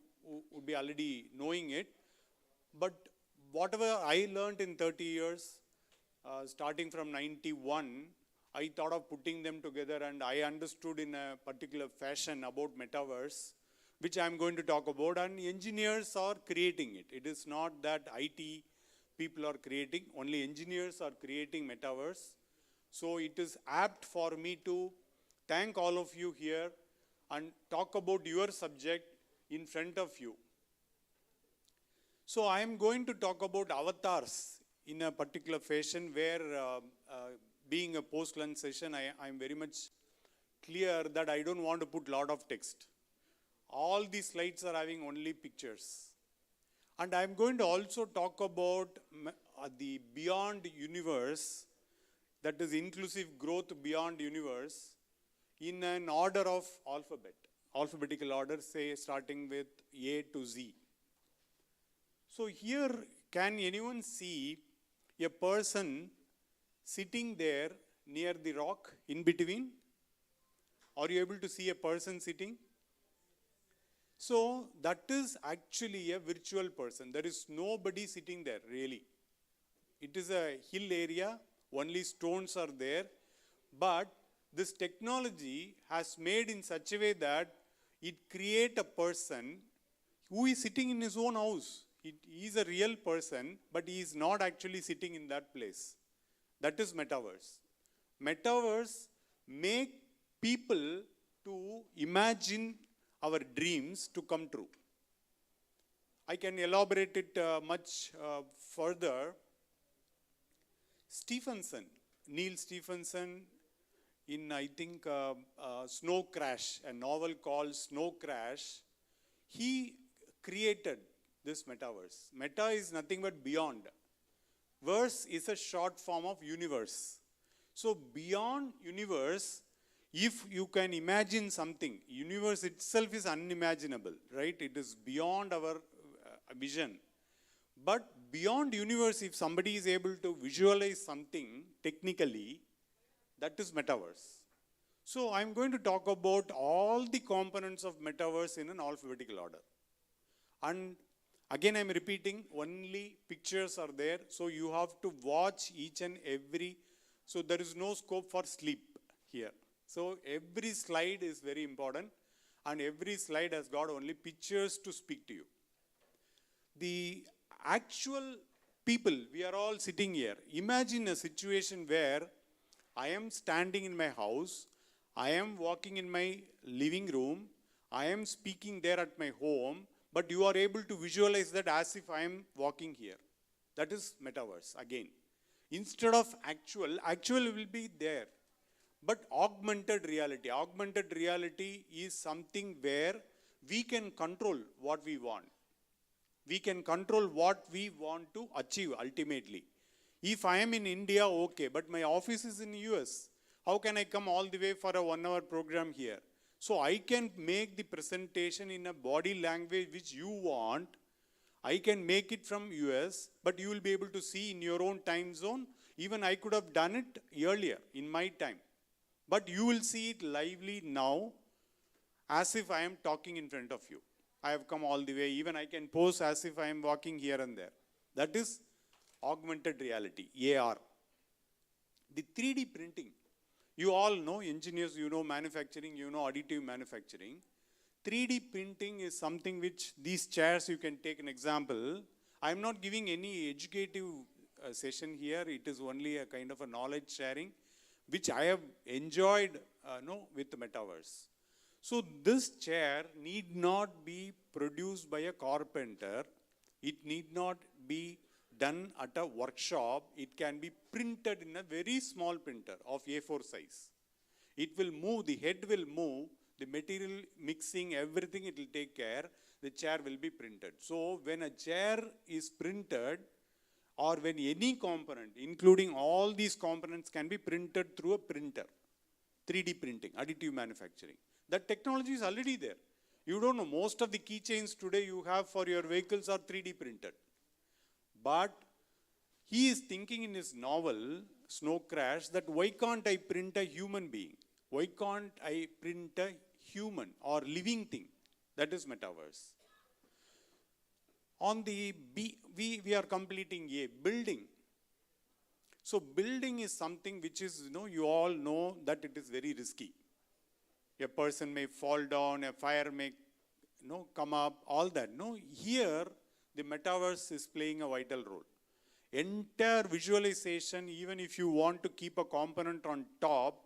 would be already knowing it, but whatever I learned in 30 years, starting from 91, I thought of putting them together, and I understood in a particular fashion about metaverse, which I'm going to talk about, and engineers are creating it. It is not that IT people are creating, only engineers are creating metaverse. So it is apt for me to thank all of you here and talk about your subject in front of you. So I am going to talk about avatars in a particular fashion where being a post-lunch session, I am very much clear that I don't want to put a lot of text. All these slides are having only pictures. And I'm going to also talk about the beyond universe, that is inclusive growth beyond universe, in an order of alphabetical order, say starting with A to Z. So here, can anyone see a person sitting there near the rock in between? Are you able to see a person sitting? So that is actually a virtual person. There is nobody sitting there really. It is a hill area, only stones are there. But this technology has made in such a way that it creates a person who is sitting in his own house. He is a real person, but he is not actually sitting in that place. That is metaverse. Metaverse make people to imagine our dreams to come true. I can elaborate it much further. Neil Stephenson, in I think Snow Crash, a novel called Snow Crash, he created this metaverse. Meta is nothing but beyond. Verse is a short form of universe. So beyond universe, if you can imagine something, universe itself is unimaginable, right? It is beyond our vision. But beyond universe, if somebody is able to visualize something technically, that is metaverse. So I'm going to talk about all the components of metaverse in an alphabetical order. And again, I'm repeating, only pictures are there. So you have to watch each and every, so there is no scope for sleep here. So every slide is very important, and every slide has got only pictures to speak to you. The actual people, we are all sitting here. Imagine a situation where I am standing in my house, I am walking in my living room, I am speaking there at my home, but you are able to visualize that as if I am walking here. That is metaverse again. Instead of actual will be there. But augmented reality is something where we can control what we want. We can control what we want to achieve ultimately. If I am in India, okay, but my office is in US. How can I come all the way for a 1 hour program here? So I can make the presentation in a body language which you want. I can make it from US, but you will be able to see in your own time zone. Even I could have done it earlier in my time. But you will see it lively now as if I am talking in front of you. I have come all the way. Even I can pose as if I am walking here and there. That is augmented reality, AR. The 3D printing. You all know engineers, you know manufacturing, you know additive manufacturing. 3D printing is something which these chairs, you can take an example. I'm not giving any educative session here. It is only a kind of a knowledge sharing, which I have enjoyed with the metaverse. So this chair need not be produced by a carpenter. It need not be done at a workshop. It can be printed in a very small printer of A4 size. It will move, the head will move, the material mixing, everything it will take care, the chair will be printed. So when a chair is printed, or when any component, including all these components, can be printed through a printer, 3D printing, additive manufacturing. That technology is already there. You don't know, most of the keychains today you have for your vehicles are 3D printed. But he is thinking in his novel, Snow Crash, that why can't I print a human being? Why can't I print a human or living thing? That is metaverse. On the B, we are completing a building. So building is something which is, you all know that it is very risky. A person may fall down, a fire may come up, all that. No, here the metaverse is playing a vital role. Entire visualization, even if you want to keep a component on top,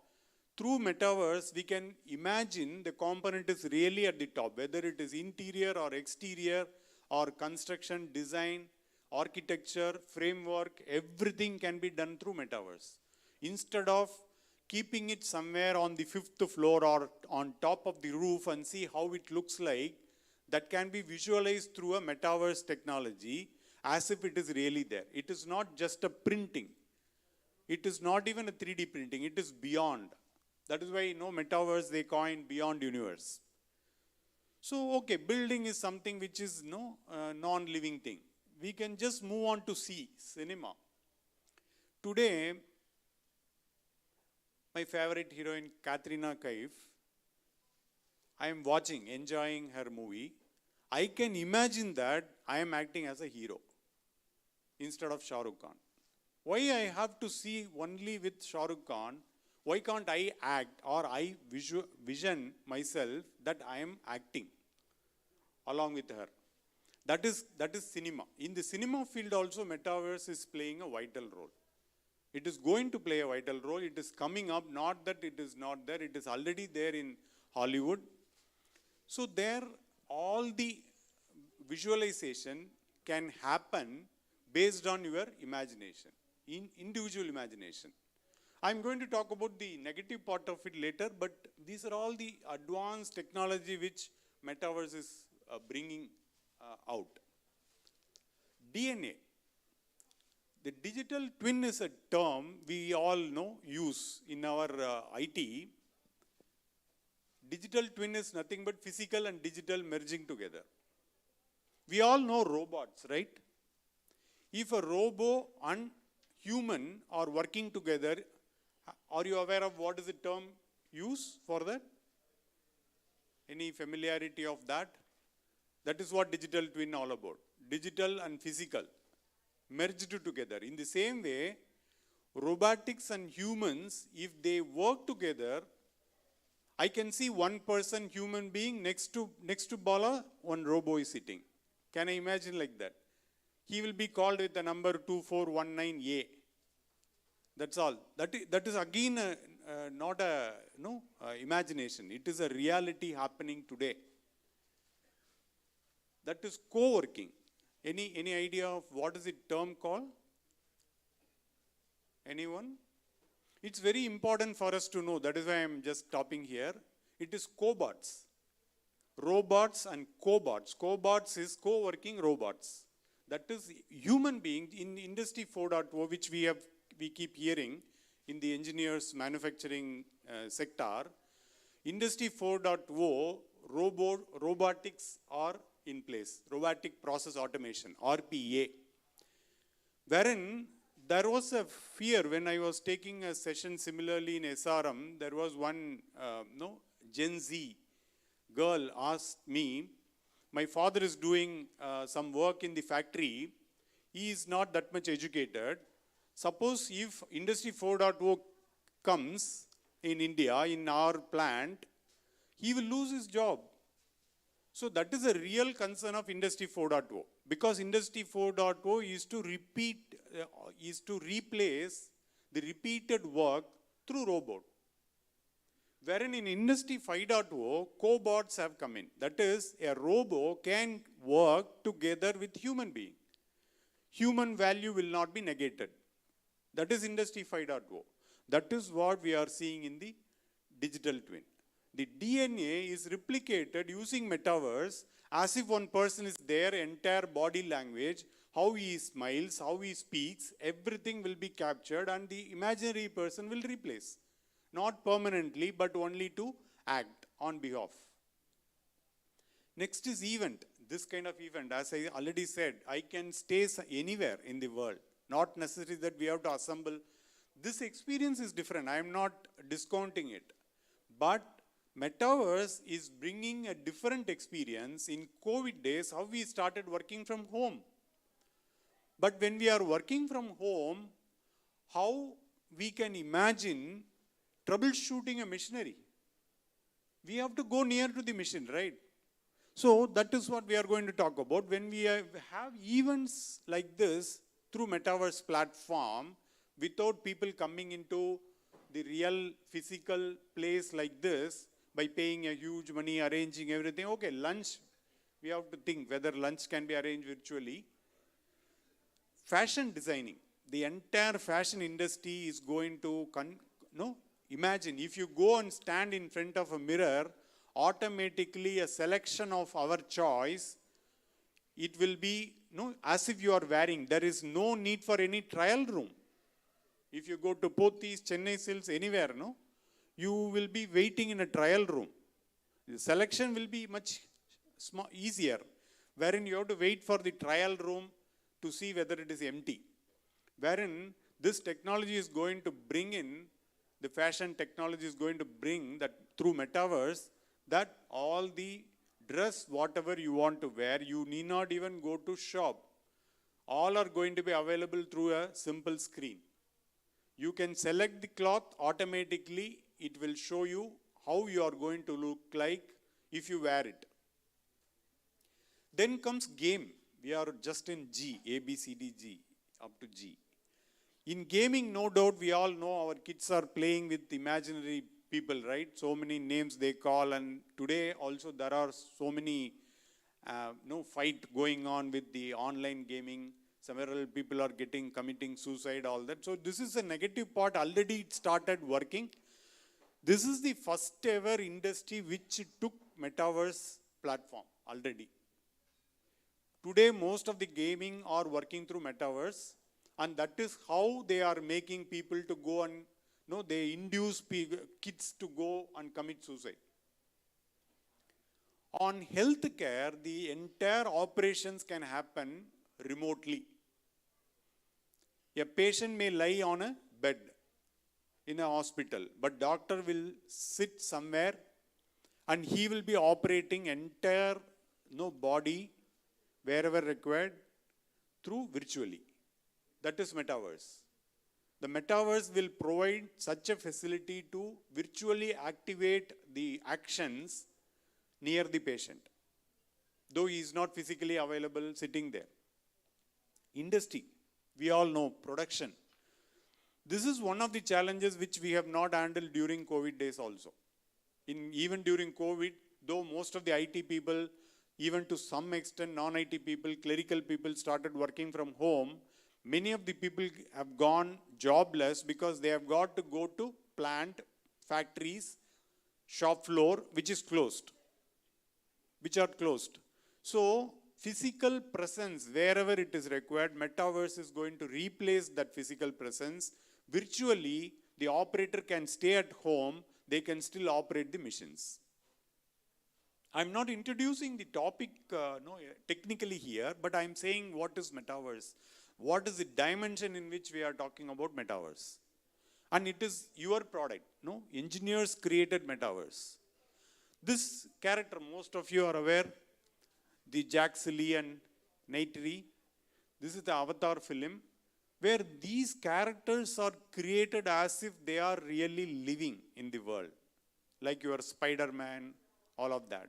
through metaverse, we can imagine the component is really at the top, whether it is interior or exterior or construction, design, architecture, framework, everything can be done through metaverse. Instead of keeping it somewhere on the 5th floor or on top of the roof and see how it looks like, that can be visualized through a metaverse technology as if it is really there. It is not just a printing. It is not even a 3D printing. It is beyond. That is why, metaverse they coined beyond universe. So, okay, building is something which is non-living thing. We can just move on to cinema. Today, my favorite heroine, Katrina Kaif, I am watching, enjoying her movie. I can imagine that I am acting as a hero instead of Shah Rukh Khan. Why I have to see only with Shah Rukh Khan? Why can't I act or I vision myself that I am acting along with her? That is cinema. In the cinema field also, metaverse is playing a vital role. It is going to play a vital role. It is coming up, not that it is not there. It is already there in Hollywood. So there, all the visualization can happen based on your imagination, individual imagination. I'm going to talk about the negative part of it later, but these are all the advanced technology which metaverse is bringing out. DNA. The digital twin is a term we all use in our IT. Digital twin is nothing but physical and digital merging together. We all know robots, right? If a robot and human are working together, are you aware of what is the term used for that? Any familiarity of that? That is what digital twin all about. Digital and physical merged together. In the same way, robotics and humans, if they work together, I can see one person, human being, next to Bala, one robot is sitting. Can I imagine like that? He will be called with the number 2419A. That's all. That is again not a imagination. It is a reality happening today. That is co-working. Any idea of what is the term called? Anyone? It's very important for us to know. That is why I'm just stopping here. It is cobots. Robots and cobots. Cobots is co-working robots. That is human beings in Industry 4.0, which we keep hearing in the engineers manufacturing sector. Industry 4.0, robotics are in place. Robotic Process Automation, RPA. Wherein there was a fear when I was taking a session similarly in SRM, there was one Gen Z girl asked me, my father is doing some work in the factory. He is not that much educated. Suppose if Industry 4.0 comes, in India, in our plant, he will lose his job. So that is a real concern of Industry 4.0, because Industry 4.0 is to replace the repeated work through robot. Wherein in Industry 5.0, cobots have come in. That is, a robot can work together with human being. Human value will not be negated. That is Industry 5.0. That is what we are seeing in the digital twin. The DNA is replicated using metaverse as if one person is there, entire body language, how he smiles, how he speaks, everything will be captured and the imaginary person will replace. Not permanently, but only to act on behalf. Next is event. This kind of event, as I already said, I can stay anywhere in the world. Not necessarily that we have to assemble. This experience is different. I am not discounting it. But Metaverse is bringing a different experience. In COVID days, how we started working from home. But when we are working from home, how we can imagine troubleshooting a machinery. We have to go near to the machine, right? So that is what we are going to talk about. When we have events like this through Metaverse platform, without people coming into the real physical place like this, by paying a huge money, arranging everything. Okay, lunch, we have to think whether lunch can be arranged virtually. Fashion designing. The entire fashion industry is going to, imagine if you go and stand in front of a mirror, automatically a selection of our choice, it will be as if you are wearing. There is no need for any trial room. If you go to Pothys, Chennai Silks, anywhere, you will be waiting in a trial room. The selection will be much easier, wherein you have to wait for the trial room to see whether it is empty. Wherein this technology is going to bring in, the fashion technology is going to bring that through Metaverse, that all the dress, whatever you want to wear, you need not even go to shop. All are going to be available through a simple screen. You can select the cloth automatically. It will show you how you are going to look like if you wear it. Then comes game. We are just in G, A, B, C, D, G, up to G. In gaming, no doubt, we all know our kids are playing with imaginary people, right? So many names they call, and today also there are so many fight going on with the online gaming. Several people are committing suicide, all that. So this is a negative part. Already it started working. This is the first ever industry which took Metaverse platform already. Today, most of the gaming are working through Metaverse, and that is how they are making people to go and, they induce kids to go and commit suicide. On healthcare, the entire operations can happen remotely. A patient may lie on a bed in a hospital, but doctor will sit somewhere and he will be operating entire body wherever required through virtually. That is Metaverse. The Metaverse will provide such a facility to virtually activate the actions near the patient, though he is not physically available sitting there. Industry, we all know, production. This is one of the challenges which we have not handled during COVID days also. Even during COVID, though most of the IT people, even to some extent non-IT people, clerical people started working from home, many of the people have gone jobless because they have got to go to plant, factories, shop floor, which are closed. So, physical presence, wherever it is required, Metaverse is going to replace that physical presence. Virtually, the operator can stay at home, they can still operate the machines. I'm not introducing the topic technically here, but I'm saying what is Metaverse? What is the dimension in which we are talking about Metaverse? And it is your product, engineers created Metaverse. This character, most of you are aware, the Jack Sully and Neytiri. This is the Avatar film. where these characters are created as if they are really living in the world, like your Spider-Man, all of that.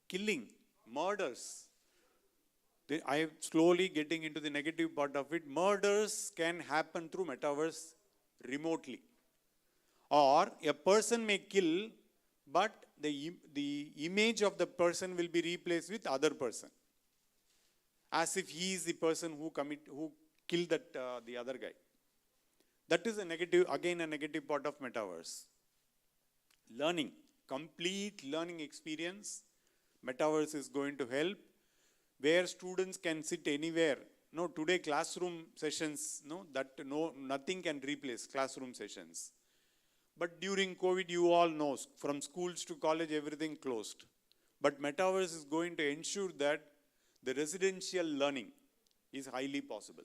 Killing, murders. I am slowly getting into the negative part of it. Murders can happen through metaverse remotely. Or a person may kill, but the image of the person will be replaced with other person, as if he is the person who killed the other guy. That is a negative, again a negative part of metaverse. Learning, complete learning experience. Metaverse is going to help, where students can sit anywhere. No, today classroom sessions, nothing can replace classroom sessions. But during COVID, you all know, from schools to college, everything closed. But metaverse is going to ensure that the residential learning is highly possible.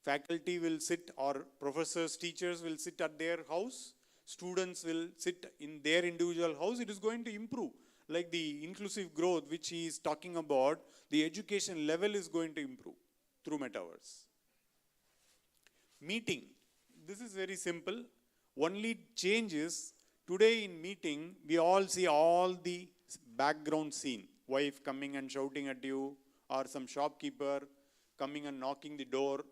Faculty will sit, or professors, teachers will sit at their house. Students will sit in their individual house. It is going to improve. Like the inclusive growth, which he is talking about, the education level is going to improve through metaverse. Meeting. This is very simple. Only change is, today in meeting, we all see all the background scene. Wife coming and shouting at you, or some shopkeeper coming and knocking the door.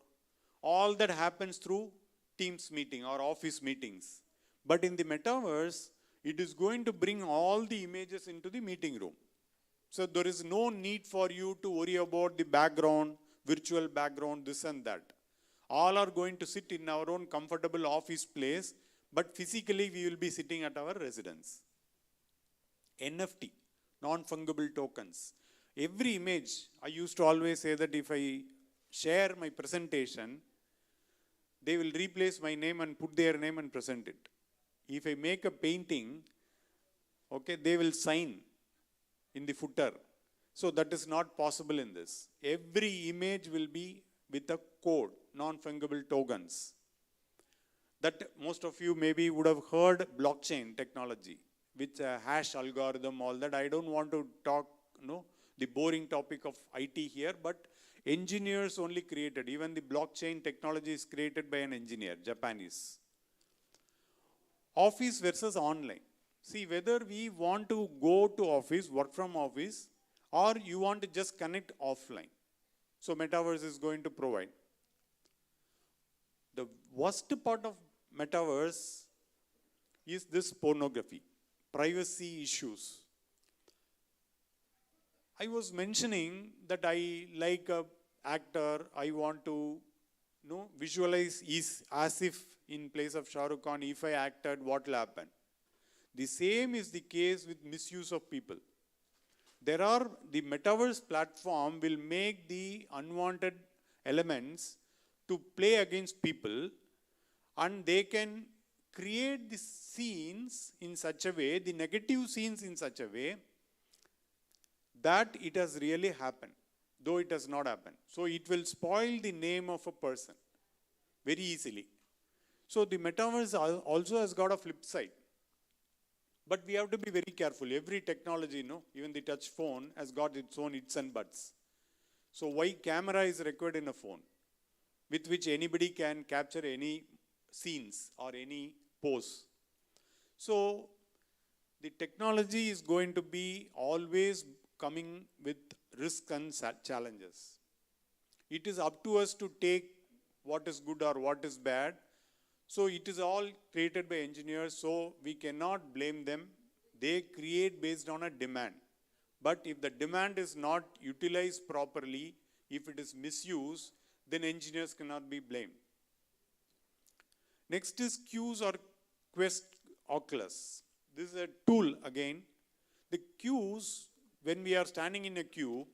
All that happens through Teams meeting or office meetings. But in the metaverse, it is going to bring all the images into the meeting room. So there is no need for you to worry about the background, virtual background, this and that. All are going to sit in our own comfortable office place, but physically we will be sitting at our residence. NFT, non-fungible tokens. Every image, I used to always say that if I share my presentation, they will replace my name and put their name and present it. If I make a painting, okay, they will sign in the footer. So that is not possible in this. Every image will be with a code, non-fungible tokens. That most of you maybe would have heard blockchain technology with a hash algorithm, all that. I don't want to talk, the boring topic of IT here, but engineers only created. Even the blockchain technology is created by an engineer, Japanese. Office versus online. See, whether we want to go to office, work from office, or you want to just connect offline. So metaverse is going to provide. The worst part of metaverse is this pornography, privacy issues. I was mentioning that I like an actor, I want to visualize is as if in place of Shah Rukh Khan, if I acted, what will happen? The same is the case with misuse of people. The metaverse platform will make the unwanted elements to play against people, and they can create the scenes in such a way, the negative scenes in such a way, that it has really happened, though it has not happened. So it will spoil the name of a person very easily. So the metaverse also has got a flip side. But we have to be very careful. Every technology, even the touch phone has got its own its and buts. So why camera is required in a phone, with which anybody can capture any scenes or any pose. So the technology is going to be always coming with risks and challenges. It is up to us to take what is good or what is bad. So it is all created by engineers, so we cannot blame them. They create based on a demand. But if the demand is not utilized properly, if it is misused, then engineers cannot be blamed. Next is Qs or Quest Oculus. This is a tool again. The Qs, when we are standing in a queue,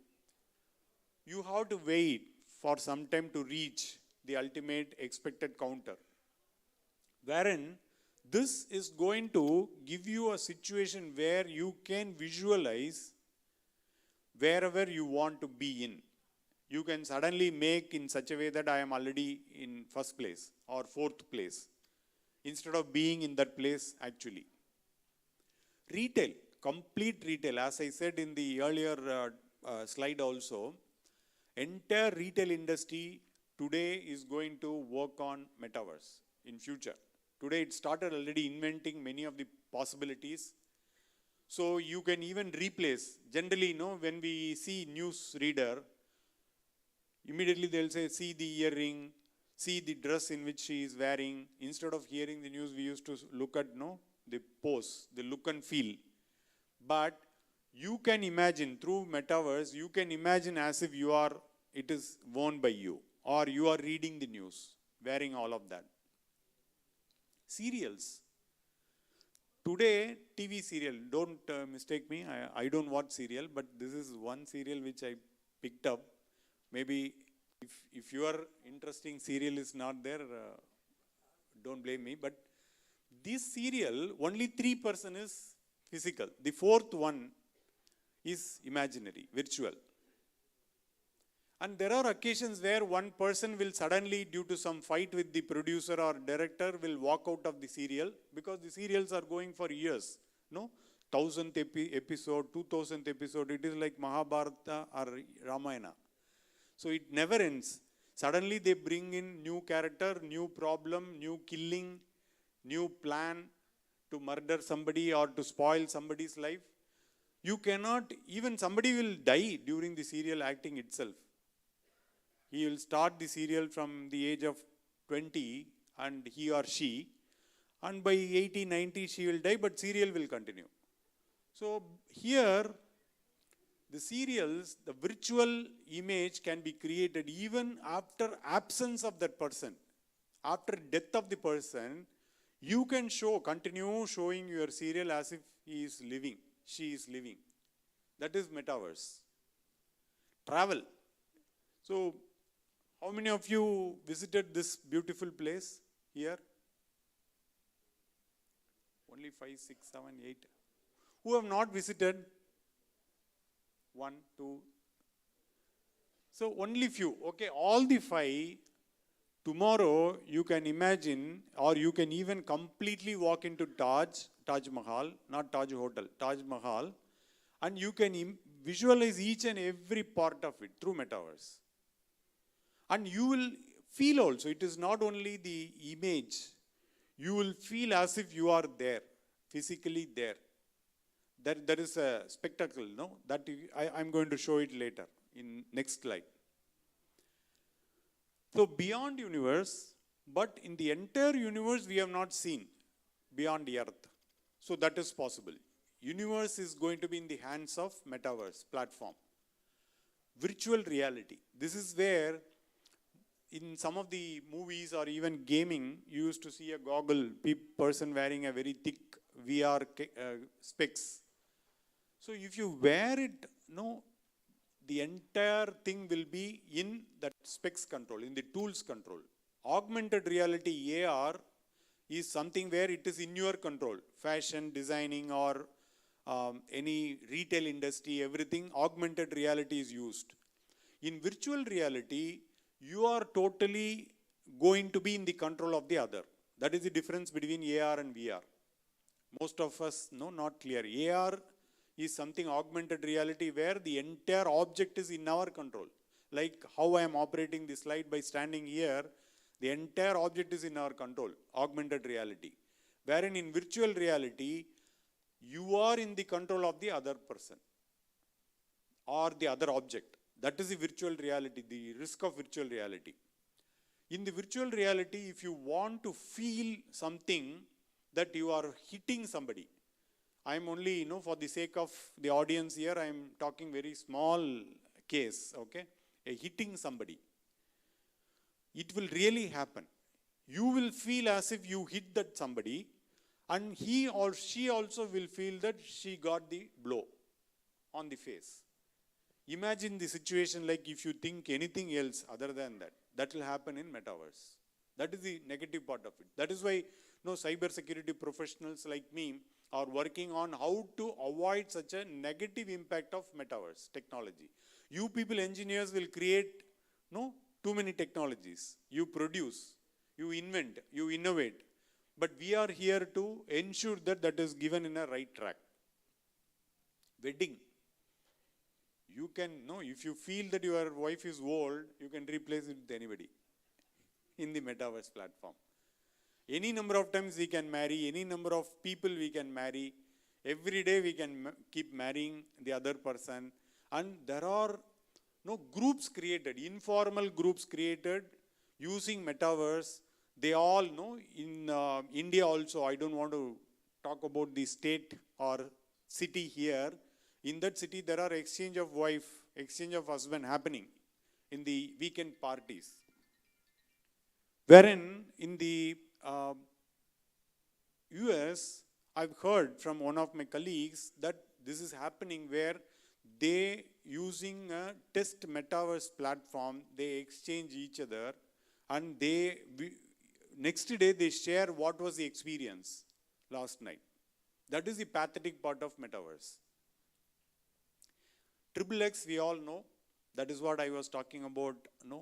you have to wait for some time to reach the ultimate expected counter. Wherein this is going to give you a situation where you can visualize wherever you want to be in. You can suddenly make in such a way that I am already in first place or fourth place, instead of being in that place actually. Retail, complete retail, as I said in the earlier slide also, entire retail industry today is going to work on metaverse in future. Today it started already inventing many of the possibilities. So you can even replace, generally, when we see news reader, immediately they'll say, see the earring, see the dress in which she is wearing. Instead of hearing the news, we used to look at the pose, the look and feel. But you can imagine through metaverse, you can imagine as if it is worn by you, or you are reading the news, wearing all of that. Serials. Today, TV serial, don't mistake me, I don't watch serial, but this is one serial which I picked up. Maybe if your interesting serial is not there, don't blame me. But this serial, only 3% is physical. The fourth one is imaginary, virtual. And there are occasions where one person will suddenly, due to some fight with the producer or director, will walk out of the serial, because the serials are going for years. 1000th episode, 2000th episode, it is like Mahabharata or Ramayana. So it never ends. Suddenly they bring in new character, new problem, new killing, new plan to murder somebody or to spoil somebody's life. You cannot, even somebody will die during the serial acting itself. He will start the serial from the age of 20, and he or she, and by 80, 90 she will die, but serial will continue. So here, the serials, the virtual image can be created even after absence of that person. After death of the person, you can continue showing your serial as if he is living, she is living. That is metaverse. Travel. So, how many of you visited this beautiful place here? Only 5, 6, 7, 8. Who have not visited? 1, 2. So only few. Okay, all the 5, tomorrow you can imagine, or you can even completely walk into Taj Mahal, not Taj Hotel, Taj Mahal, and you can visualize each and every part of it through metaverse. And you will feel also, it is not only the image, you will feel as if you are there, physically there. That is a spectacle, that I'm going to show it later in next slide. So beyond universe, but in the entire universe we have not seen beyond the earth. So that is possible. Universe is going to be in the hands of metaverse platform. Virtual reality. This is where in some of the movies or even gaming, you used to see a goggle, person wearing a very thick VR specs. So if you wear it, the entire thing will be in that specs control, in the tools control. Augmented reality, AR, is something where it is in your control. Fashion, designing, or any retail industry, everything, augmented reality is used. In virtual reality, you are totally going to be in the control of the other. That is the difference between AR and VR. Most of us know, not clear. AR is something augmented reality where the entire object is in our control. Like how I am operating the slide by standing here, the entire object is in our control, augmented reality. Wherein in virtual reality, you are in the control of the other person or the other object. That is the virtual reality, the risk of virtual reality. In the virtual reality, if you want to feel something that you are hitting somebody, I am only, for the sake of the audience here, I am talking very small case, okay? Hitting somebody. It will really happen. You will feel as if you hit that somebody, and he or she also will feel that she got the blow on the face. Imagine the situation like if you think anything else other than that. That will happen in metaverse. That is the negative part of it. That is why cyber security professionals like me are working on how to avoid such a negative impact of metaverse technology. You people, engineers, will create too many technologies. You produce, you invent, you innovate. But we are here to ensure that that is given in a right track. Wedding. You can, if you feel that your wife is old, you can replace it with anybody. in the metaverse platform. Any number of times we can marry, any number of people we can marry. Every day we can keep marrying the other person. And there are no groups created, informal groups created using metaverse. They all know in India also, I don't want to talk about the state or city here. In that city, there are exchange of wife, exchange of husband happening in the weekend parties. Wherein in the US, I've heard from one of my colleagues that this is happening where they, using a test metaverse platform, they exchange each other and next day they share what was the experience last night. That is the pathetic part of metaverse. XXX, we all know, that is what I was talking about,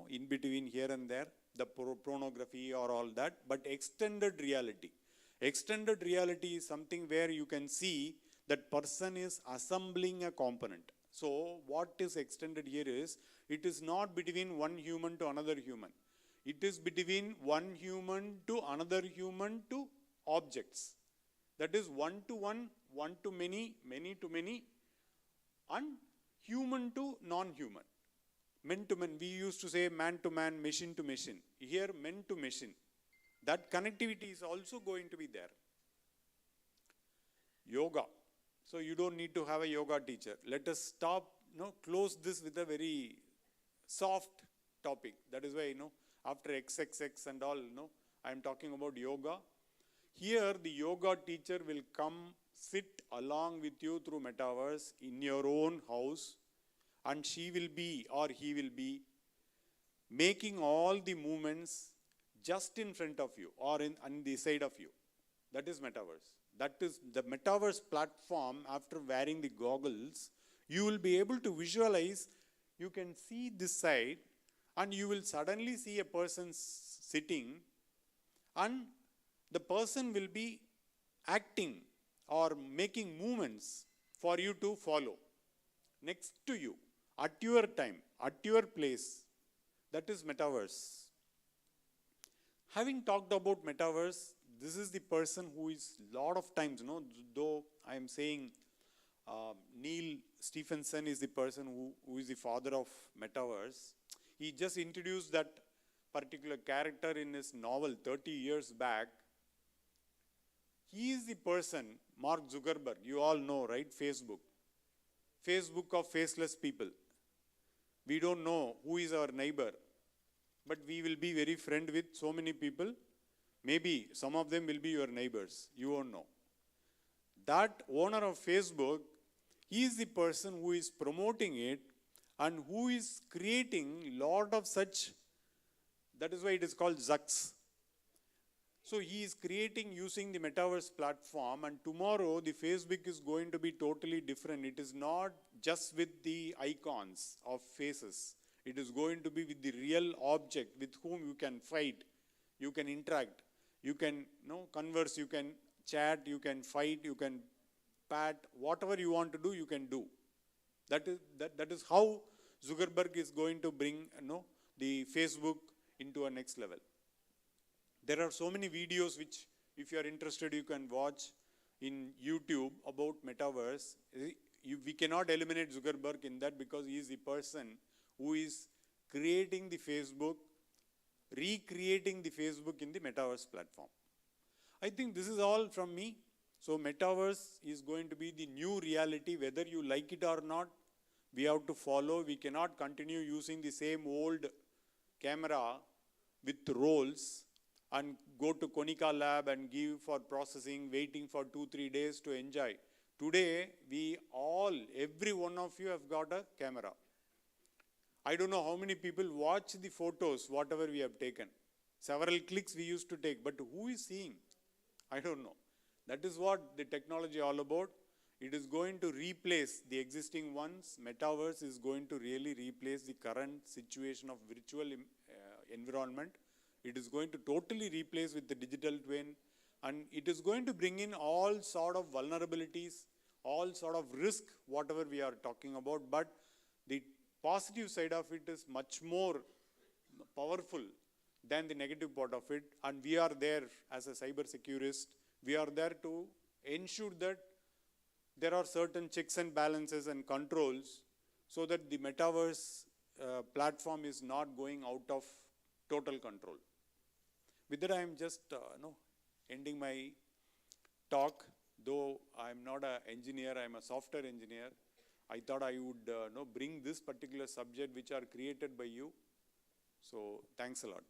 in between here and there, the pornography or all that, but extended reality. Extended reality is something where you can see that person is assembling a component. So what is extended here is, it is not between one human to another human. It is between one human to another human to objects. That is one to one, one to many, many to many, and human to non-human. Men to men. We used to say man to man, machine to machine. Here, men to machine. That connectivity is also going to be there. Yoga. So you don't need to have a yoga teacher. Let us close this with a very soft topic. That is why, after XXX and all, I am talking about yoga. Here, the yoga teacher will come sit along with you through metaverse in your own house, and she will be or he will be making all the movements just in front of you or on the side of you. That is metaverse. That is the metaverse platform. After wearing the goggles, you will be able to visualize. You can see this side and you will suddenly see a person sitting, and the person will be acting or making movements for you to follow next to you at your time, at your place. That is metaverse. Having talked about metaverse, this is the person who is lot of times, though I am saying Neil Stephenson is the person who is the father of metaverse. He just introduced that particular character in his novel 30 years back. He is the person, Mark Zuckerberg, you all know, right? Facebook of faceless people. We don't know who is our neighbor, but we will be very friend with so many people. Maybe some of them will be your neighbors. You won't know. That owner of Facebook, he is the person who is promoting it and who is creating lot of such. That is why it is called Zucks. So he is creating using the metaverse platform, and tomorrow the Facebook is going to be totally different. It is not just with the icons of faces. It is going to be with the real object with whom you can fight, you can interact, you can converse, you can chat, you can fight, you can pat, whatever you want to do, you can do. That is how Zuckerberg is going to bring the Facebook into a next level. There are so many videos which, if you are interested, you can watch in YouTube about metaverse. We cannot eliminate Zuckerberg in that because he is the person who is creating the Facebook, recreating the Facebook in the metaverse platform. I think this is all from me. So metaverse is going to be the new reality, whether you like it or not. We have to follow. We cannot continue using the same old camera with rolls and go to Konica lab and give for processing, waiting for 2-3 days to enjoy. Today, every one of you have got a camera. I don't know how many people watch the photos, whatever we have taken. Several clicks we used to take, but who is seeing? I don't know. That is what the technology all about. It is going to replace the existing ones. Metaverse is going to really replace the current situation of virtual environment. It is going to totally replace with the digital twin, and it is going to bring in all sort of vulnerabilities, all sort of risk, whatever we are talking about, but the positive side of it is much more powerful. than the negative part of it. And we are there as a cyber securist. We are there to ensure that there are certain checks and balances and controls so that the metaverse platform is not going out of total control. With that, I am just ending my talk. Though I am not an engineer, I am a software engineer. I thought I would bring this particular subject which are created by you. So thanks a lot.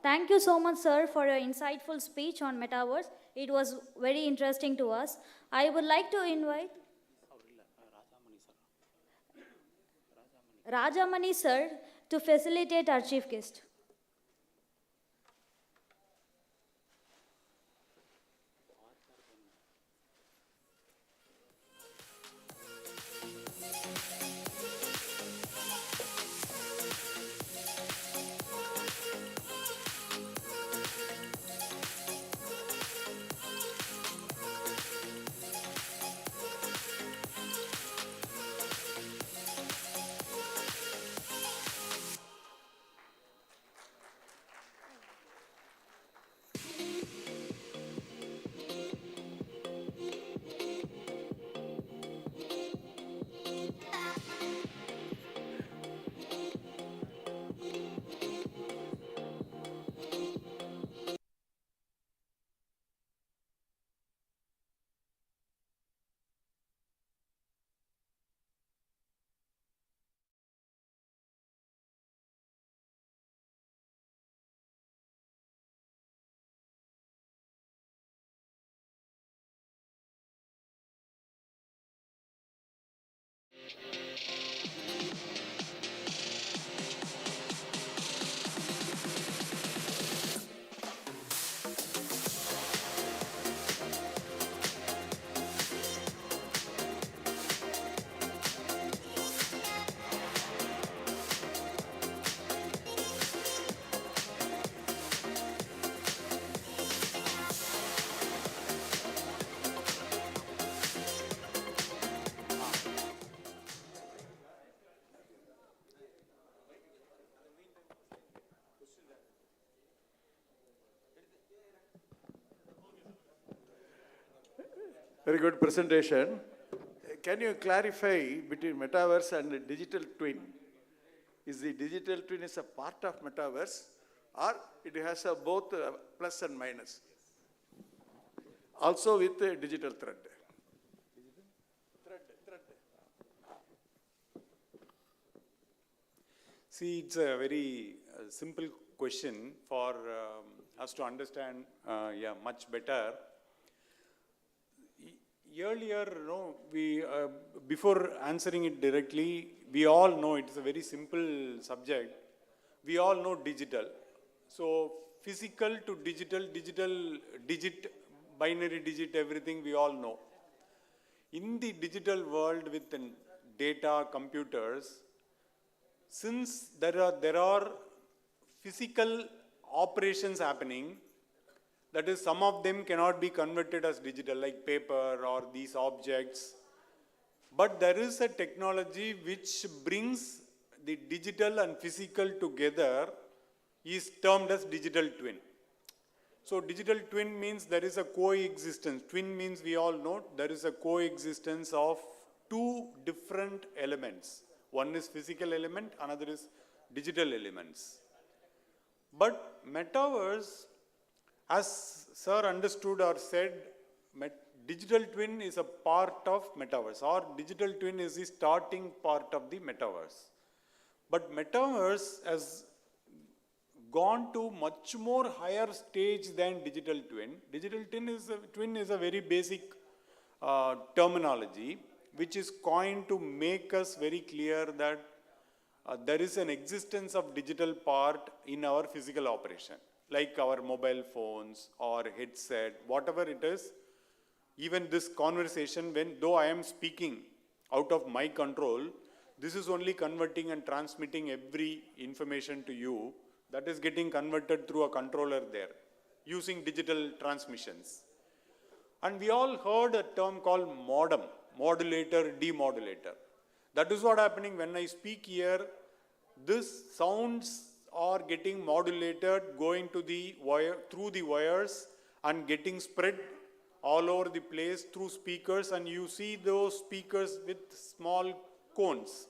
Thank you so much, sir, for your insightful speech on Metaverse. It was very interesting to us. I would like to invite Rajamani, sir, to facilitate our chief guest. Very good presentation. Can you clarify between metaverse and digital twin? Is the digital twin is a part of metaverse or it has a both plus and minus? Also with a digital thread. See, it's a very simple question for us to understand much better. Earlier, we before answering it directly, we all know it's a very simple subject. We all know digital. So physical to digital, digital digit, binary digit, everything we all know. In the digital world with data, computers, since there are physical operations happening, that is, some of them cannot be converted as digital, like paper or these objects. But there is a technology which brings the digital and physical together, is termed as digital twin. So digital twin means there is a coexistence. Twin means we all know there is a coexistence of two different elements. One is physical element, another is digital elements. But metaverse, as sir understood or said, digital twin is a part of metaverse, or digital twin is the starting part of the metaverse. But metaverse has gone to much more higher stage than digital twin. Digital twin is a very basic terminology which is coined to make us very clear that there is an existence of digital part in our physical operation, like our mobile phones or headset, whatever it is. Even this conversation, though I am speaking out of my control, This is only converting and transmitting every information to you. That is getting converted through a controller there, using digital transmissions. And we all heard a term called modem, modulator, demodulator. That is what happening when I speak here. This sounds are getting modulated, going to the wire, through the wires and getting spread all over the place through speakers, and you see those speakers with small cones.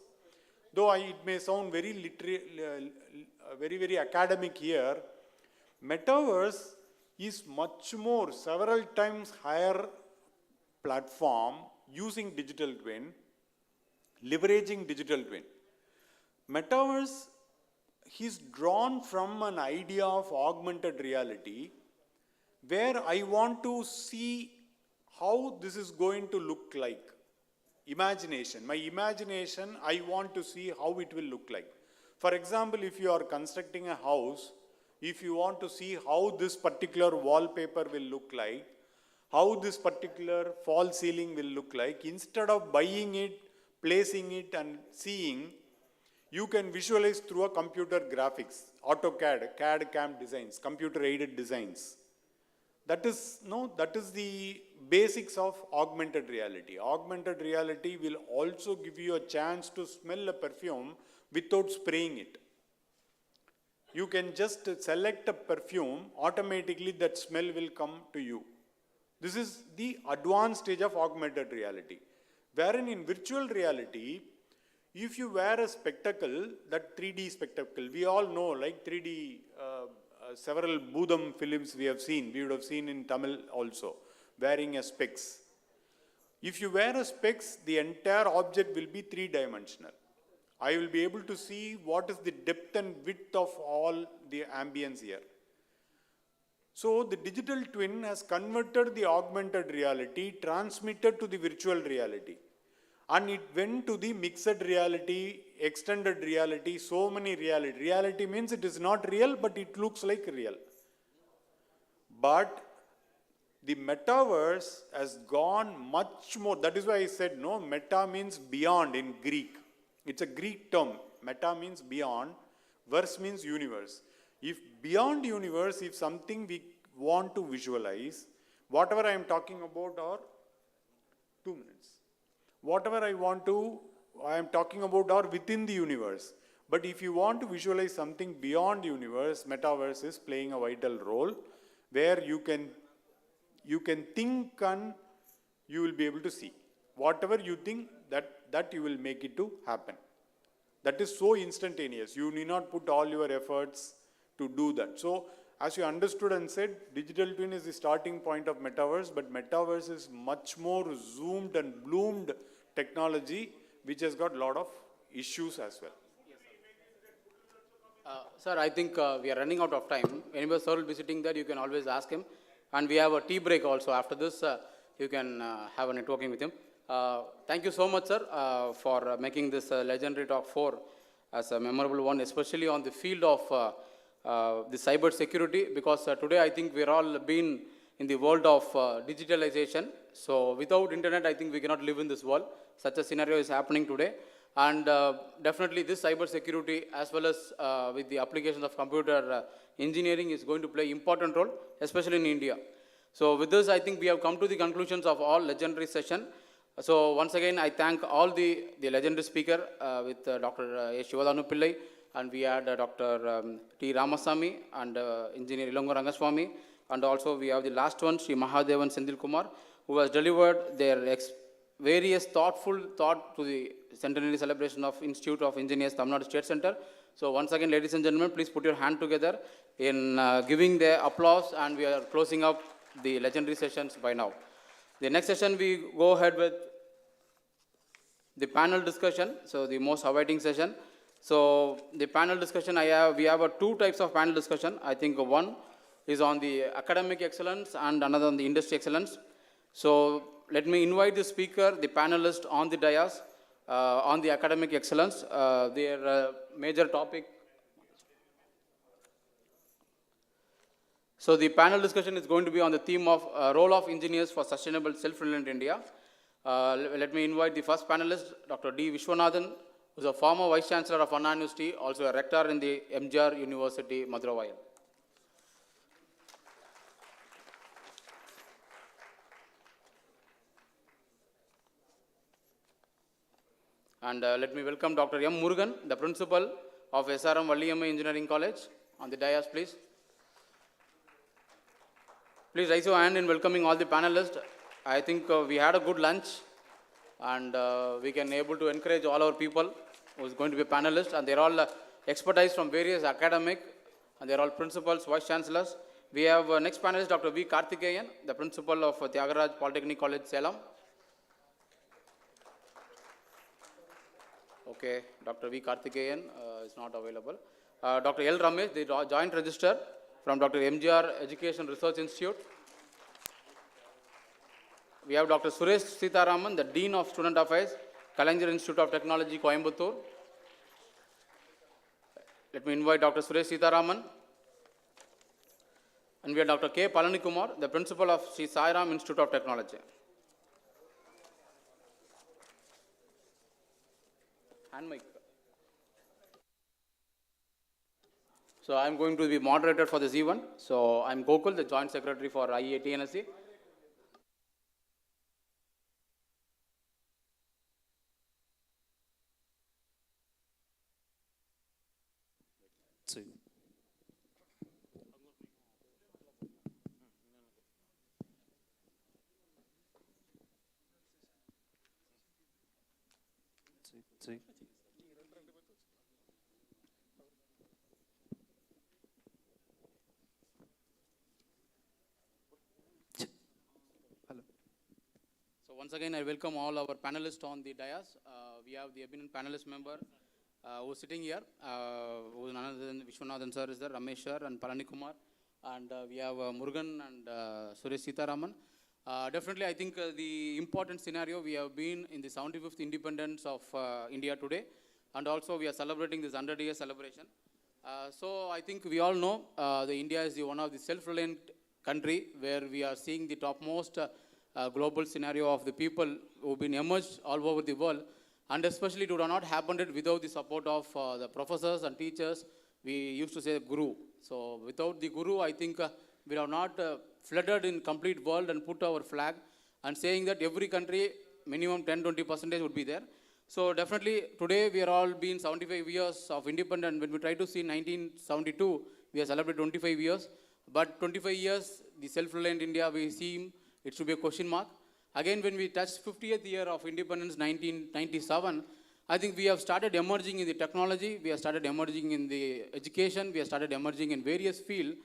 Though it may sound very very academic here, metaverse is much more, several times higher platform using digital twin, leveraging digital twin. Metaverse is drawn from an idea of augmented reality, where I want to see how this is going to look like. Imagination, my imagination, I want to see how it will look like. For example, if you are constructing a house, if you want to see how this particular wallpaper will look like, how this particular fall ceiling will look like, instead of buying it, placing it and seeing, you can visualize through a computer graphics, AutoCAD, CAD-CAM designs, computer-aided designs. That is the basics of augmented reality. Augmented reality will also give you a chance to smell a perfume without spraying it. You can just select a perfume, automatically that smell will come to you. This is the advanced stage of augmented reality. Wherein in virtual reality, if you wear a spectacle, that 3D spectacle, we all know, like 3D, several Budam films we would have seen in Tamil also, wearing a specs. If you wear a specs, the entire object will be three-dimensional. I will be able to see what is the depth and width of all the ambience here. So the digital twin has converted the augmented reality, transmitted to the virtual reality. And it went to the mixed reality, extended reality, so many reality. Reality means it is not real, but it looks like real. But the metaverse has gone much more. That is why I said, no, meta means beyond in Greek. It's a Greek term. Meta means beyond, verse means universe. If beyond universe, if something we want to visualize, whatever I am talking about are 2 minutes. Whatever I am talking about are within the universe. But if you want to visualize something beyond the universe, metaverse is playing a vital role, where you can think and you will be able to see. Whatever you think, that you will make it to happen. That is so instantaneous. You need not put all your efforts to do that. So, as you understood and said, digital twin is the starting point of metaverse, but metaverse is much more zoomed and bloomed technology, which has got a lot of issues as well. Sir, I think we are running out of time. Anybody sir will be sitting there, you can always ask him. And we have a tea break also. After this, you can have a networking with him. Thank you so much, sir, for making this legendary talk 4 as a memorable one, especially on the field of the cyber security, because today I think we're all been in the world of digitalization. So without internet, I think we cannot live in this world. Such a scenario is happening today. And definitely this cyber security, as well as with the applications of computer engineering, is going to play important role, especially in India. So with this, I think we have come to the conclusions of all legendary session. So once again, I thank all the legendary speaker with Dr. A. Shivadanu Pillai, and we had Dr. T. Ramasamy and Engineer Ilongo Rangaswamy, and also we have the last one, Sri Mahadevan Sendil Kumar, who has delivered their various thoughtful thought to the centenary celebration of Institute of Engineers, Tamil Nadu State Center. So once again, ladies and gentlemen, please put your hand together in giving the applause, and we are closing up the legendary sessions by now. The next session, we go ahead with the panel discussion, so the most awaiting session. So the panel discussion, we have 2 types of panel discussion. I think one is on the academic excellence and another on the industry excellence. So let me invite the speaker, the panelists on the dais on the academic excellence. Their major topic. So the panel discussion is going to be on the theme of role of engineers for sustainable self-reliant India. Let me invite the first panelist, Dr. D. Vishwanathan, who is a former Vice Chancellor of Anna University, also a rector in the MGR University, Madurai. And let me welcome Dr. M. Murugan, the principal of SRM Valliyamma Engineering College, on the dais, please. Please raise your hand in welcoming all the panelists. I think we had a good lunch, and we can able to encourage all our people who is going to be panelists, and they're all expertise from various academic, and they're all principals, vice chancellors. We have next panelist, Dr. V. Karthikeyan, the principal of Thiagaraj Polytechnic College, Salem. Okay, Dr. V. Karthikeyan is not available. Dr. L. Ramesh, the joint registrar from Dr. MGR Education Research Institute. We have Dr. Suresh Sitaraman, the Dean of Student Affairs, Kalanger Institute of Technology, Coimbatore. Let me invite Dr. Suresh Sitaraman. And we have Dr. K. Palanikumar, the principal of Sri Sai Ram Institute of Technology. Hand mic. So I am going to be moderator for this event. So I am Gokul, the Joint Secretary for IEITNSC. So once again, I welcome all our panelists on the dais. We have the eminent panelist member who is sitting here, who is none other than Vishwanathan sir is there, Ramesh sir and Palanikumar, and we have Murugan and Suresh Sitaraman. Definitely, I think the important scenario, we have been in the 75th independence of India today, and also we are celebrating this 100-year celebration. So I think we all know the India is one of the self-reliant country where we are seeing the topmost global scenario of the people who have been emerged all over the world, and especially it would have not happened without the support of the professors and teachers. We used to say guru. So without the guru, I think we have not flooded in complete world and put our flag and saying that every country minimum 10-20% would be there. So definitely today we are all been 75 years of independence. When we try to see 1972, we are celebrating 25 years. But 25 years, the self-reliant India, we see it should be a question mark. Again, when we touch 50th year of independence, 1997, I think we have started emerging in the technology, we have started emerging in the education, we have started emerging in various fields.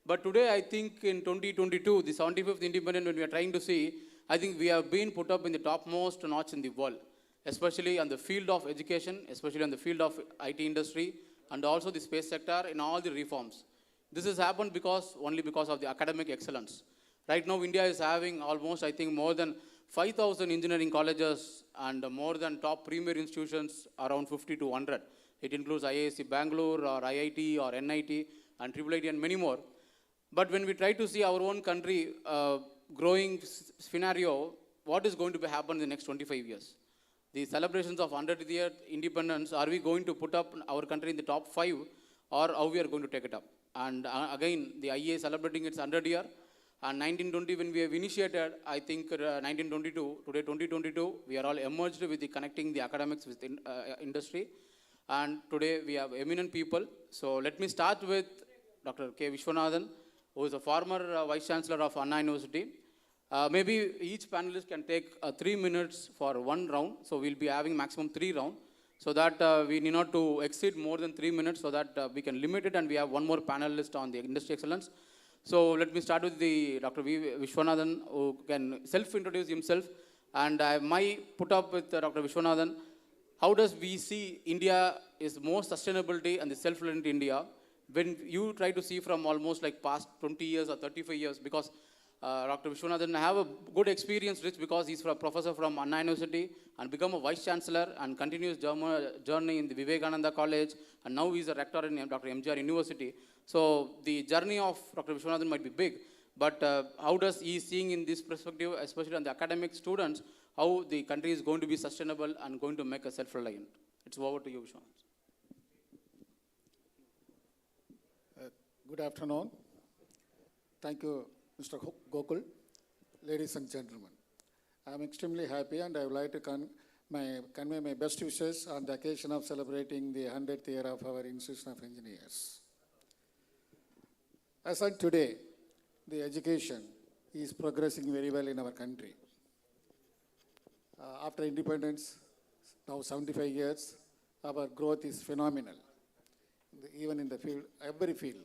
But today, I think in 2022, the 75th independence, when we are trying to see, I think we have been put up in the topmost notch in the world, especially on the field of education, especially on the field of IT industry, and also the space sector in all the reforms. This has happened only because of the academic excellence. Right now, India is having almost, I think, more than 5,000 engineering colleges and more than top premier institutions, around 50 to 100. It includes IISc Bangalore or IIT or NIT and IIIT and many more. But when we try to see our own country growing scenario, what is going to happen in the next 25 years? The celebrations of 100th year independence, are we going to put up our country in the top 5 or how we are going to take it up? And again, the IEA celebrating its 100th year. And 1920, when we have initiated, I think 1922, today 2022, we are all emerged with the connecting the academics with industry. And today we have eminent people. So let me start with Dr. K. Vishwanathan, who is a former Vice Chancellor of Anna University. Maybe each panelist can take 3 minutes for one round. So we'll be having maximum 3 rounds, so that we need not to exceed more than 3 minutes, so that we can limit it and we have one more panelist on the industry excellence. So let me start with the Dr. V. Vishwanathan, who can self-introduce himself. And I might put up with Dr. Vishwanathan, how does we see India is more sustainability and the self-reliant India when you try to see from almost like past 20 years or 35 years, because Dr. Vishwanathan have a good experience rich because he's a professor from Anna University and become a vice chancellor and continues journey in the Vivekananda College, and now he's a rector in Dr. MGR University. So the journey of Dr. Vishwanathan might be big, but how does he seeing in this perspective, especially on the academic students, how the country is going to be sustainable and going to make a self-reliant? It's over to you, Vishwanath. Good afternoon. Thank you, Mr. Gokul. Ladies and gentlemen, I am extremely happy and I would like to convey my best wishes on the occasion of celebrating the 100th year of our Institution of Engineers. As of today, the education is progressing very well in our country. After independence, now 75 years, our growth is phenomenal, even in the field, every field.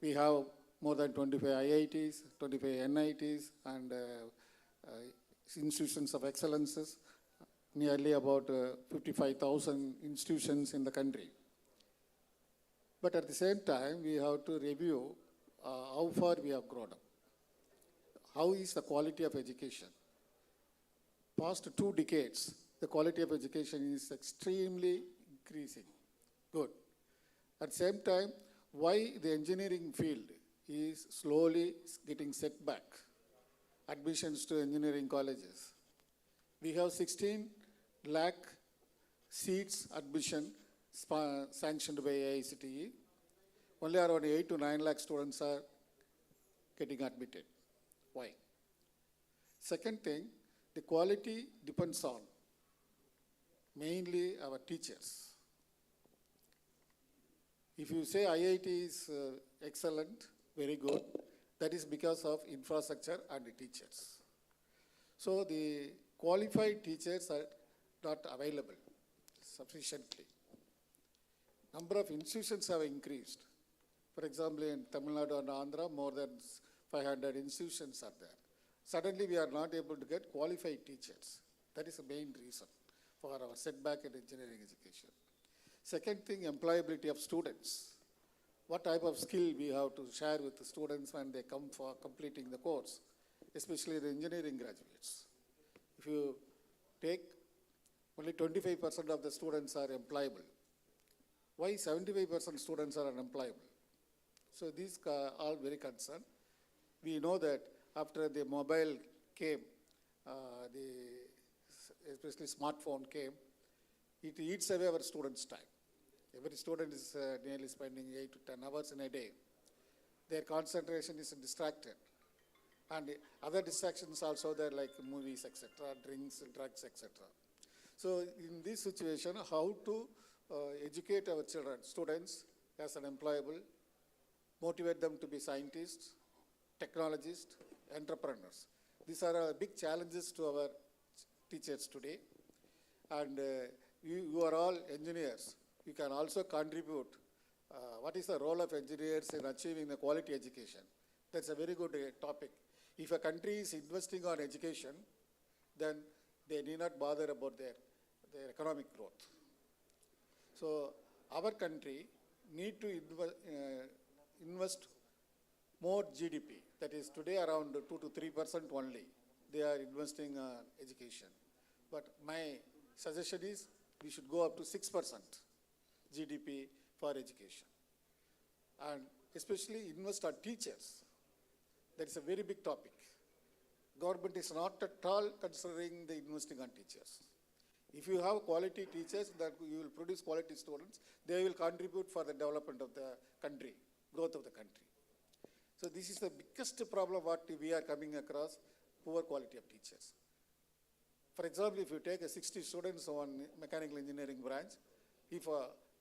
We have more than 25 IITs, 25 NITs, and institutions of excellences, nearly about 55,000 institutions in the country. But at the same time, we have to review how far we have grown up. How is the quality of education? Past 2 decades, the quality of education is extremely increasing. Good. At the same time, why the engineering field is slowly getting set back? Admissions to engineering colleges. We have 16 lakh seats admission sanctioned by IEITNSC. Only around 8 to 9 lakh students are getting admitted. Why? Second thing, the quality depends on mainly our teachers. If you say IIT is excellent, very good, that is because of infrastructure and the teachers. So the qualified teachers are not available sufficiently. Number of institutions have increased. For example, in Tamil Nadu and Andhra, more than 500 institutions are there. Suddenly, we are not able to get qualified teachers. That is the main reason for our setback in engineering education. Second thing, employability of students. What type of skill we have to share with the students when they come for completing the course, especially the engineering graduates. If you take, only 25% of the students are employable. Why 75% students are unemployable? So these are all very concerned. We know that after the mobile came, especially smartphone came, it eats away our students' time. Every student is nearly spending 8 to 10 hours in a day. Their concentration is distracted. And other distractions also there, like movies, etc., drinks, drugs, etc. So in this situation, how to educate our children, students as unemployable, motivate them to be scientists, technologists, entrepreneurs. These are big challenges to our teachers today. And you are all engineers. You can also contribute. What is the role of engineers in achieving the quality education? That's a very good topic. If a country is investing on education, then they need not bother about their economic growth. So our country need to invest more GDP. That is today around 2 to 3% only. They are investing on education. But my suggestion is we should go up to 6% GDP for education. And especially invest on teachers. That is a very big topic. Government is not at all considering the investing on teachers. If you have quality teachers, that you will produce quality students, they will contribute for the development of the country, growth of the country. So this is the biggest problem what we are coming across, poor quality of teachers. For example, if you take 60 students on mechanical engineering branch, if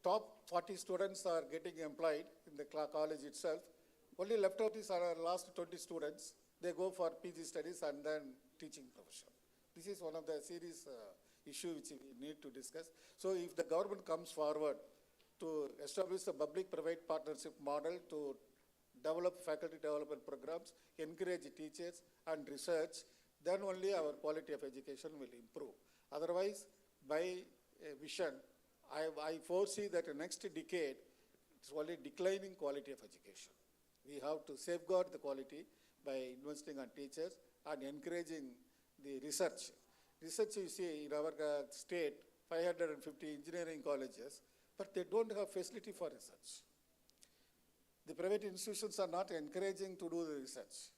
top 40 students are getting employed in the college itself, only left out is our last 20 students. They go for PG studies and then teaching profession. This is one of the serious issue which we need to discuss. So if the government comes forward to establish a public-private partnership model to develop faculty development programs, encourage teachers and research, then only our quality of education will improve. Otherwise, by vision, I foresee that the next decade, it's only declining quality of education. We have to safeguard the quality by investing on teachers and encouraging the research. Research, you see, in our state, 550 engineering colleges, but they don't have facility for research. The private institutions are not encouraging to do the research.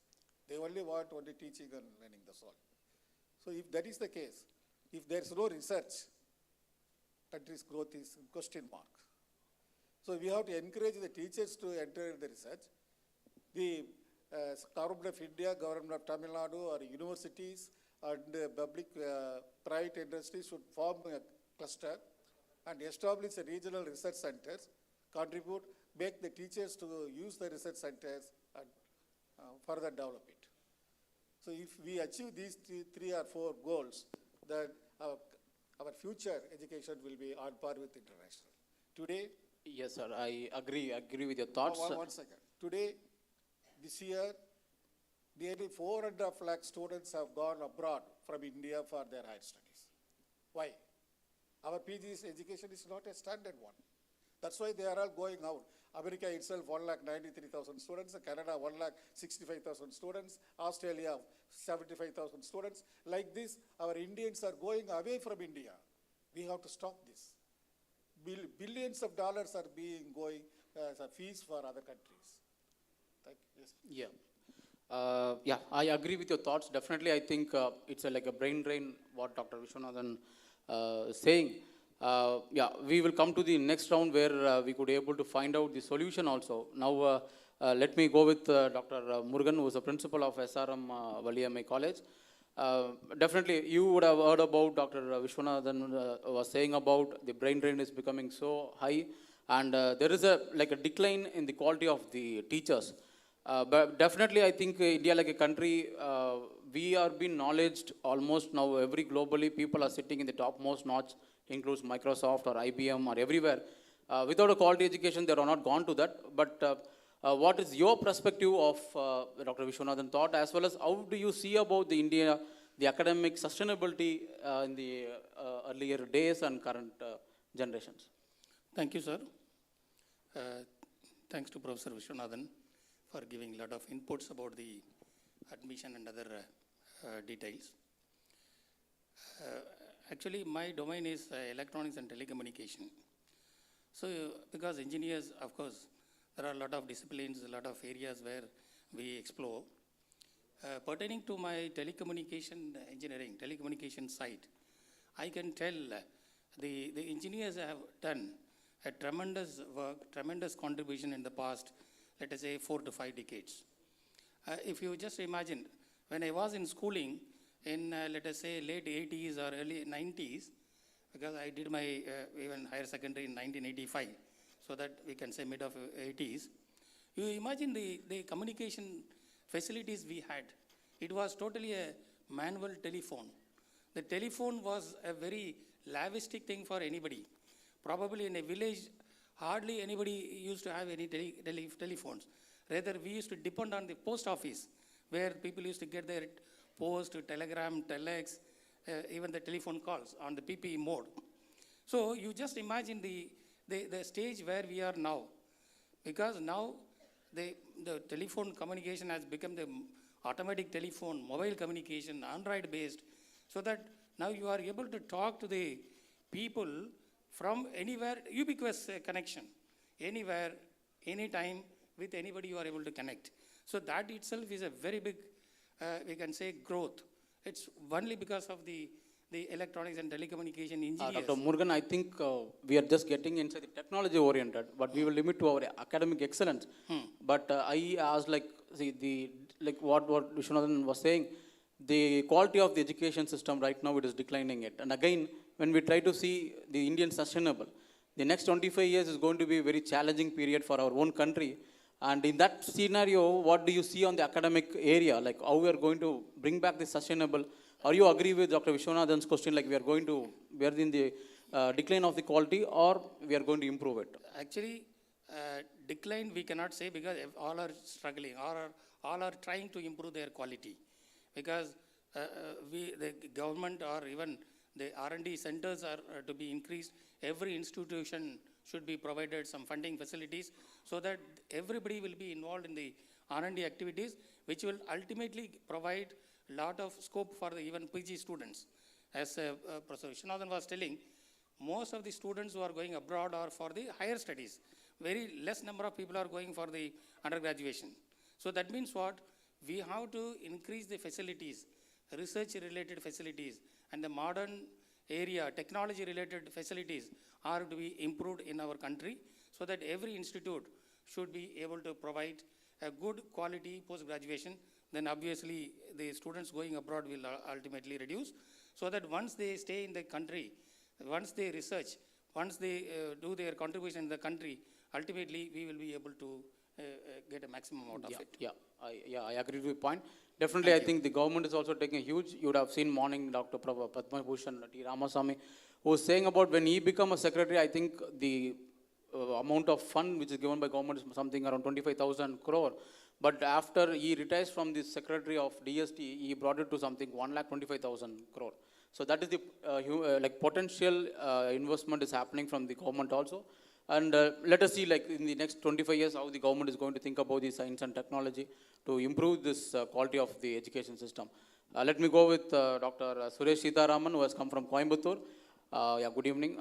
They only want teaching and learning, that's all. So if that is the case, if there is no research, country's growth is in question mark. So we have to encourage the teachers to enter the research. The Government of India, Government of Tamil Nadu, or universities and public private industries should form a cluster and establish a regional research centers, contribute, make the teachers to use the research centers and further develop it. So if we achieve these three or four goals, then our future education will be on par with international. Today, Yes, sir. I agree with your thoughts. one second. Today, this year, nearly 4.5 lakh students have gone abroad from India for their higher studies. Why? Our PG's education is not a standard one. That's why they are all going out. America itself, 1,93,000 students. Canada, 1,65,000 students. Australia, 75,000 students. Like this, our Indians are going away from India. We have to stop this. Billions of dollars are going as a fees for other countries. Thank you. Yes. Yeah, I agree with your thoughts. Definitely, I think it's like a brain drain, what Dr. Vishwanathan is saying. Yeah, we will come to the next round where we could able to find out the solution also. Now, let me go with Dr. Murugan, who is the principal of SRM Valiamai College. Definitely, you would have heard about Dr. Vishwanathan was saying about the brain drain is becoming so high, and there is a decline in the quality of the teachers. But definitely, I think India, like a country, we are being knowledged almost now. Every globally, people are sitting in the topmost notch, includes Microsoft or IBM or everywhere. Without a quality education, they are not gone to that. But what is your perspective of Dr. Vishwanathan thought, as well as how do you see about the India, the academic sustainability in the earlier days and current generations? Thank you, sir. Thanks to Professor Vishwanathan for giving a lot of inputs about the admission and other details. Actually, my domain is electronics and telecommunication. So, because engineers, of course, there are a lot of disciplines, a lot of areas where we explore. Pertaining to my telecommunication engineering, telecommunication side, I can tell the engineers have done a tremendous work, tremendous contribution in the past, let us say 4 to 5 decades. If you just imagine, when I was in schooling in, let us say, late 80s or early 90s, because I did my even higher secondary in 1985, so that we can say mid of 80s, you imagine the communication facilities we had. It was totally a manual telephone. The telephone was a very lavistic thing for anybody. Probably in a village, hardly anybody used to have any telephones. Rather, we used to depend on the post office, where people used to get their post, telegram, telex, even the telephone calls on the PPE mode. So you just imagine the stage where we are now. Because now the telephone communication has become the automatic telephone, mobile communication, Android based, so that now you are able to talk to the people from anywhere, ubiquitous connection, anywhere, anytime, with anybody you are able to connect. So that itself is a very big, we can say, growth. It's only because of the electronics and telecommunication engineers. Dr. Murugan, I think we are just getting inside the technology oriented, but we will limit to our academic excellence. But I asked, what Vishwanathan was saying, the quality of the education system right now, it is declining it. And again, when we try to see the Indian sustainable, the next 25 years is going to be a very challenging period for our own country. And in that scenario, what do you see on the academic area? Like how we are going to bring back the sustainable? Or you agree with Dr. Vishwanathan's question, like we are in the decline of the quality, or we are going to improve it? Actually, decline we cannot say, because all are struggling, all are trying to improve their quality. Because the government or even the R&D centers are to be increased. Every institution should be provided some funding facilities so that everybody will be involved in the R&D activities, which will ultimately provide a lot of scope for the even PG students. As Professor Vishwanathan was telling, most of the students who are going abroad are for the higher studies. Very less number of people are going for the undergraduation. So that means what? We have to increase the facilities, research-related facilities, and the modern area, technology related facilities are to be improved in our country so that every institute should be able to provide a good quality post-graduation. Then obviously the students going abroad will ultimately reduce, so that once they stay in the country, once they research, once they do their contribution in the country, ultimately we will be able to get a maximum out of it. I agree with your point. Definitely, I think the government is also taking a huge, you would have seen morning Dr. Padma Bhushan, T. Ramasamy, who was saying about when he become a secretary, I think the amount of fund which is given by government is something around 25,000 crore. But after he retires from the secretary of DST, he brought it to something 1,25,000 crore. So that is the like potential investment is happening from the government also. And let us see, like in the next 25 years, how the government is going to think about the science and technology to improve this quality of the education system. Let me go with Dr. Suresh Sitaraman, who has come from Coimbatore. Good evening.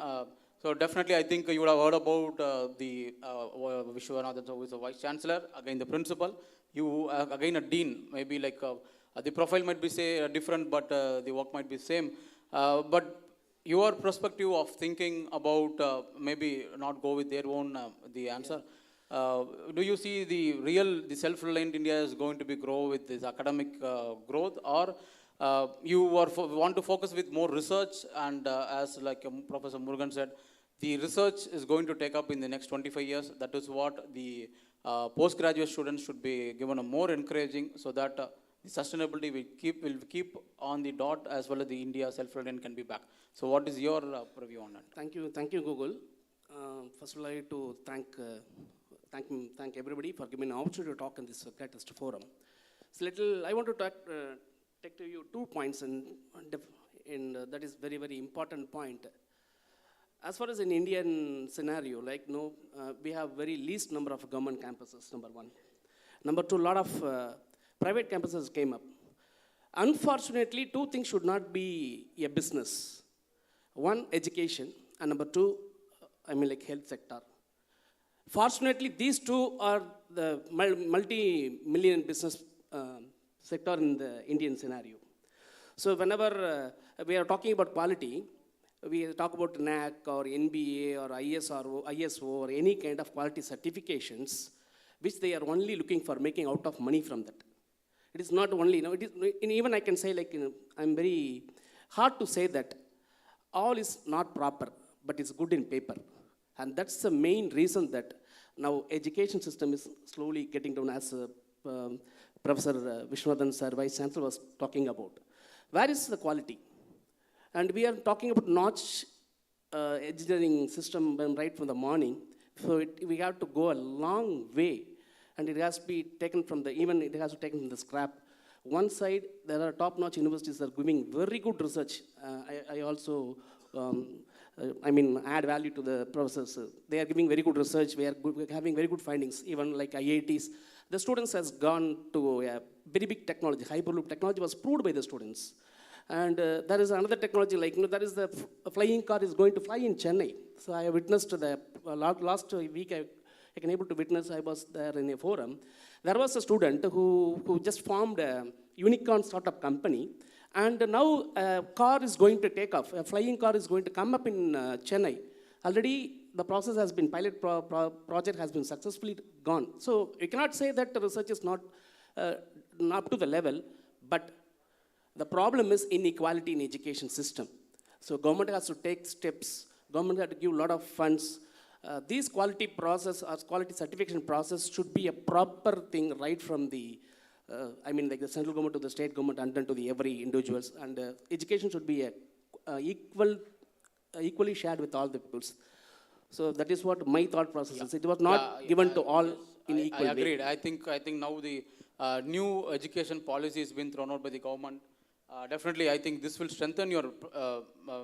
So definitely, I think you would have heard about the Vishwanathan, who is the Vice Chancellor, again the Principal. You, again a Dean, maybe like the profile might be say different, but the work might be same. But your perspective of thinking about maybe not go with their own the answer. Do you see the self-reliant India is going to be grow with this academic growth, or you want to focus with more research and as like Professor Murugan said, the research is going to take up in the next 25 years. That is what the postgraduate students should be given a more encouraging, so that the sustainability will keep on the dot, as well as the India self-reliant can be back. So what is your preview on that? Thank you, Google. First of all, I like to thank everybody for giving me an opportunity to talk in this greatest forum. So I want to take to you 2 points, and that is very, very important point. As far as an Indian scenario, like we have very least number of government campuses, number one. Number two, a lot of private campuses came up. Unfortunately, 2 things should not be a business. One, education, and number 2, like health sector. Fortunately, these 2 are the multi-million business sector in the Indian scenario. So whenever we are talking about quality, we talk about NAC or NBA or ISO or any kind of quality certifications, which they are only looking for making out of money from that. It is not only, it is, even I can say like, I'm very hard to say that all is not proper, but it's good in paper. And that's the main reason that now education system is slowly getting down, as Professor Vishwanathan sir, Vice Chancellor, was talking about. Where is the quality? And we are talking about notch engineering system right from the morning. So we have to go a long way, and it has to be taken from it has to be taken from the scrap. One side, there are top-notch universities that are giving very good research. I also, add value to the professors. They are giving very good research. We are having very good findings, even like IITs. The students has gone to a very big technology. Hyperloop technology was proved by the students. And there is another technology, like, there is the flying car is going to fly in Chennai. So I witnessed the last week, I can able to witness, I was there in a forum. There was a student who just formed a unicorn startup company, and now a car is going to take off. A flying car is going to come up in Chennai. Already the process has been, pilot project has been successfully gone. So you cannot say that the research is not up to the level, but the problem is inequality in education system. So government has to take steps. Government has to give a lot of funds. These quality process or quality certification process should be a proper thing right from the, like the central government to the state government and then to the every individuals. And education should be equally shared with all the peoples. So that is what my thought process is. It was not given to all in equal way. I agreed. I think now the new education policy has been thrown out by the government. Definitely, I think this will strengthen your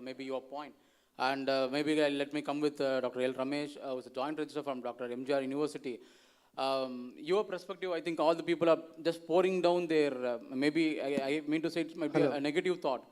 maybe your point. And maybe let me come with Dr. L. Ramesh, who is a joint registrar from Dr. MGR University. Your perspective, I think all the people are just pouring down their, maybe, I mean to say it might be a negative thought.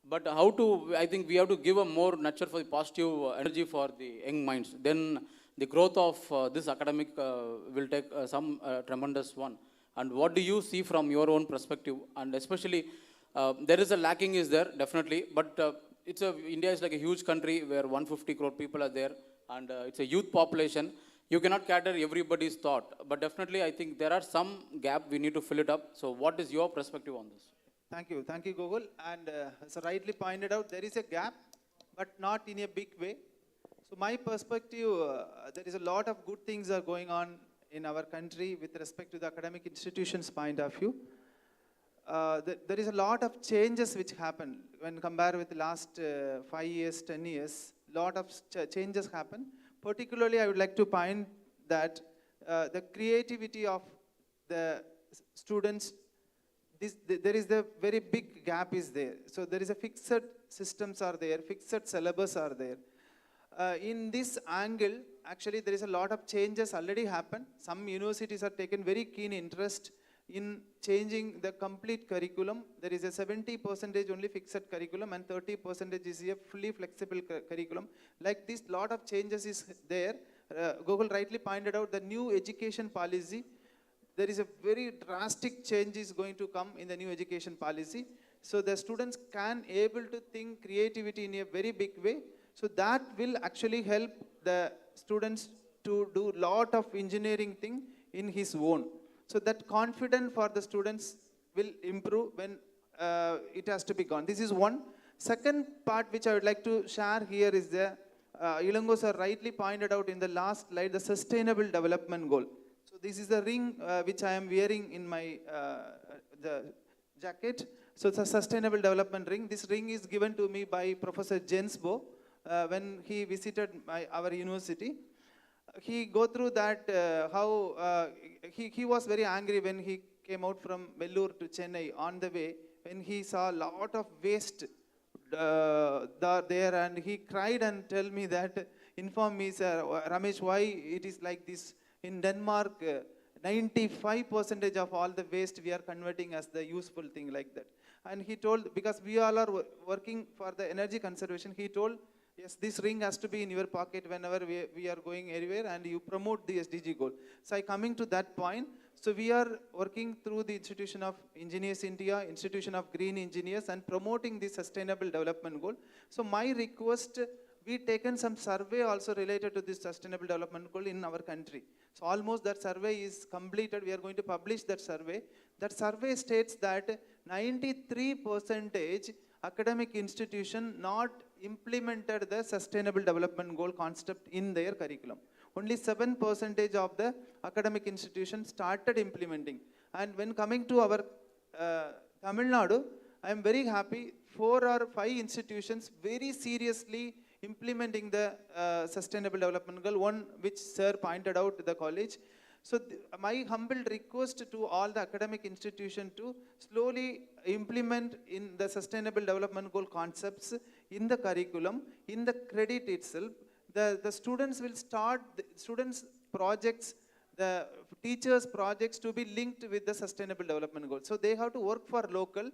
But how to, I think we have to give a more nurture for the positive energy for the young minds. Then the growth of this academic will take some tremendous one. And what do you see from your own perspective? And especially, there is a lacking is there, definitely. But India is like a huge country where 150 crore people are there, and it's a youth population. You cannot cater everybody's thought, but definitely I think there are some gap we need to fill it up. So what is your perspective on this? Thank you, Google. And as rightly pointed out, there is a gap, but not in a big way. So my perspective, there is a lot of good things are going on in our country with respect to the academic institutions point of view. There is a lot of changes which happen when compared with the last 5 years, 10 years. Lot of changes happen. Particularly, I would like to point that the creativity of the students, there is the very big gap is there. So there is a fixed systems are there, fixed syllabus are there. In this angle, actually there is a lot of changes already happened. Some universities are taken very keen interest in changing the complete curriculum. There is a 70% only fixed curriculum and 30% is a fully flexible curriculum. Like this, lot of changes is there. Google rightly pointed out the new education policy. There is a very drastic change is going to come in the new education policy. So the students can able to think creativity in a very big way. So that will actually help the students to do lot of engineering thing in his own. So that confidence for the students will improve when it has to be gone. This is one. Second part which I would like to share here is the, Ilango sir rightly pointed out in the last slide, the sustainable development goal. So this is the ring which I am wearing in my the jacket. So it's a sustainable development ring. This ring is given to me by Professor Jensbo when he visited our university. He go through that how he was very angry when he came out from Vellore to Chennai on the way when he saw a lot of waste there, and he cried and tell me that, inform me, sir, Ramesh, why it is like this in Denmark. 95% of all the waste we are converting as the useful thing like that. And he told, because we all are working for the energy conservation, he told, yes, this ring has to be in your pocket whenever we are going anywhere and you promote the SDG goal. So coming to that point, so we are working through the Institution of Engineers India, Institution of Green Engineers, and promoting the sustainable development goal. So my request, we taken some survey also related to this sustainable development goal in our country. So almost that survey is completed. We are going to publish that survey. That survey states that 93% academic institution not implemented the sustainable development goal concept in their curriculum. Only 7% of the academic institutions started implementing. And when coming to our Tamil Nadu, I am very happy 4 or 5 institutions very seriously implementing the sustainable development goal, one which sir pointed out to the college. So my humble request to all the academic institutions to slowly implement in the sustainable development goal concepts in the curriculum, in the credit itself. The students will start, the students' projects, the teachers' projects to be linked with the sustainable development goal. So they have to work for local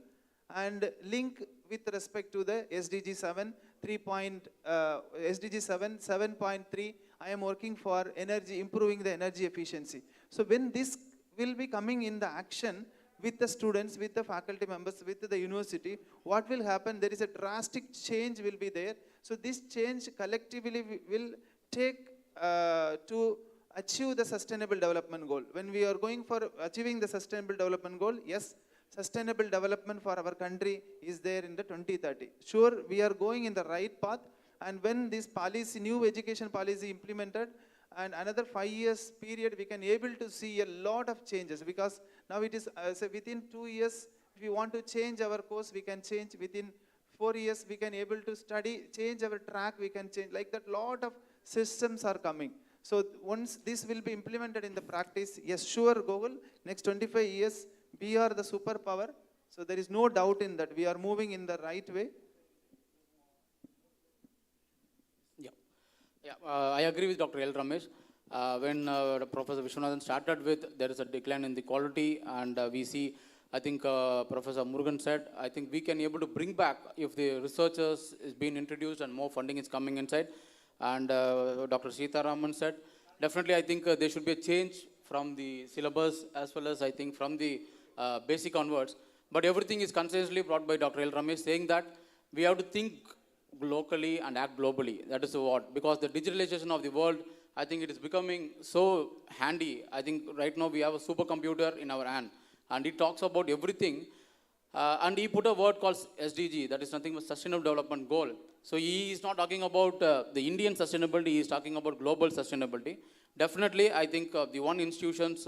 and link with respect to the SDG 7, 7.3, I am working for energy, improving the energy efficiency. So when this will be coming in the action with the students, with the faculty members, with the university, what will happen? There is a drastic change will be there. So this change collectively will take to achieve the sustainable development goal. When we are going for achieving the sustainable development goal, yes, sustainable development for our country is there in the 2030. Sure, we are going in the right path, and when this policy, new education policy implemented, and another 5 years period, we can able to see a lot of changes, because now it is so within 2 years, if we want to change our course, we can change. Within 4 years, we can able to study, change our track, we can change. Like that, lot of systems are coming. So once this will be implemented in the practice, yes, sure, Google, next 25 years, we are the superpower. So there is no doubt in that. We are moving in the right way. I agree with Dr. L. Ramesh. When Professor Vishwanathan started with, there is a decline in the quality, and we see, I think Professor Murugan said, I think we can able to bring back if the researchers is being introduced and more funding is coming inside. And Dr. Sita Raman said, definitely I think there should be a change from the syllabus as well as I think from the basic onwards. But everything is consistently brought by Dr. L. Ramesh saying that we have to think locally and act globally. That is what, because the digitalization of the world, I think it is becoming so handy. I think right now we have a supercomputer in our hand, and it talks about everything. And he put a word called SDG, that is nothing but Sustainable Development Goal. So he is not talking about the Indian sustainability, he is talking about global sustainability. Definitely, I think the one institutions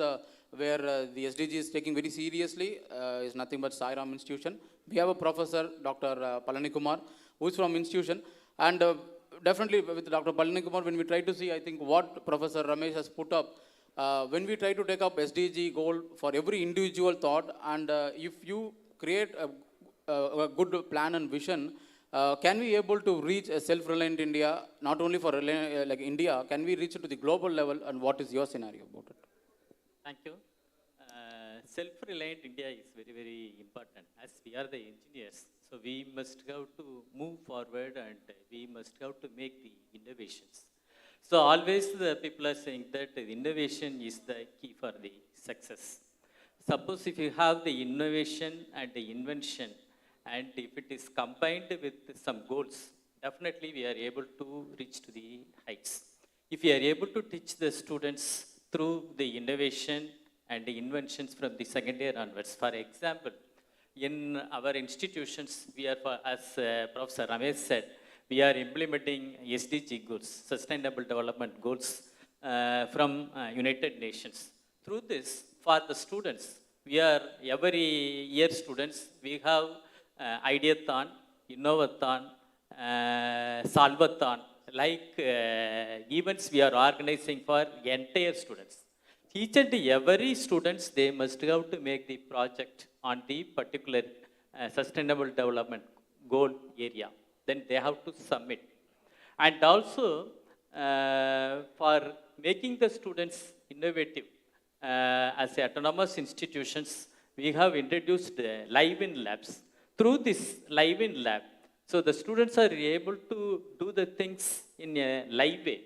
where the SDG is taking very seriously is nothing but Sairam Institution. We have a professor, Dr. Palani Kumar, who is from institution. And definitely with Dr. Palani Kumar, when we try to see, I think what Professor Ramesh has put up, when we try to take up SDG goal for every individual thought, and if you create a good plan and vision, can we able to reach a self-reliant India, not only for like India, can we reach it to the global level, and what is your scenario about it? Thank you. Self-reliant India is very, very important. As we are the engineers, so we must have to move forward and we must have to make the innovations. So always the people are saying that the innovation is the key for the success. Suppose if you have the innovation and the invention, and if it is combined with some goals, definitely we are able to reach to the heights. If we are able to teach the students through the innovation and the inventions from the second year onwards. For example, in our institutions, we are, as Professor Ramesh said, we are implementing SDG goals, Sustainable Development Goals from United Nations. Through this, for the students, we are every year students, we have Ideathon, Innovathon, Solvathon, like events we are organizing for entire students. Each and every students, they must have to make the project on the particular sustainable development goal area. Then they have to submit. And also, for making the students innovative, as autonomous institutions, we have introduced live-in labs. Through this live-in lab, so the students are able to do the things in a live way.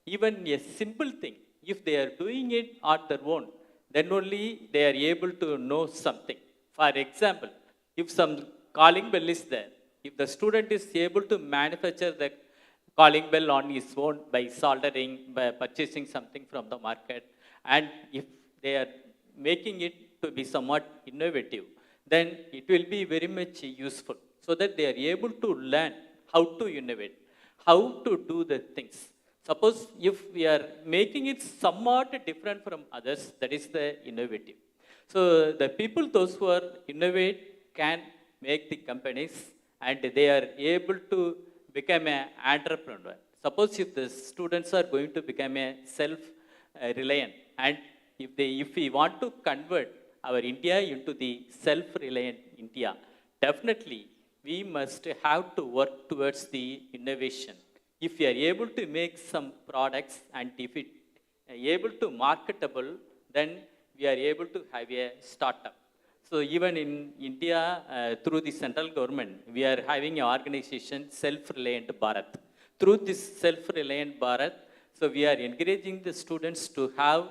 Even a simple thing, if they are doing it on their own, then only they are able to know something. For example, if some calling bell is there, if the student is able to manufacture the calling bell on his own by soldering, by purchasing something from the market, and if they are making it to be somewhat innovative, then it will be very much useful, so that they are able to learn how to innovate, how to do the things. Suppose if we are making it somewhat different from others, that is the innovative. So the people, those who are innovate, can make the companies, and they are able to become an entrepreneur. Suppose if the students are going to become a self-reliant, and if we want to convert our India into the self-reliant India, definitely we must have to work towards the innovation. If we are able to make some products, and if it able to marketable, then we are able to have a startup. So even in India, through the central government, we are having an organization, Self-Reliant Bharat. Through this Self-Reliant Bharat, so we are encouraging the students to have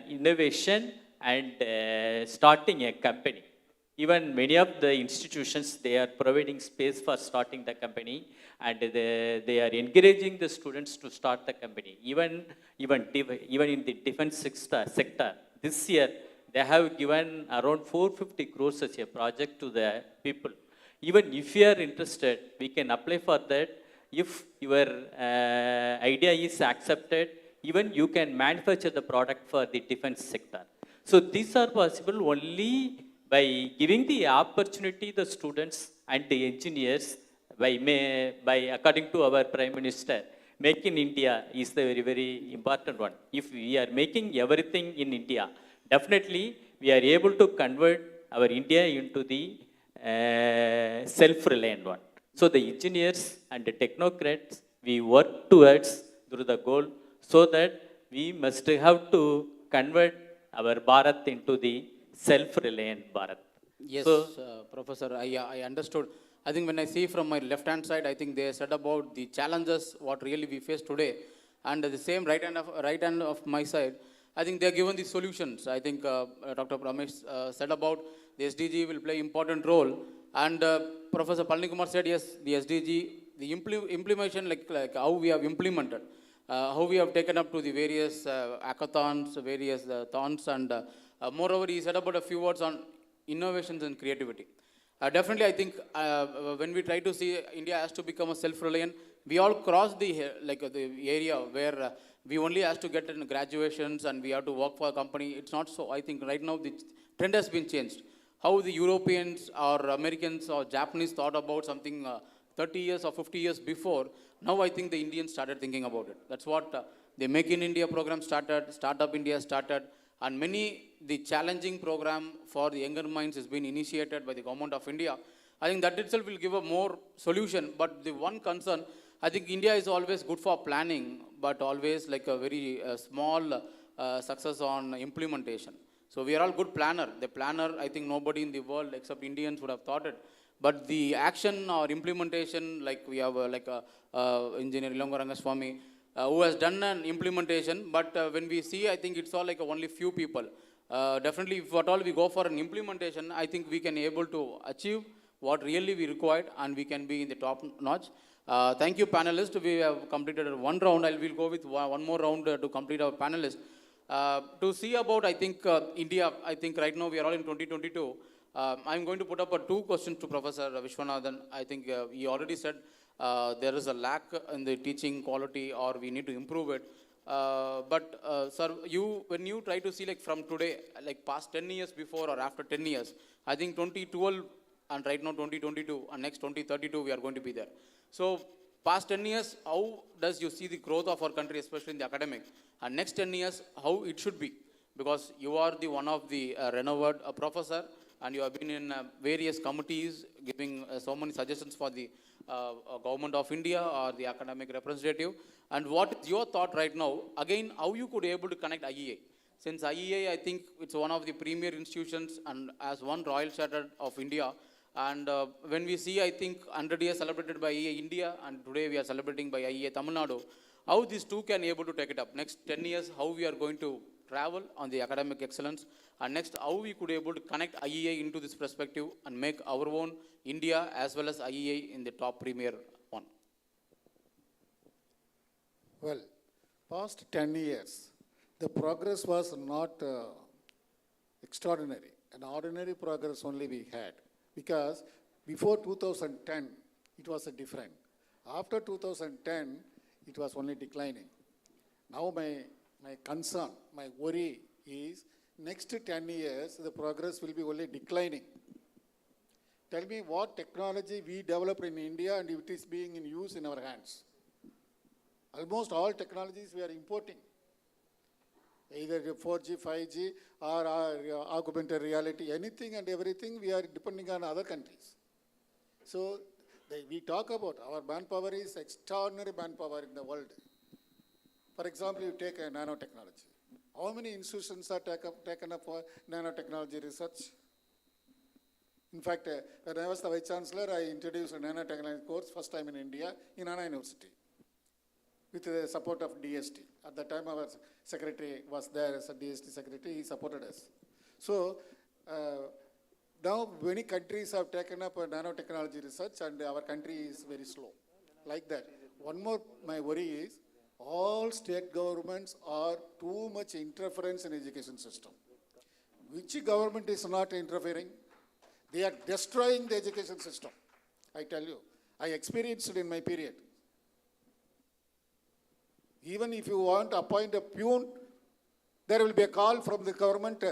innovation and starting a company. Even many of the institutions, they are providing space for starting the company, and they are encouraging the students to start the company. Even in the defense sector, this year, they have given around 450 crores as a project to the people. Even if you are interested, we can apply for that. If your idea is accepted, even you can manufacture the product for the defense sector. So these are possible only by giving the opportunity the students and the engineers, by according to our Prime Minister, Make in India is the very, very important one. If we are making everything in India, definitely we are able to convert our India into the self-reliant one. So the engineers and the technocrats, we work towards through the goal, so that we must have to convert our Bharat into the self-reliant Bharat. Yes, So, Professor, I understood. I think when I see from my left-hand side, I think they said about the challenges, what really we face today. And the same right hand of my side, I think they are given the solutions. I think Dr. Ramesh said about the SDG will play important role. And Professor Palani Kumar said, yes, the SDG the implementation, like how we have implemented, how we have taken up to the various hackathons, various thons, and moreover, he said about a few words on innovations and creativity. Definitely, I think when we try to see India has to become a self-reliant, we all cross the the area where we only has to get in graduations and we have to work for a company. It's not so. I think right now the trend has been changed. How the Europeans or Americans or Japanese thought about something 30 years or 50 years before, now I think the Indians started thinking about it. That's what the Make in India program started, Startup India started, and the challenging program for the younger minds has been initiated by the government of India. I think that itself will give a more solution, but the one concern, I think India is always good for planning, but always like a very small success on implementation. So we are all good planner. The planner, I think nobody in the world except Indians would have thought it. But the action or implementation, like we have engineer Ilango Rangaswamy, who has done an implementation, but when we see, I think it's all like only few people. Definitely, if at all we go for an implementation, I think we can able to achieve what really we required and we can be in the top notch. Thank you, panelists. We have completed one round. I will go with one more round to complete our panelists. To see about, I think, India, I think right now we are all in 2022. I'm going to put up two questions to Professor Vishwanathan. I think he already said there is a lack in the teaching quality or we need to improve it. But sir, when you try to see like from today, like past 10 years before or after 10 years, I think 2012 and right now 2022 and next 2032 we are going to be there. So past 10 years, how does you see the growth of our country, especially in the academic? And next 10 years, how it should be? Because you are the one of the renowned professor and you have been in various committees giving so many suggestions for the government of India or the academic representative. And what is your thought right now? Again, how you could able to connect IEA? Since IEA, I think it's one of the premier institutions and as one Royal Charter of India. And when we see, I think 100 years celebrated by IEA India and today we are celebrating by IEA Tamil Nadu, how these two can able to take it up? Next 10 years, how we are going to travel on the academic excellence? And next, how we could able to connect IEA into this perspective and make our own India as well as IEA in the top premier one? Well, past 10 years, the progress was not extraordinary. An ordinary progress only we had. Because before 2010, it was different. After 2010, it was only declining. Now my concern, my worry is next 10 years, the progress will be only declining. Tell me what technology we developed in India and it is being in use in our hands. Almost all technologies we are importing. Either 4G, 5G, or augmented reality, anything and everything we are depending on other countries. So we talk about our manpower is extraordinary manpower in the world. For example, you take a nanotechnology. How many institutions are taken up for nanotechnology research? In fact, when I was the Vice Chancellor, I introduced a nanotechnology course first time in India in Anna University with the support of DST. At the time our secretary was there as a DST secretary, he supported us. So now many countries have taken up nanotechnology research and our country is very slow. Like that. One more, my worry is, all state governments are too much interference in education system. Which government is not interfering? They are destroying the education system. I tell you, I experienced it in my period. Even if you want to appoint a peon, there will be a call from the government,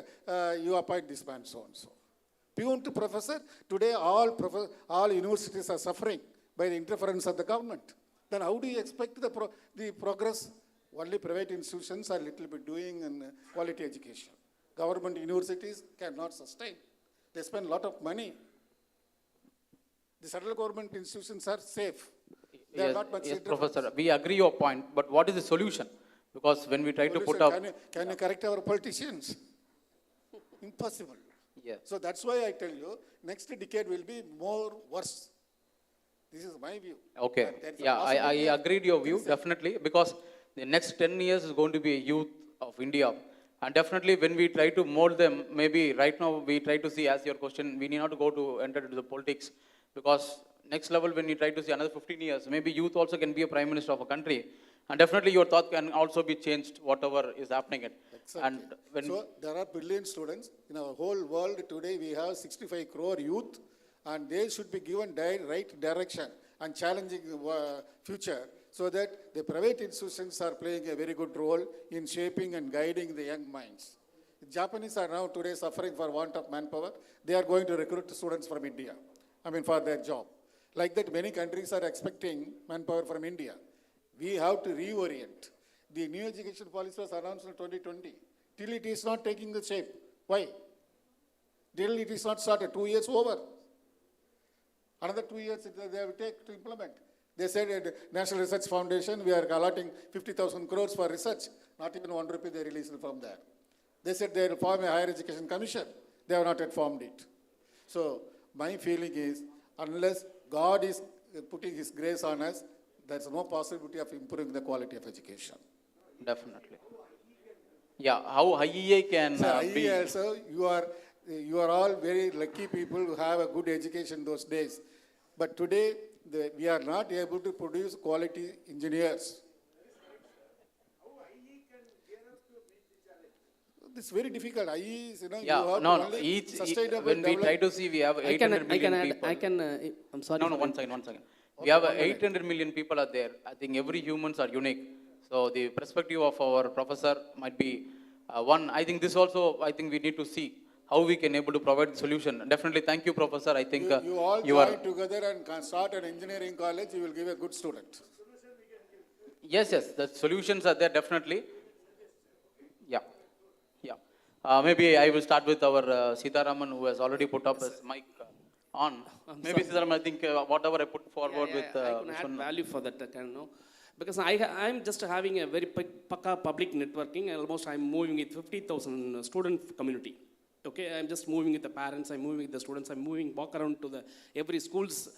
you appoint this man so and so. Peon to professor, today all universities are suffering by the interference of the government. Then how do you expect the progress? Only private institutions are little bit doing in quality education. Government universities cannot sustain. They spend a lot of money. The central government institutions are safe. They are not much Professor, we agree your point, but what is the solution? Because when we try to put up... Can you correct our politicians? Impossible. Yeah. So that's why I tell you, next decade will be more worse. This is my view. Okay. Yeah, I agreed your view, definitely, because the next 10 years is going to be a youth of India. And definitely when we try to mold them, maybe right now we try to see, as your question, we need not to enter into the politics, because next level when you try to see another 15 years, maybe youth also can be a prime minister of a country. And definitely your thought can also be changed, whatever is happening. Exactly. And when So there are brilliant students. In our whole world today, we have 65 crore youth, and they should be given right direction and challenging future, so that the private institutions are playing a very good role in shaping and guiding the young minds. The Japanese are now today suffering for want of manpower. They are going to recruit students from India, for their job. Like that, many countries are expecting manpower from India. We have to reorient. The new education policy was announced in 2020. Till it is not taking the shape. Why? Till it is not started. 2 years over. Another 2 years they will take to implement. They said at National Research Foundation, we are allotting 50,000 crores for research. Not even 1 rupee they released from there. They said they will form a higher education commission. They have not yet formed it. So my feeling is, unless God is putting His grace on us, there's no possibility of improving the quality of education. Definitely. Yeah, how IEI can So be... IEI also, you are all very lucky people who have a good education those days. But today, we are not able to produce quality engineers. It's very difficult. IE is, Yeah, you have no, to only sustainable when we try to see, we have 800 million people. I'm sorry. No, one second. We have 800 million people are there. I think every humans are unique. So the perspective of our professor might be one. I think this also, we need to see how we can able to provide the solution. Definitely, thank you, Professor. I think you all join together and can start an engineering college, you will give a good student. Yes, the solutions are there, definitely. Yeah. Maybe I will start with our Sitaraman, who has already put up his mic on. Maybe Sitaraman, I think whatever I put forward with... I can add value for that, because I'm just having a very pakka public networking. Almost I'm moving with 50,000 student community. Okay, I'm just moving with the parents, I'm moving with the students, I'm moving walk around to every schools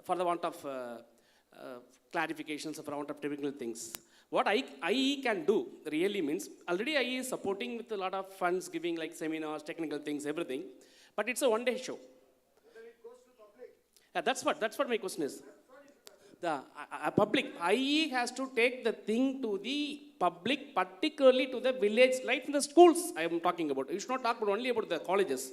for the want of clarifications, for the want of technical things. What IE can do really means, already IE is supporting with a lot of funds, giving like seminars, technical things, everything, but it's a one-day show. Yeah, that's what my question is. The public, IE has to take the thing to the public, particularly to the village, like in the schools I am talking about. You should not talk only about the colleges.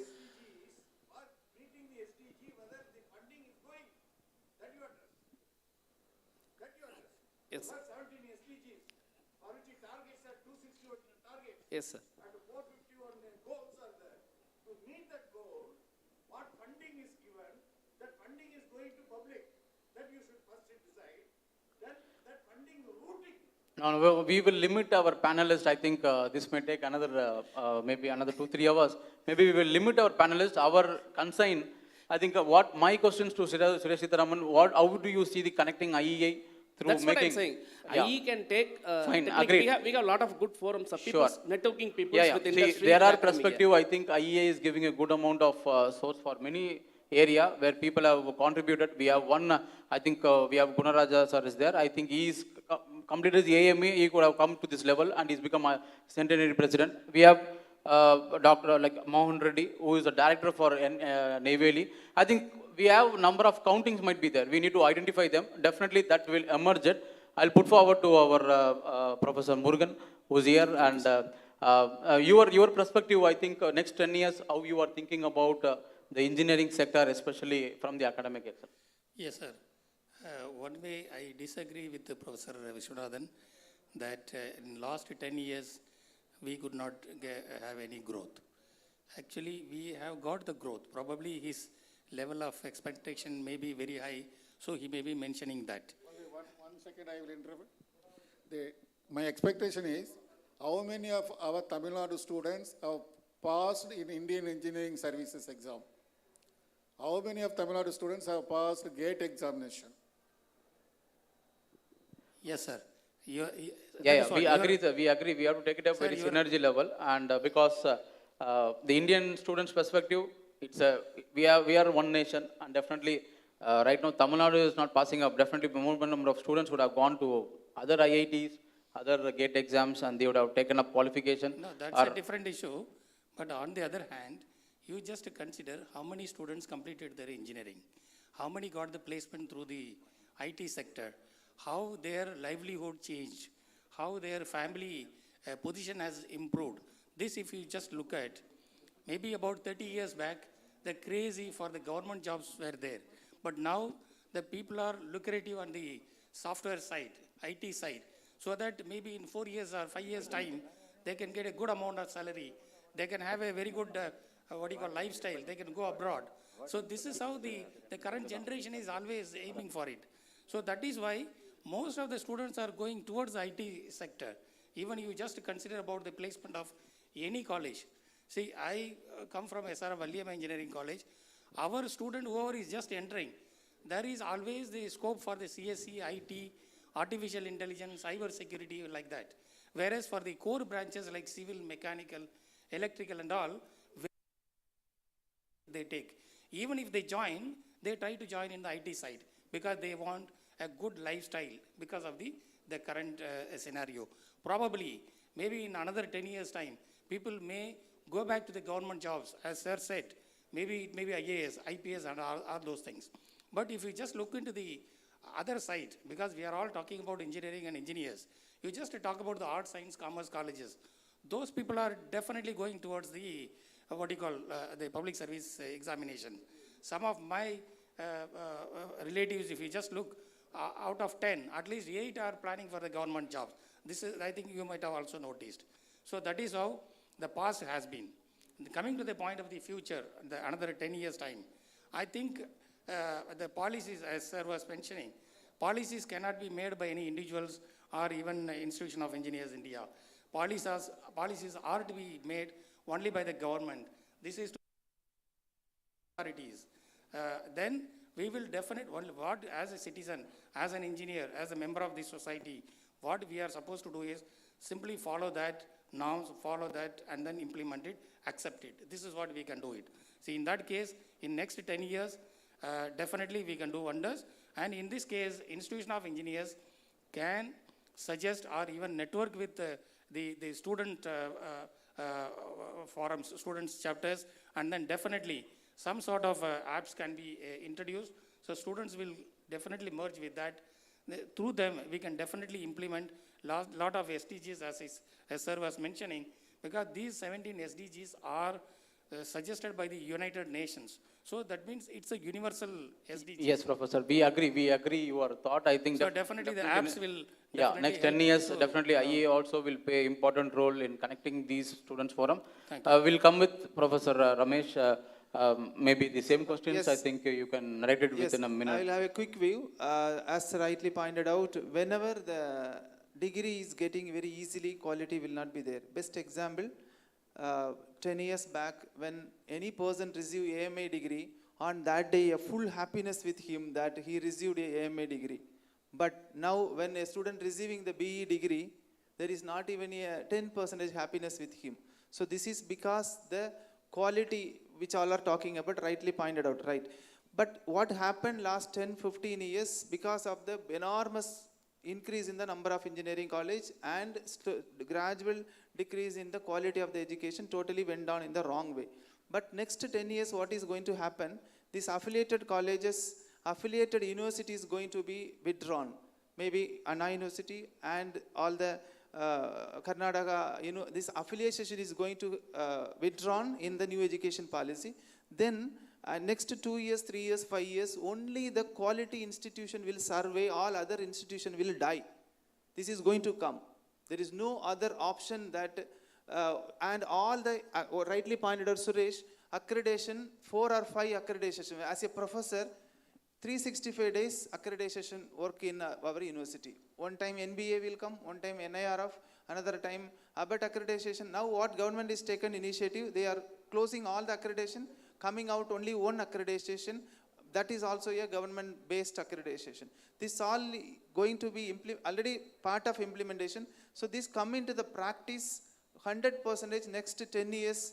Yes. Yes, sir. And 451 goals are there. To meet that goal, what funding is given, that funding is going to public. That you should first decide. Then that funding routing. No, we will limit our panelists. I think this may take another, maybe another 2-3 hours. Maybe we will limit our panelists. Our concern, I think what my questions to Suresh Sitaraman, how do you see the connecting IEI through That's making... what I'm saying. IE can take... Fine, agreed. We have a lot of good forums of people, networking people with See, industry. there are perspective. I think IEI is giving a good amount of source for many area where people have contributed. We have one, I think we have Gunaraja sir is there. I think he is completed his AME. He could have come to this level and he's become a centenary president. We have Dr. like Mohan Reddy, who is the director for Neyveli. I think we have number of countings might be there. We need to identify them. Definitely that will emerge it. I'll put forward to our Professor Murugan, who's here, and your perspective, I think next 10 years, how you are thinking about the engineering sector, especially from the academic sector. Yes, sir. One way I disagree with Professor Vishwanathan that in last 10 years, we could not have any growth. Actually, we have got the growth. Probably his level of expectation may be very high, so he may be mentioning that. Only one second I will interrupt. My expectation is, how many of our Tamil Nadu students have passed in Indian Engineering Services exam? How many of Tamil Nadu students have passed GATE examination? Yes, sir. We agree. We agree. We have to take it up at the synergy level, and because the Indian students' perspective, we are one nation, and definitely right now Tamil Nadu is not passing up. Definitely, more number of students would have gone to other IITs, other GATE exams, and they would have taken up qualification. No, that's a different issue. But on the other hand, you just consider how many students completed their engineering. how many got the placement through the IT sector, how their livelihood changed, how their family position has improved. This, if you just look at, maybe about 30 years back, the crazy for the government jobs were there. But now the people are lucrative on the software side, IT side, so that maybe in 4 years or 5 years time, they can get a good amount of salary. They can have a very good, lifestyle. They can go abroad. So this is how the current generation is always aiming for it. So that is why most of the students are going towards the IT sector. Even you just consider about the placement of any college. See, I come from SRM Valliyam Engineering College. Our student, whoever is just entering, there is always the scope for the CSE, IT, artificial intelligence, cyber security, like that. Whereas for the core branches like civil, mechanical, electrical and all, they take. Even if they join, they try to join in the IT side because they want a good lifestyle because of the current scenario. Probably, maybe in another 10 years' time, people may go back to the government jobs, as sir said, maybe it may be IAS, IPS and all those things. But if you just look into the other side, because we are all talking about engineering and engineers, you just talk about the art, science, commerce colleges. Those people are definitely going towards the, the public service examination. Some of my relatives, if you just look, out of 10, at least 8 are planning for the government jobs. This is, I think you might have also noticed. So that is how the past has been. Coming to the point of the future, another 10 years' time, I think the policies, as sir was mentioning, policies cannot be made by any individuals or even Institution of Engineers India. Policies are to be made only by the government. This is to authorities. Then we will definitely, what as a citizen, as an engineer, as a member of this society, what we are supposed to do is simply follow that norms, follow that, and then implement it, accept it. This is what we can do it. See, in that case, in next 10 years, definitely we can do wonders. And in this case, Institution of Engineers can suggest or even network with the student forums, students chapters, and then definitely some sort of apps can be introduced. So students will definitely merge with that. Through them, we can definitely implement lot of SDGs as sir was mentioning, because these 17 SDGs are suggested by the United Nations. So that means it's a universal SDG. Yes, Professor, we agree your thought. I think so definitely the apps will next 10 years, definitely IEA also will play important role in connecting these students forum. We'll come with Professor Ramesh. Maybe the same questions, yes. I think you can narrate it within a minute. I will have a quick view. As rightly pointed out, whenever the degree is getting very easily, quality will not be there. Best example, 10 years back, when any person received AMA degree, on that day a full happiness with him that he received a AMA degree. But now when a student receiving the BE degree, there is not even a 10% happiness with him. So this is because the quality which all are talking about rightly pointed out, right? But what happened last 10-15 years, because of the enormous increase in the number of engineering college and gradual decrease in the quality of the education, totally went down in the wrong way. But next 10 years, what is going to happen? These affiliated colleges, affiliated universities going to be withdrawn. Maybe Anna University and all the Karnataka, this affiliation is going to withdrawn in the new education policy. Then next 2 years, 3 years, 5 years, only the quality institution will survey, all other institution will die. This is going to come. There is no other option that, and all the, rightly pointed out Suresh, accreditation, 4 or 5 accreditation. As a professor, 365 days accreditation work in our university. One time NBA will come, one time NIRF, another time ABET accreditation. Now what government is taken initiative, they are closing all the accreditation, coming out only one accreditation. That is also a government-based accreditation. This all going to be already part of implementation. So this come into the practice 100% next 10 years.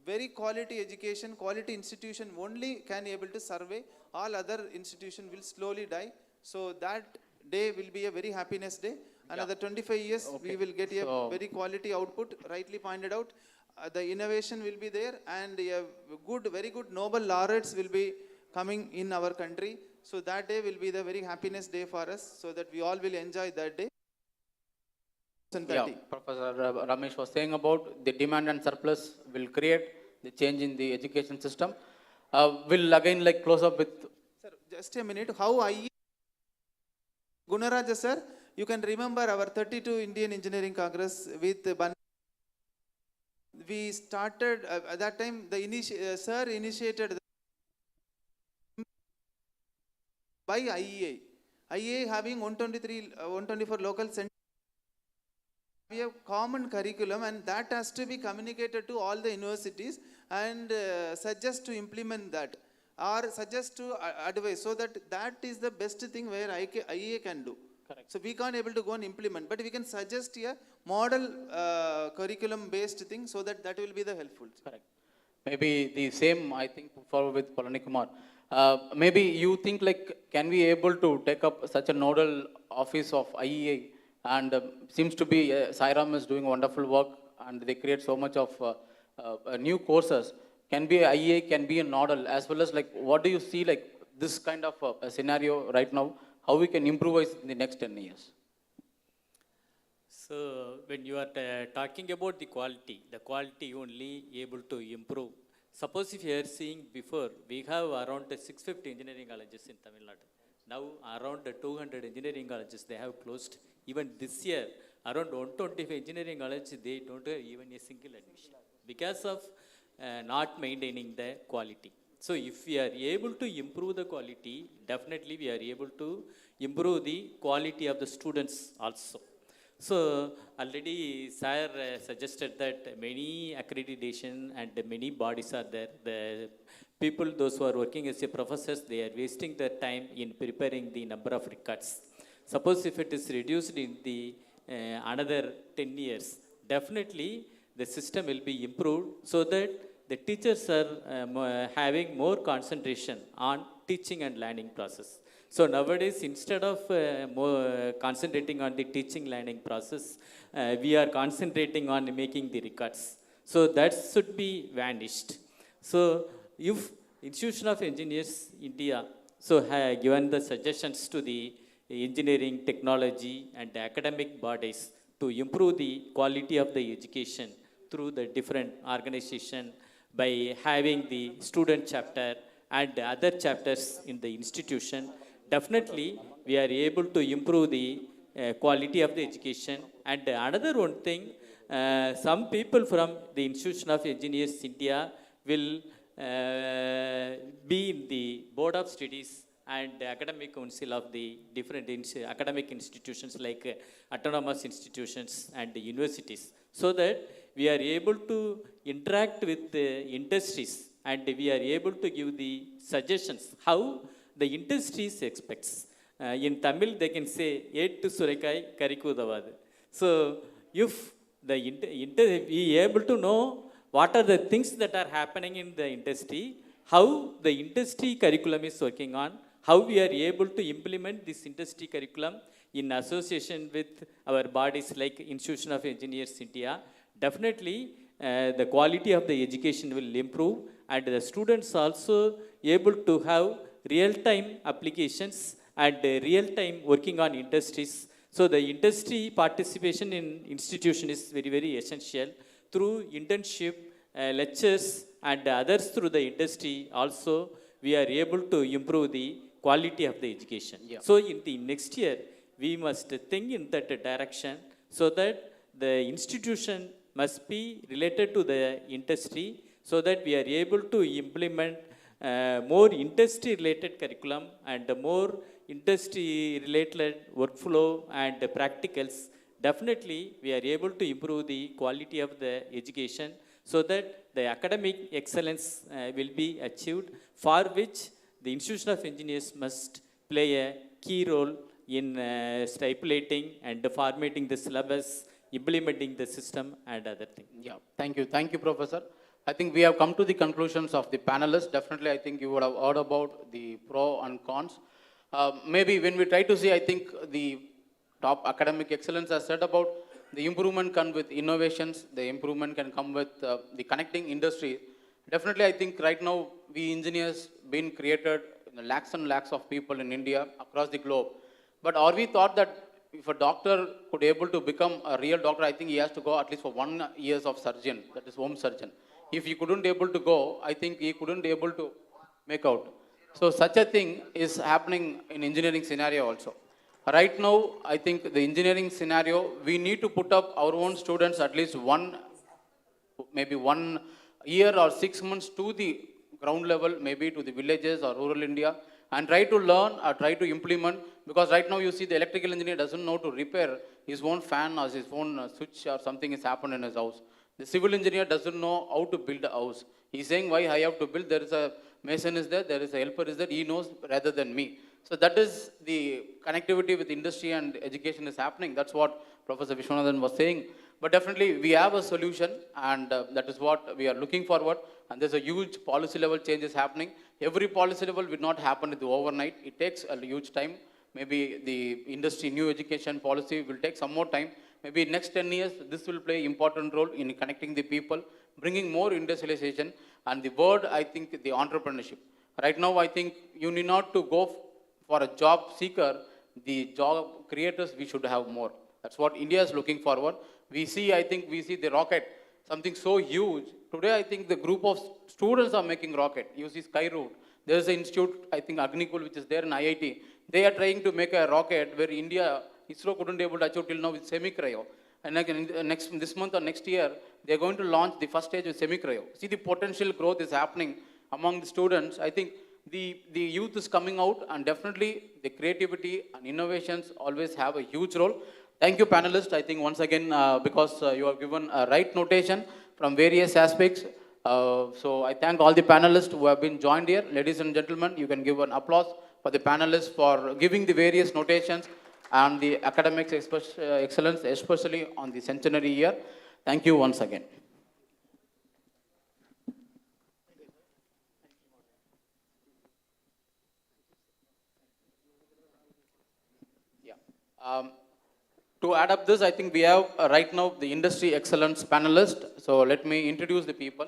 Very quality education, quality institution only can able to survey. All other institution will slowly die. So that day will be a very happiness day. Another 25 years, we will get a very quality output, rightly pointed out. The innovation will be there, and a good, very good Nobel laureates will be coming in our country. So that day will be the very happiness day for us, so that we all will enjoy that day. Yeah, Professor Ramesh was saying about the demand and surplus will create the change in the education system. We'll again like close up with. Sir, just a minute. How Gunaraja sir, you can remember our 32 Indian Engineering Congress with we started at that time. The sir initiated by IEA. IEA having 124 local centers. We have common curriculum, and that has to be communicated to all the universities and suggest to implement that, or suggest to advise, so that is the best thing where IEA can do. Correct. So we can't able to go and implement, but we can suggest a model curriculum based thing, so that will be the helpful. Correct. Maybe the same I think forward with Palani Kumar. Maybe you think like, can we able to take up such a nodal office of IEA? And seems to be Sairam is doing wonderful work, and they create so much of new courses. Can be IEA, can be a nodal, as well as like, what do you see like this kind of a scenario right now? How we can improvise in the next 10 years? So when you are talking about the quality only able to improve. Suppose if you are seeing before, we have around 650 engineering colleges in Tamil Nadu. Now around 200 engineering colleges they have closed. Even this year, around 125 engineering colleges, they don't have even a single admission because of not maintaining the quality. So if we are able to improve the quality, definitely we are able to improve the quality of the students also. So already sir suggested that many accreditation and many bodies are there. The people, those who are working as a professors, they are wasting their time in preparing the number of records. Suppose if it is reduced in the another 10 years, definitely the system will be improved, so that the teachers are having more concentration on teaching and learning process. So nowadays, instead of more concentrating on the teaching learning process, we are concentrating on making the records. So that should be vanished. So if Institution of Engineers India have given the suggestions to the engineering, technology and academic bodies to improve the quality of the education through the different organization by having the student chapter and other chapters in the institution. Definitely, we are able to improve the quality of the education. And another one thing, some people from the Institution of Engineers India will be in the Board of Studies and the Academic Council of the different academic institutions like autonomous institutions and universities, so that we are able to interact with the industries and we are able to give the suggestions how the industries expects. In Tamil, they can say, "Ettu Surekai Karikudavadu." So, if we are able to know what are the things that are happening in the industry, how the industry curriculum is working on, how we are able to implement this industry curriculum in association with our bodies like Institution of Engineers India, definitely the quality of the education will improve, and the students also able to have real-time applications and real-time working on industries. So the industry participation in institution is very, very essential. Through internship, lectures and others through the industry also, we are able to improve the quality of the education. Yeah. So in the next year, we must think in that direction, so that the institution must be related to the industry, so that we are able to implement more industry-related curriculum and more industry-related workflow and practicals. Definitely, we are able to improve the quality of the education, so that the academic excellence will be achieved, for which the Institution of Engineers must play a key role in stipulating and formatting the syllabus, implementing the system and other things. Yeah, thank you, Professor. I think we have come to the conclusions of the panelists. Definitely, I think you would have heard about the pro and cons. Maybe when we try to see, I think the top academic excellence has said about the improvement comes with innovations, the improvement can come with the connecting industry. Definitely, I think right now we engineers, been created lakhs and lakhs of people in India across the globe. But are we thought that if a doctor could able to become a real doctor, I think he has to go at least for 1 year of surgeon, that is home surgeon. If he couldn't able to go, I think he couldn't able to make out. So such a thing is happening in engineering scenario also. Right now, I think the engineering scenario, we need to put up our own students at least maybe 1 year or 6 months to the ground level, maybe to the villages or rural India, and try to learn or try to implement, because right now you see the electrical engineer doesn't know to repair his own fan or his own switch or something has happened in his house. The civil engineer doesn't know how to build a house. He's saying, why I have to build? There is a mason is there is a helper is there, he knows rather than me. So that is the connectivity with industry and education is happening. That's what Professor Vishwanathan was saying. But definitely we have a solution, and that is what we are looking forward. And there's a huge policy level changes happening. Every policy level will not happen overnight. It takes a huge time. Maybe the industry new education policy will take some more time. Maybe next 10 years, this will play important role in connecting the people, bringing more industrialization. And the word, I think, the entrepreneurship. Right now, I think you need not to go for a job seeker. The job creators, we should have more. That's what India is looking forward. We see the rocket, something so huge. Today, I think the group of students are making rocket. You see Skyroot. There is an institute, I think Agnikul, which is there in IIT. They are trying to make a rocket where India, ISRO couldn't able to achieve till now with semi-cryo. And this month or next year, they are going to launch the first stage with semi-cryo. See, the potential growth is happening among the students. I think the youth is coming out, and definitely the creativity and innovations always have a huge role. Thank you, panelists. I think once again, because you have given a right notation from various aspects. So I thank all the panelists who have been joined here. Ladies and gentlemen, you can give an applause for the panelists for giving the various notations and the academic excellence, especially on the centenary year. Thank you once again. Yeah. To add up this, I think we have right now the industry excellence panelist. So let me introduce the people.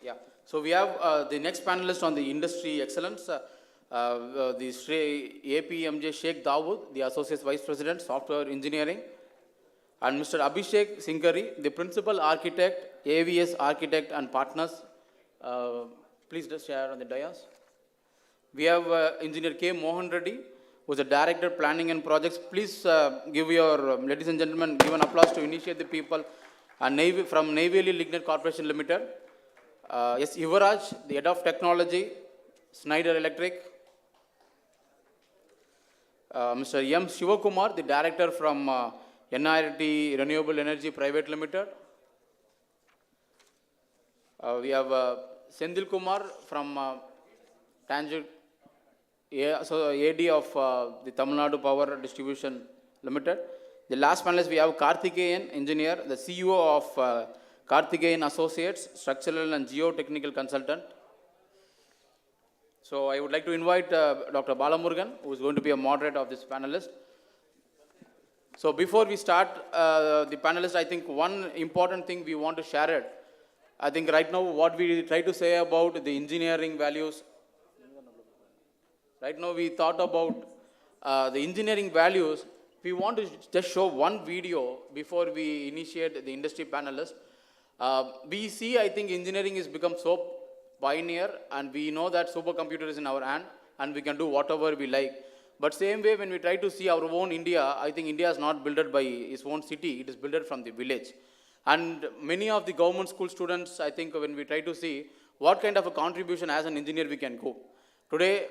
Yeah. So we have the next panelist on the industry excellence, the APMJ Sheikh Dawood, the Associate Vice President, Software Engineering, and Mr. Abhishek Singari, the Principal Architect, AVS Architect and Partners. Please just share on the dais. We have Engineer K. Mohan Reddy, who is the Director Planning and Projects. Please give your, ladies and gentlemen, give an applause to initiate the people. And from Navy Lignite Corporation Limited. Yes, Yuvaraj, the Head of Technology, Schneider Electric. Mr. M. Shivakumar, the Director from NIRT Renewable Energy Private Limited. We have Sendil Kumar from AD of the Tamil Nadu Power Distribution Limited. The last panelist, we have Karthikeyan, engineer, the CEO of Karthikeyan Associates, structural and geotechnical consultant. So I would like to invite Dr. Balamurugan, who is going to be a moderator of this panelist. So before we start the panelist, I think one important thing we want to share it. I think right now what we try to say about the engineering values. Right now we thought about the engineering values. We want to just show one video before we initiate the industry panelist. We see, I think engineering has become so pioneer, and we know that supercomputer is in our hand and we can do whatever we like. But same way, when we try to see our own India, I think India is not built by its own city, it is built from the village. And many of the government school students, I think when we try to see what kind of a contribution as an engineer we can go. Today,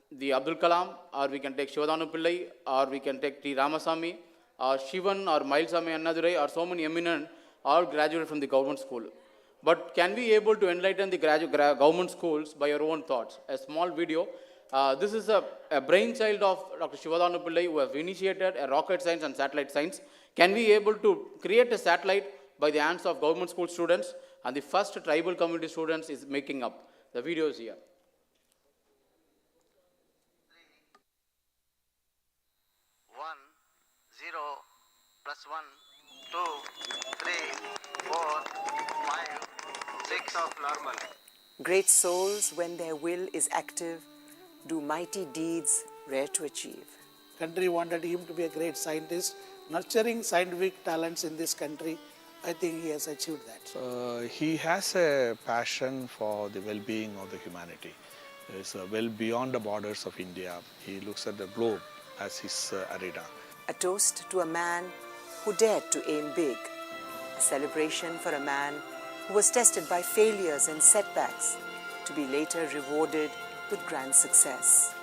the Abdul Kalam, or we can take Shivadanu Pillai, or we can take T. Ramasamy, or Shivan, or Mailsamy Annadurai, or so many eminent, all graduated from the government school. But can we able to enlighten the government schools by our own thoughts? A small video. This is a brainchild of Dr. Shivadanu Pillai, who have initiated a rocket science and satellite science. Can we able to create a satellite by the hands of government school students, and the first tribal community students is making up. The video is here. One, 0, plus 1, 2, 3, 4, 5, 6 of normal. Great souls, when their will is active, do mighty deeds rare to achieve. Country wanted him to be a great scientist, nurturing scientific talents in this country. I think he has achieved that. He has a passion for the well-being of the humanity. It's well beyond the borders of India. He looks at the globe as his arena. A toast to a man who dared to aim big. A celebration for a man who was tested by failures and setbacks to be later rewarded with grand success.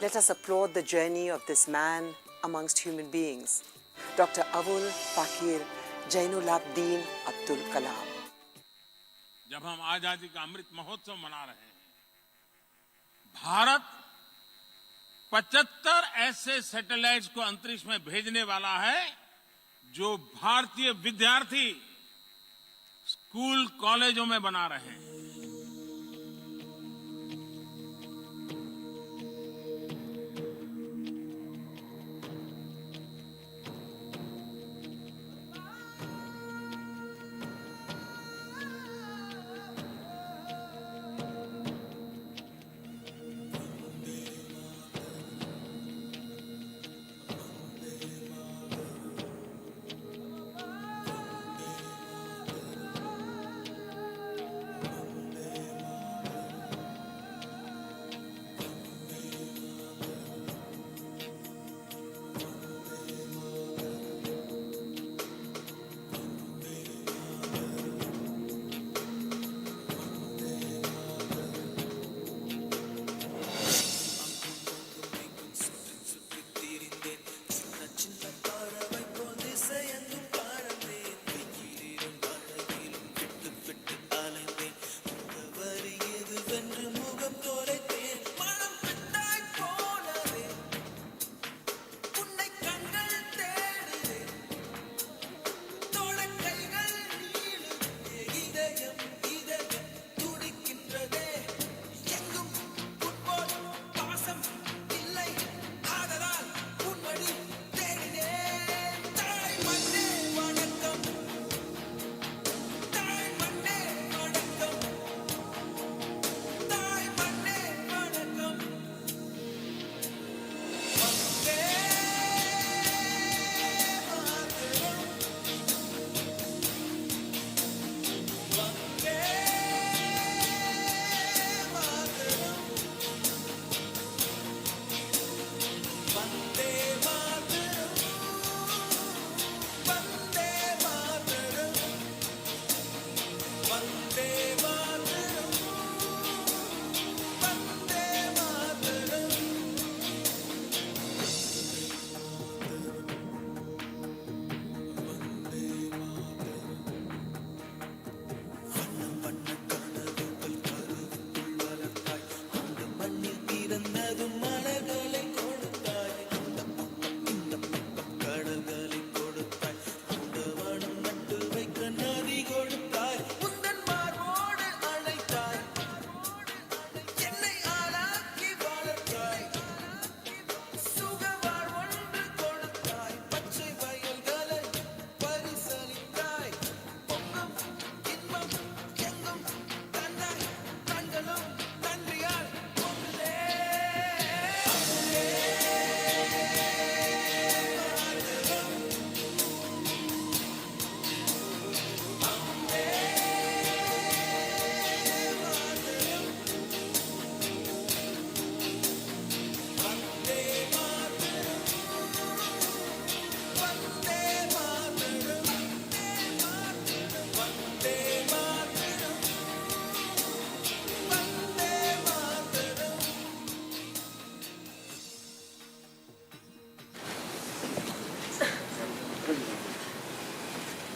Let us applaud the journey of this man amongst human beings, Dr. Abul Pakir Jainulabdin Abdul Kalam. जब हम आजादी का अमृत महोत्सव मना रहे हैं, भारत 75 ऐसे satellites को अंतरिक्ष में भेजने वाला है जो भारतीय विद्यार्थी स्कूल कॉलेजों में बना रहे हैं.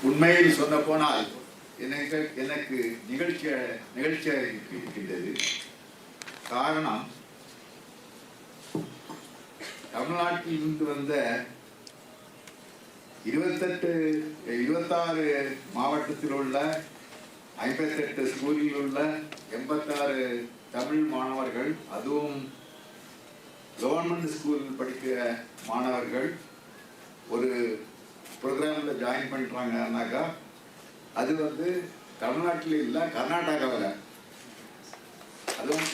உண்மையில் சொல்ல போனால் எனக்கு நிகழ்ச்சியாக இருக்கின்றது. காரணம், தமிழ்நாட்டில் இருந்து வந்த 26 மாவட்டத்தில் உள்ள 58 ஸ்கூலில் உள்ள 86 தமிழ் மாணவர்கள், அதுவும் கவர்மெண்ட் ஸ்கூலில் படிக்கிற மாணவர்கள் ஒரு ப்ரோக்ராமில் ஜாயின் பண்ணுறாங்கன்னாக்கா அது வந்து தமிழ்நாட்டில் இல்லை, கர்நாடகாவில். அதுவும்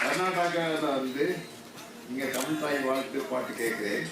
கர்நாடகாவில் வந்து இங்கே தமிழ் தாய் வாழ்த்து பாட்டு கேட்குறேன்.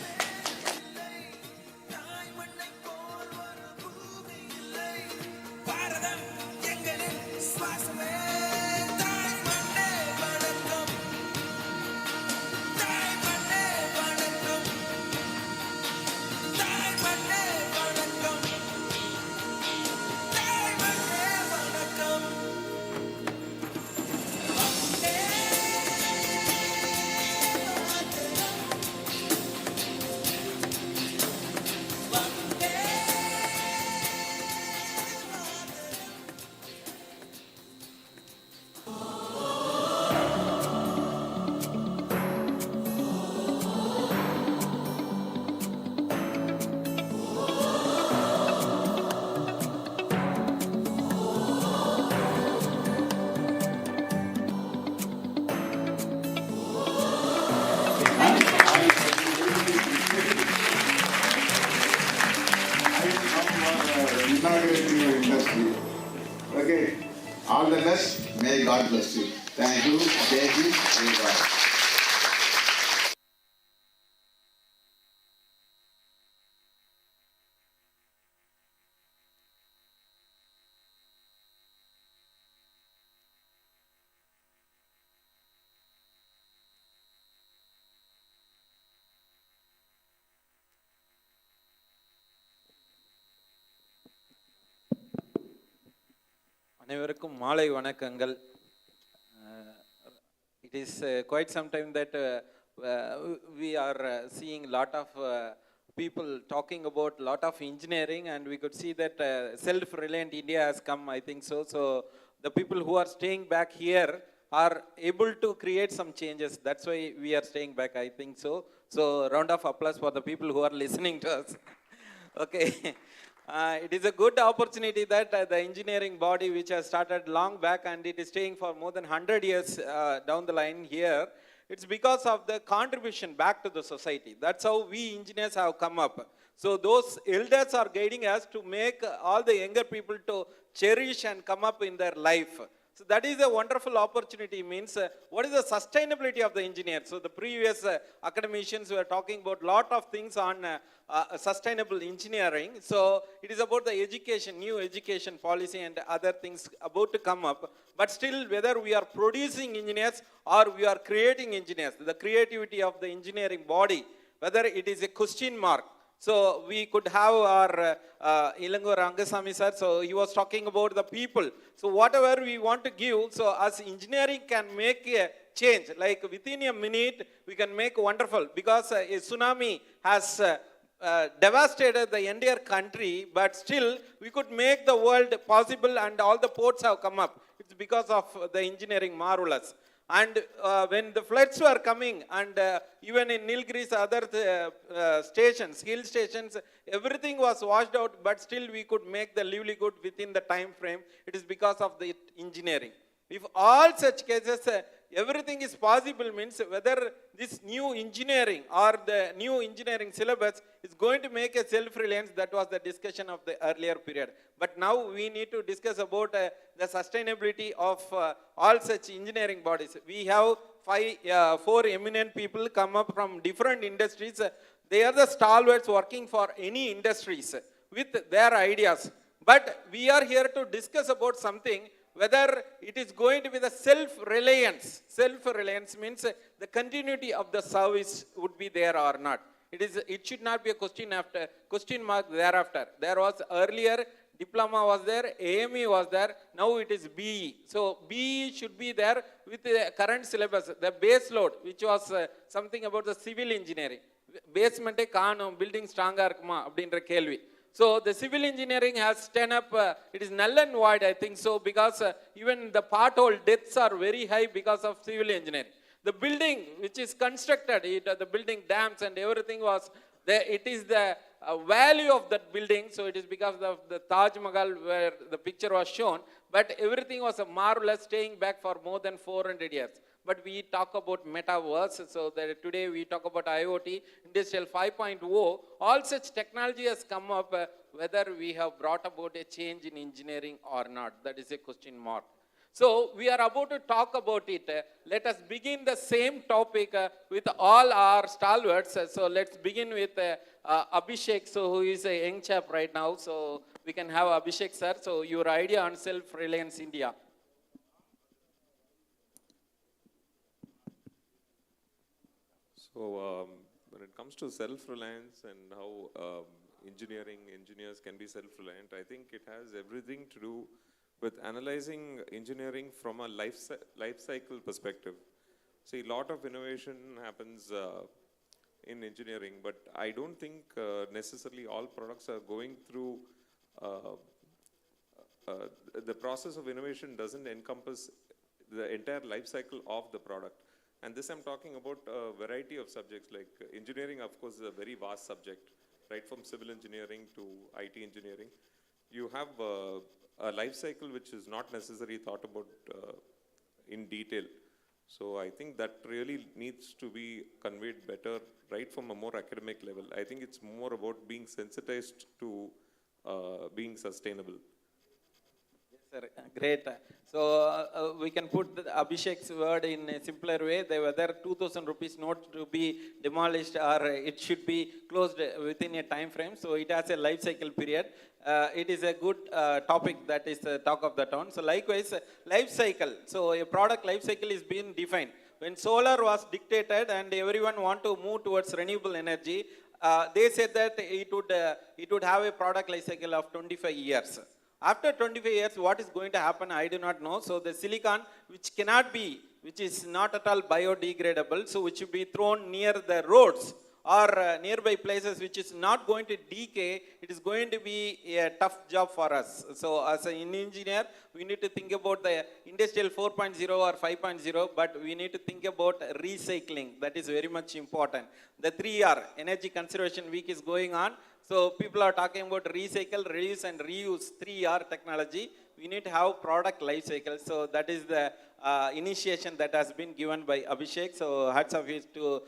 Industry. Okay, all the best. May God bless you. Thank you. Thank you. May God. அனைவருக்கும் மாலை வணக்கங்கள். It is quite some time that we are seeing lot of people talking about lot of engineering, and we could see that self-reliant India has come, I think so. So the people who are staying back here are able to create some changes. That's why we are staying back, I think so. So round of applause for the people who are listening to us. Okay. It is a good opportunity that the engineering body, which has started long back and it is staying for more than 100 years down the line here, it's because of the contribution back to the society. That's how we engineers have come up. So those elders are guiding us to make all the younger people to cherish and come up in their life. So that is a wonderful opportunity. Means what is the sustainability of the engineer? So the previous academicians were talking about lot of things on sustainable engineering. So it is about the education, new education policy and other things about to come up. But still, whether we are producing engineers or we are creating engineers, the creativity of the engineering body, whether it is a question mark. So we could have our Ilango Rangasamy sir, so he was talking about the people. So whatever we want to give, so as engineering can make a change, like within a minute we can make wonderful, because a tsunami has devastated the entire country, but still we could make the world possible and all the ports have come up. It's because of the engineering marvelous. And when the floods were coming, and even in Nilgiris, other stations, hill stations, everything was washed out, but still we could make the livelihood within the time frame. It is because of the engineering. If all such cases, everything is possible, means whether this new engineering or the new engineering syllabus is going to make a self-reliance. That was the discussion of the earlier period. But now we need to discuss about the sustainability of all such engineering bodies. We have four eminent people come up from different industries. They are the stalwarts working for any industries with their ideas. But we are here to discuss about something, whether it is going to be the self-reliance. Self-reliance means the continuity of the service would be there or not. It should not be a question mark thereafter. There was earlier diploma was there, AME was there, now it is BE. So BE should be there with the current syllabus, the base load, which was something about the civil engineering. Basement building stronger abdindra kelvi. So the civil engineering has stand up, it is null and void, I think so, because even the pothole deaths are very high because of civil engineering. The building which is constructed, the building dams and everything was there. It is the value of that building. So it is because of the Taj Mahal where the picture was shown. But everything was marvelous, staying back for more than 400 years. But we talk about metaverse. So that today we talk about IoT, Industrial 5.0. All such technology has come up. Whether we have brought about a change in engineering or not, that is a question mark. So we are about to talk about it. Let us begin the same topic with all our stalwarts. So let's begin with Abhishek, so who is a young chap right now. So we can have Abhishek sir. So your idea on self-reliance India. So when it comes to self-reliance and how engineers can be self-reliant, I think it has everything to do with analyzing engineering from a life cycle perspective. See, a lot of innovation happens in engineering, but I don't think necessarily all products are going through the process of innovation doesn't encompass the entire life cycle of the product. And this I'm talking about a variety of subjects, like engineering, of course, is a very vast subject, right from civil engineering to IT engineering. You have a life cycle which is not necessarily thought about in detail. So I think that really needs to be conveyed better right from a more academic level. I think it's more about being sensitized to being sustainable. Yes, sir. Great. So we can put Abhishek's word in a simpler way. Whether 2,000 rupees note to be demolished or it should be closed within a time frame. So it has a life cycle period. It is a good topic that is the talk of the town. So likewise, life cycle. So a product life cycle is being defined. When solar was dictated and everyone want to move towards renewable energy, they said that it would have a product life cycle of 25 years. After 25 years, what is going to happen, I do not know. So the silicon, which is not at all biodegradable, so which will be thrown near the roads or nearby places which is not going to decay, it is going to be a tough job for us. So as an engineer, we need to think about the industrial 4.0 or 5.0, but we need to think about recycling. That is very much important. The 3R, Energy Conservation Week is going on. So people are talking about recycle, reuse and reuse, 3R technology. We need to have product life cycle. So that is the initiation that has been given by Abhishek. So hats off to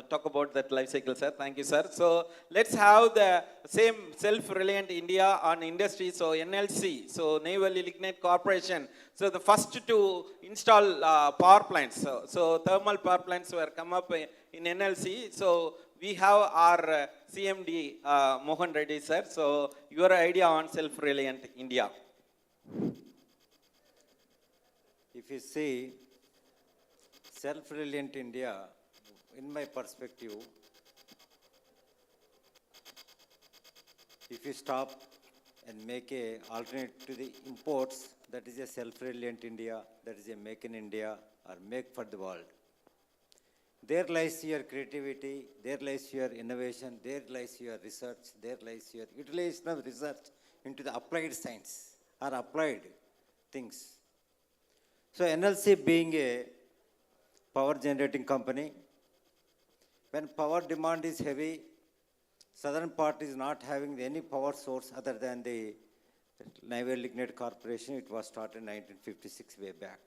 talk about that life cycle, sir. Thank you, sir. So let's have the same self-reliant India on industry. So NLC, so Naval Lignite Corporation. So the first to install power plants. So thermal power plants were come up in NLC. So we have our CMD Mohan Reddy, sir. So your idea on self-reliant India. If you see self-reliant India, in my perspective, if you stop and make a alternate to the imports, that is a self-reliant India, that is a make in India or make for the world. There lies your creativity, there lies your innovation, there lies your research, there lies your utilization of research into the applied science or applied things. So NLC being a power generating company, when power demand is heavy, southern part is not having any power source other than the Naval Lignite Corporation. It was started in 1956 way back.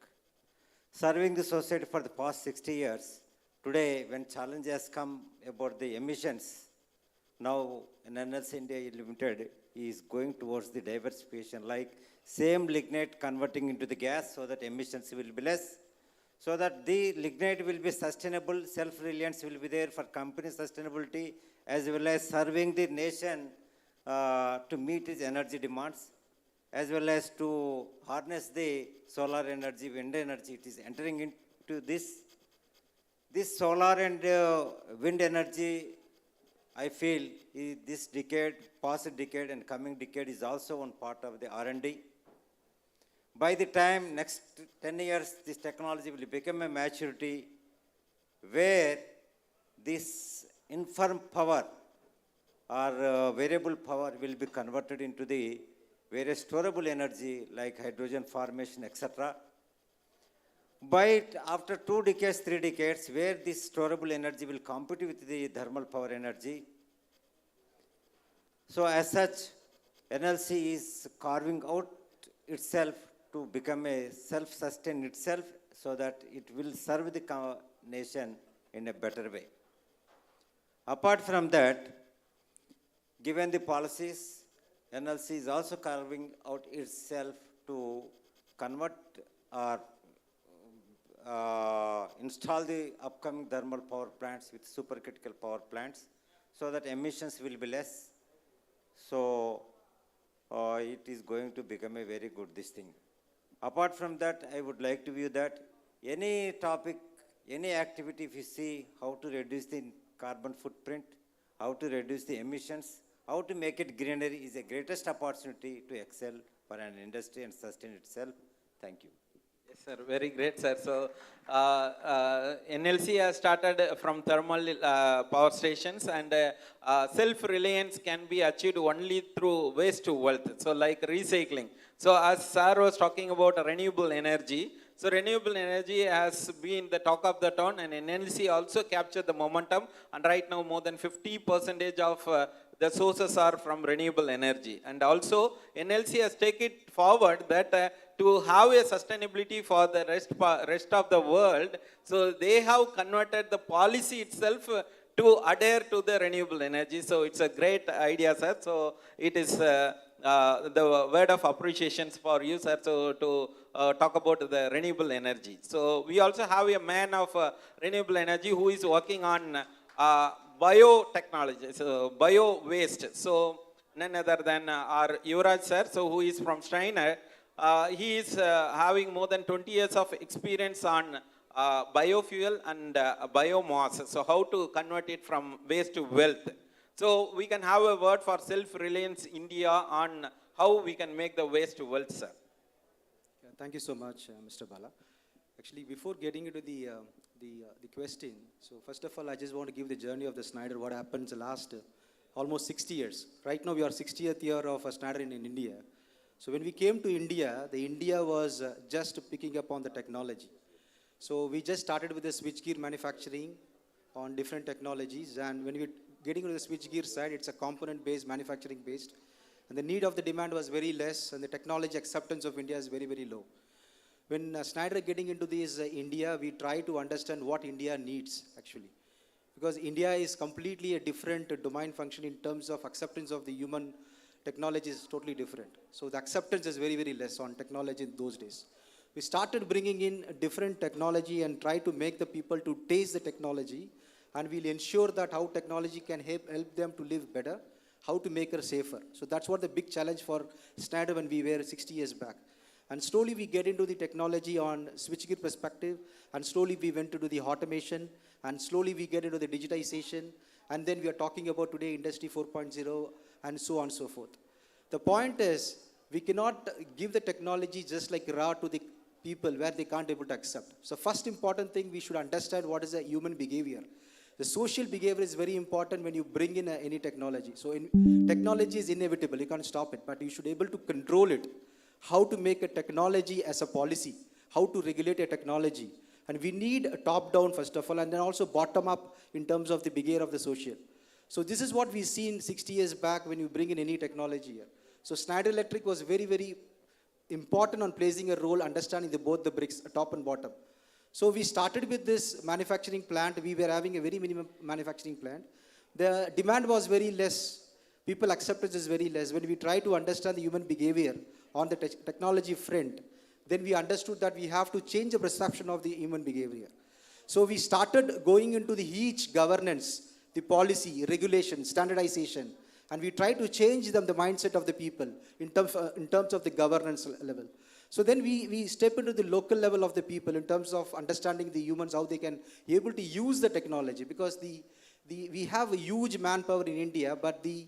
Serving the society for the past 60 years, today when challenge has come about the emissions, now NLC India Limited is going towards the diversification, like same lignite converting into the gas so that emissions will be less, so that the lignite will be sustainable, self-reliance will be there for company sustainability, as well as serving the nation to meet its energy demands, as well as to harness the solar energy, wind energy. It is entering into this. This solar and wind energy, I feel this decade, past decade and coming decade is also one part of the R&D. By the time next 10 years, this technology will become a maturity where this infirm power or variable power will be converted into the various storable energy like hydrogen formation, etc. But after 2 decades, 3 decades, where this storable energy will compete with the thermal power energy. So as such, NLC is carving out itself to become a self-sustain itself so that it will serve the nation in a better way. Apart from that, given the policies, NLC is also carving out itself to convert or install the upcoming thermal power plants with supercritical power plants so that emissions will be less. So it is going to become a very good this thing. Apart from that, I would like to view that any topic, any activity, if you see how to reduce the carbon footprint, how to reduce the emissions, how to make it greenery is the greatest opportunity to excel for an industry and sustain itself. Thank you. Yes, sir. Very great, sir. So, NLC has started from thermal power stations, and self-reliance can be achieved only through waste to wealth. So, like recycling. So, as sir was talking about renewable energy, so renewable energy has been the talk of the town, and NLC also captured the momentum, and right now more than 50% of the sources are from renewable energy. And also NLC has taken it forward that to have a sustainability for the rest of the world, so they have converted the policy itself to adhere to the renewable energy. So it's a great idea, sir. So it is the word of appreciation for you, sir, to talk about the renewable energy. So we also have a man of renewable energy who is working on biotechnology, so bio waste. So none other than our Yuvraj sir, so who is from Steiner. He is having more than 20 years of experience on biofuel and biomass. So how to convert it from waste to wealth. So we can have a word for self-reliance India on how we can make the waste to wealth, sir. Thank you so much, Mr. Bala. Actually, before getting into the question, so first of all, I just want to give the journey of the Schneider, what happens the last almost 60 years. Right now, we are 60th year of Schneider in India. So when we came to India, the India was just picking up on the technology. So we just started with the switchgear manufacturing on different technologies, and when we getting into the switchgear side, it's a component-based, manufacturing-based, and the need of the demand was very less, and the technology acceptance of India is very, very low. When Schneider getting into this India, we try to understand what India needs, actually. Because India is completely a different domain function in terms of acceptance of the human technology is totally different. So the acceptance is very, very less on technology in those days. We started bringing in a different technology and try to make the people to taste the technology, and we'll ensure that how technology can help them to live better, how to make her safer. So that's what the big challenge for Schneider when we were 60 years back. And slowly we get into the technology on switchgear perspective, and slowly we went into the automation, and slowly we get into the digitization, and then we are talking about today Industry 4.0 and so on and so forth. The point is, we cannot give the technology just like raw to the people where they can't able to accept. So first important thing, we should understand what is a human behavior. The social behavior is very important when you bring in any technology. So technology is inevitable, you can't stop it, but you should be able to control it. How to make a technology as a policy, how to regulate a technology. And we need a top-down, first of all, and then also bottom-up in terms of the behavior of the social. So this is what we seen 60 years back when you bring in any technology here. So Schneider Electric was very, very important on placing a role, understanding both the bricks, top and bottom. So we started with this manufacturing plant. We were having a very minimum manufacturing plant. The demand was very less. People acceptance is very less. When we try to understand the human behavior on the technology front, then we understood that we have to change the perception of the human behavior. So we started going into each governance, the policy, regulation, standardization, and we try to change the mindset of the people in terms of the governance level. So then we step into the local level of the people in terms of understanding the humans, how they can be able to use the technology, because we have a huge manpower in India, but the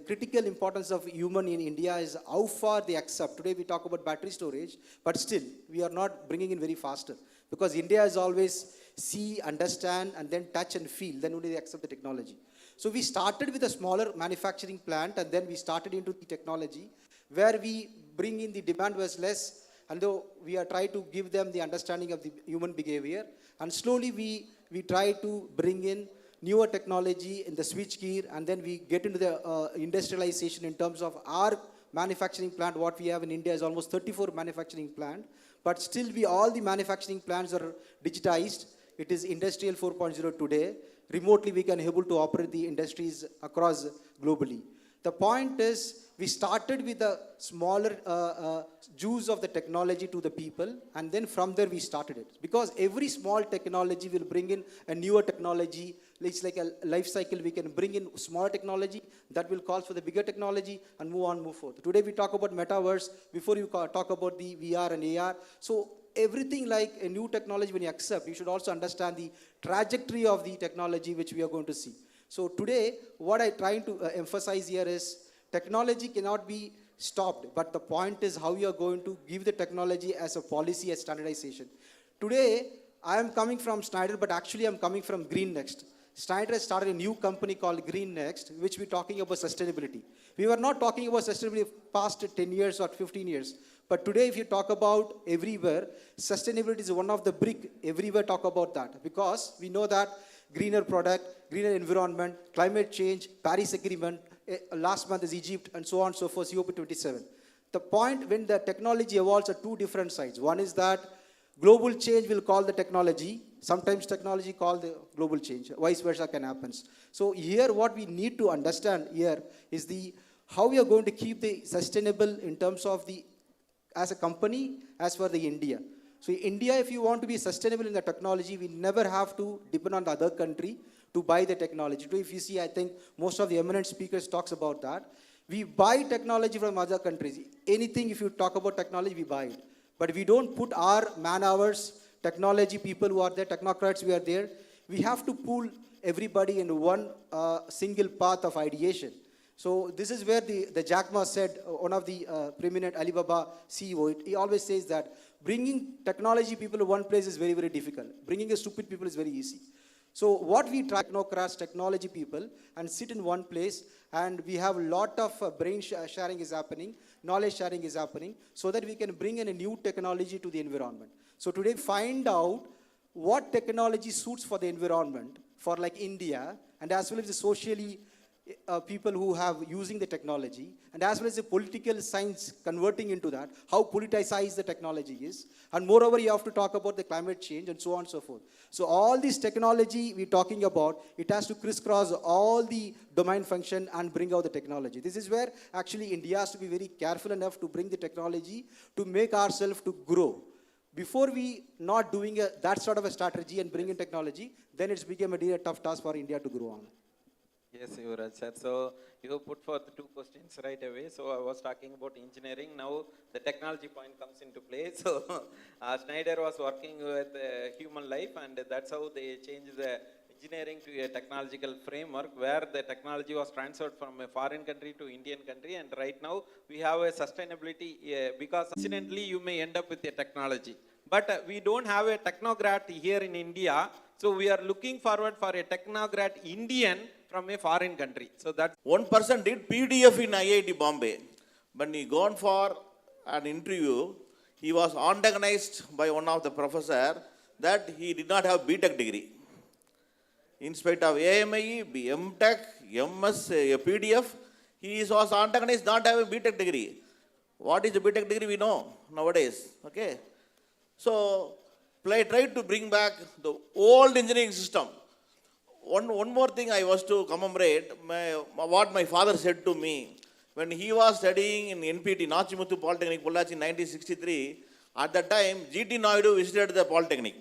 critical importance of human in India is how far they accept. Today we talk about battery storage, but still we are not bringing in very faster, because India is always see, understand, and then touch and feel, then only they accept the technology. So we started with a smaller manufacturing plant, and then we started into the technology where we bring in the demand was less, and though we are trying to give them the understanding of the human behavior, and slowly we try to bring in newer technology in the switch gear, and then we get into the industrialization in terms of our manufacturing plant. What we have in India is almost 34 manufacturing plant, but still all the manufacturing plants are digitized. It is industrial 4.0 today. Remotely we can able to operate the industries across globally. The point is, we started with the smaller juice of the technology to the people, and then from there we started it. Because every small technology will bring in a newer technology. It's like a life cycle. We can bring in smaller technology that will call for the bigger technology and move forth. Today we talk about metaverse. Before you talk about the VR and AR. So everything like a new technology, when you accept, you should also understand the trajectory of the technology which we are going to see. So today, what I'm trying to emphasize here is, technology cannot be stopped, but the point is how you are going to give the technology as a policy, as standardization. Today, I am coming from Schneider, but actually I'm coming from Green Next. Schneider has started a new company called Green Next, which we're talking about sustainability. We were not talking about sustainability past 10 years or 15 years. But today, if you talk about everywhere, sustainability is one of the brick. Everywhere talk about that. Because we know that greener product, greener environment, climate change, Paris Agreement, last month is Egypt, and so on and so forth, COP27. The point when the technology evolves are two different sides. One is that global change will call the technology. Sometimes technology call the global change. Vice versa can happen. So here what we need to understand here is how we are going to keep the sustainable in terms of as a company, as for the India. So India, if you want to be sustainable in the technology, we never have to depend on the other country to buy the technology. So if you see, I think most of the eminent speakers talks about that. We buy technology from other countries. Anything, if you talk about technology, we buy it. But we don't put our man-hours, technology people who are there, technocrats who are there. We have to pull everybody in one single path of ideation. So this is where the Jack Ma said, one of the preeminent Alibaba CEO, he always says that bringing technology people to one place is very, very difficult. Bringing a stupid people is very easy. So what we try, technocrats, technology people, and sit in one place, and we have a lot of brain sharing is happening, knowledge sharing is happening, so that we can bring in a new technology to the environment. So today, find out what technology suits for the environment, for like India, and as well as the socially people who have using the technology, and as well as the political science converting into that, how politicized the technology is. And moreover, you have to talk about the climate change and so on and so forth. So all this technology we're talking about, it has to crisscross all the domain function and bring out the technology. This is where actually India has to be very careful enough to bring the technology to make ourselves to grow. Before we not doing that sort of a strategy and bring in technology, then it's become a tough task for India to grow on. Yes, Yuvraj sir. So you put forth two questions right away. So I was talking about engineering. Now the technology point comes into play. So Schneider was working with human life, and that's how they changed the engineering to a technological framework where the technology was transferred from a foreign country to Indian country. And right now we have a sustainability because accidentally you may end up with a technology. But we don't have a technocrat here in India. So we are looking forward for a technocrat Indian from a foreign country. So that one person did PDF in IIT Bombay. When he gone for an interview, he was antagonized by one of the professor that he did not have BTech degree. In spite of AMIE, MTech, MS, PDF, he was antagonized not having BTech degree. What is a BTech degree we know nowadays. Okay. So try to bring back the old engineering system. One more thing I was to commemorate, what my father said to me. When he was studying in NPT, Nachimuthu Polytechnic, Pollachi in 1963, at that time, G.T. Naidu visited the Polytechnic.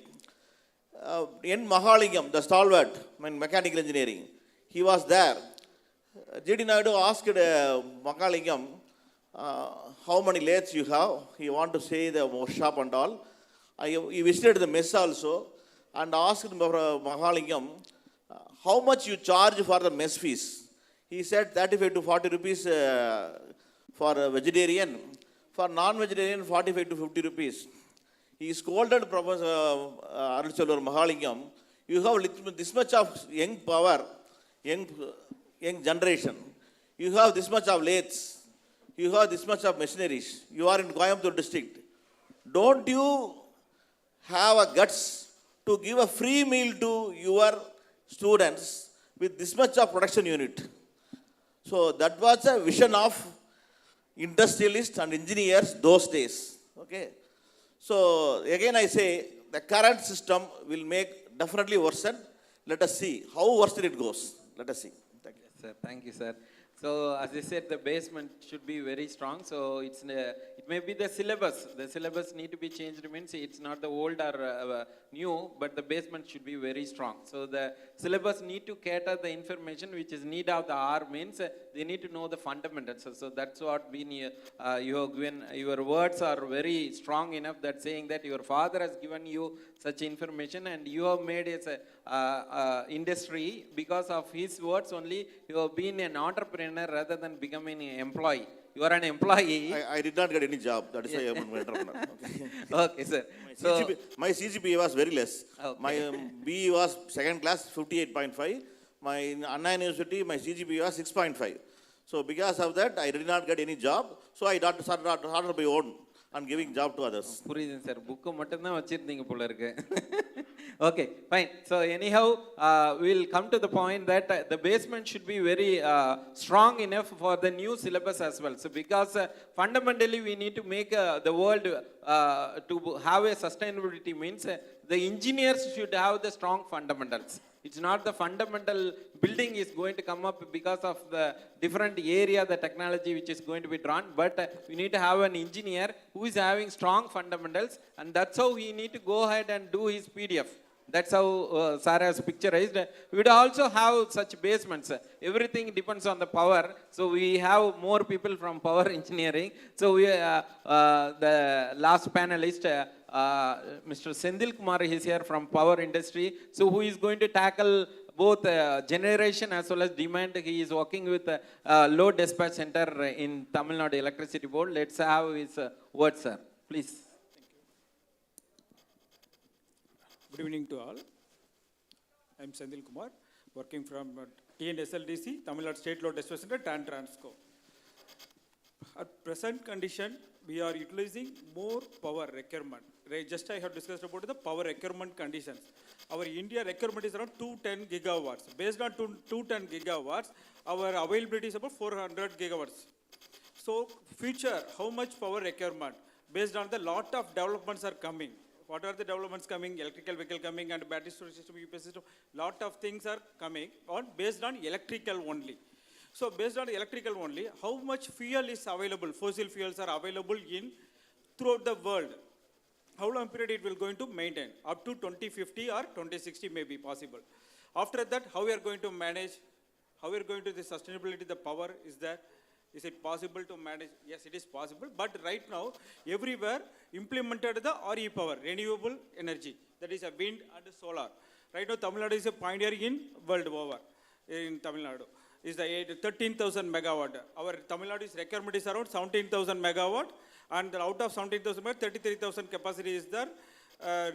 N. Mahalingam, the stalwart in mechanical engineering, he was there. G.T. Naidu asked Mahalingam, how many lathes you have? He want to say the shop and all. He visited the mess also and asked Mahalingam, how much you charge for the mess fees? He said 35 to 40 rupees for a vegetarian. For non-vegetarian, 45 to 50 rupees. He scolded Professor Arulchelvar Mahalingam, you have this much of young power, young generation. You have this much of lathes. You have this much of machineries. You are in Coimbatore district. don't you have a guts to give a free meal to your students with this much of production unit? So that was a vision of industrialists and engineers those days. Okay. So again I say the current system will make definitely worsen. Let us see how worse it goes. Let us see. Thank you. Yes, sir. Thank you, sir. So as I said, the basement should be very strong. So it may be the syllabus. The syllabus need to be changed. Means it's not the old or new, but the basement should be very strong. So the syllabus need to cater the information which is need of the hour. Means they need to know the fundamentals. So that's what you have given. Your words are very strong enough that saying that your father has given you such information and you have made it a industry because of his words only. You have been an entrepreneur rather than becoming an employee. You are an employee. I did not get any job. That is why I am an entrepreneur. Okay. Okay, sir. My CGPA was very less. Okay. My BE was second class, 58.5. My Anna University, my CGPA was 6.5. So because of that, I did not get any job. So I started my own and giving job to others. புரியுது sir. Book மட்டும் தான் வச்சிருந்தீங்க போல இருக்கு. Okay, fine. So anyhow, we'll come to the point that the basement should be very strong enough for the new syllabus as well. So because fundamentally we need to make the world to have a sustainability means the engineers should have the strong fundamentals. It's not the fundamental building is going to come up because of the different area, the technology which is going to be drawn, but we need to have an engineer who is having strong fundamentals, and that's how we need to go ahead and do his PDF. That's how Sarah has picturized. We would also have such basements. Everything depends on the power. So we have more people from power engineering. So we, the last panelist, Mr. Sendil Kumar is here from power industry. So who is going to tackle both generation as well as demand. He is working with load dispatch center in Tamil Nadu Electricity Board. Let's have his words, sir. Please. Good evening to all. I am Sendil Kumar, working from TNSC, Tamil Nadu State Load Dispatch Center, TAN Transco. At present condition, we are utilizing more power requirement. Just I have discussed about the power requirement conditions. Our India requirement is around 210 gigawatts. Based on 210 gigawatts, our availability is about 400 gigawatts. So future, how much power requirement? Based on the lot of developments are coming. What are the developments coming? Electrical vehicle coming and battery storage system, UPS system. Lot of things are coming on based on electrical only. So based on electrical only, how much fuel is available? Fossil fuels are available in throughout the world. How long period it will going to maintain? Up to 2050 or 2060 may be possible. After that, how we are going to manage? How we are going to the sustainability, the power is there? Is it possible to manage? Yes, it is possible. But right now, everywhere implemented the RE power, renewable energy. That is a wind and solar. Right now, Tamil Nadu is a pioneer in world over. In Tamil Nadu is the 13,000 megawatt. Our Tamil Nadu's requirement is around 17,000 megawatt. And out of 17,000 megawatt, 33,000 capacity is there.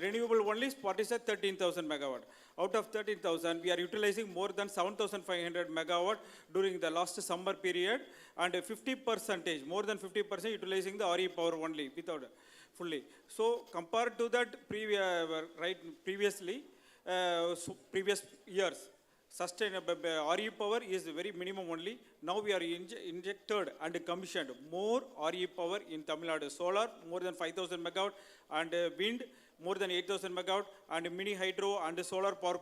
Renewable only spot is at 13,000 megawatt. Out of 13,000, we are utilizing more than 7,500 megawatt during the last summer period, and 50%, more than 50% utilizing the RE power only without fully. So compared to that previously, previous years, sustainable RE power is very minimum only. Now we are injected and commissioned more RE power in Tamil Nadu. Solar more than 5,000 megawatt and wind more than 8,000 megawatt and mini hydro and solar power,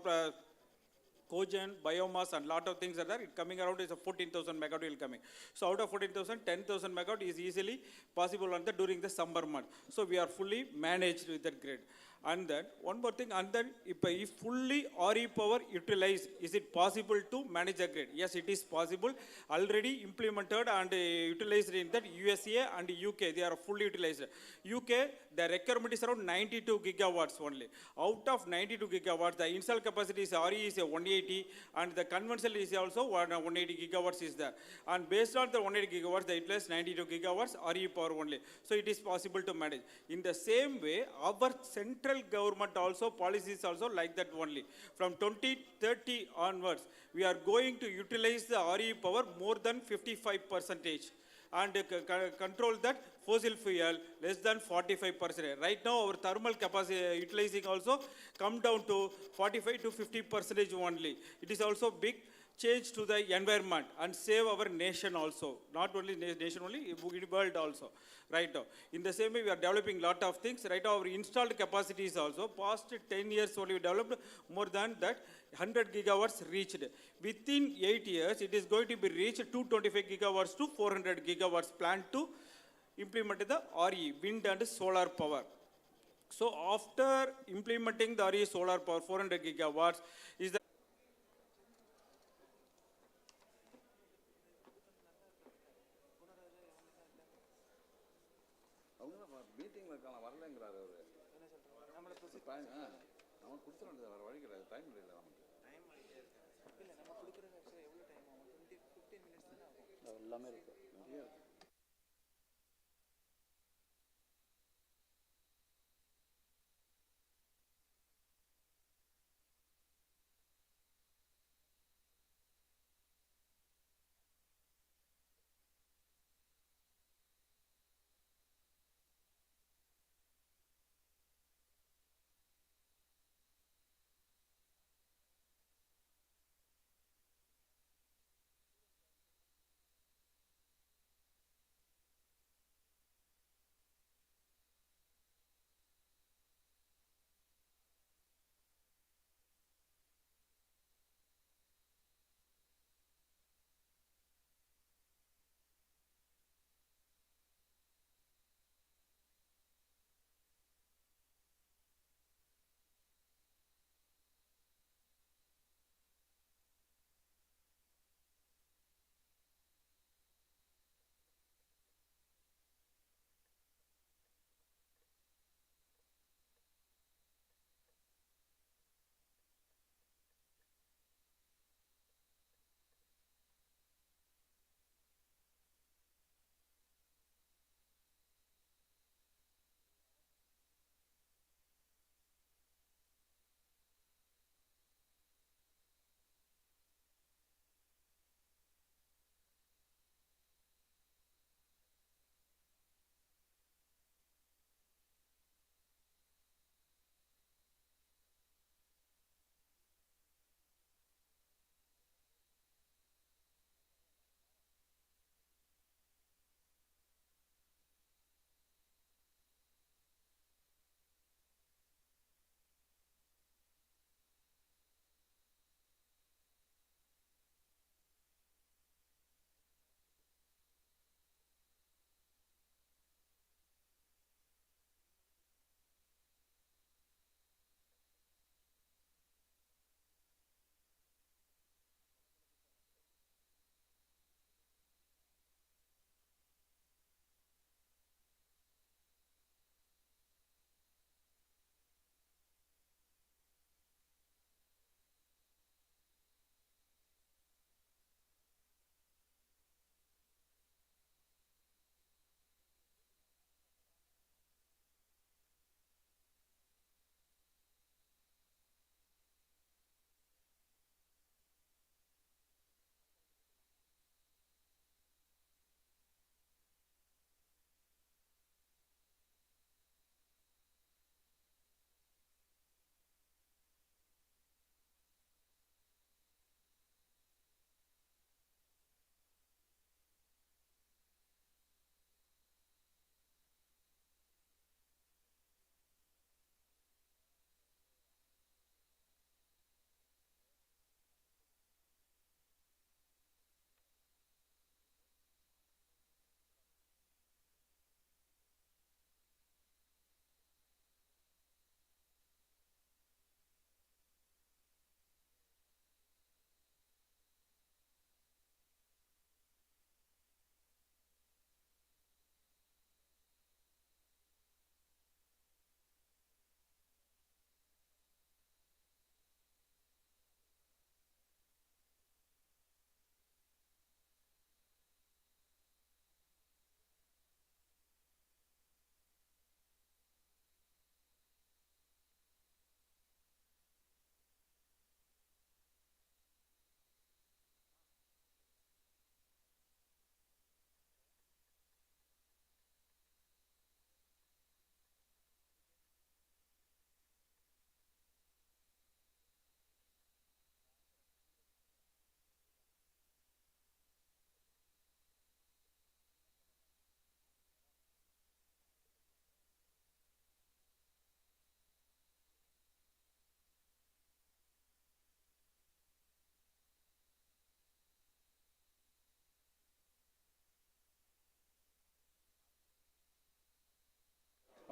cogen, biomass and lot of things are there. It coming around is a 14,000 megawatt will coming. So out of 14,000, 10,000 megawatt is easily possible on the during the summer month. So we are fully managed with that grid. And then one more thing, and then if fully RE power utilized, is it possible to manage the grid? Yes, it is possible. Already implemented and utilized in that USA and UK, they are fully utilized. UK, the requirement is around 92 gigawatts only. Out of 92 gigawatts, the installed capacity is RE is 180 and the conventional is also 180 gigawatts is there. And based on the 180 gigawatts, they utilize 92 gigawatts RE power only. So it is possible to manage. In the same way, our central government also, policies also like that only. From 2030 onwards, we are going to utilize the RE power more than 55%. and control that fossil fuel less than 45%. Right now our thermal capacity utilizing also come down to 45 to 50% only. It is also big change to the environment and save our nation also. Not only nation only, world also. Right now. In the same way, we are developing lot of things. Right now, our installed capacity is also past 10 years only we developed more than that 100 gigawatts reached. Within 8 years, it is going to be reached 225 gigawatts to 400 gigawatts planned to implement the RE, wind and solar power. So after implementing the RE solar power 400 gigawatts is the மீட்டிங்கில் இருக்கான் வரலங்கிறாரு அவர் அவன் கொடுத்துருவான் வேறு வழி கிடையாது time இல்லை நமக்கு இல்லை நம்ம கொடுக்குறது ஆக்சுவலாக எவ்வளோ டைம் ஆகும் 15 மினிட்ஸ் தானே ஆகும் எல்லாமே இருக்குது நிறைய இருக்குது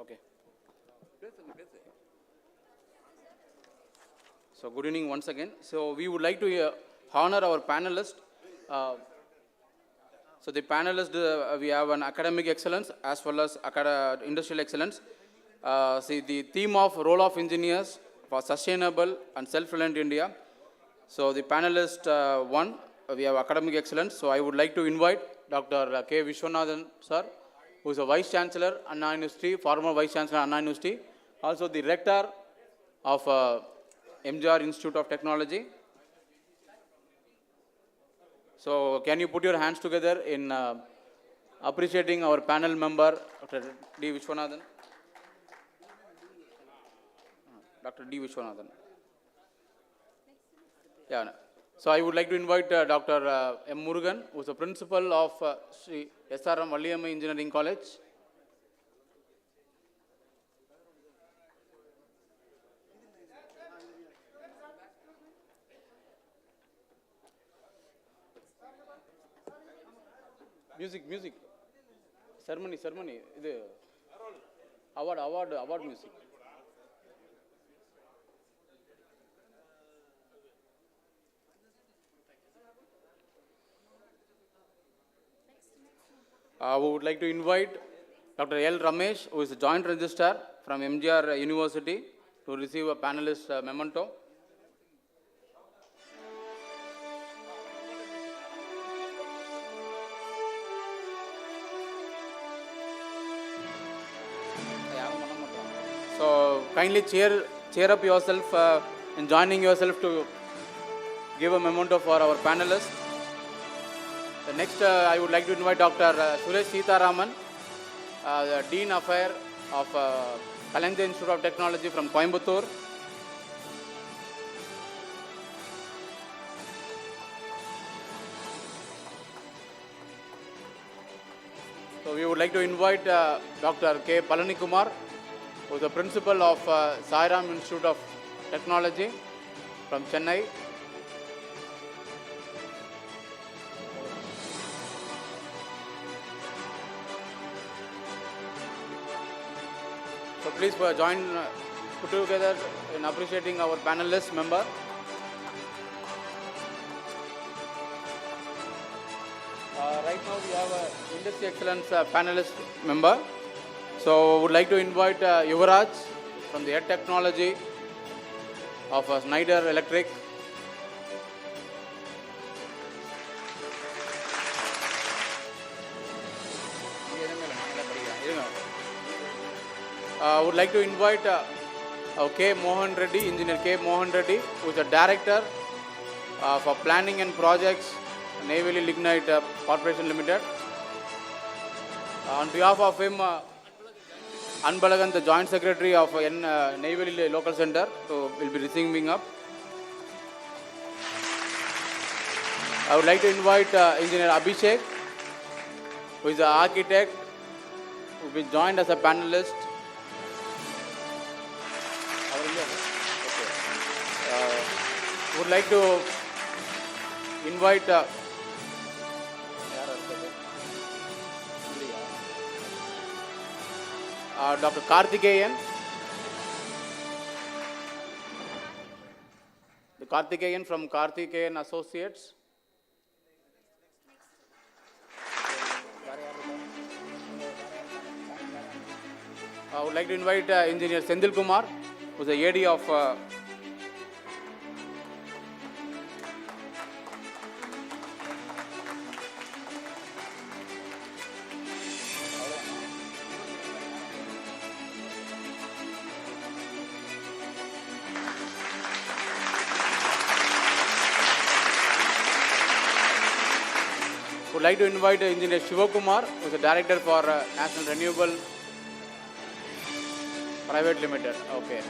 Okay. So good evening once again. So we would like to honor our panelists. So the panelists, we have an academic excellence as well as industrial excellence. See the theme of role of engineers for sustainable and self-reliant India. So the panelist one, we have academic excellence. So I would like to invite Dr. K. Vishwanathan sir, who is a Vice Chancellor, Anna University, former Vice Chancellor, Anna University, also the Rector of MGR Institute of Technology. So can you put your hands together in appreciating our panel member, Dr. D. Vishwanathan? Dr. D. Vishwanathan. Yeah. So I would like to invite Dr. M. Murugan, who is the principal of Sri SRM Valliyamma Engineering College. Music. Ceremony. This award music. We would like to invite Dr. L. Ramesh, who is a joint registrar from MGR University, to receive a panelist memento. So kindly cheer up yourself in joining yourself to give a memento for our panelists. The next, I would like to invite Dr. Suresh Sitaraman, the Dean Affair of Kalenjin Institute of Technology from Coimbatore. So we would like to invite Dr. K. Palani Kumar, who is the principal of Sairam Institute of Technology from Chennai. So please put together in appreciating our panelist member. Right now we have an industry excellence panelist member. So would like to invite Yuvraj from the Head Technology of Schneider Electric. Would like to invite K. Mohan Reddy, Engineer K. Mohan Reddy, who is the Director for Planning and Projects, Neyveli Lignite Corporation Limited. On behalf of him, Anbalagan, the Joint Secretary of Neyveli Local Center, so will be receiving up. I would like to invite Engineer Abhishek, who is an architect, who will be joined as a panelist. Would like to invite Dr. Karthikeyan. The Karthikeyan from Karthikeyan Associates. I would like to invite Engineer Sendil Kumar, who is the AD of would like to invite Engineer Shivakumar, who is the Director for National Renewable Private Limited. Okay.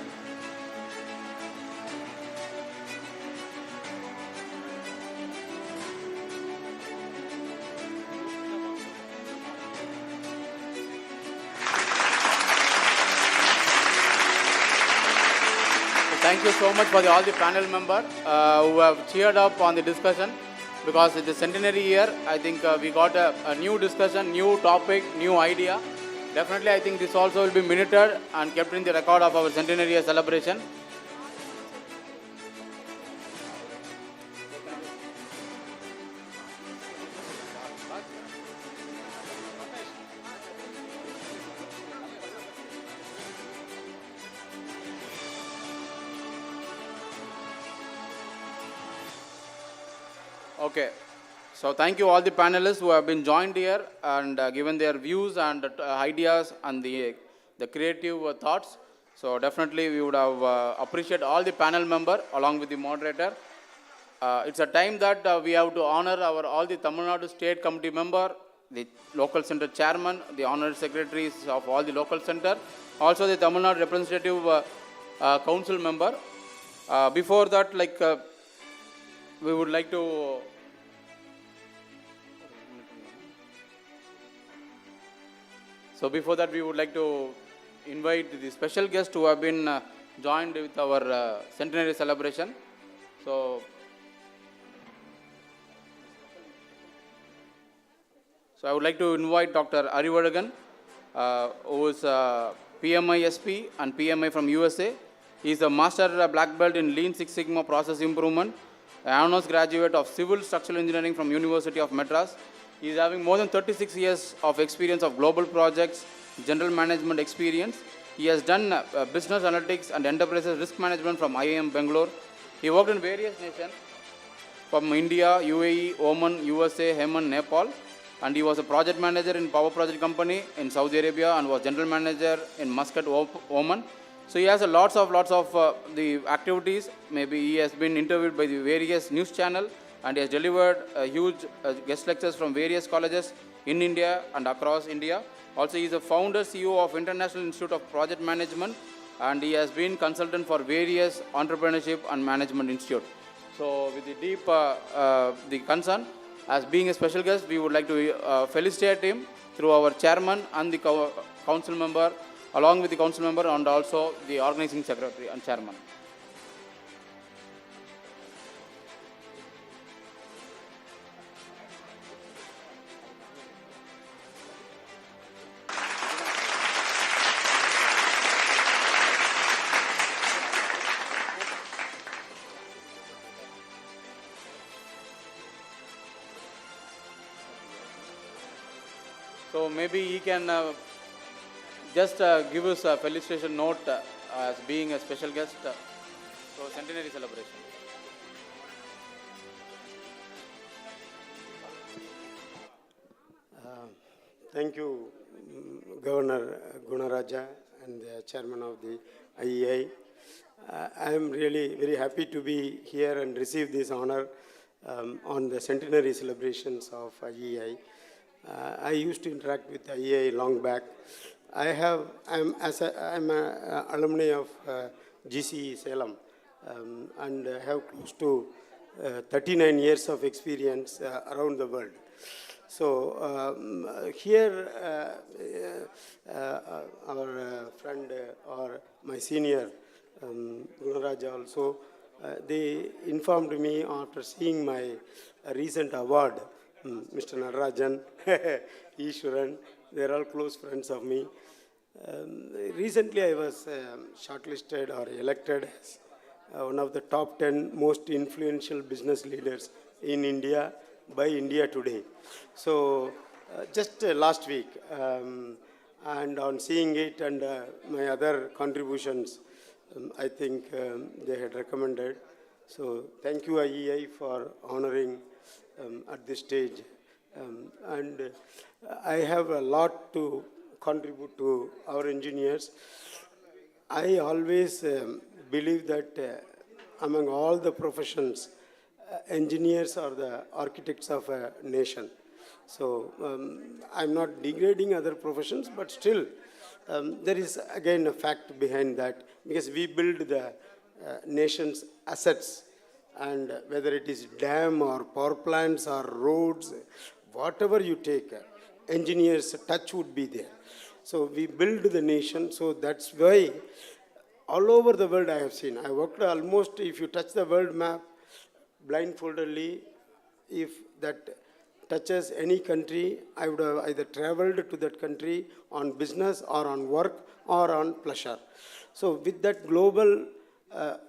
Thank you so much for all the panel members who have cheered up on the discussion, because it's the centenary year. I think we got a new discussion, new topic, new idea. Definitely, I think this also will be minuted and kept in the record of our centenary year celebration. Okay. So thank you all the panelists who have been joined here and given their views and ideas and the creative thoughts. So definitely we would have appreciate all the panel member along with the moderator. It's a time that we have to honor all the Tamil Nadu State Committee member, the local center chairman, the honorary secretaries of all the local center, also the Tamil Nadu representative council member. Before that, we would like to we would like to invite the special guests who have been joined with our centenary celebration. So I would like to invite Dr. Arivadagan, who is PMI SP and PMI from USA. He is a Master Black Belt in Lean Six Sigma Process Improvement, an honors graduate of Civil Structural Engineering from University of Madras. He is having more than 36 years of experience of global projects, general management experience. He has done business analytics and enterprises risk management from IIM Bangalore. He worked in various nations from India, UAE, Oman, USA, Yemen, Nepal. And he was a project manager in Power Project Company in Saudi Arabia and was general manager in Muscat, Oman. So he has lots of the activities. Maybe he has been interviewed by the various news channel and he has delivered huge guest lectures from various colleges in India and across India. Also, he is the founder CEO of International Institute of Project Management and he has been consultant for various entrepreneurship and management institute. So with the deep the concern, as being a special guest, we would like to felicitate him through our chairman and the council member, along with the council member and also the organizing secretary and chairman. So maybe he can just give us a felicitation note as being a special guest for centenary celebration. Thank you, Governor Gunaraja and the chairman of the IEI. I am really very happy to be here and receive this honor on the centenary celebrations of IEI. I used to interact with IEI long back. I'm an alumni of GCE Salem and have close to 39 years of experience around the world. So here our friend or my senior Gunaraja also, they informed me after seeing my recent award, Mr. Natarajan, Ishwaran, they're all close friends of me. Recently I was shortlisted or elected as one of the top 10 most influential business leaders in India by India Today. So just last week, and on seeing it and my other contributions, I think they had recommended. So thank you IEI for honoring at this stage. And I have a lot to contribute to our engineers. I always believe that among all the professions, engineers are the architects of a nation. So I'm not degrading other professions, but still there is again a fact behind that, because we build the nation's assets, and whether it is dam or power plants or roads, whatever you take, engineers' touch would be there. So we build the nation, so that's why all over the world I have seen. I worked almost, if you touch the world map blindfoldedly, if that touches any country, I would have either traveled to that country on business or on work or on pleasure. So with that global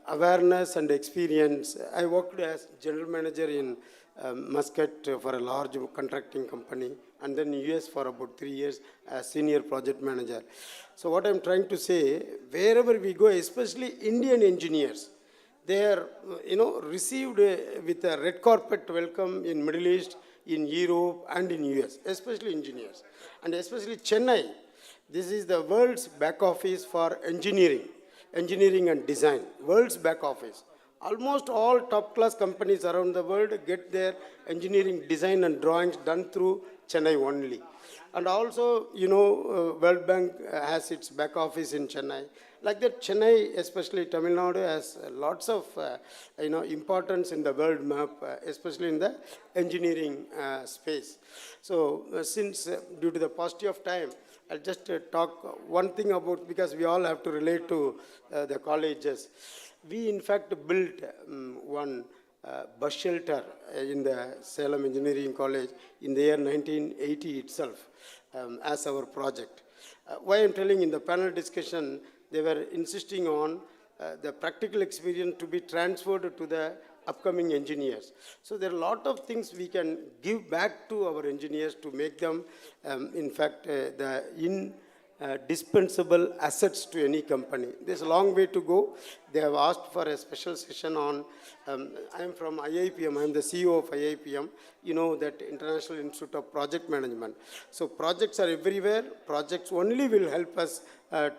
awareness and experience, I worked as general manager in Muscat for a large contracting company, and then US for about 3 years as senior project manager. So what I'm trying to say, wherever we go, especially Indian engineers, they are, received with a red carpet welcome in Middle East, in Europe, and in US, especially engineers. And especially Chennai, this is the world's back office for engineering and design, world's back office. Almost all top-class companies around the world get their engineering, design, and drawings done through Chennai only. And also, World Bank has its back office in Chennai. Like that, Chennai, especially Tamil Nadu, has lots of, importance in the world map, especially in the engineering space. So, since due to the paucity of time, I'll just talk one thing about, because we all have to relate to the colleges. We, in fact, built one bus shelter in the Salem Engineering College in the year 1980 itself as our project. Why I'm telling, in the panel discussion, they were insisting on the practical experience to be transferred to the upcoming engineers. So there are a lot of things we can give back to our engineers to make them, in fact, the indispensable assets to any company. There's a long way to go. They have asked for a special session on, I am from IIPM, I am the CEO of IIPM, that International Institute of Project Management. So projects are everywhere. Projects only will help us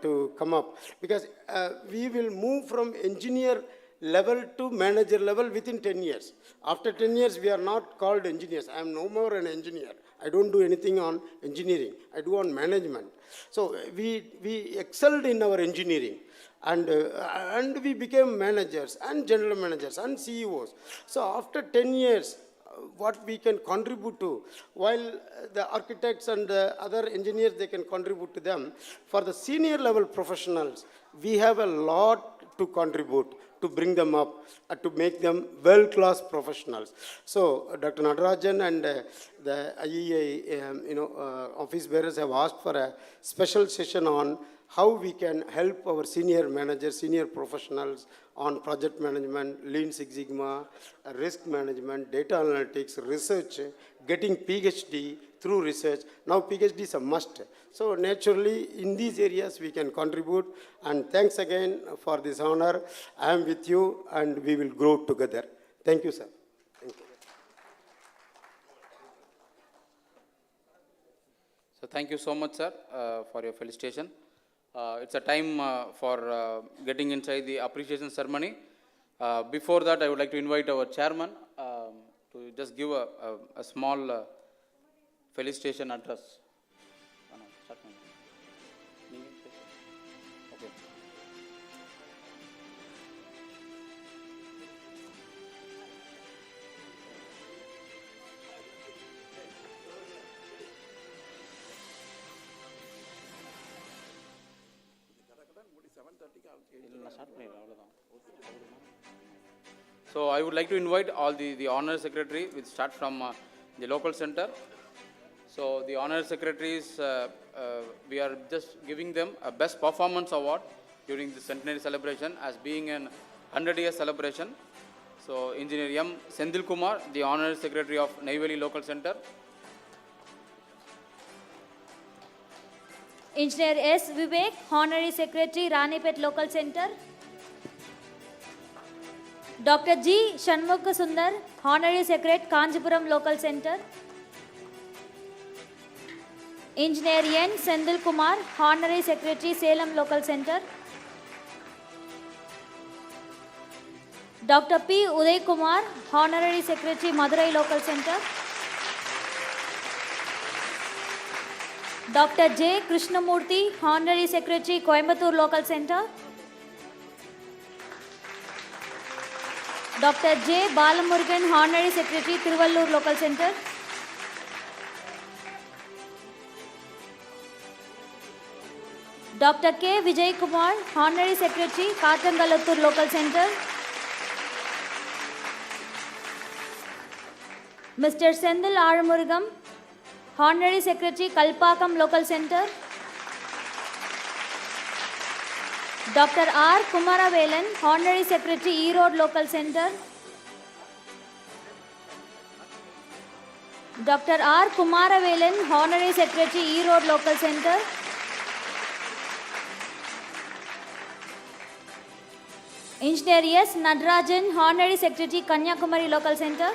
to come up, because we will move from engineer level to manager level within 10 years. After 10 years, we are not called engineers. I am no more an engineer. I don't do anything on engineering. I do on management. So we excelled in our engineering, and we became managers and general managers and CEOs. So after 10 years, what we can contribute to, while the architects and the other engineers, they can contribute to them. For the senior level professionals, we have a lot to contribute to bring them up, to make them world-class professionals. So Dr. Natarajan and the IEI office bearers have asked for a special session on how we can help our senior managers, senior professionals on project management, Lean Six Sigma, risk management, data analytics, research, getting PhD through research. Now PhD is a must. So naturally, in these areas, we can contribute. And thanks again for this honor. I am with you, and we will grow together. Thank you, sir. Thank you. So thank you so much, sir, for your felicitation. It's a time for getting inside the appreciation ceremony. Before that, I would like to invite our chairman to just give a small felicitation address. Okay. So I would like to invite all the honor secretary. We'll start from the local center. So the honor secretaries, we are just giving them a best performance award during the centenary celebration as being an 100-year celebration. So Engineer M. Sendil Kumar, the honor secretary of Neyveli local center. Engineer S. Vivek, Honorary Secretary, Ranipet Local Center. Dr. G. Shanmukha Sundar, Honorary Secretary, Kanjipuram Local Center. Engineer N. Sendil Kumar, Honorary Secretary, Salem Local Center. Dr. P. Uday Kumar, Honorary Secretary, Madurai Local Center. Dr. J. Krishnamurthy, Honorary Secretary, Coimbatore Local Center. Dr. J. Balamurugan, Honorary Secretary, Tiruvallur Local Center. Dr. K. Vijay Kumar, Honorary Secretary, Kattangalattur Local Center. Mr. Sendil Arumurugam, Honorary Secretary, Kalpakam Local Center. Dr. R. Kumaravelan, Honorary Secretary, E-Road Local Center. Dr. R. Kumaravelan, Honorary Secretary, E-Road Local Center. Engineer S. Nadarajan, Honorary Secretary, Kanyakumari Local Center.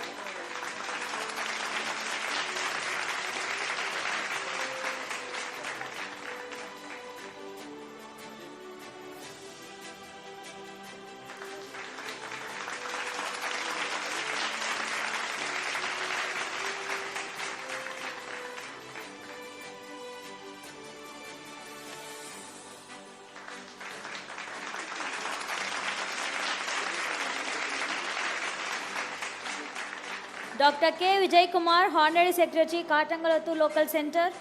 Dr. K. Vijay Kumar, Honorary Secretary, Katangalattu Local Center.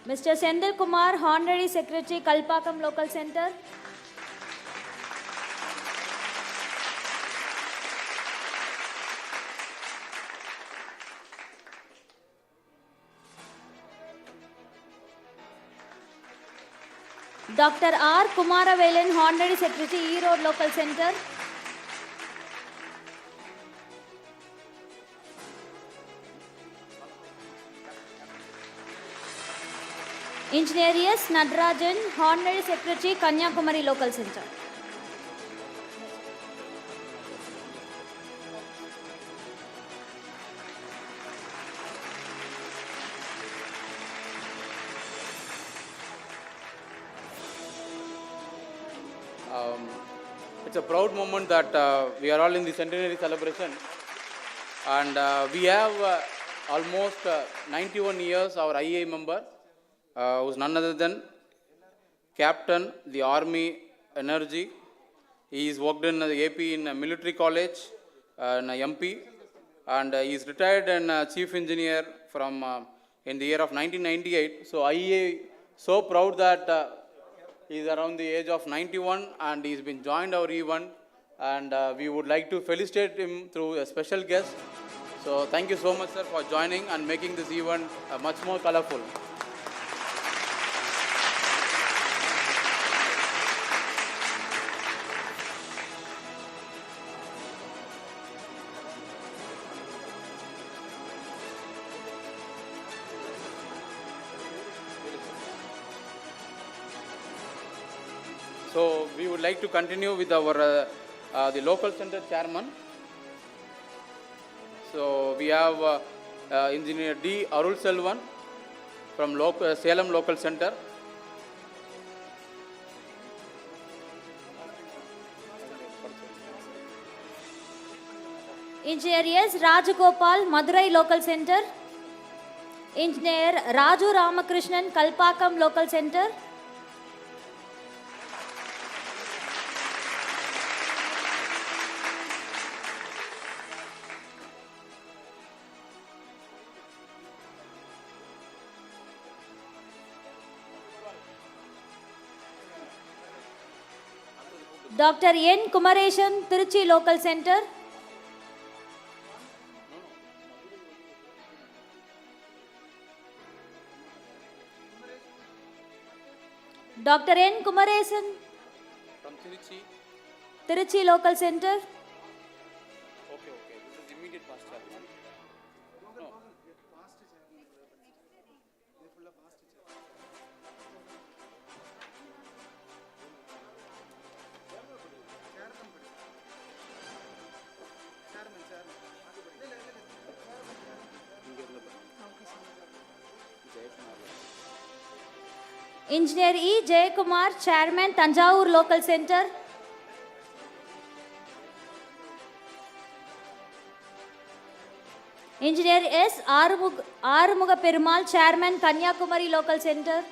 Mr. Sendil Kumar, Honorary Secretary, Kalpakam Local Center. Dr. R. Kumaravelan, Honorary Secretary, E-Road Local Center. Engineer S. Nadarajan, Honorary Secretary, Kanyakumari Local Center. It's a proud moment that we are all in the centenary celebration, and we have almost 91 years our IEI member, who's none other than Captain, the Army Energy. He is worked in the AP in a military college, in MP, and he is retired and Chief Engineer from in the year of 1998. So IEI so proud that he is around the age of 91 and he's been joined our event, and we would like to felicitate him through a special guest. So thank you so much, sir, for joining and making this event much more colorful. So we would like to continue with our the local center chairman. So we have Engineer D. Arul Selvan from Salem Local Center. Engineer S. Rajagopal, Madurai Local Center. Engineer Raju Ramakrishnan, Kalpakam Local Center. Dr. N. Kumaresan, Tiruchi Local Center. Dr. N. Kumaresan From Tiruchi Local Center. Okay. This is immediate past chairman. No. Engineer E. Jayakumar, Chairman, Tanjavur Local Center. Engineer S. Arumuga Perumal, Chairman, Kanyakumari Local Center.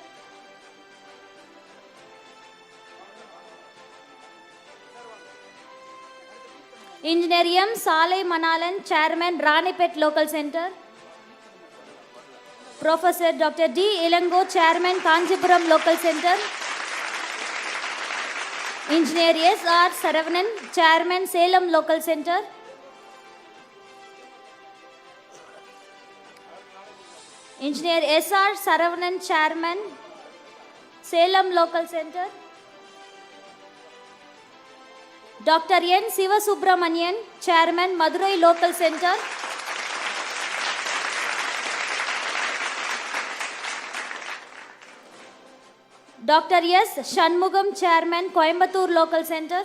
Engineer M. Saleh Manalan, Chairman, Ranipet Local Center. Professor Dr. D. Ilango, Chairman, Kanjipuram Local Center. Engineer S.R. Saravanan, Chairman, Salem Local Center. Engineer S.R. Saravanan, Chairman, Salem Local Center. Dr. N. Sivasubramanian, Chairman, Madurai Local Center. Dr. S. Shanmugam, Chairman, Coimbatore Local Center.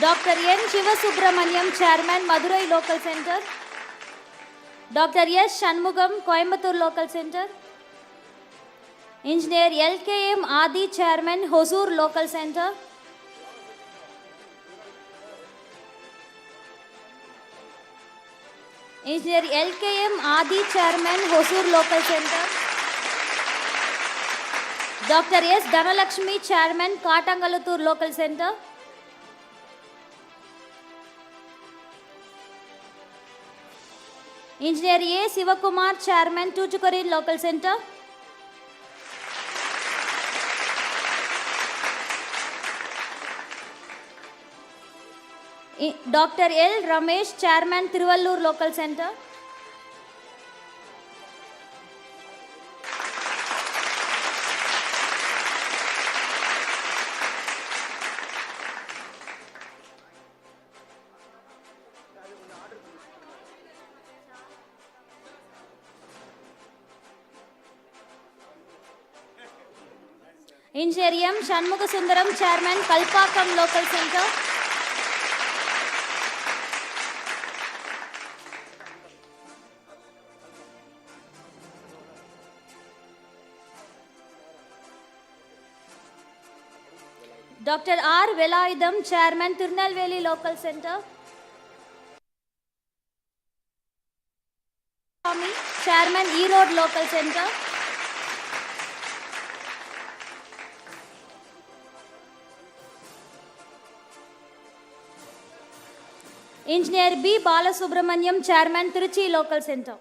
Dr. N. Sivasubramaniam, Chairman, Madurai Local Center. Dr. S. Shanmugam, Coimbatore Local Center. Engineer L.K.M. Adi, Chairman, Hosur Local Center. Engineer L.K.M. Adi, Chairman, Hosur Local Center. Dr. S. Dhanalakshmi, Chairman, Katangalattur Local Center. Engineer A. Sivakumar, Chairman, Tuticorin Local Center. Dr. L. Ramesh, Chairman, Tiruvallur Local Center. Engineer M. Shanmugasundaram, Chairman, Kalpakam Local Center. Dr. R. Velayudam, Chairman, Tirunelveli Local Center. Chairman, Erode Local Center. Engineer B. Balasubramaniam, Chairman, Tiruchi Local Center.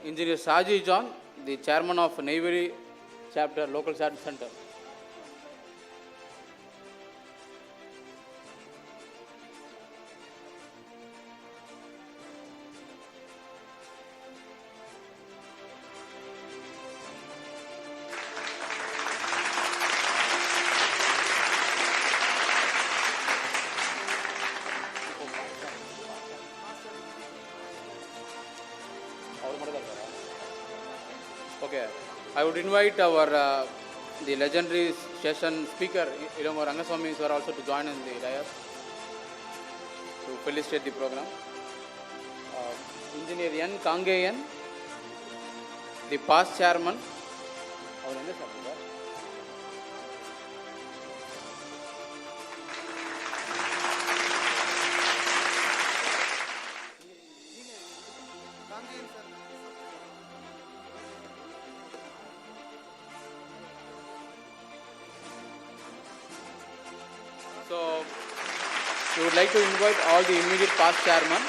Engineer Saji John, the Chairman of Neyveli Chapter Local Center. Okay, I would invite our the legendary session speaker, Ilamo Rangaswamy sir, also to join in the dais to felicitate the program. Engineer N. Kangeyan, the past chairman. So, we would like to invite all the immediate past chairman,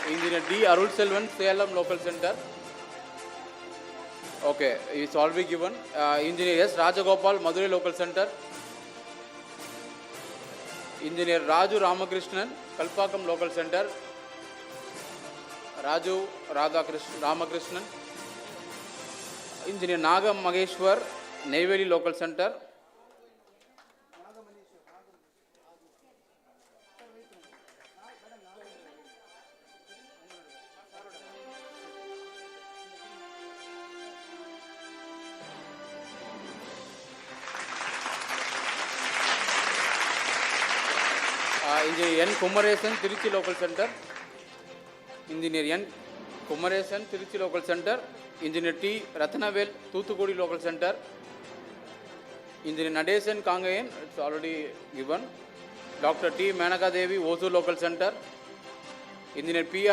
Engineer D. Arul Selvan, Salem Local Center. Okay, it's already given. Engineer S. Rajagopal, Madurai Local Center. Engineer Raju Ramakrishnan, Kalpakam Local Center. Raju Ramakrishnan. Engineer Naga Mageshwar, Neyveli Local Center. Engineer N. Kumaresan, Tiruchi Local Center. Engineer N. Kumaresan, Tiruchi Local Center. Engineer T. Ratanavel, Thuthukudi Local Center. Engineer Nadesan Kangayan, it's already given. Dr. T. Manaka Devi, Osu Local Center. Engineer P.